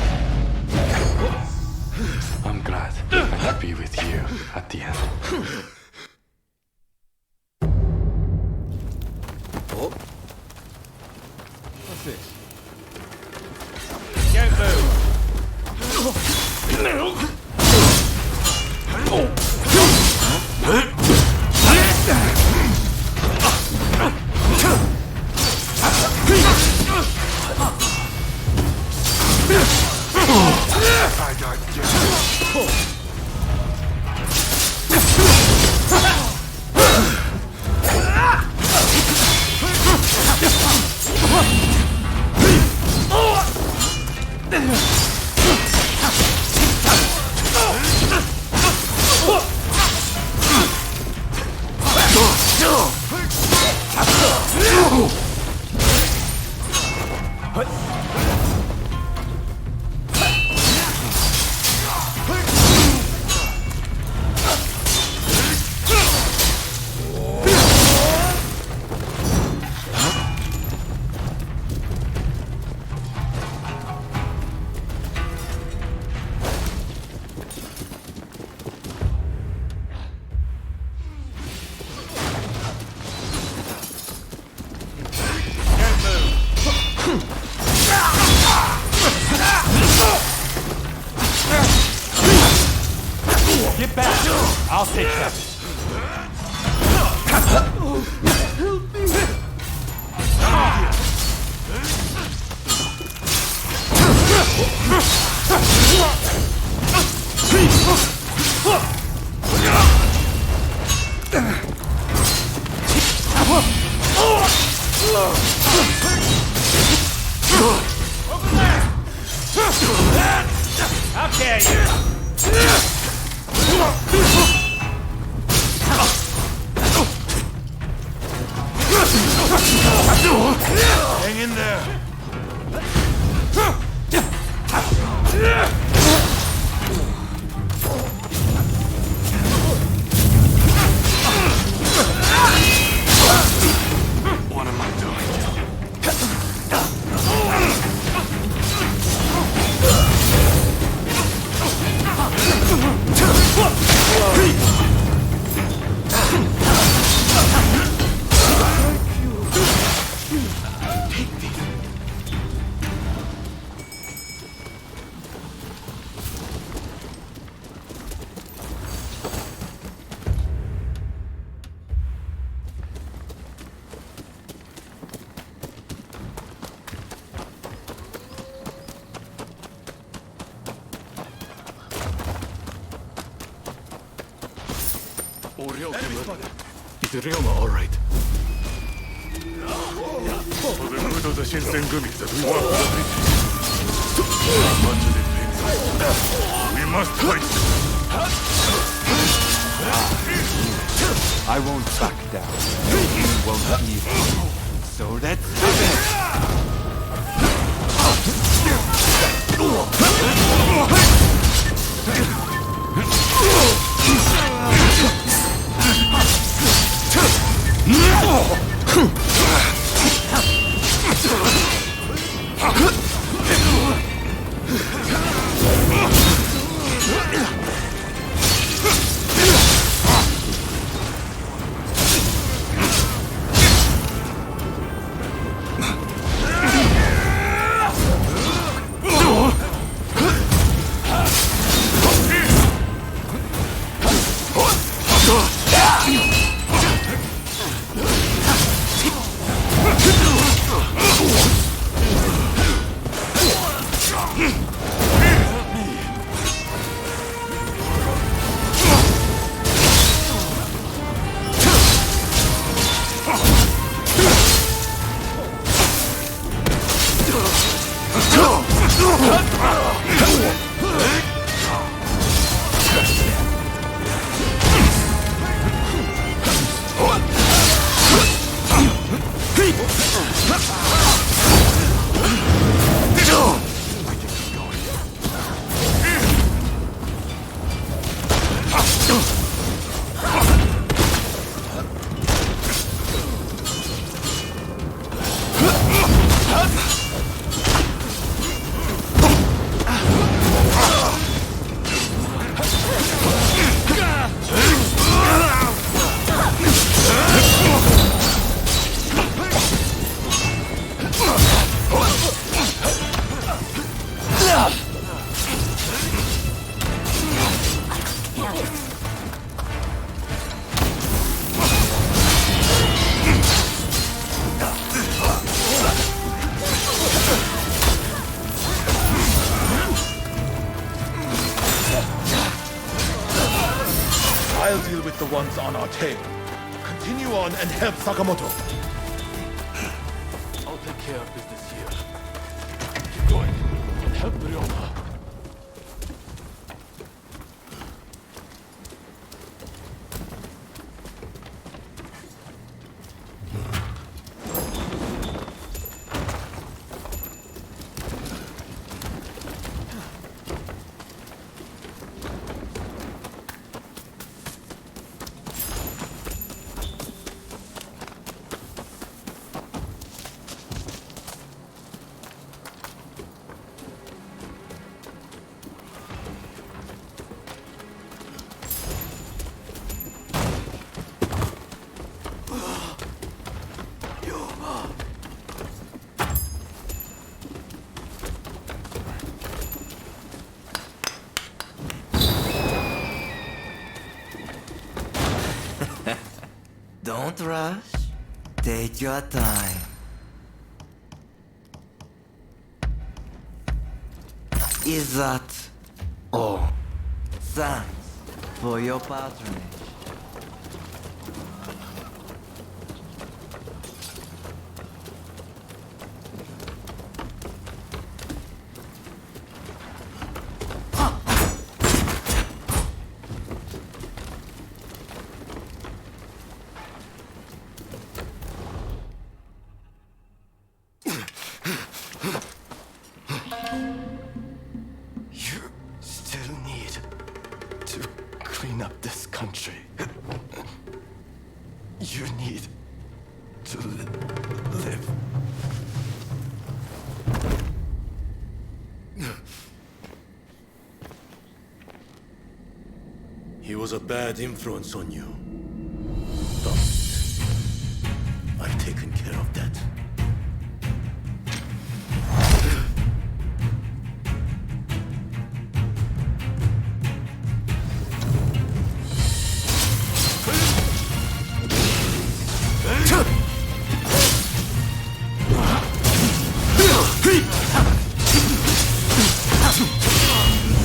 Speaker 11: I'm glad I could be with you at the end.
Speaker 2: Oh? What's this?
Speaker 17: Can't move. I got you.
Speaker 12: How dare you!
Speaker 3: Hang in there.
Speaker 11: What am I doing?
Speaker 19: Is Ryoma all right?
Speaker 3: For the good of the Shinsengumi that we work with the British. Much as it pains us, we must fight.
Speaker 8: I won't back down. You won't either. So let's do
Speaker 17: I'll deal with the ones on our tail. Continue on and help Sakamoto.
Speaker 19: I'll take care of business here. Keep going and help Ryoma.
Speaker 7: Don't rush. Take your time. Is that all? Thanks for your patronage.
Speaker 17: to live.
Speaker 6: He was a bad influence on you. But I've taken care of that.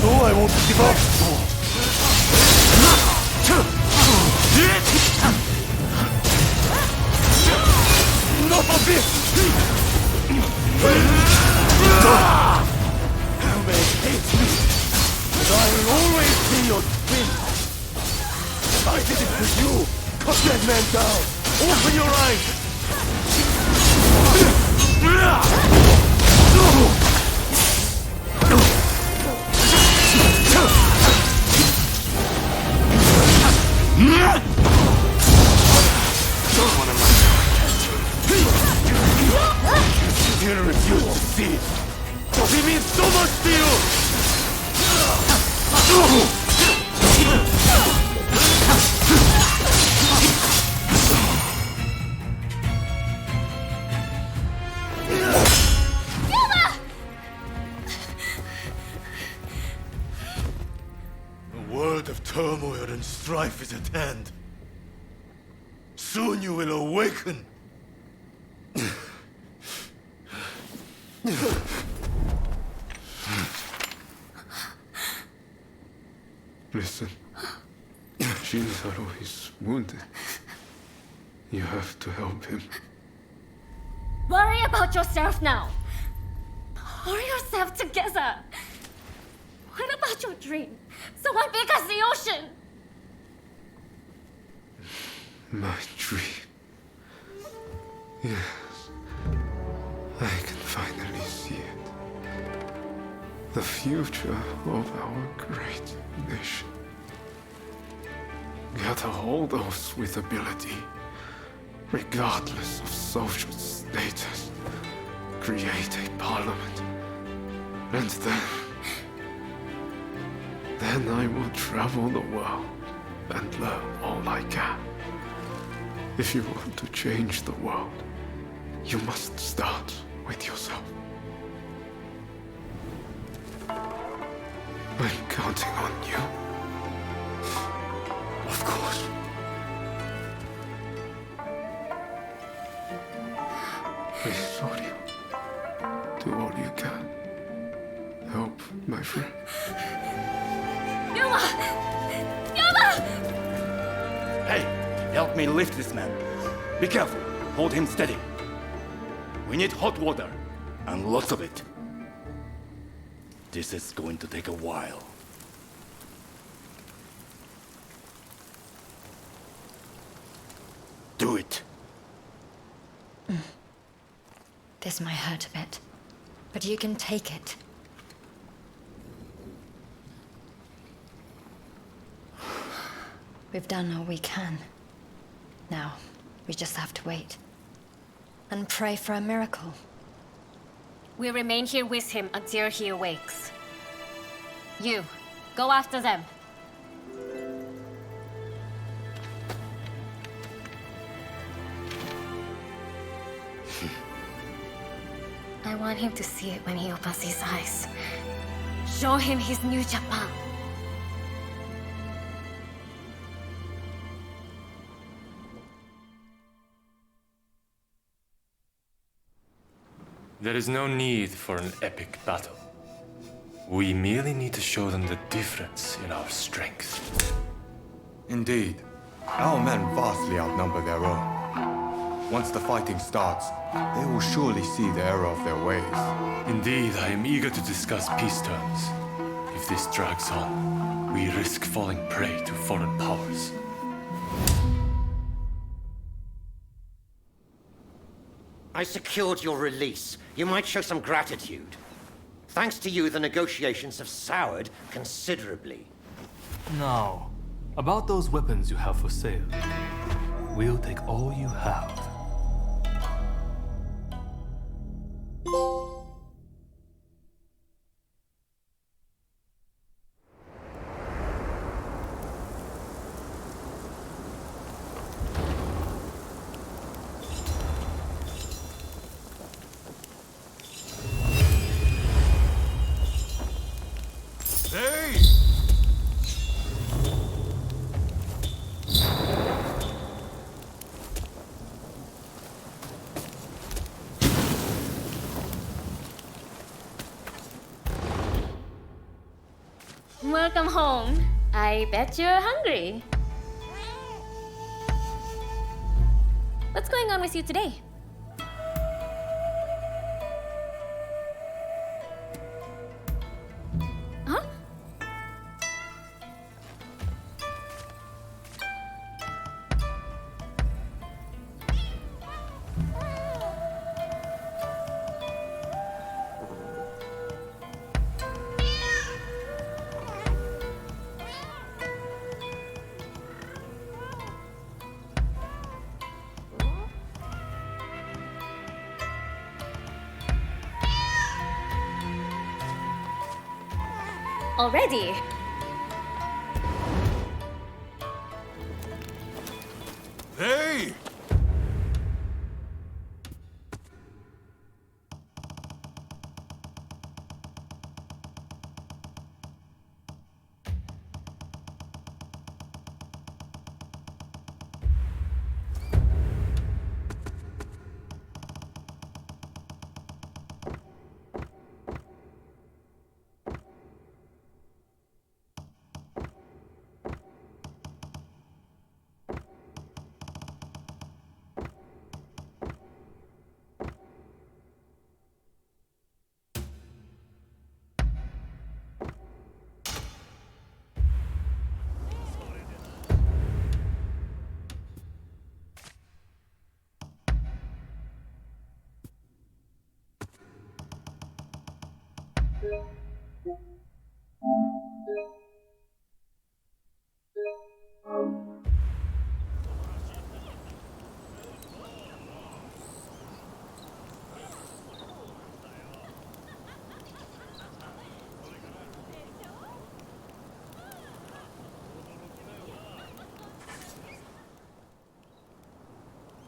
Speaker 6: No, I won't give up. Enough of this! You may hate me, but I will always be your twin. I did it for you. Cut that man down. Open your eyes. You refuse to see it. But it means so much to you! A world of turmoil and strife is at hand. Soon you will awaken.
Speaker 3: Listen, Shinzaro is wounded. You have to help him.
Speaker 18: Worry about yourself now. Pull yourself together. What about your dream? Someone big as the ocean.
Speaker 3: My dream. Yes. I can finally see it. The future of our great nation. Gather all those with ability, regardless of social status. Create a parliament. And then I will travel the world and learn all I can. If you want to change the world, you must start with yourself. I'm counting on you. Of course. Please, sorry. Do all you can. Help my friend.
Speaker 18: Yuma! Yuma!
Speaker 16: Hey, help me lift this man. Be careful. Hold him steady. We need hot water, and lots of it. This is going to take a while. Do it.
Speaker 15: This might hurt a bit, but you can take it. We've done all we can. Now, we just have to wait. And pray for a miracle.
Speaker 18: We remain here with him until he awakes. You, go after them. I want him to see it when he opens his eyes. Show him his new Japan.
Speaker 11: There is no need for an epic battle. We merely need to show them the difference in our strength.
Speaker 20: Indeed. Our men vastly outnumber their own. Once the fighting starts, they will surely see the error of their ways.
Speaker 11: Indeed, I am eager to discuss peace terms. If this drags on, we risk falling prey to foreign powers.
Speaker 23: I secured your release. You might show some gratitude. Thanks to you, the negotiations have soured considerably.
Speaker 19: Now, about those weapons you have for sale. We'll take all you have.
Speaker 22: Hey!
Speaker 18: Welcome home. I bet you're hungry. What's going on with you today? Huh? Already?
Speaker 22: Hey!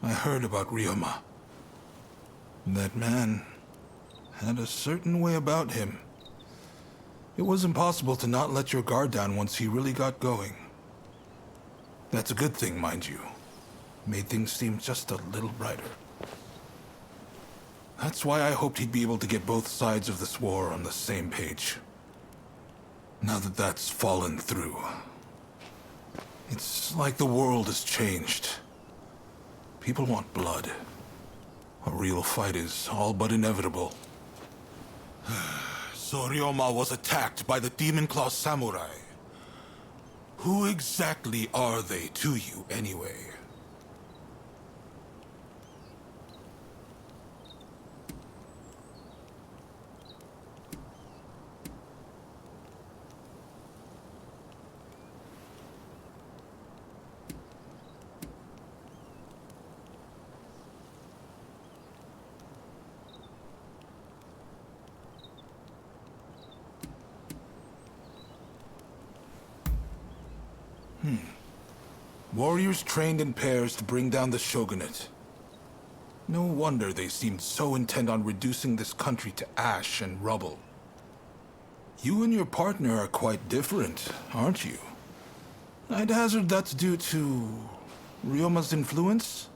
Speaker 17: I heard about Ryoma. That man had a certain way about him. It was impossible to not let your guard down once he really got going. That's a good thing, mind you. Made things seem just a little brighter. That's why I hoped he'd be able to get both sides of this war on the same page. Now that that's fallen through, it's like the world has changed. People want blood. A real fight is all but inevitable. So Ryoma was attacked by the Demon Claw Samurai. Who exactly are they to you, anyway? Warriors trained in pairs to bring down the shogunate. No wonder they seemed so intent on reducing this country to ash and rubble. You and your partner are quite different, aren't you? I'd hazard that's due to Ryoma's influence?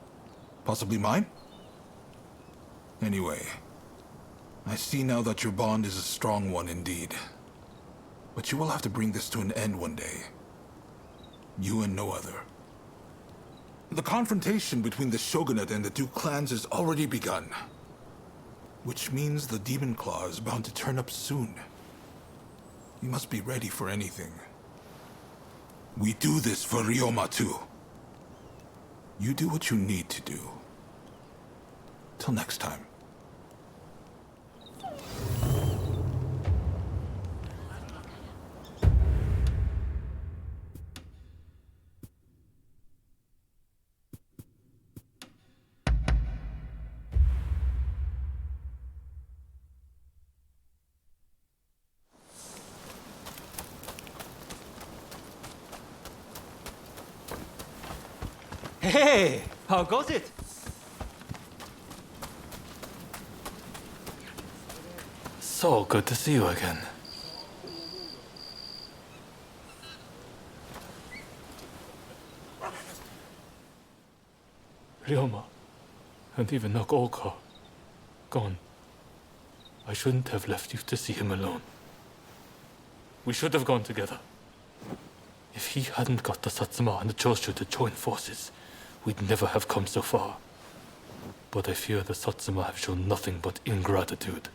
Speaker 17: Possibly mine? Anyway, I see now that your bond is a strong one indeed. But you will have to bring this to an end one day. You and no other. The confrontation between the shogunate and the two clans has already begun. Which means the Demon Claw is bound to turn up soon. You must be ready for anything. We do this for Ryoma too. You do what you need to do. Till next time.
Speaker 1: Hey, how goes it?
Speaker 19: So good to see you again. Ryoma, and even Nagoka, gone. I shouldn't have left you to see him alone. We should have gone together. If he hadn't got the Satsuma and the Choshu to join forces, we'd never have come so far. But I fear the Satsuma have shown nothing but ingratitude.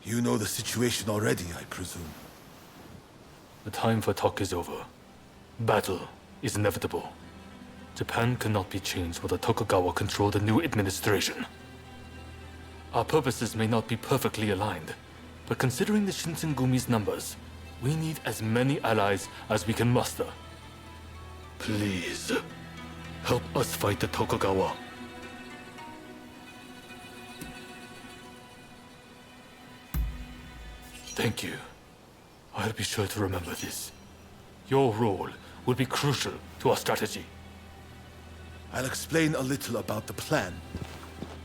Speaker 13: You know the situation already, I presume.
Speaker 19: The time for talk is over. Battle is inevitable. Japan cannot be changed while the Tokugawa control the new administration. Our purposes may not be perfectly aligned, but considering the Shinsengumi's numbers, we need as many allies as we can muster. Please, help us fight the Tokugawa. Thank you. I'll be sure to remember this. Your role will be crucial to our strategy.
Speaker 13: I'll explain a little about the plan.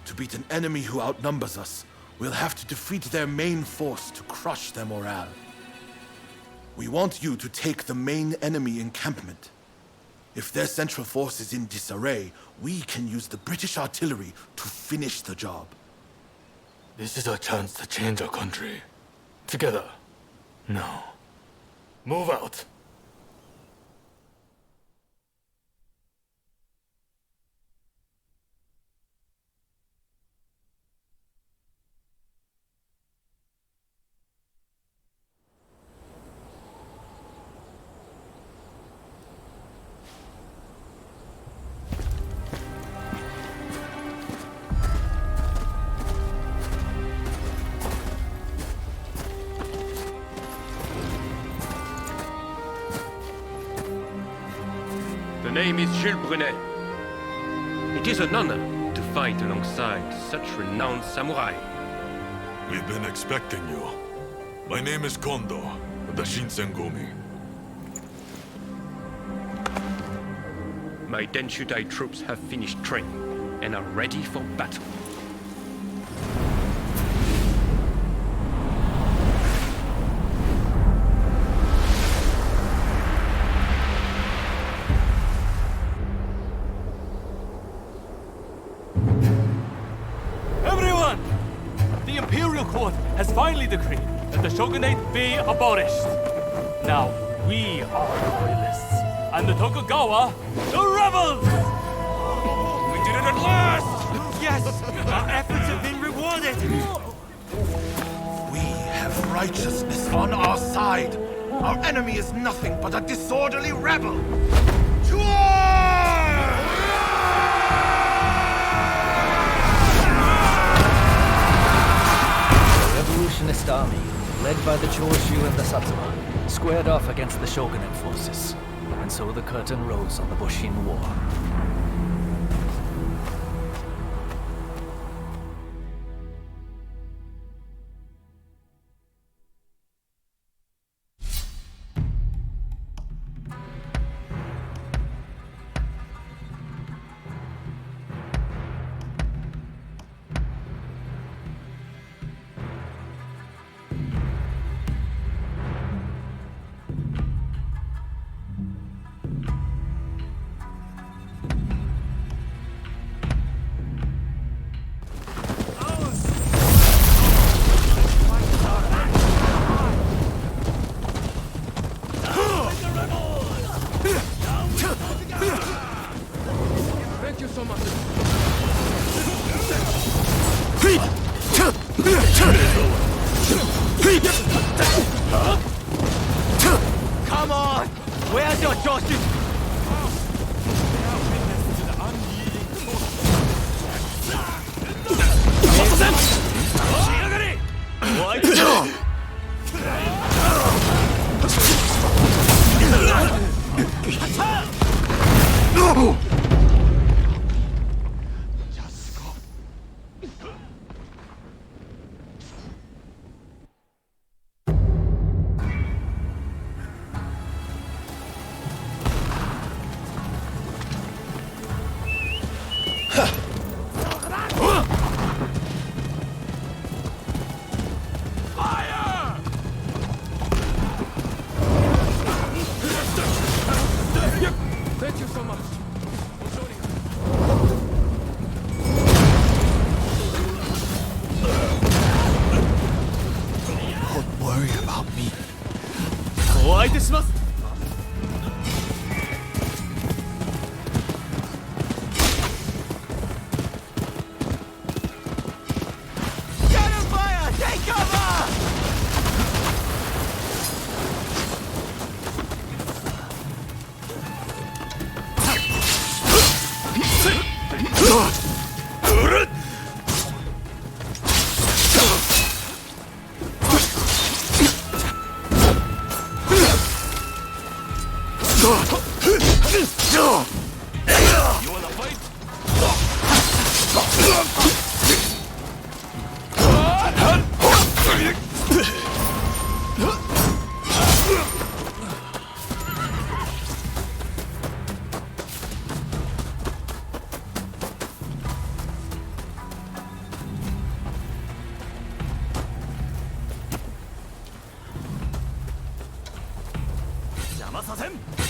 Speaker 13: To beat an enemy who outnumbers us, we'll have to defeat their main force to crush their morale. We want you to take the main enemy encampment. If their central force is in disarray, we can use the British artillery to finish the job.
Speaker 19: This is our chance to change our country. Together. Now, move out.
Speaker 4: The name is Jules Brunet. It is an honor to fight alongside such renowned samurai.
Speaker 22: We've been expecting you. My name is Kondo, of the Shinsengumi.
Speaker 4: My Denshutai troops have finished training and are ready for battle.
Speaker 19: Everyone! The Imperial Court has finally decreed that the shogunate be abolished. Now, we are the royalists, and the Tokugawa, the rebels! We did it at last!
Speaker 6: Yes! Our efforts have been rewarded!
Speaker 13: We have righteousness on our side. Our enemy is nothing but a disorderly rebel. To
Speaker 5: The revolutionist army, led by the Choshu and the Satsuma, squared off against the shogunate forces. And so the curtain rose on the Bushin War.
Speaker 6: Thank you so much. Come on! Where's your justice?
Speaker 13: No!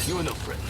Speaker 19: You are no friend.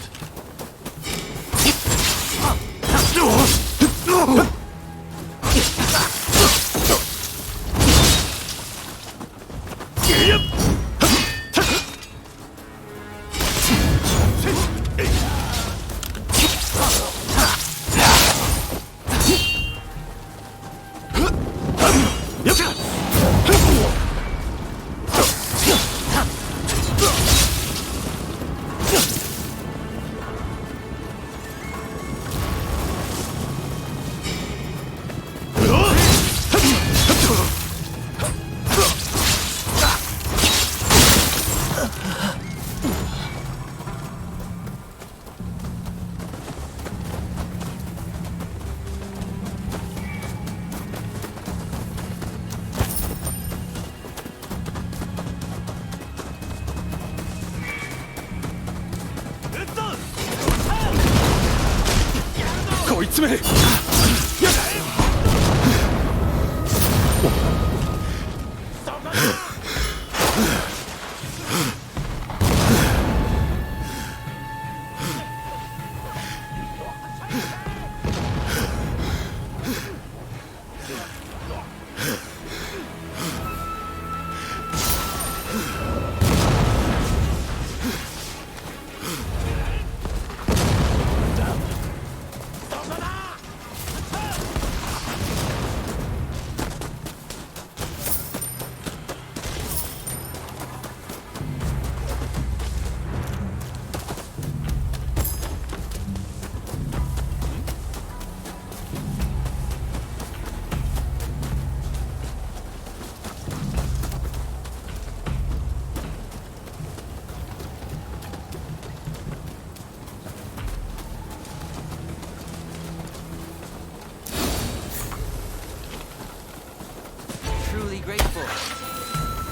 Speaker 7: Truly grateful.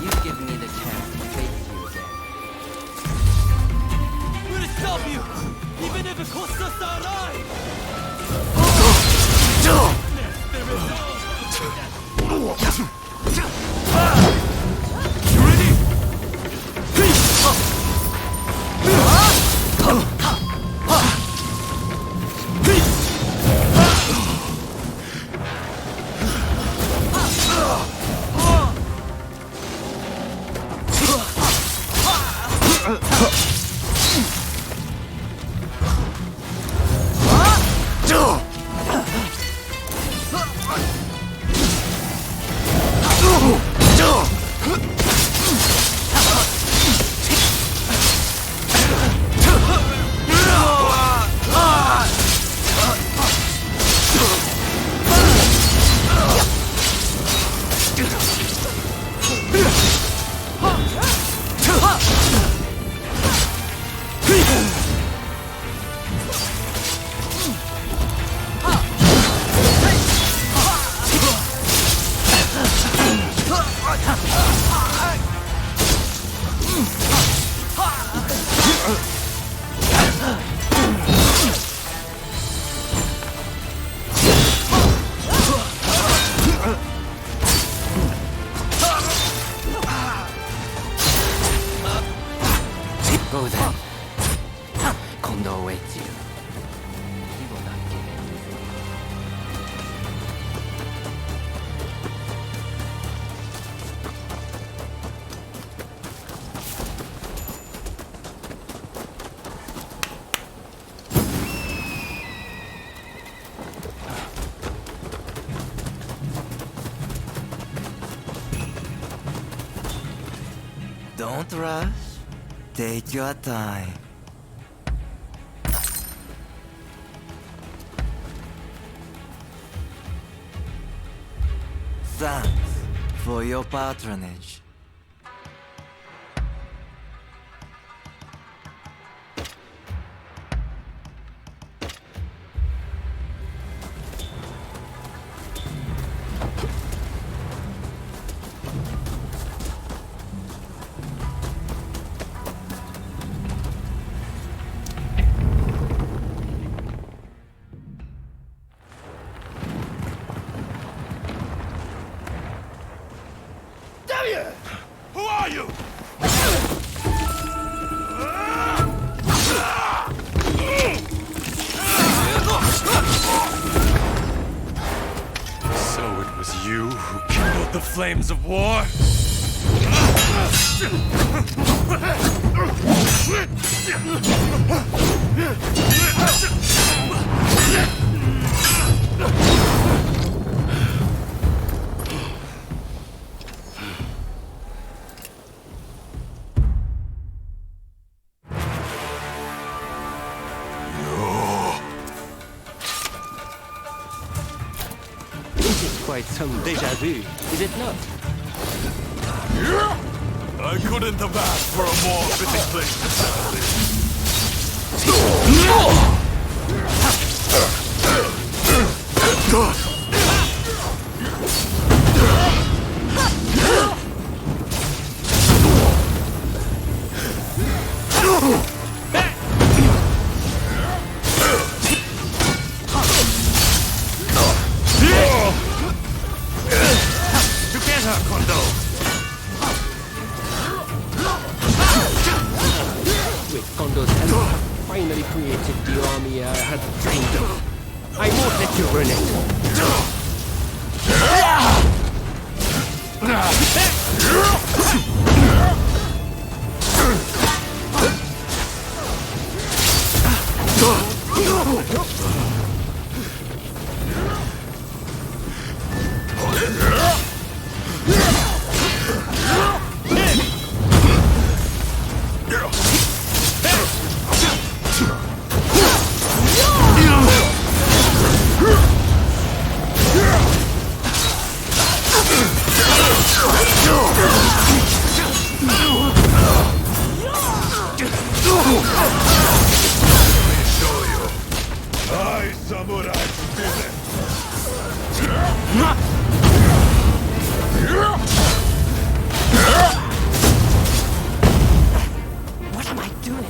Speaker 7: You've given me the chance to face you again.
Speaker 12: We're gonna stop you, even if it costs us our lives!
Speaker 6: You ready?
Speaker 7: Go then. Kondo awaits you. He will not give in easily. Don't rush. Take your time. Thanks for your patronage.
Speaker 6: Who are you?
Speaker 4: was you who kindled the flames of war?
Speaker 7: This is quite some déjà vu, is it not?
Speaker 22: I couldn't have asked for a more fitting place to settle this.
Speaker 6: Together, Kondo!
Speaker 7: With Kondo's help, I finally created the army I had dreamed of. I won't let you ruin it. What am I doing?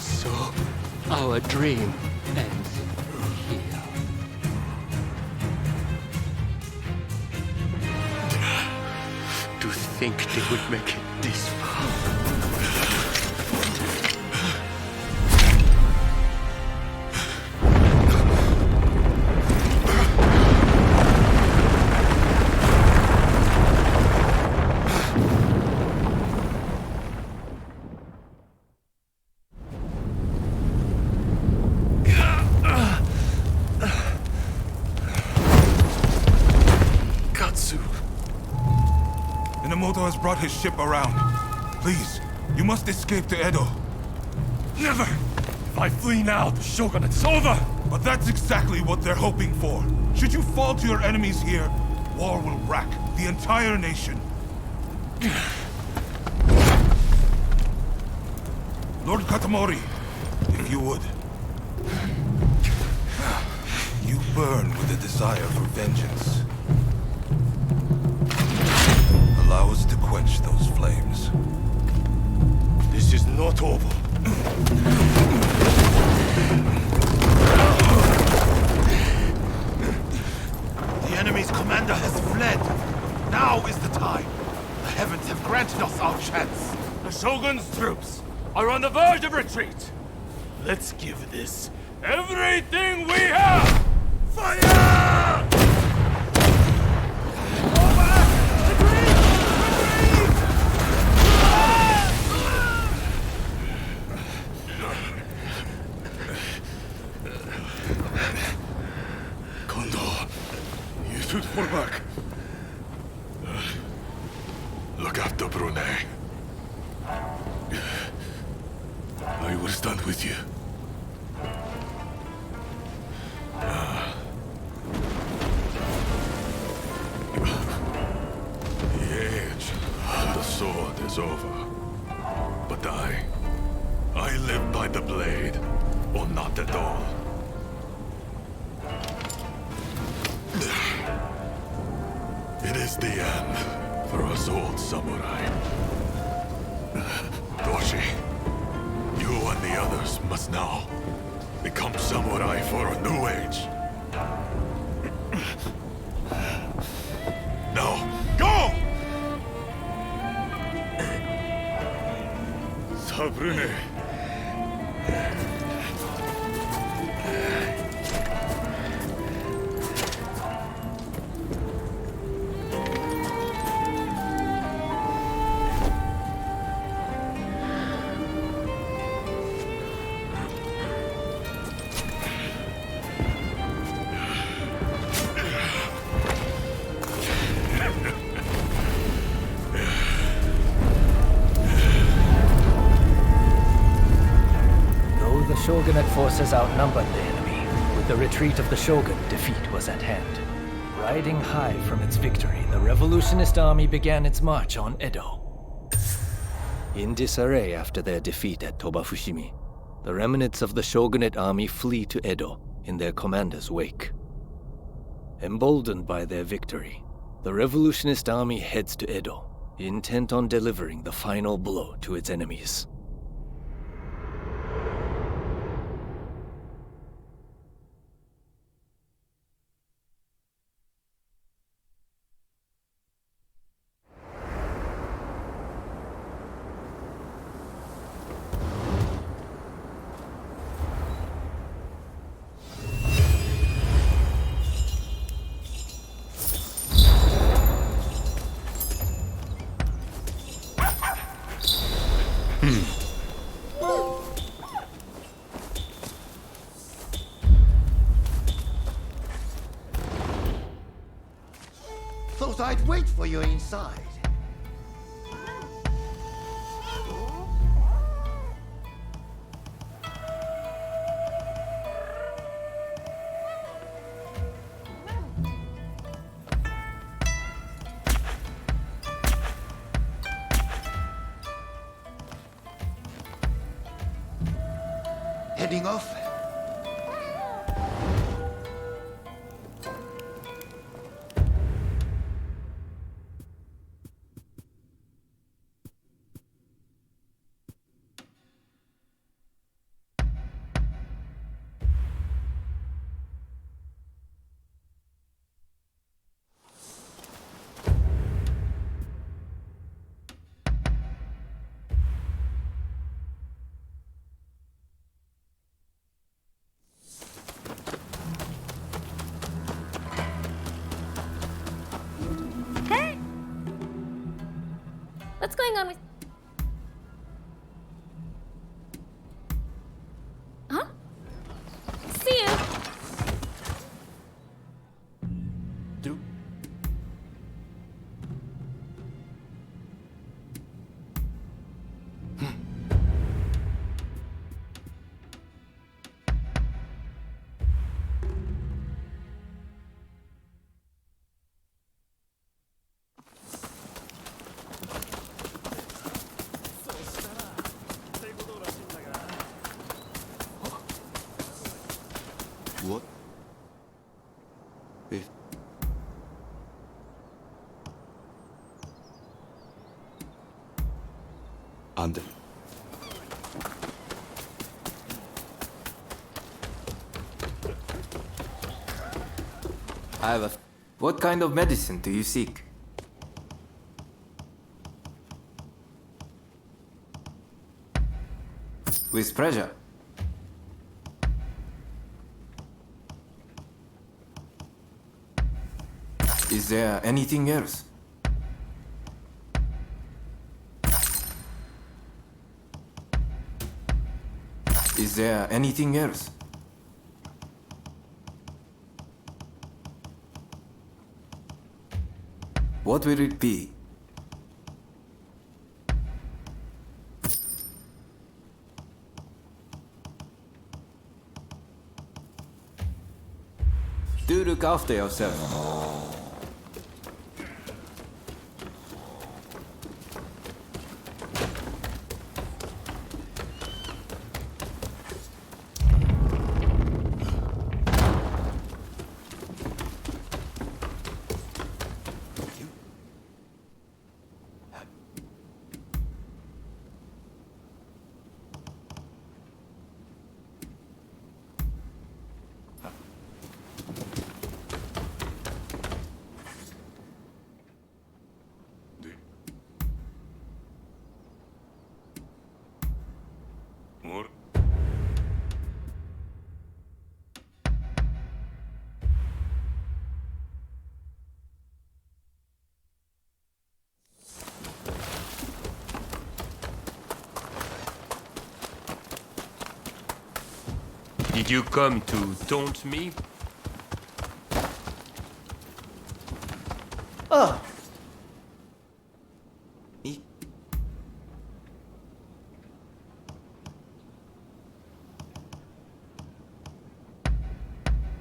Speaker 7: So, our dream ends here.
Speaker 4: To think they would make it this far.
Speaker 17: Minamoto has brought his ship around. Please, you must escape to Edo.
Speaker 12: Never! If I flee now, the shogunate's over!
Speaker 17: But that's exactly what they're hoping for. Should you fall to your enemies here, war will rack the entire nation. Lord Katamori, if you would. You burn with a desire for vengeance. Allow us to quench those flames.
Speaker 12: This is not over.
Speaker 6: The enemy's commander has fled. Now is the time. The heavens have granted us our chance.
Speaker 12: The Shogun's troops are on the verge of retreat. Let's give this everything we have! Fire!
Speaker 22: You should fall back. Look after Brune. I will stand with you. The age of the sword is over. But I live by the blade. or not at all. It is the end for us old samurai. Doshi, you and the others must now become samurai for a new age. Now, go! Sabrune.
Speaker 5: Shogunate forces outnumbered the enemy. With the retreat of the shogun, defeat was at hand. Riding high from its victory, the revolutionist army began its march on Edo. In disarray after their defeat at Tobafushimi, the remnants of the shogunate army flee to Edo in their commander's wake. Emboldened by their victory, the revolutionist army heads to Edo, intent on delivering the final blow to its enemies.
Speaker 23: Thought I'd wait for you inside. Heading off?
Speaker 18: What's going on with... Huh? See you!
Speaker 8: What? If... And...
Speaker 14: I have a... What kind of medicine do you seek? With pleasure. Is there anything else? Is there anything else? What will it be? Do look after yourself.
Speaker 4: Did you come to taunt me?
Speaker 6: Oh.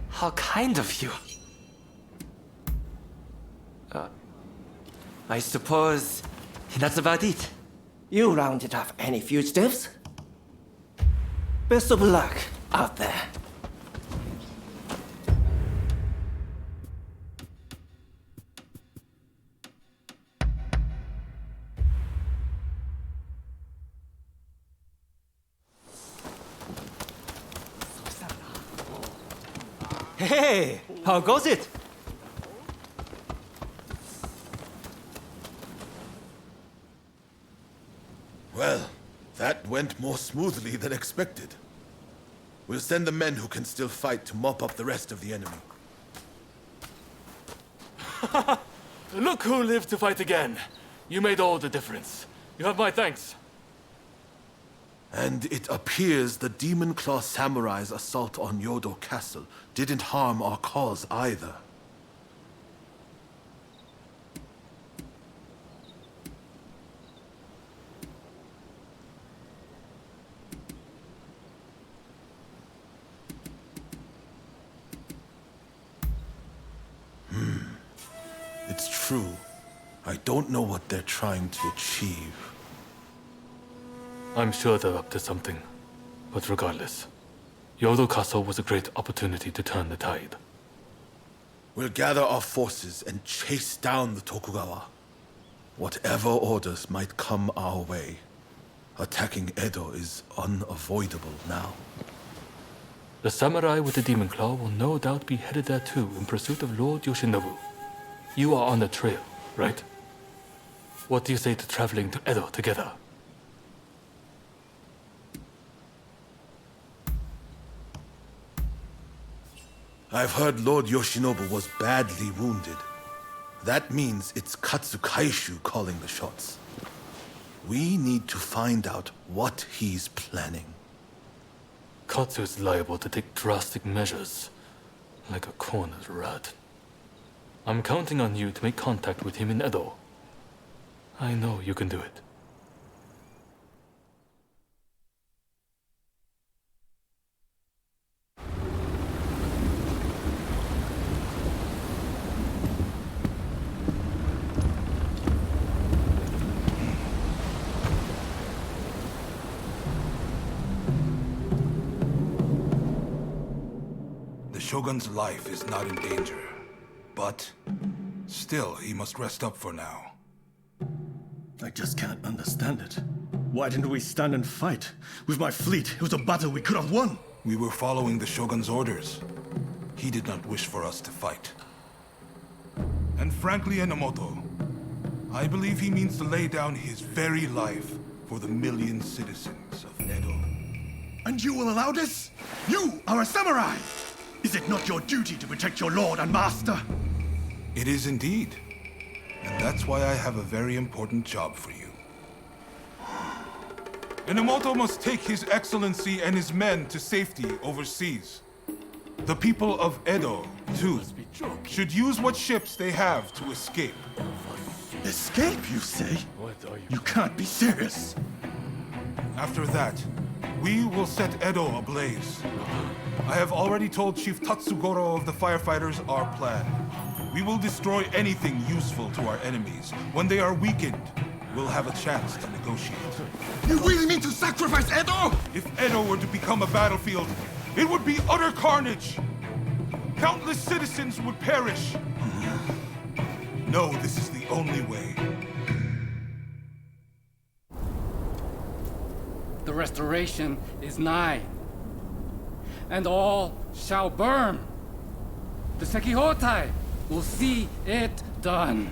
Speaker 16: How kind of you. I suppose that's about it.
Speaker 7: You rounded up any fugitives? Best of luck out there.
Speaker 1: Hey, how goes it?
Speaker 6: Well, that went more smoothly than expected. We'll send the men who can still fight to mop up the rest of the enemy.
Speaker 19: Look who lived to fight again. You made all the difference. You have my thanks.
Speaker 6: And it appears the Demon Claw Samurai's assault on Yodo Castle didn't harm our cause either. It's true. I don't know what they're trying to achieve.
Speaker 19: I'm sure they're up to something. But regardless, Yodo Castle was a great opportunity to turn the tide.
Speaker 6: We'll gather our forces and chase down the Tokugawa. Whatever orders might come our way, attacking Edo is unavoidable now.
Speaker 19: The samurai with the demon claw will no doubt be headed there too in pursuit of Lord Yoshinobu. You are on the trail, right? What do you say to traveling to Edo together?
Speaker 6: I've heard Lord Yoshinobu was badly wounded. That means it's Katsukaishu calling the shots. We need to find out what he's planning.
Speaker 19: Katsu is liable to take drastic measures, like a cornered rat. I'm counting on you to make contact with him in Edo. I know you can do it.
Speaker 17: The Shogun's life is not in danger, but still, he must rest up for now.
Speaker 9: I just can't understand it. Why didn't we stand and fight? With my fleet, it was a battle we could have won.
Speaker 17: We were following the Shogun's orders. He did not wish for us to fight. And frankly, Enomoto, I believe he means to lay down his very life for the million citizens of Edo.
Speaker 9: And you will allow this? You are a samurai! Is it not your duty to protect your lord and master?
Speaker 17: It is indeed. And that's why I have a very important job for you. Enomoto must take His Excellency and his men to safety overseas. The people of Edo, too, should use what ships they have to escape.
Speaker 9: Escape, you say? You can't be serious.
Speaker 17: After that, we will set Edo ablaze. I have already told Chief Tatsugoro of the firefighters our plan. We will destroy anything useful to our enemies. When they are weakened, we'll have a chance to negotiate.
Speaker 9: You really mean to sacrifice Edo?
Speaker 17: If Edo were to become a battlefield, it would be utter carnage. Countless citizens would perish. No, this is the only way.
Speaker 10: The restoration is nigh, and all shall burn. The Sekihotai will see it done.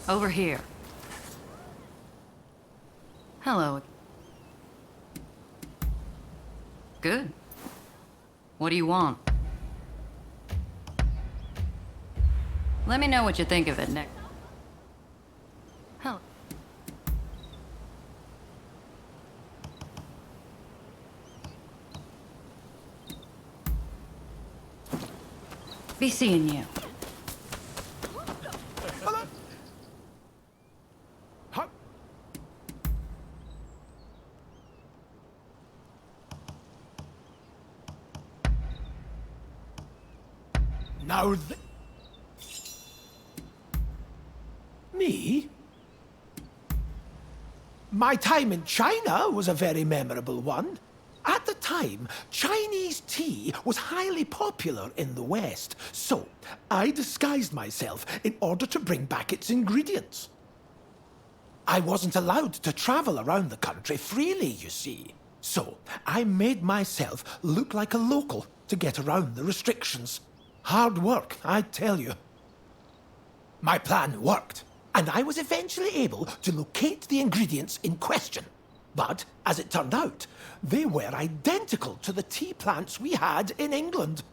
Speaker 2: Over here. Hello. Good. What do you want? Let me know what you think of it next. Hello. Be seeing you.
Speaker 3: Now me? My time in China was a very memorable one. At the time, Chinese tea was highly popular in the West, so I disguised myself in order to bring back its ingredients. I wasn't allowed to travel around the country freely, you see, so I made myself look like a local to get around the restrictions. Hard work, I tell you. My plan worked, and I was eventually able to locate the ingredients in question. But, as it turned out, they were identical to the tea plants we had in England.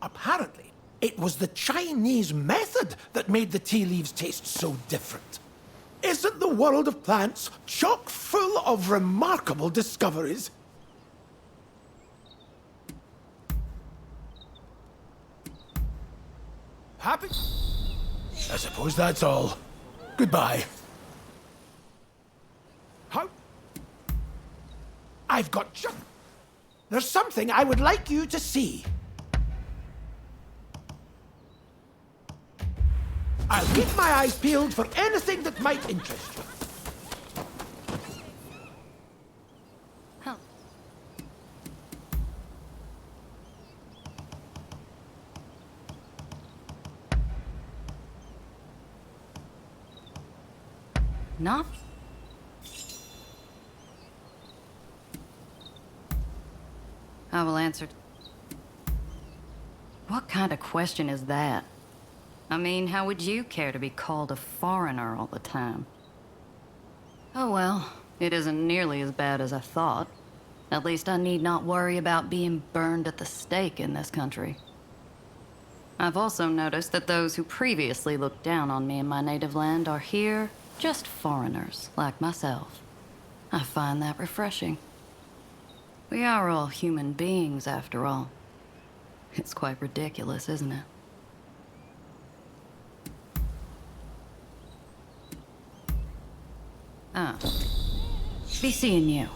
Speaker 3: Apparently, it was the Chinese method that made the tea leaves taste so different. Isn't the world of plants chock full of remarkable discoveries? Happy? I suppose that's all. Goodbye. How? I've got There's something I would like you to see. I'll keep my eyes peeled for anything that might interest you.
Speaker 2: Not? I will answer. What kind of question is that? I mean, how would you care to be called a foreigner all the time? Oh well, it isn't nearly as bad as I thought. At least I need not worry about being burned at the stake in this country. I've also noticed that those who previously looked down on me in my native land are here just foreigners, like myself. I find that refreshing. We are all human beings, after all. It's quite ridiculous, isn't it? Ah. Be seeing you.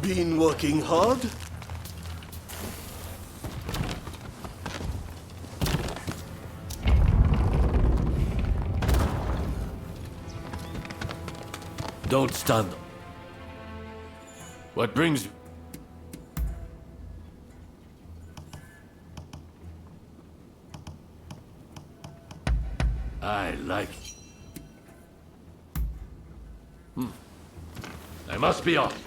Speaker 21: Been working hard?
Speaker 12: Don't stand. What brings you? I like it. I must be off.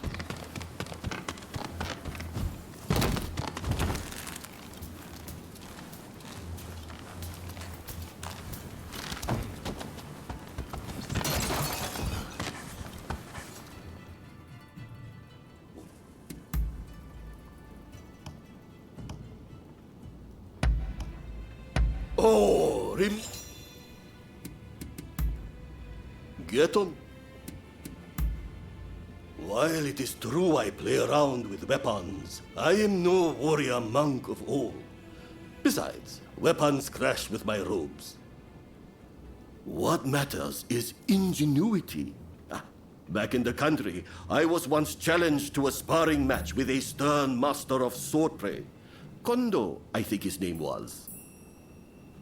Speaker 15: Oh, get on. While it is true I play around with weapons, I am no warrior monk of old. Besides, weapons crash with my robes. What matters is ingenuity. Back in the country, I was once challenged to a sparring match with a stern master of swordplay. Kondo, I think his name was.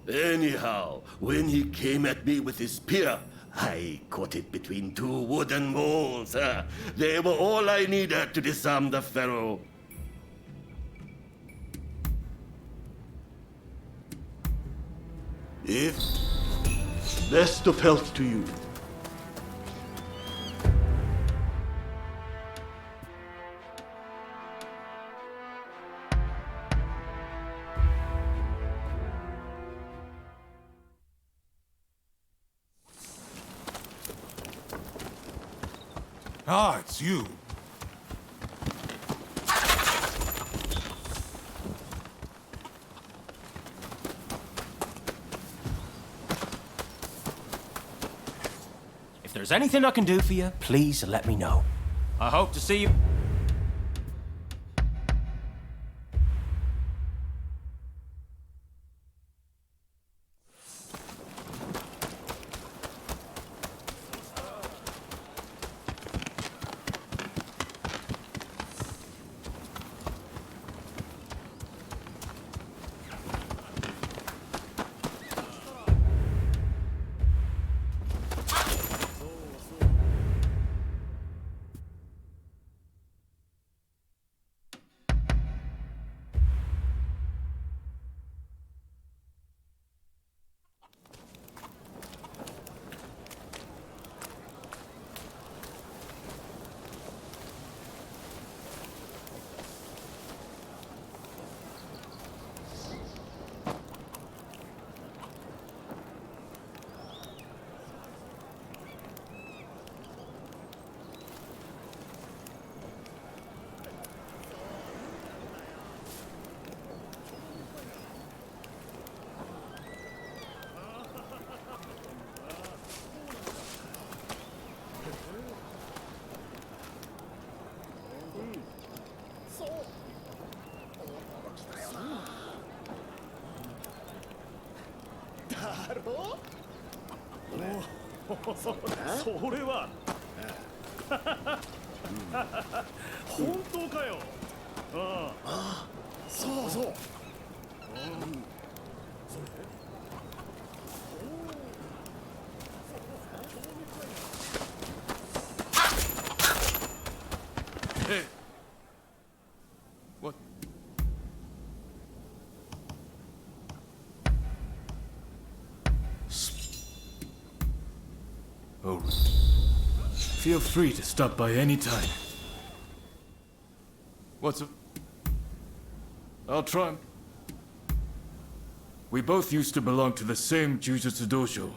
Speaker 15: Anyhow, when he came at me with his spear, I caught it between two wooden moles. They were all I needed to disarm the pharaoh. If best of health to you.
Speaker 17: Ah, it's you.
Speaker 1: If there's anything I can do for you, please let me know. I hope to see you.
Speaker 19: Hey! What? Oh. Feel free to stop by any time. What's up? I'll try. We both used to belong to the same Jujutsu dojo.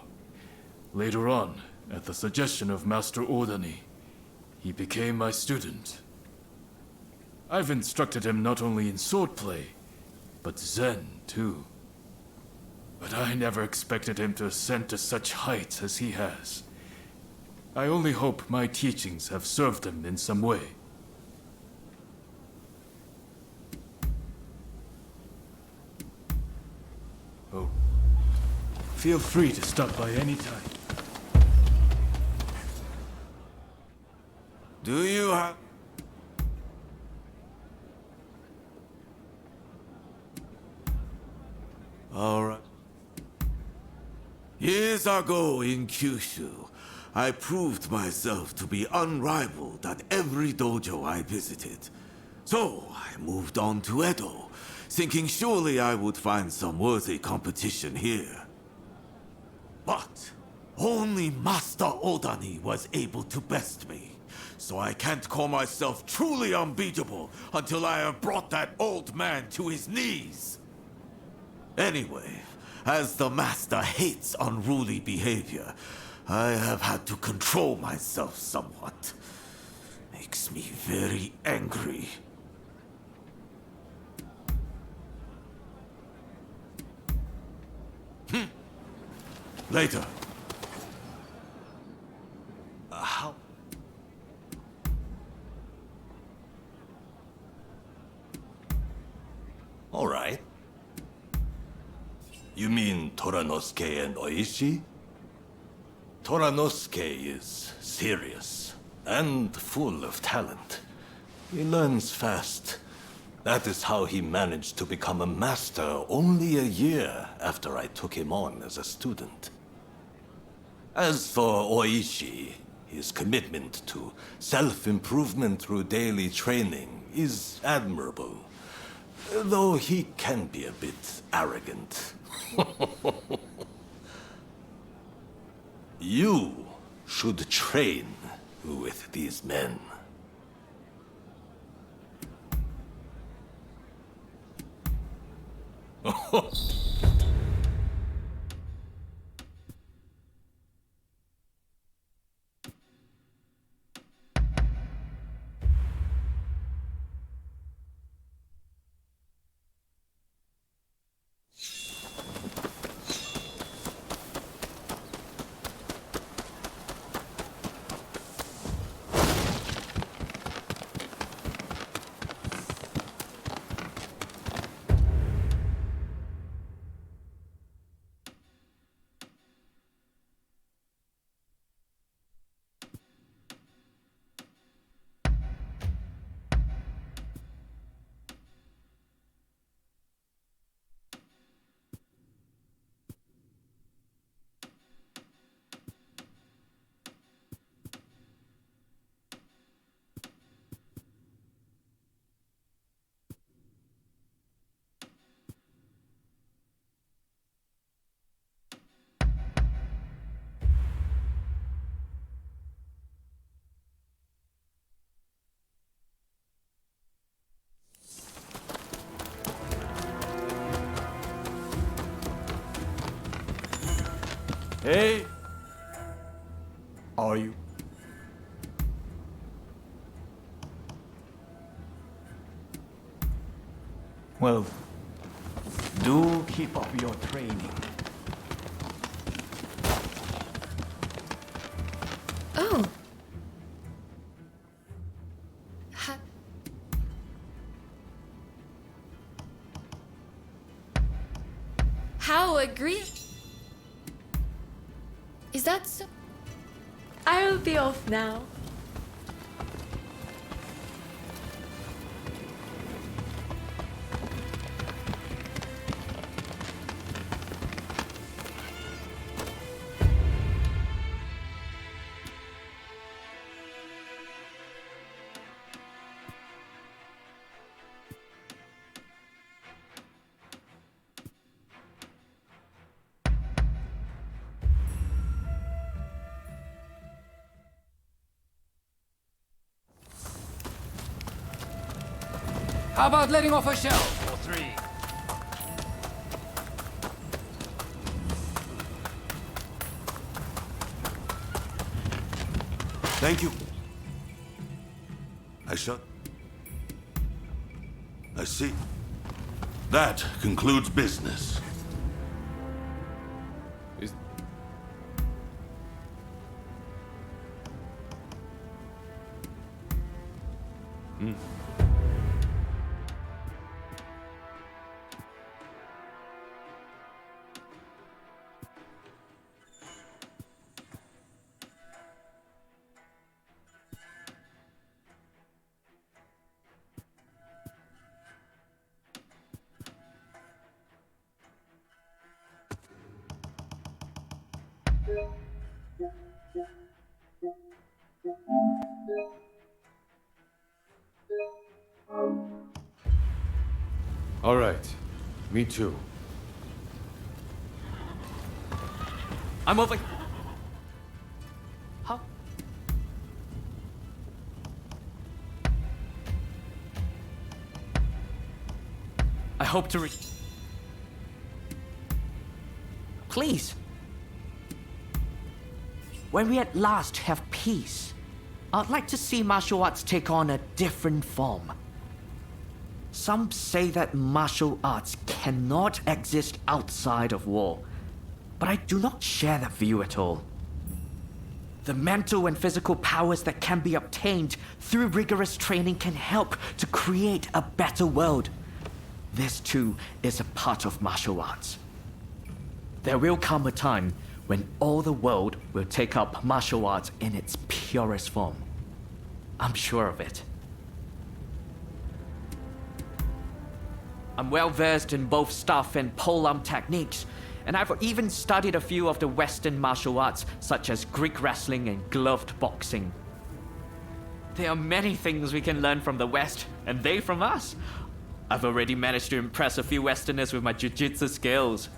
Speaker 19: Later on, at the suggestion of Master Odani, he became my student. I've instructed him not only in swordplay, but Zen too. But I never expected him to ascend to such heights as he has. I only hope my teachings have served him in some way. Oh. Feel free to stop by any time.
Speaker 20: Do you have... All right. Years ago in Kyushu, I proved myself to be unrivaled at every dojo I visited. So I moved on to Edo, thinking surely I would find some worthy competition here. But only Master Odani was able to best me. So I can't call myself truly unbeatable until I have brought that old man to his knees. Anyway, as the master hates unruly behavior, I have had to control myself somewhat. Makes me very angry. Later.
Speaker 15: How? All right. You mean Toranosuke and Oishi? Toranosuke is serious and full of talent. He learns fast. That is how he managed to become a master only a year after I took him on as a student. As for Oishi, his commitment to self-improvement through daily training is admirable, though he can be a bit arrogant. You should train with these men.
Speaker 12: Hey, are you? Well, do keep up your training.
Speaker 11: Oh. How agree? Is that so? I'll be off now.
Speaker 10: How about letting off a shell for 3?
Speaker 20: Thank you. I shot. I see. That concludes business.
Speaker 4: All right. Me too.
Speaker 10: I'm over. How? I hope to
Speaker 13: Please. When we at last have peace, I'd like to see martial arts take on a different form. Some say that martial arts cannot exist outside of war. but I do not share that view at all. The mental and physical powers that can be obtained through rigorous training can help to create a better world. This too is a part of martial arts. There will come a time when all the world will take up martial arts in its purest form. I'm sure of it. I'm well versed in both staff and polearm techniques, and I've even studied a few of the Western martial arts, such as Greek wrestling and gloved boxing. There are many things we can learn from the West, and they from us. I've already managed to impress a few Westerners with my jiu-jitsu skills.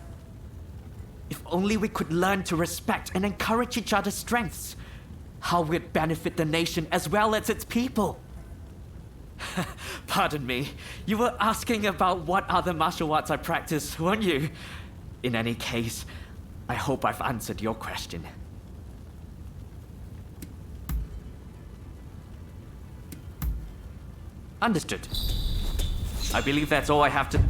Speaker 13: If only we could learn to respect and encourage each other's strengths, how we'd benefit the nation as well as its people. Pardon me, you were asking about what other martial arts I practice, weren't you? In any case, I hope I've answered your question. Understood. I believe that's all I have to...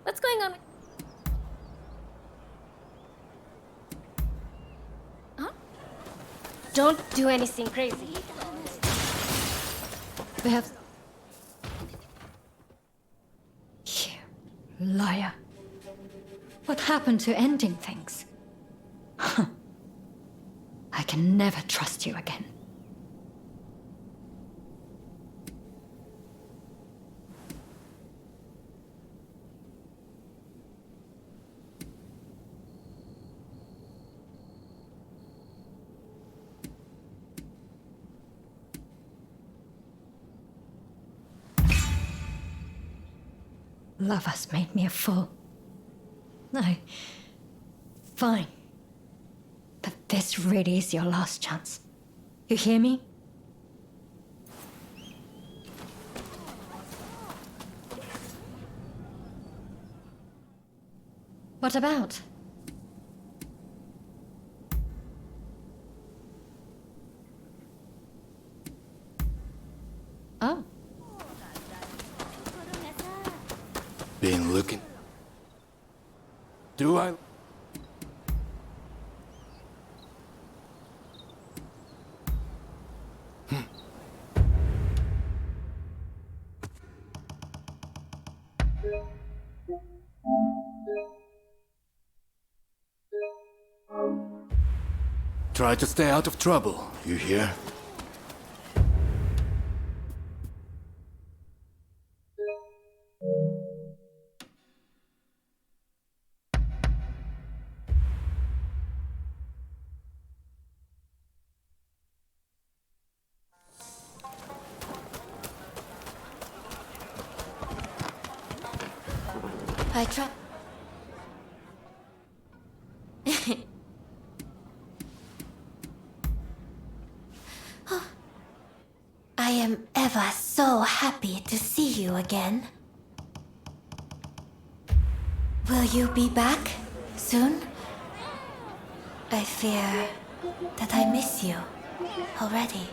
Speaker 18: What's going on? Huh? Don't do anything crazy.
Speaker 5: They have... You liar. What happened to ending things? I can never trust you again. Love has made me a fool. Fine. But this really is your last chance. You hear me? What about? Oh.
Speaker 16: Been looking. Do I? Try to stay out of trouble, you hear?
Speaker 18: I try. I am ever so happy to see you again. Will you be back soon? I fear that I miss you already.